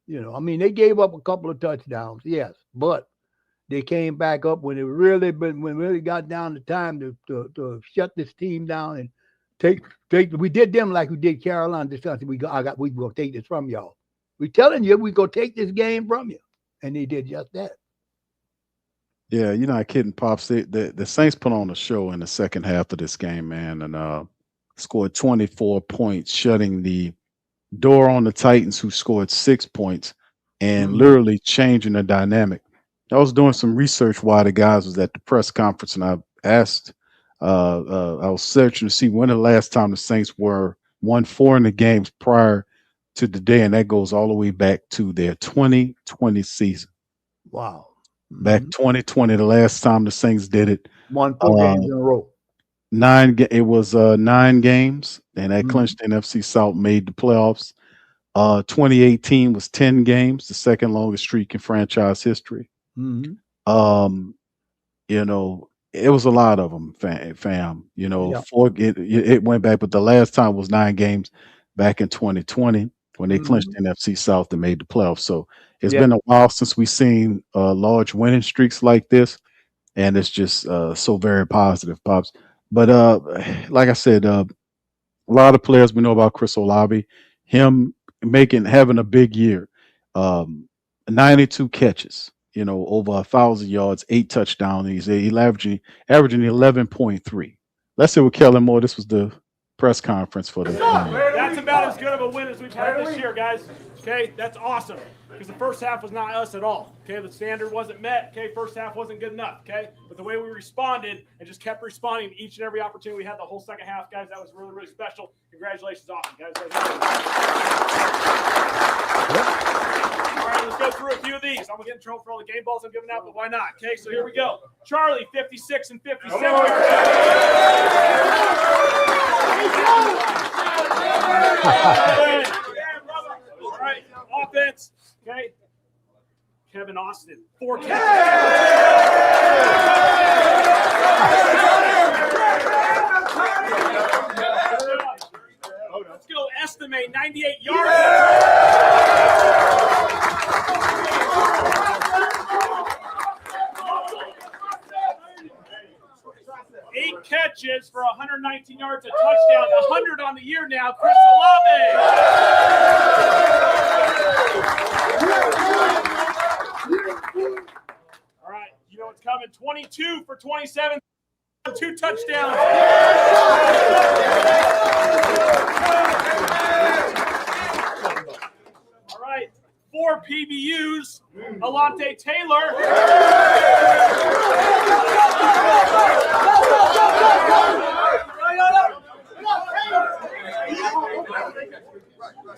You know, I mean, they gave up a couple of touchdowns, yes, but they came back up when it really got down to time to shut this team down and take. We did them like we did Carolina. This time we gonna take this from y'all. We telling you we gonna take this game from you, and they did just that. Yeah, you're not kidding, Pops. The Saints put on a show in the second half of this game, man, and scored 24 points, shutting the door on the Titans, who scored 6 points, and literally changing the dynamic. I was doing some research while the guys was at the press conference, and I asked, I was searching to see when the last time the Saints won 4 in the games prior to the day, and that goes all the way back to their 2020 season. Wow. Back 2020, the last time the Saints did it. Won 4 games in a row. 9 games, and that clinched the NFC South, made the playoffs. 2018 was 10 games, the second longest streak in franchise history. You know, it was a lot of them, fam. You know, it went back, but the last time was 9 games back in 2020 when they clinched the NFC South and made the playoffs. So it's been a while since we've seen large winning streaks like this, and it's just so very positive, Pops. But like I said, a lot of players we know about Chris Olave, him having a big year, 92 catches, you know, over 1,000 yards, 8 touchdowns. He's averaging 11.3. Let's see what Kellen Moore. This was the press conference for the game. That's about as good of a win as we've had this year, guys. Okay, that's awesome. Because the first half was not us at all. Okay, the standard wasn't met. Okay, first half wasn't good enough. Okay, but the way we responded and just kept responding each and every opportunity we had the whole second half, guys, that was really, really special. Congratulations, awesome, guys. All right, let's go through a few of these. I'm gonna get in trouble for all the game balls I'm giving out, but why not? Okay, so here we go. Charlie, 56 and 57. All right, offense. Okay. Kevin Austin, 4 catches. Let's go. Estimate 98 yards. 8 catches for 119 yards, a touchdown, 100 on the year now. Chris Olave. All right, you know what's coming. 22 for 27, 2 touchdowns. All right, 4 PBUs. Alante Taylor.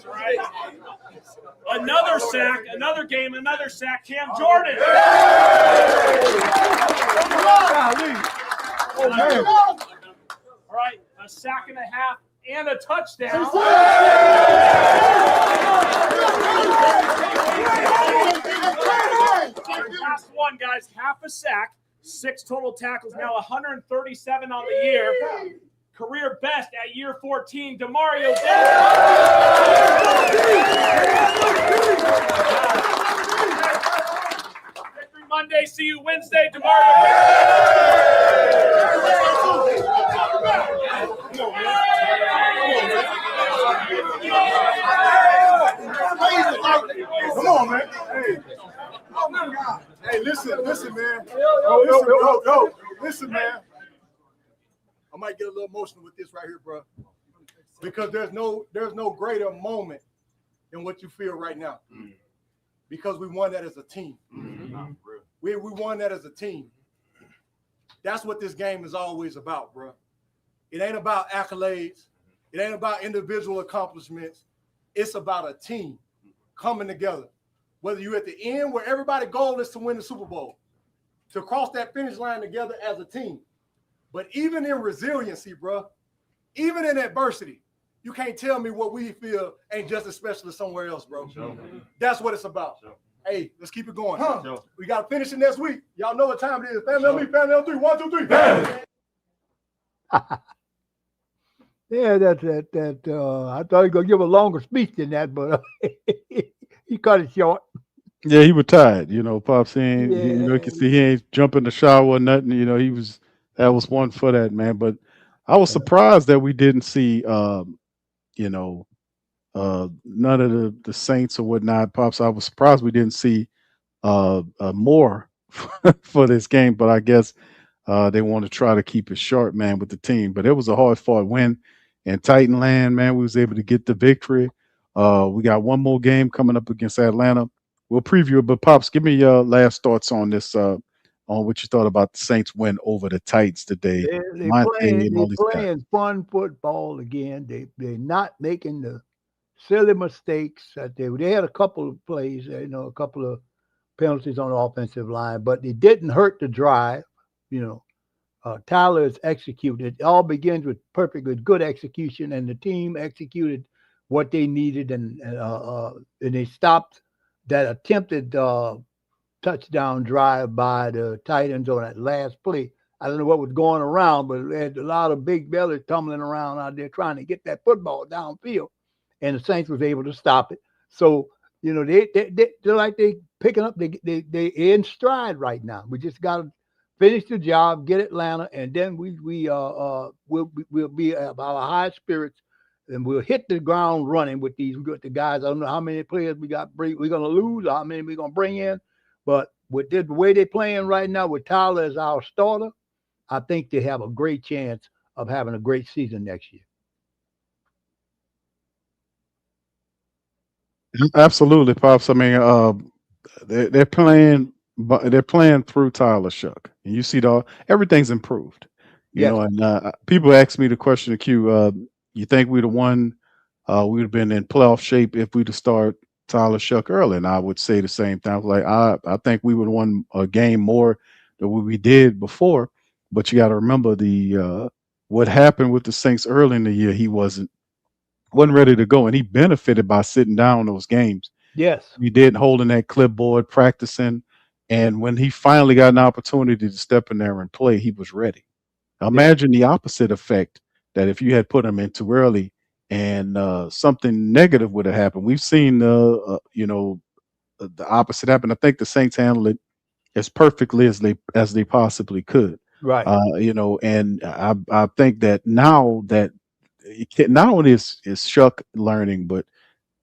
Right. Another sack, another game, another sack. Cam Jordan. All right, a sack and a half and a touchdown. Last one, guys, half a sack, 6 total tackles, now 137 on the year. Career best at year 14, Demario Davis. Victory Monday, see you Wednesday, Demario. Come on, man. Hey, listen, man. Listen, man. I might get a little emotional with this right here, bro, because there's no greater moment than what you feel right now, because we won that as a team. We won that as a team. That's what this game is always about, bro. It ain't about accolades. It ain't about individual accomplishments. It's about a team coming together. Whether you're at the end where everybody's goal is to win the Super Bowl, to cross that finish line together as a team. But even in resiliency, bro, even in adversity, you can't tell me what we feel ain't just as special as somewhere else, bro. Sure. That's what it's about. Sure. Hey, let's keep it going. Sure. We got to finish it next week. Y'all know what time it is. Family LB, Family L3, 1, 2, 3. Family. Yeah, I thought he was gonna give a longer speech than that, but he cut it short. Yeah, he retired. Pops ain't. You Yeah, can see he ain't jumping the shower or nothing. That was one for that man. But I was surprised that we didn't see, you know, none of the Saints or whatnot. Pops, I was surprised we didn't see more for this game. But I guess they want to try to keep it short, man, with the team. But it was a hard fought win in Titan land, man. We was able to get the victory. We got one more game coming up against Atlanta. We'll preview it, but Pops, give me your last thoughts on this, on what you thought about the Saints win over the Titans today. they Monte playing and they all these guys. playing fun football again. They're not making the silly mistakes that they had a couple of plays, a couple of penalties on the offensive line, but it didn't hurt the drive. Tyler is executed. It all begins with perfectly good execution, and the team executed what they needed, and they stopped that attempted touchdown drive by the Titans on that last play. I don't know what was going around, but they had a lot of big bellies tumbling around out there trying to get that football downfield, and the Saints was able to stop it. So they're like they picking up. They in stride right now. We just got to finish the job, get Atlanta, and then we'll be about our high spirits, and we'll hit the ground running with these. We got the guys. I don't know how many players we're going to lose, or how many we're going to bring in, but with the way they're playing right now, with Tyler as our starter, I think they have a great chance of having a great season next year. Absolutely, Pops. I mean, they're playing, but they're playing through Tyler Shough, and you see everything's improved. Yes. And people ask me the question, Q. You think we'd have won? We'd have been in playoff shape if we'd have started Tyler Shough early, and I would say the same thing. I was like, I think we would have won a game more than what we did before. But you got to remember what happened with the Saints early in the year. He wasn't ready to go, and he benefited by sitting down those games. Yes. He did, holding that clipboard, practicing, and when he finally got an opportunity to step in there and play, he was ready. Imagine the opposite effect, that if you had put him in too early and something negative would have happened. We've seen the opposite happen. I think the Saints handled it as perfectly as they possibly could. Right. And I think that now that not only is Shough learning, but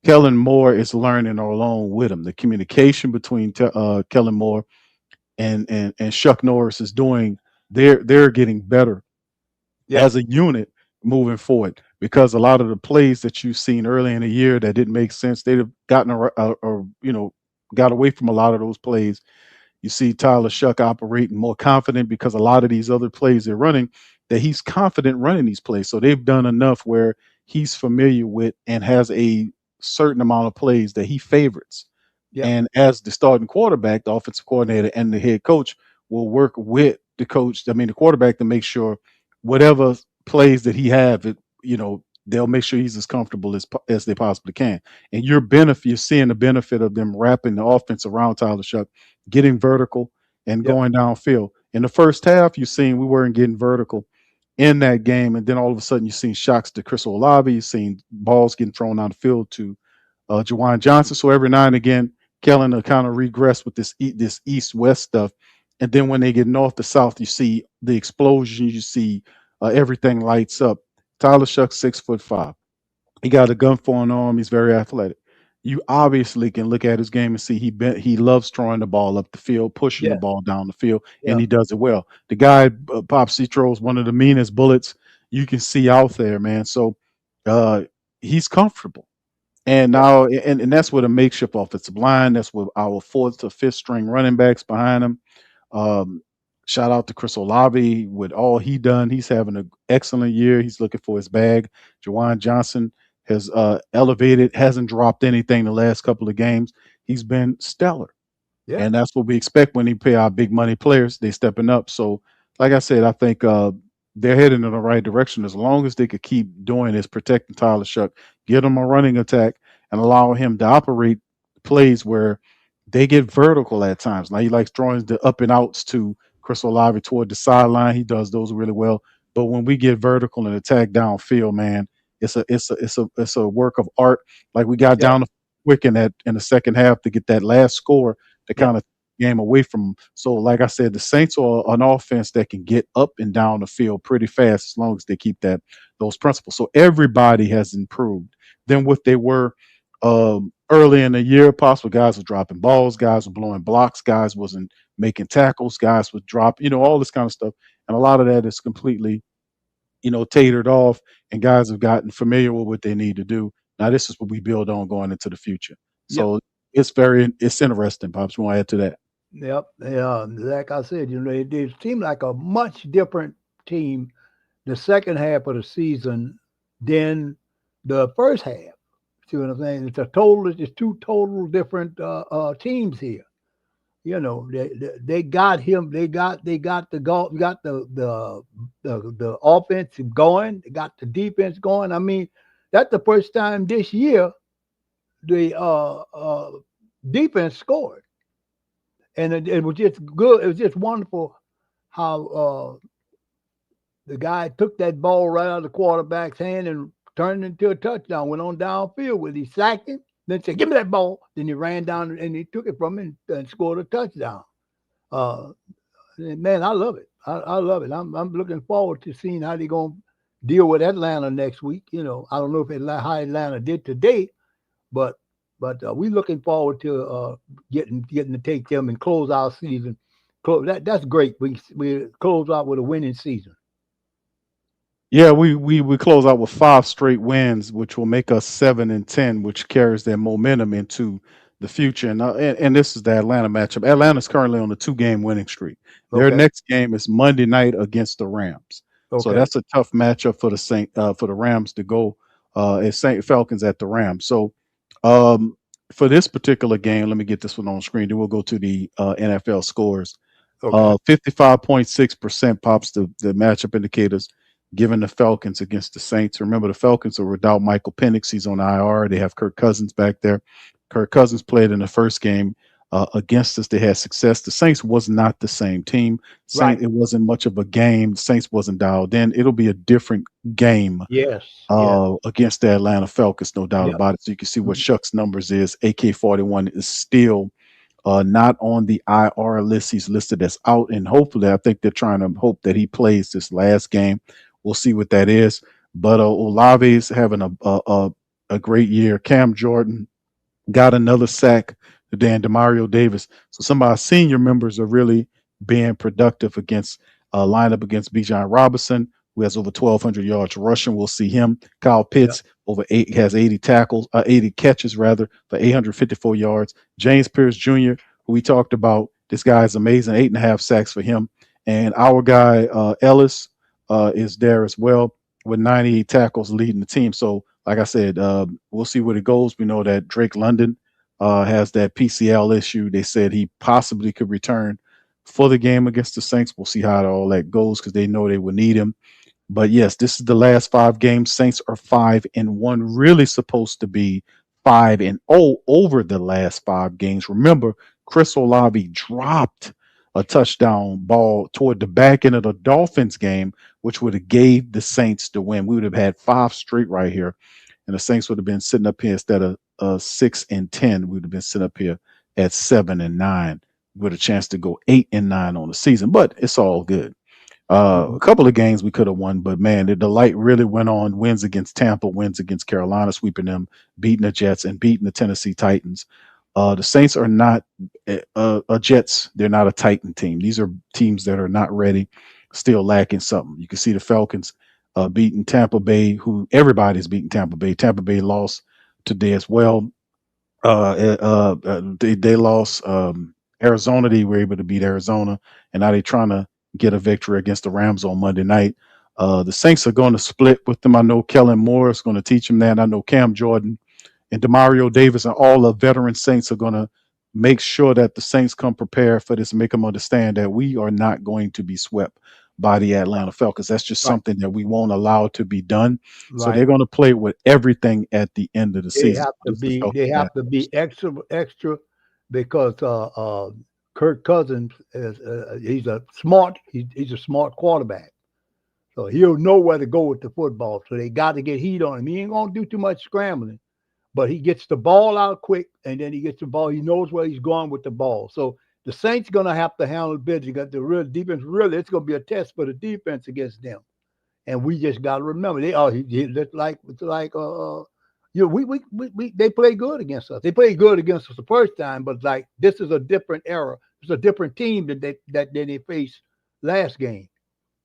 Kellen Moore is learning along with him. The communication between Kellen Moore and Chuck Norris is doing. They're getting better as a unit moving forward, because a lot of the plays that you've seen early in the year that didn't make sense, they'd have gotten got away from a lot of those plays. You see Tyler Shough operating more confident, because a lot of these other plays they're running, that he's confident running these plays. So they've done enough where he's familiar with and has a certain amount of plays that he favorites. Yeah. And as the starting quarterback, the offensive coordinator and the head coach will work with the quarterback, to make sure whatever plays that he have, they'll make sure he's as comfortable as they possibly can. And you're seeing the benefit of them wrapping the offense around Tyler Shough, getting vertical and going downfield. In the first half, you've seen we weren't getting vertical in that game, and then all of a sudden you've seen shocks to Chris Olave, you've seen balls getting thrown down the field to Juwan Johnson. So every now and again, Kellen will kind of regress with this east-west stuff. And then when they get north to south, you see the explosion, you see everything lights up. Tyler Shough, 6'5". He got a gun for an arm. He's very athletic. You obviously can look at his game and see he loves throwing the ball up the field, pushing the ball down the field, and he does it well. The guy, Pop C, throws one of the meanest bullets you can see out there, man. So he's comfortable. And now, and that's with a makeshift offensive line. That's with our fourth to fifth string running backs behind him. Shout out to Chris Olave with all he done. He's having an excellent year. He's looking for his bag. Juwan Johnson has elevated, hasn't dropped anything the last couple of games. He's been stellar. Yeah. And that's what we expect when he pay our big money players. They stepping up. So, like I said, I think they're heading in the right direction. As long as they could keep doing this, protecting Tyler Shough, get him a running attack, and allow him to operate plays where they get vertical at times. Now he likes throwing the up and outs to Chris Olave toward the sideline. He does those really well. But when we get vertical and attack downfield, man, it's a work of art. Like we got Yep. down quick in the second half to get that last score to Yep. kind of game away from them. So, like I said, the Saints are an offense that can get up and down the field pretty fast as long as they keep those principles. So everybody has improved than what they were early in the year. Possible guys were dropping balls, guys were blowing blocks, guys wasn't making tackles, guys would drop, all this kind of stuff. And a lot of that is completely, tatered off, and guys have gotten familiar with what they need to do. Now, this is what we build on going into the future. So it's interesting, Pops. You want to add to that? Yep. Yeah. Like I said, it seemed like a much different team the second half of the season than the first half. See what I'm saying? It's two total different teams here. They got him. They got the goal. Got the offense going. They got the defense going. I mean, that's the first time this year the defense scored, and it was just good. It was just wonderful how the guy took that ball right out of the quarterback's hand and turned it into a touchdown. Went on downfield with he sacked him. Then said, "Give me that ball." Then he ran down and he took it from him and scored a touchdown. Man, I love it. I love it. I'm looking forward to seeing how they're gonna deal with Atlanta next week. I don't know how Atlanta did today, but we're looking forward to getting to take them and close our season. That's great. We close out with a winning season. Yeah, we close out with 5 straight wins, which will make us 7-10, which carries their momentum into the future. And this is the Atlanta matchup. Atlanta's currently on a 2-game winning streak. Their next game is Monday night against the Rams. So that's a tough matchup for the Rams to go as Saint Falcons at the Rams. So for this particular game, let me get this one on screen. Then we'll go to the NFL scores. 55.6% Pops the matchup indicators, given the Falcons against the Saints. Remember, the Falcons are without Michael Penix. He's on IR. They have Kirk Cousins back there. Kirk Cousins played in the first game against us. They had success. The Saints was not the same team. It wasn't much of a game. The Saints wasn't dialed in. It'll be a different game against the Atlanta Falcons, no doubt about it. So you can see what Shough's numbers is. AK-41 is still not on the IR list. He's listed as out, and hopefully, I think they're trying to hope that he plays this last game. We'll see what that is. But Olave is having a great year. Cam Jordan got another sack. Dan Demario Davis. So some of our senior members are really being productive against lineup against Bijan Robinson, who has over 1,200 yards rushing. We'll see him. Kyle Pitts has 80 catches for 854 yards. James Pierce Jr., who we talked about, this guy is amazing. 8.5 sacks for him. And our guy Ellis is there as well with 98 tackles leading the team. So, like I said, we'll see where it goes. We know that Drake London has that PCL issue. They said he possibly could return for the game against the Saints. We'll see how all that goes because they know they will need him. But yes, this is the last 5 games. Saints are 5-1, really supposed to be 5-0 over the last 5 games. Remember, Chris Olave dropped a touchdown ball toward the back end of the Dolphins game, which would have gave the Saints the win. We would have had 5 straight right here, and the Saints would have been sitting up here instead of 6-10. We would have been sitting up here at 7-9 with a chance to go 8-9 on the season. But it's all good. A couple of games we could have won, but man, the light really went on. Wins against Tampa, wins against Carolina, sweeping them, beating the Jets, and beating the Tennessee Titans. The Saints are not a Jets. They're not a Titan team. These are teams that are not ready, still lacking something. You can see the Falcons beating Tampa Bay, who everybody's beating Tampa Bay. Tampa Bay lost today as well. They lost Arizona. They were able to beat Arizona, and now they're trying to get a victory against the Rams on Monday night. The Saints are going to split with them. I know Kellen Moore is going to teach them that. I know Cam Jordan and Demario Davis and all the veteran Saints are going to make sure that the Saints come prepared for this and make them understand that we are not going to be swept by the Atlanta Falcons. That's just something that we won't allow to be done. So they're going to play with everything at the end of the season. They have to be extra because Kirk Cousins is he's a smart quarterback. So he'll know where to go with the football. So they got to get heat on him. He ain't going to do too much scrambling, but he gets the ball out quick, and then he gets the ball. He knows where he's going with the ball. So the Saints going to have to handle business. You got the real defense. Really, it's going to be a test for the defense against them. And we just got to remember, they they play good against us. They played good against us the first time, but like this is a different era. It's a different team that they faced last game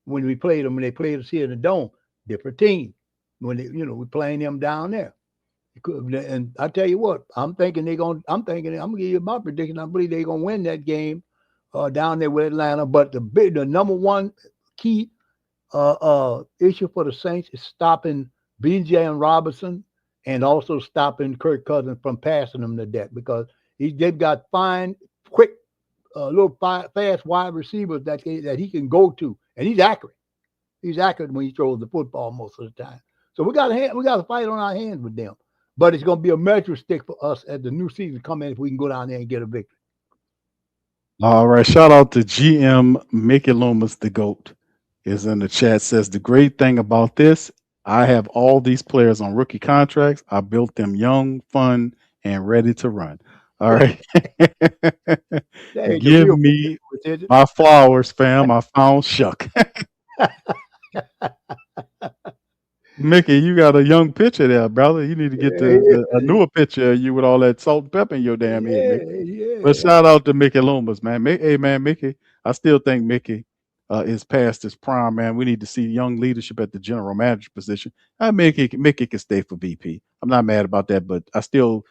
when we played them. When they played us here in the Dome, different team. When we're playing them down there. And I tell you what, I'm thinking I'm gonna give you my prediction. I believe they're gonna win that game down there with Atlanta. But the number one key issue for the Saints is stopping BJ and Robinson, and also stopping Kirk Cousins from passing them to death, because they've got fine, quick, fast wide receivers that he can go to, and he's accurate. He's accurate when he throws the football most of the time. So we got to fight on our hands with them. But it's going to be a measure stick for us as the new season come in if we can go down there and get a victory. All right. Shout out to GM Mickey Loomis, the GOAT, is in the chat. Says the great thing about this, I have all these players on rookie contracts. I built them young, fun, and ready to run. All right. Give me my flowers, fam. I found Shough. Mickey, you got a young pitcher there, brother. You need to get a newer picture of you with all that salt and pepper in your damn head, Mickey. But shout out to Mickey Loomis, man. Hey, man, Mickey, I still think Mickey is past his prime, man. We need to see young leadership at the general manager position. Mickey can stay for VP. I'm not mad about that, but I still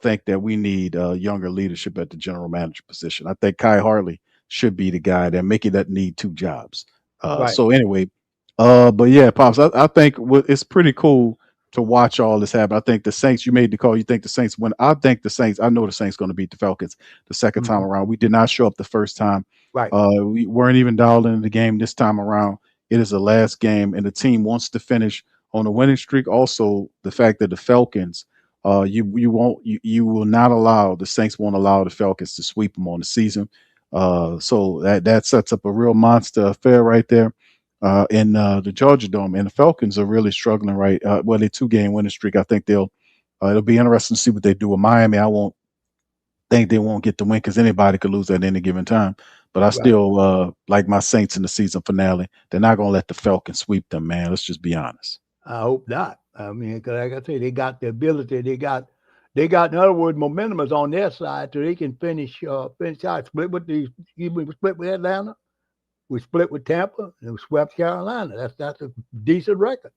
think that we need younger leadership at the general manager position. I think Kai Hartley should be the guy that Mickey doesn't need two jobs. Right. So anyway, but yeah, Pops, I think it's pretty cool to watch all this happen. I think the Saints, you made the call. You think the Saints win. I think the Saints, I know the Saints going to beat the Falcons the second time around. We did not show up the first time. Right. We weren't even dialed into the game this time around. It is the last game, and the team wants to finish on a winning streak. Also, the fact that the Falcons, you will not allow, the Saints won't allow the Falcons to sweep them on the season. So that sets up a real monster affair right there. In the Georgia Dome, and the Falcons are really struggling right. They're 2-game winning streak. I think it'll be interesting to see what they do with Miami. I won't think they won't get the win because anybody could lose at any given time. But I still like my Saints in the season finale. They're not going to let the Falcons sweep them, man. Let's just be honest. I hope not. I mean, because like I say, they got the ability. They got, in other words, momentum is on their side, so they can finish out. Split with Atlanta. We split with Tampa, and we swept Carolina. That's a decent record.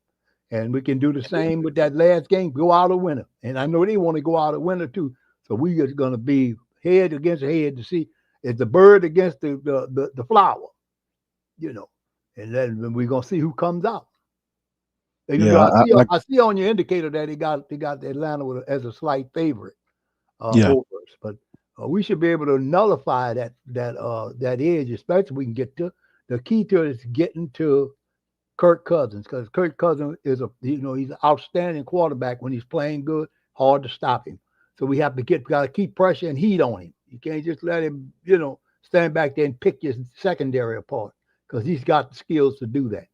And we can do the same with that last game, go out a winner. And I know they want to go out a winner too. So we are going to be head against head to see is the bird against the flower, and then we're going to see who comes out. And, I see on your indicator that they got Atlanta as a slight favorite over us. But we should be able to nullify that edge, especially we can get to. The key to it is getting to Kirk Cousins, because Kirk Cousins is he's an outstanding quarterback when he's playing good. Hard to stop him. So we got to keep pressure and heat on him. You can't just let him, stand back there and pick your secondary apart, because he's got the skills to do that.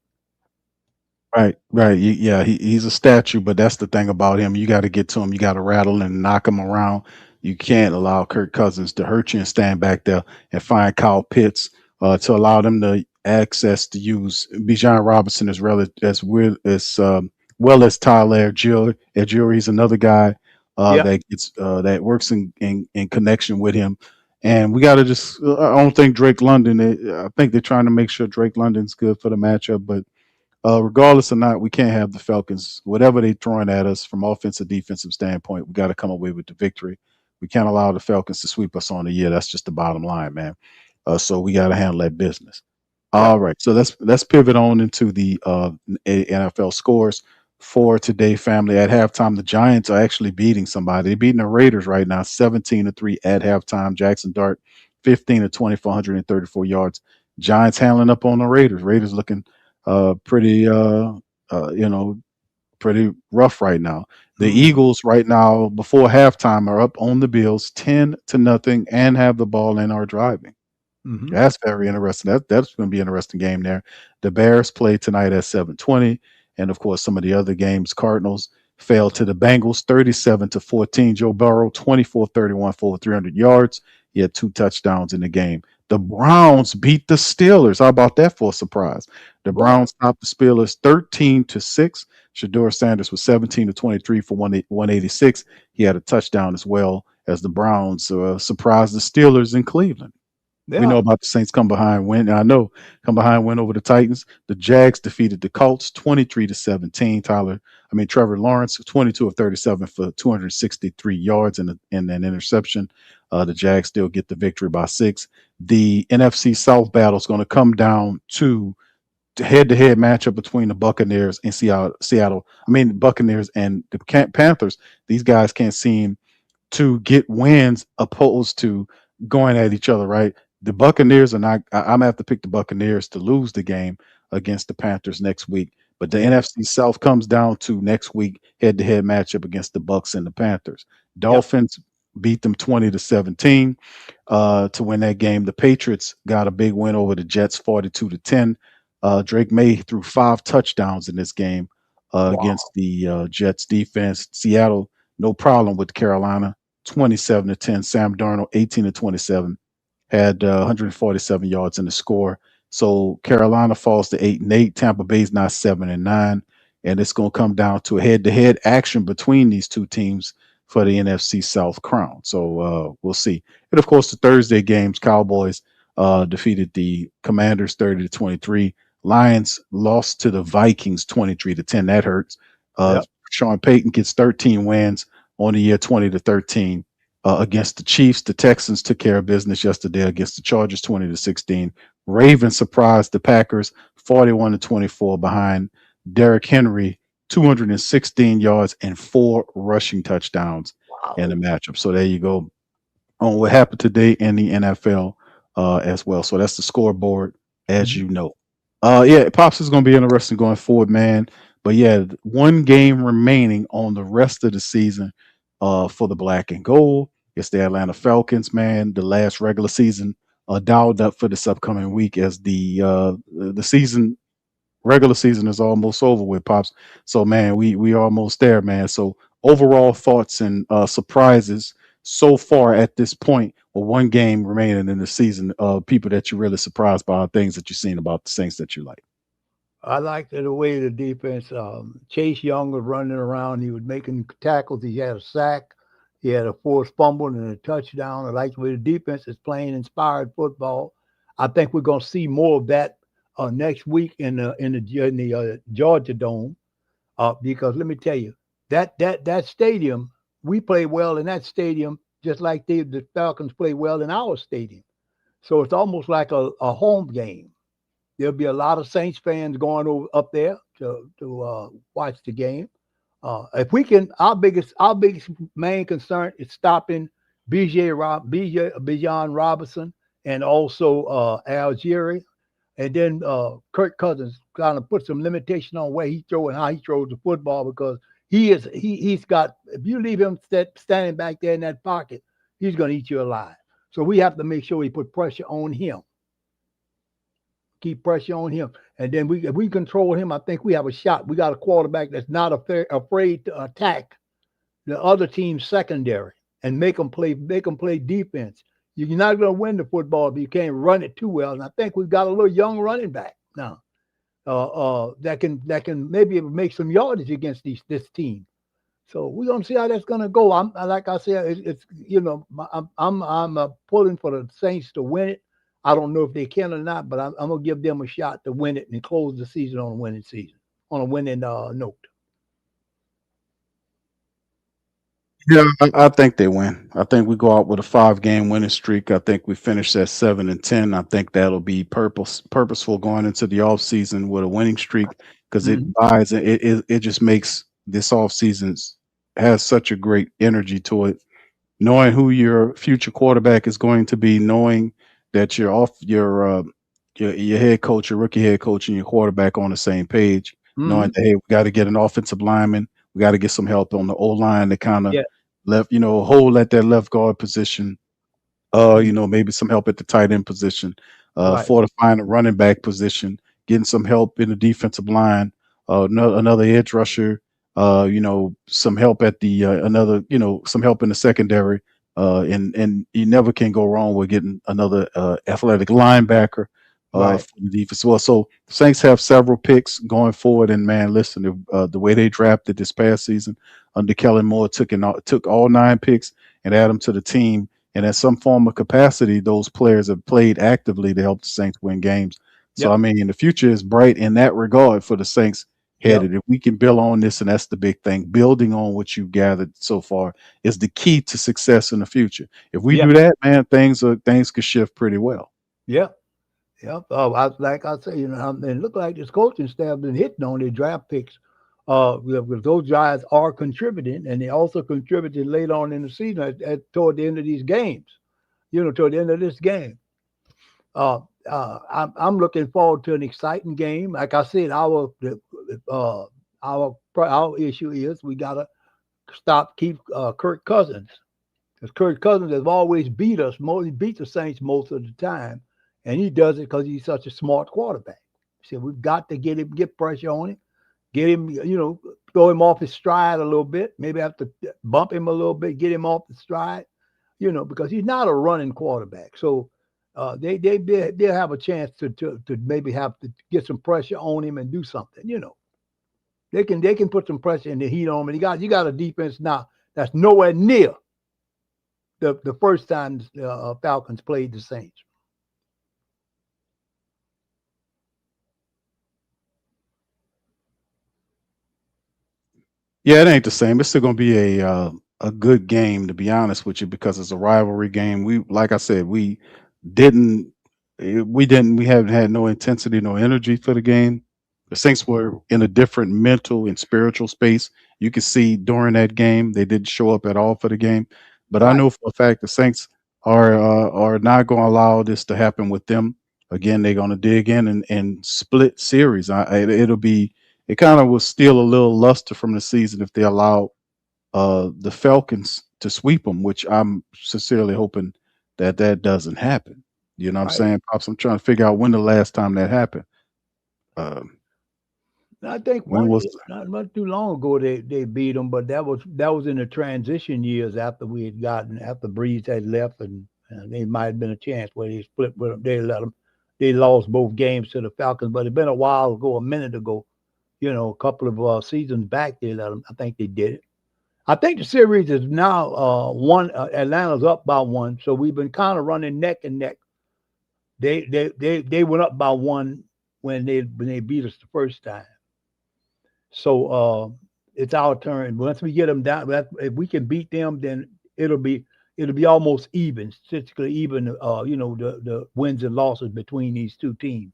Right. Yeah, he's a statue, but that's the thing about him. You got to get to him. You got to rattle and knock him around. You can't allow Kirk Cousins to hurt you and stand back there and find Kyle Pitts to allow them to access to use Bijan Robinson as well as Tyler Algier. He's another guy that works in connection with him. And we got to just, I don't think Drake London, I think they're trying to make sure Drake London's good for the matchup, but regardless or not, we can't have the Falcons, whatever they're throwing at us from offensive, defensive standpoint, we got to come away with the victory. We can't allow the Falcons to sweep us on the year. That's just the bottom line, man. So we got to handle that business. All right. So let's pivot on into the NFL scores for today, family. At halftime, the Giants are actually beating somebody. They're beating the Raiders right now, 17-3 at halftime. Jackson Dart, 15-20 for 134 yards. Giants handling up on the Raiders. Raiders looking pretty rough right now. The Eagles right now before halftime are up on the Bills 10-0 and have the ball and are driving. Mhm. That's very interesting. That's going to be an interesting game there. The Bears play tonight at 7:20, and of course, some of the other games. Cardinals fell to the Bengals 37-14. Joe Burrow 24-31 for over 300 yards. He had 2 touchdowns in the game. The Browns beat the Steelers. How about that for a surprise? The Browns topped the Steelers 13-6. Shador Sanders was 17-23 for 186. He had a touchdown as well as the Browns surprised the Steelers in Cleveland. We know about the Saints come behind win. I know come behind win over the Titans. The Jags defeated the Colts 23-17. Trevor Lawrence 22 of 37 for 263 yards and an interception. The Jags still get the victory by 6. The NFC South battle is going to come down to the head-to-head matchup between the Buccaneers and Seattle. Buccaneers and the Panthers. These guys can't seem to get wins opposed to going at each other, right? The Buccaneers are not. I'm gonna have to pick the Buccaneers to lose the game against the Panthers next week. But the NFC South comes down to next week head-to-head matchup against the Bucs and the Panthers. Dolphins beat them 20-17 to win that game. The Patriots got a big win over the Jets, 42-10. Drake May threw 5 touchdowns in this game against the Jets defense. Seattle, no problem with Carolina, 27-10. Sam Darnold, 18-27. Had 147 yards in the score. So Carolina falls to 8-8. Tampa Bay's now 7-9, and it's going to come down to a head-to-head action between these two teams for the NFC South crown. So we'll see. And of course, the Thursday games: Cowboys defeated the Commanders 30-23. Lions lost to the Vikings 23-10. That hurts. Sean Payton gets 13 wins on the year, 20-13. Against the Chiefs, the Texans took care of business yesterday against the Chargers, 20-16. Ravens surprised the Packers, 41-24 behind. Derrick Henry, 216 yards and 4 rushing touchdowns in the matchup. So there you go on what happened today in the NFL as well. So that's the scoreboard, as you know. Pops is going to be interesting going forward, man. But yeah, one game remaining on the rest of the season for the black and gold. It's the Atlanta Falcons, man. The last regular season dialed up for this upcoming week as the regular season is almost over with, Pops. So man, we almost there, man. So overall thoughts and surprises so far at this point, with one game remaining in the season, people that you're really surprised by, things that you've seen about the Saints that you like. I liked the way the defense, Chase Young was running around. He was making tackles. He had a sack. He had a forced fumble and a touchdown. I like the way the defense is playing inspired football. I think we're going to see more of that next week in the Georgia Dome, because let me tell you, that stadium, we play well in that stadium just like the Falcons play well in our stadium. So it's almost like a home game. There'll be a lot of Saints fans going up there to watch the game. If we can, our biggest main concern is stopping Bijan Robinson and also Algieri, and then Kirk Cousins kind of put some limitation on where he throws and how he throws the football, because he's got, if you leave him standing back there in that pocket, he's going to eat you alive. So we have to make sure we put pressure on him. Keep pressure on him. And then if we control him, I think we have a shot. We got a quarterback that's not afraid to attack the other team's secondary and make them play defense. You're not going to win the football if you can't run it too well. And I think we've got a little young running back now that can maybe make some yardage against this team. So we're gonna see how that's gonna go. Like I said, I'm pulling for the Saints to win it. I don't know if they can or not, but I'm gonna give them a shot to win it and close the season on a winning note. Yeah, I think they win. I think we go out with a 5-game winning streak. I think we finish at 7-10. I think that'll be purposeful going into the offseason with a winning streak, because it just makes this offseason has such a great energy to it. Knowing who your future quarterback is going to be, knowing that your head coach, your rookie head coach, and your quarterback on the same page. Knowing that, hey, we got to get an offensive lineman, we got to get some help on the O line to kind of hold at that left guard position, Maybe some help at the tight end position, Right. fortifying the running back position, getting some help in the defensive line, another edge rusher, some help at the some help in the secondary. And you never can go wrong with getting another athletic linebacker Right. for the defense as well. So Saints have several picks going forward. And man, listen, the way they drafted this past season under Kellen Moore took all 9 picks and add them to the team. And at some form of capacity, those players have played actively to help the Saints win games. So, Yep. I mean, the future is bright in that regard for the Saints headed. If we can build on this, and that's the big thing, building on what you've gathered so far is the key to success in the future. If we Yep. do that, man, things could shift pretty well. Yep. Yep. Like I say, it looked like this coaching staff been hitting on their draft picks. Because those guys are contributing, and they also contributed late on in the season toward the end of these games. Toward the end of this game. I'm looking forward to an exciting game. Like I said, our issue is we gotta keep Kirk Cousins, because Kirk Cousins has always beat us. He beat the Saints most of the time, and he does it because he's such a smart quarterback. So we've got to get pressure on him, get him, throw him off his stride a little bit. Maybe have to bump him a little bit, get him off the stride, because he's not a running quarterback. So they'll have a chance to maybe have to get some pressure on him and do something. They can put some pressure in the heat on him. And you got a defense now that's nowhere near the first time Falcons played the Saints. Yeah, it ain't the same. It's still going to be a good game, to be honest with you, because it's a rivalry game. Like I said, we haven't had no intensity, no energy for the game. The Saints were in a different mental and spiritual space. You can see during that game they didn't show up at all for the game. But I Right. know for a fact the Saints are not going to allow this to happen with them. Again, they're going to dig in and split series. It kind of will steal a little luster from the season if they allow the Falcons to sweep them, which I'm sincerely hoping that doesn't happen. You know what I'm Right. saying, Pops? I'm trying to figure out when the last time that happened. I think When was not too long ago they beat them, but that was in the transition years after Breeze had left, and they might have been a chance where they split with them. They lost both games to the Falcons, but it's been a while ago, a minute ago, a couple of seasons back they let them. I think they did it. I think the series is now one. Atlanta's up by 1, so we've been kind of running neck and neck. They went up by 1 when they beat us the first time. So it's our turn. Once we get them down, if we can beat them, then it'll be almost even, statistically even. The wins and losses between these two teams.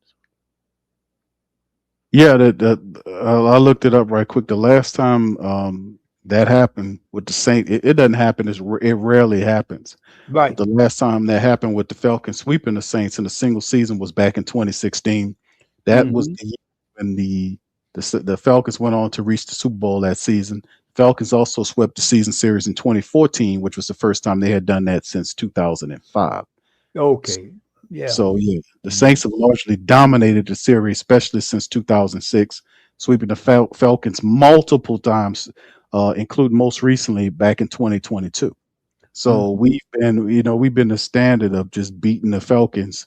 Yeah, I looked it up right quick. The last time that happened with the Saints, it doesn't happen. It rarely happens. Right. The last time that happened with the Falcons sweeping the Saints in a single season was back in 2016. That was the year when the Falcons went on to reach the Super Bowl that season. Falcons also swept the season series in 2014, which was the first time they had done that since 2005. Okay. Yeah. So yeah, the Saints have largely dominated the series, especially since 2006, sweeping the Falcons multiple times, including most recently back in 2022. So we've been the standard of just beating the Falcons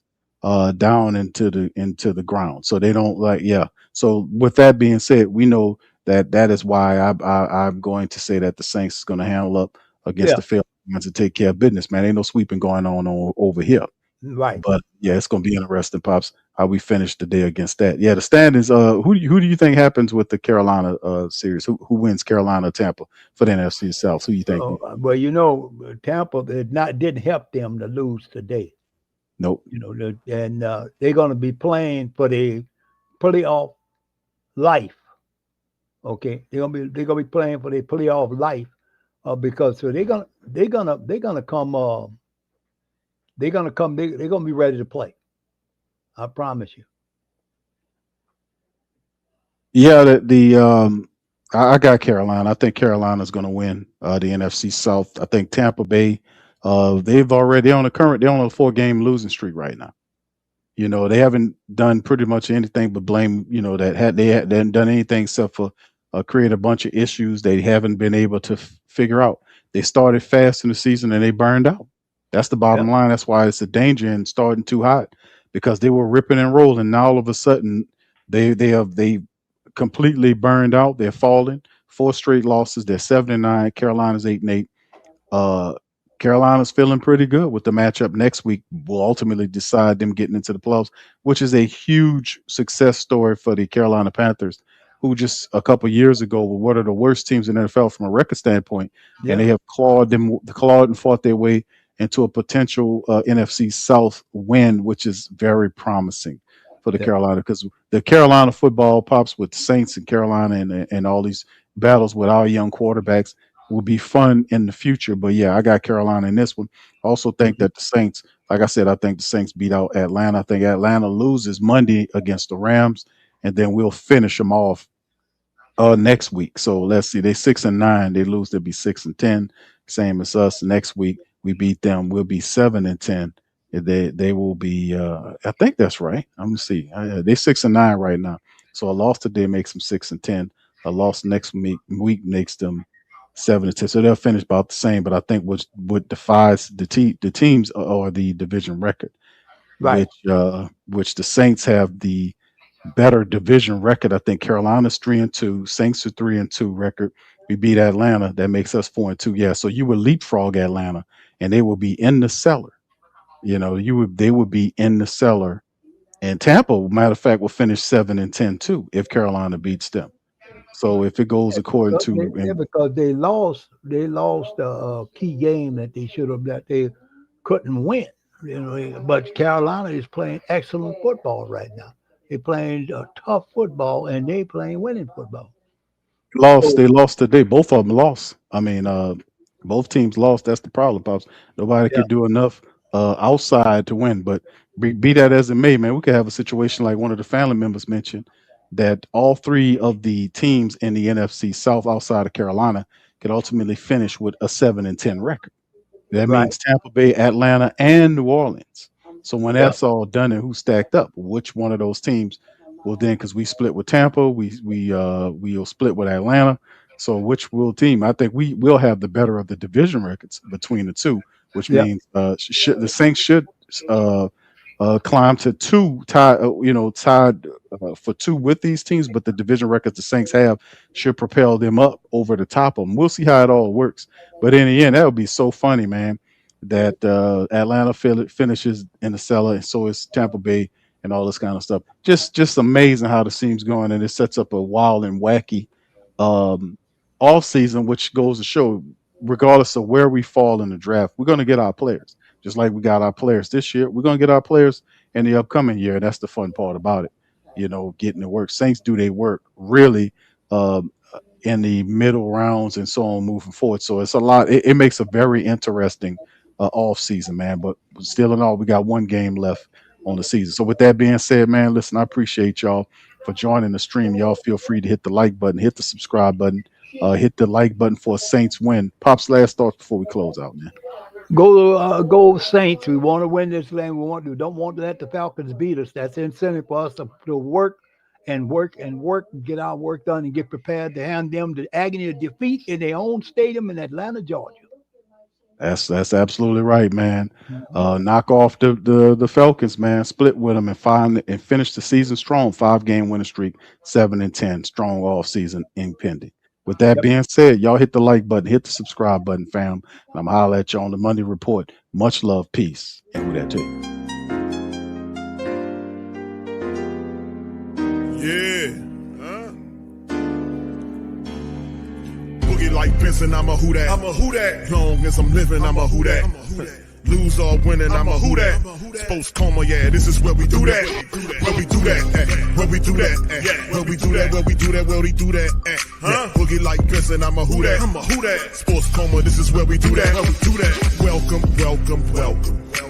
down into the ground. So they don't So with that being said, we know that is why I'm going to say that the Saints is going to handle up against the Falcons and take care of business, man. Ain't no sweeping going on over here. Right. But yeah, it's going to be interesting, Pops, how we finish the day against that. Yeah, the standings. Who do you think happens with the Carolina series? Who wins Carolina Tampa for the NFC South? Who you think? Well, Tampa didn't help them to lose today. Nope. And they're going to be playing for the playoff life. Okay, they're gonna be playing for their playoff life because so they're gonna come. They're gonna be ready to play. I promise you. Yeah, I got Carolina. I think Carolina's going to win the NFC South. I think Tampa Bay They're on a 4-game losing streak right now. You know, they haven't done pretty much anything but blame. You know, they hadn't done anything except for create a bunch of issues they haven't been able to figure out. They started fast in the season and they burned out. That's the bottom line. That's why it's a danger in starting too hot, because they were ripping and rolling. Now all of a sudden they completely burned out. They're falling. 4 straight losses. They're 7-9. Carolina's 8-8. Carolina's feeling pretty good with the matchup next week. Will ultimately decide them getting into the playoffs, which is a huge success story for the Carolina Panthers, who just a couple years ago were one of the worst teams in the NFL from a record standpoint, and they have clawed and fought their way into a potential NFC South win, which is very promising for the Carolina, because the Carolina football pops with the Saints and Carolina and all these battles with our young quarterbacks will be fun in the future. But yeah, I got Carolina in this one. I also think that the Saints, like I said, I think the Saints beat out Atlanta. I think Atlanta loses Monday against the Rams, and then we'll finish them off next week. So let's see, they 6-9. They lose, they'll be 6-10, same as us. Next week we beat them, we'll be 7-10. They will be. I think that's right. I'm gonna see. They're 6-9 right now. So a loss today makes them 6-10. A loss next week makes them 7-10. So they'll finish about the same. But I think what defies the teams are the division record, right? Which the Saints have the better division record. I think Carolina's 3-2, Saints are 3-2 record. We beat Atlanta. That makes us 4-2. Yeah. So you would leapfrog Atlanta, and they will be in the cellar. You know, they would be in the cellar, and Tampa, matter of fact, will finish 7-10 too if Carolina beats them. So if it goes according to because they lost a key game that they couldn't win. You know, but Carolina is playing excellent football right now. They're playing tough football, and they playing winning football. They lost today. Both of them lost. I mean, both teams lost. That's the problem, Pops. Nobody could do enough outside to win. But be that as it may, man, we could have a situation like one of the family members mentioned, that all 3 of the teams in the NFC South outside of Carolina could ultimately finish with a 7-10 record. That means Tampa Bay, Atlanta, and New Orleans. So when that's all done and who's stacked up, which one of those teams will then, because we split with Tampa, we'll split with Atlanta. So which team? I think we will have the better of the division records between the two, which means the Saints should climb to 2, tied for 2 with these teams, but the division records the Saints have should propel them up over the top of them. We'll see how it all works, but in the end, that would be so funny, man, that Atlanta finishes in the cellar, and so is Tampa Bay, and all this kind of stuff. Just amazing how the team's going, and it sets up a wild and wacky off season, which goes to show, regardless of where we fall in the draft, we're going to get our players. Just like we got our players this year, we're going to get our players in the upcoming year. And that's the fun part about it, you know, getting to work. Saints do their work really in the middle rounds and so on moving forward. So it's a lot. It makes a very interesting off season, man. But still in all, we got 1 game left on the season. So with that being said, man, listen, I appreciate y'all for joining the stream. Y'all feel free to hit the like button, hit the subscribe button, hit the like button for a Saints win. Pop's last thoughts before we close out, man. Go Saints. We want to win this game. We don't want to let the Falcons beat us. That's the incentive for us to work, get our work done, and get prepared to hand them the agony of defeat in their own stadium in Atlanta, Georgia. That's absolutely right, man. Knock off the Falcons, man. Split with them and finish the season strong. 5-game winning streak, 7-10, strong off season impending. With that being said, y'all hit the like button, hit the subscribe button, fam. And I'm gonna holler at you on the Monday Report. Much love, peace, and who that take. Boogie like Benson, I'm a Who Dat. I'm a Who Dat. Long as I'm living, I'm a Who Dat. Lose or winning, I'm a Who Dat. Sports coma, yeah, this is where we do that. Where we do that, where we do that, where we do that, where we do that, where we do that. Boogie like Benson, I'm a Who Dat. I'm a Who Dat. Sports coma, this is where we do that. Where we do that. Welcome, welcome, welcome.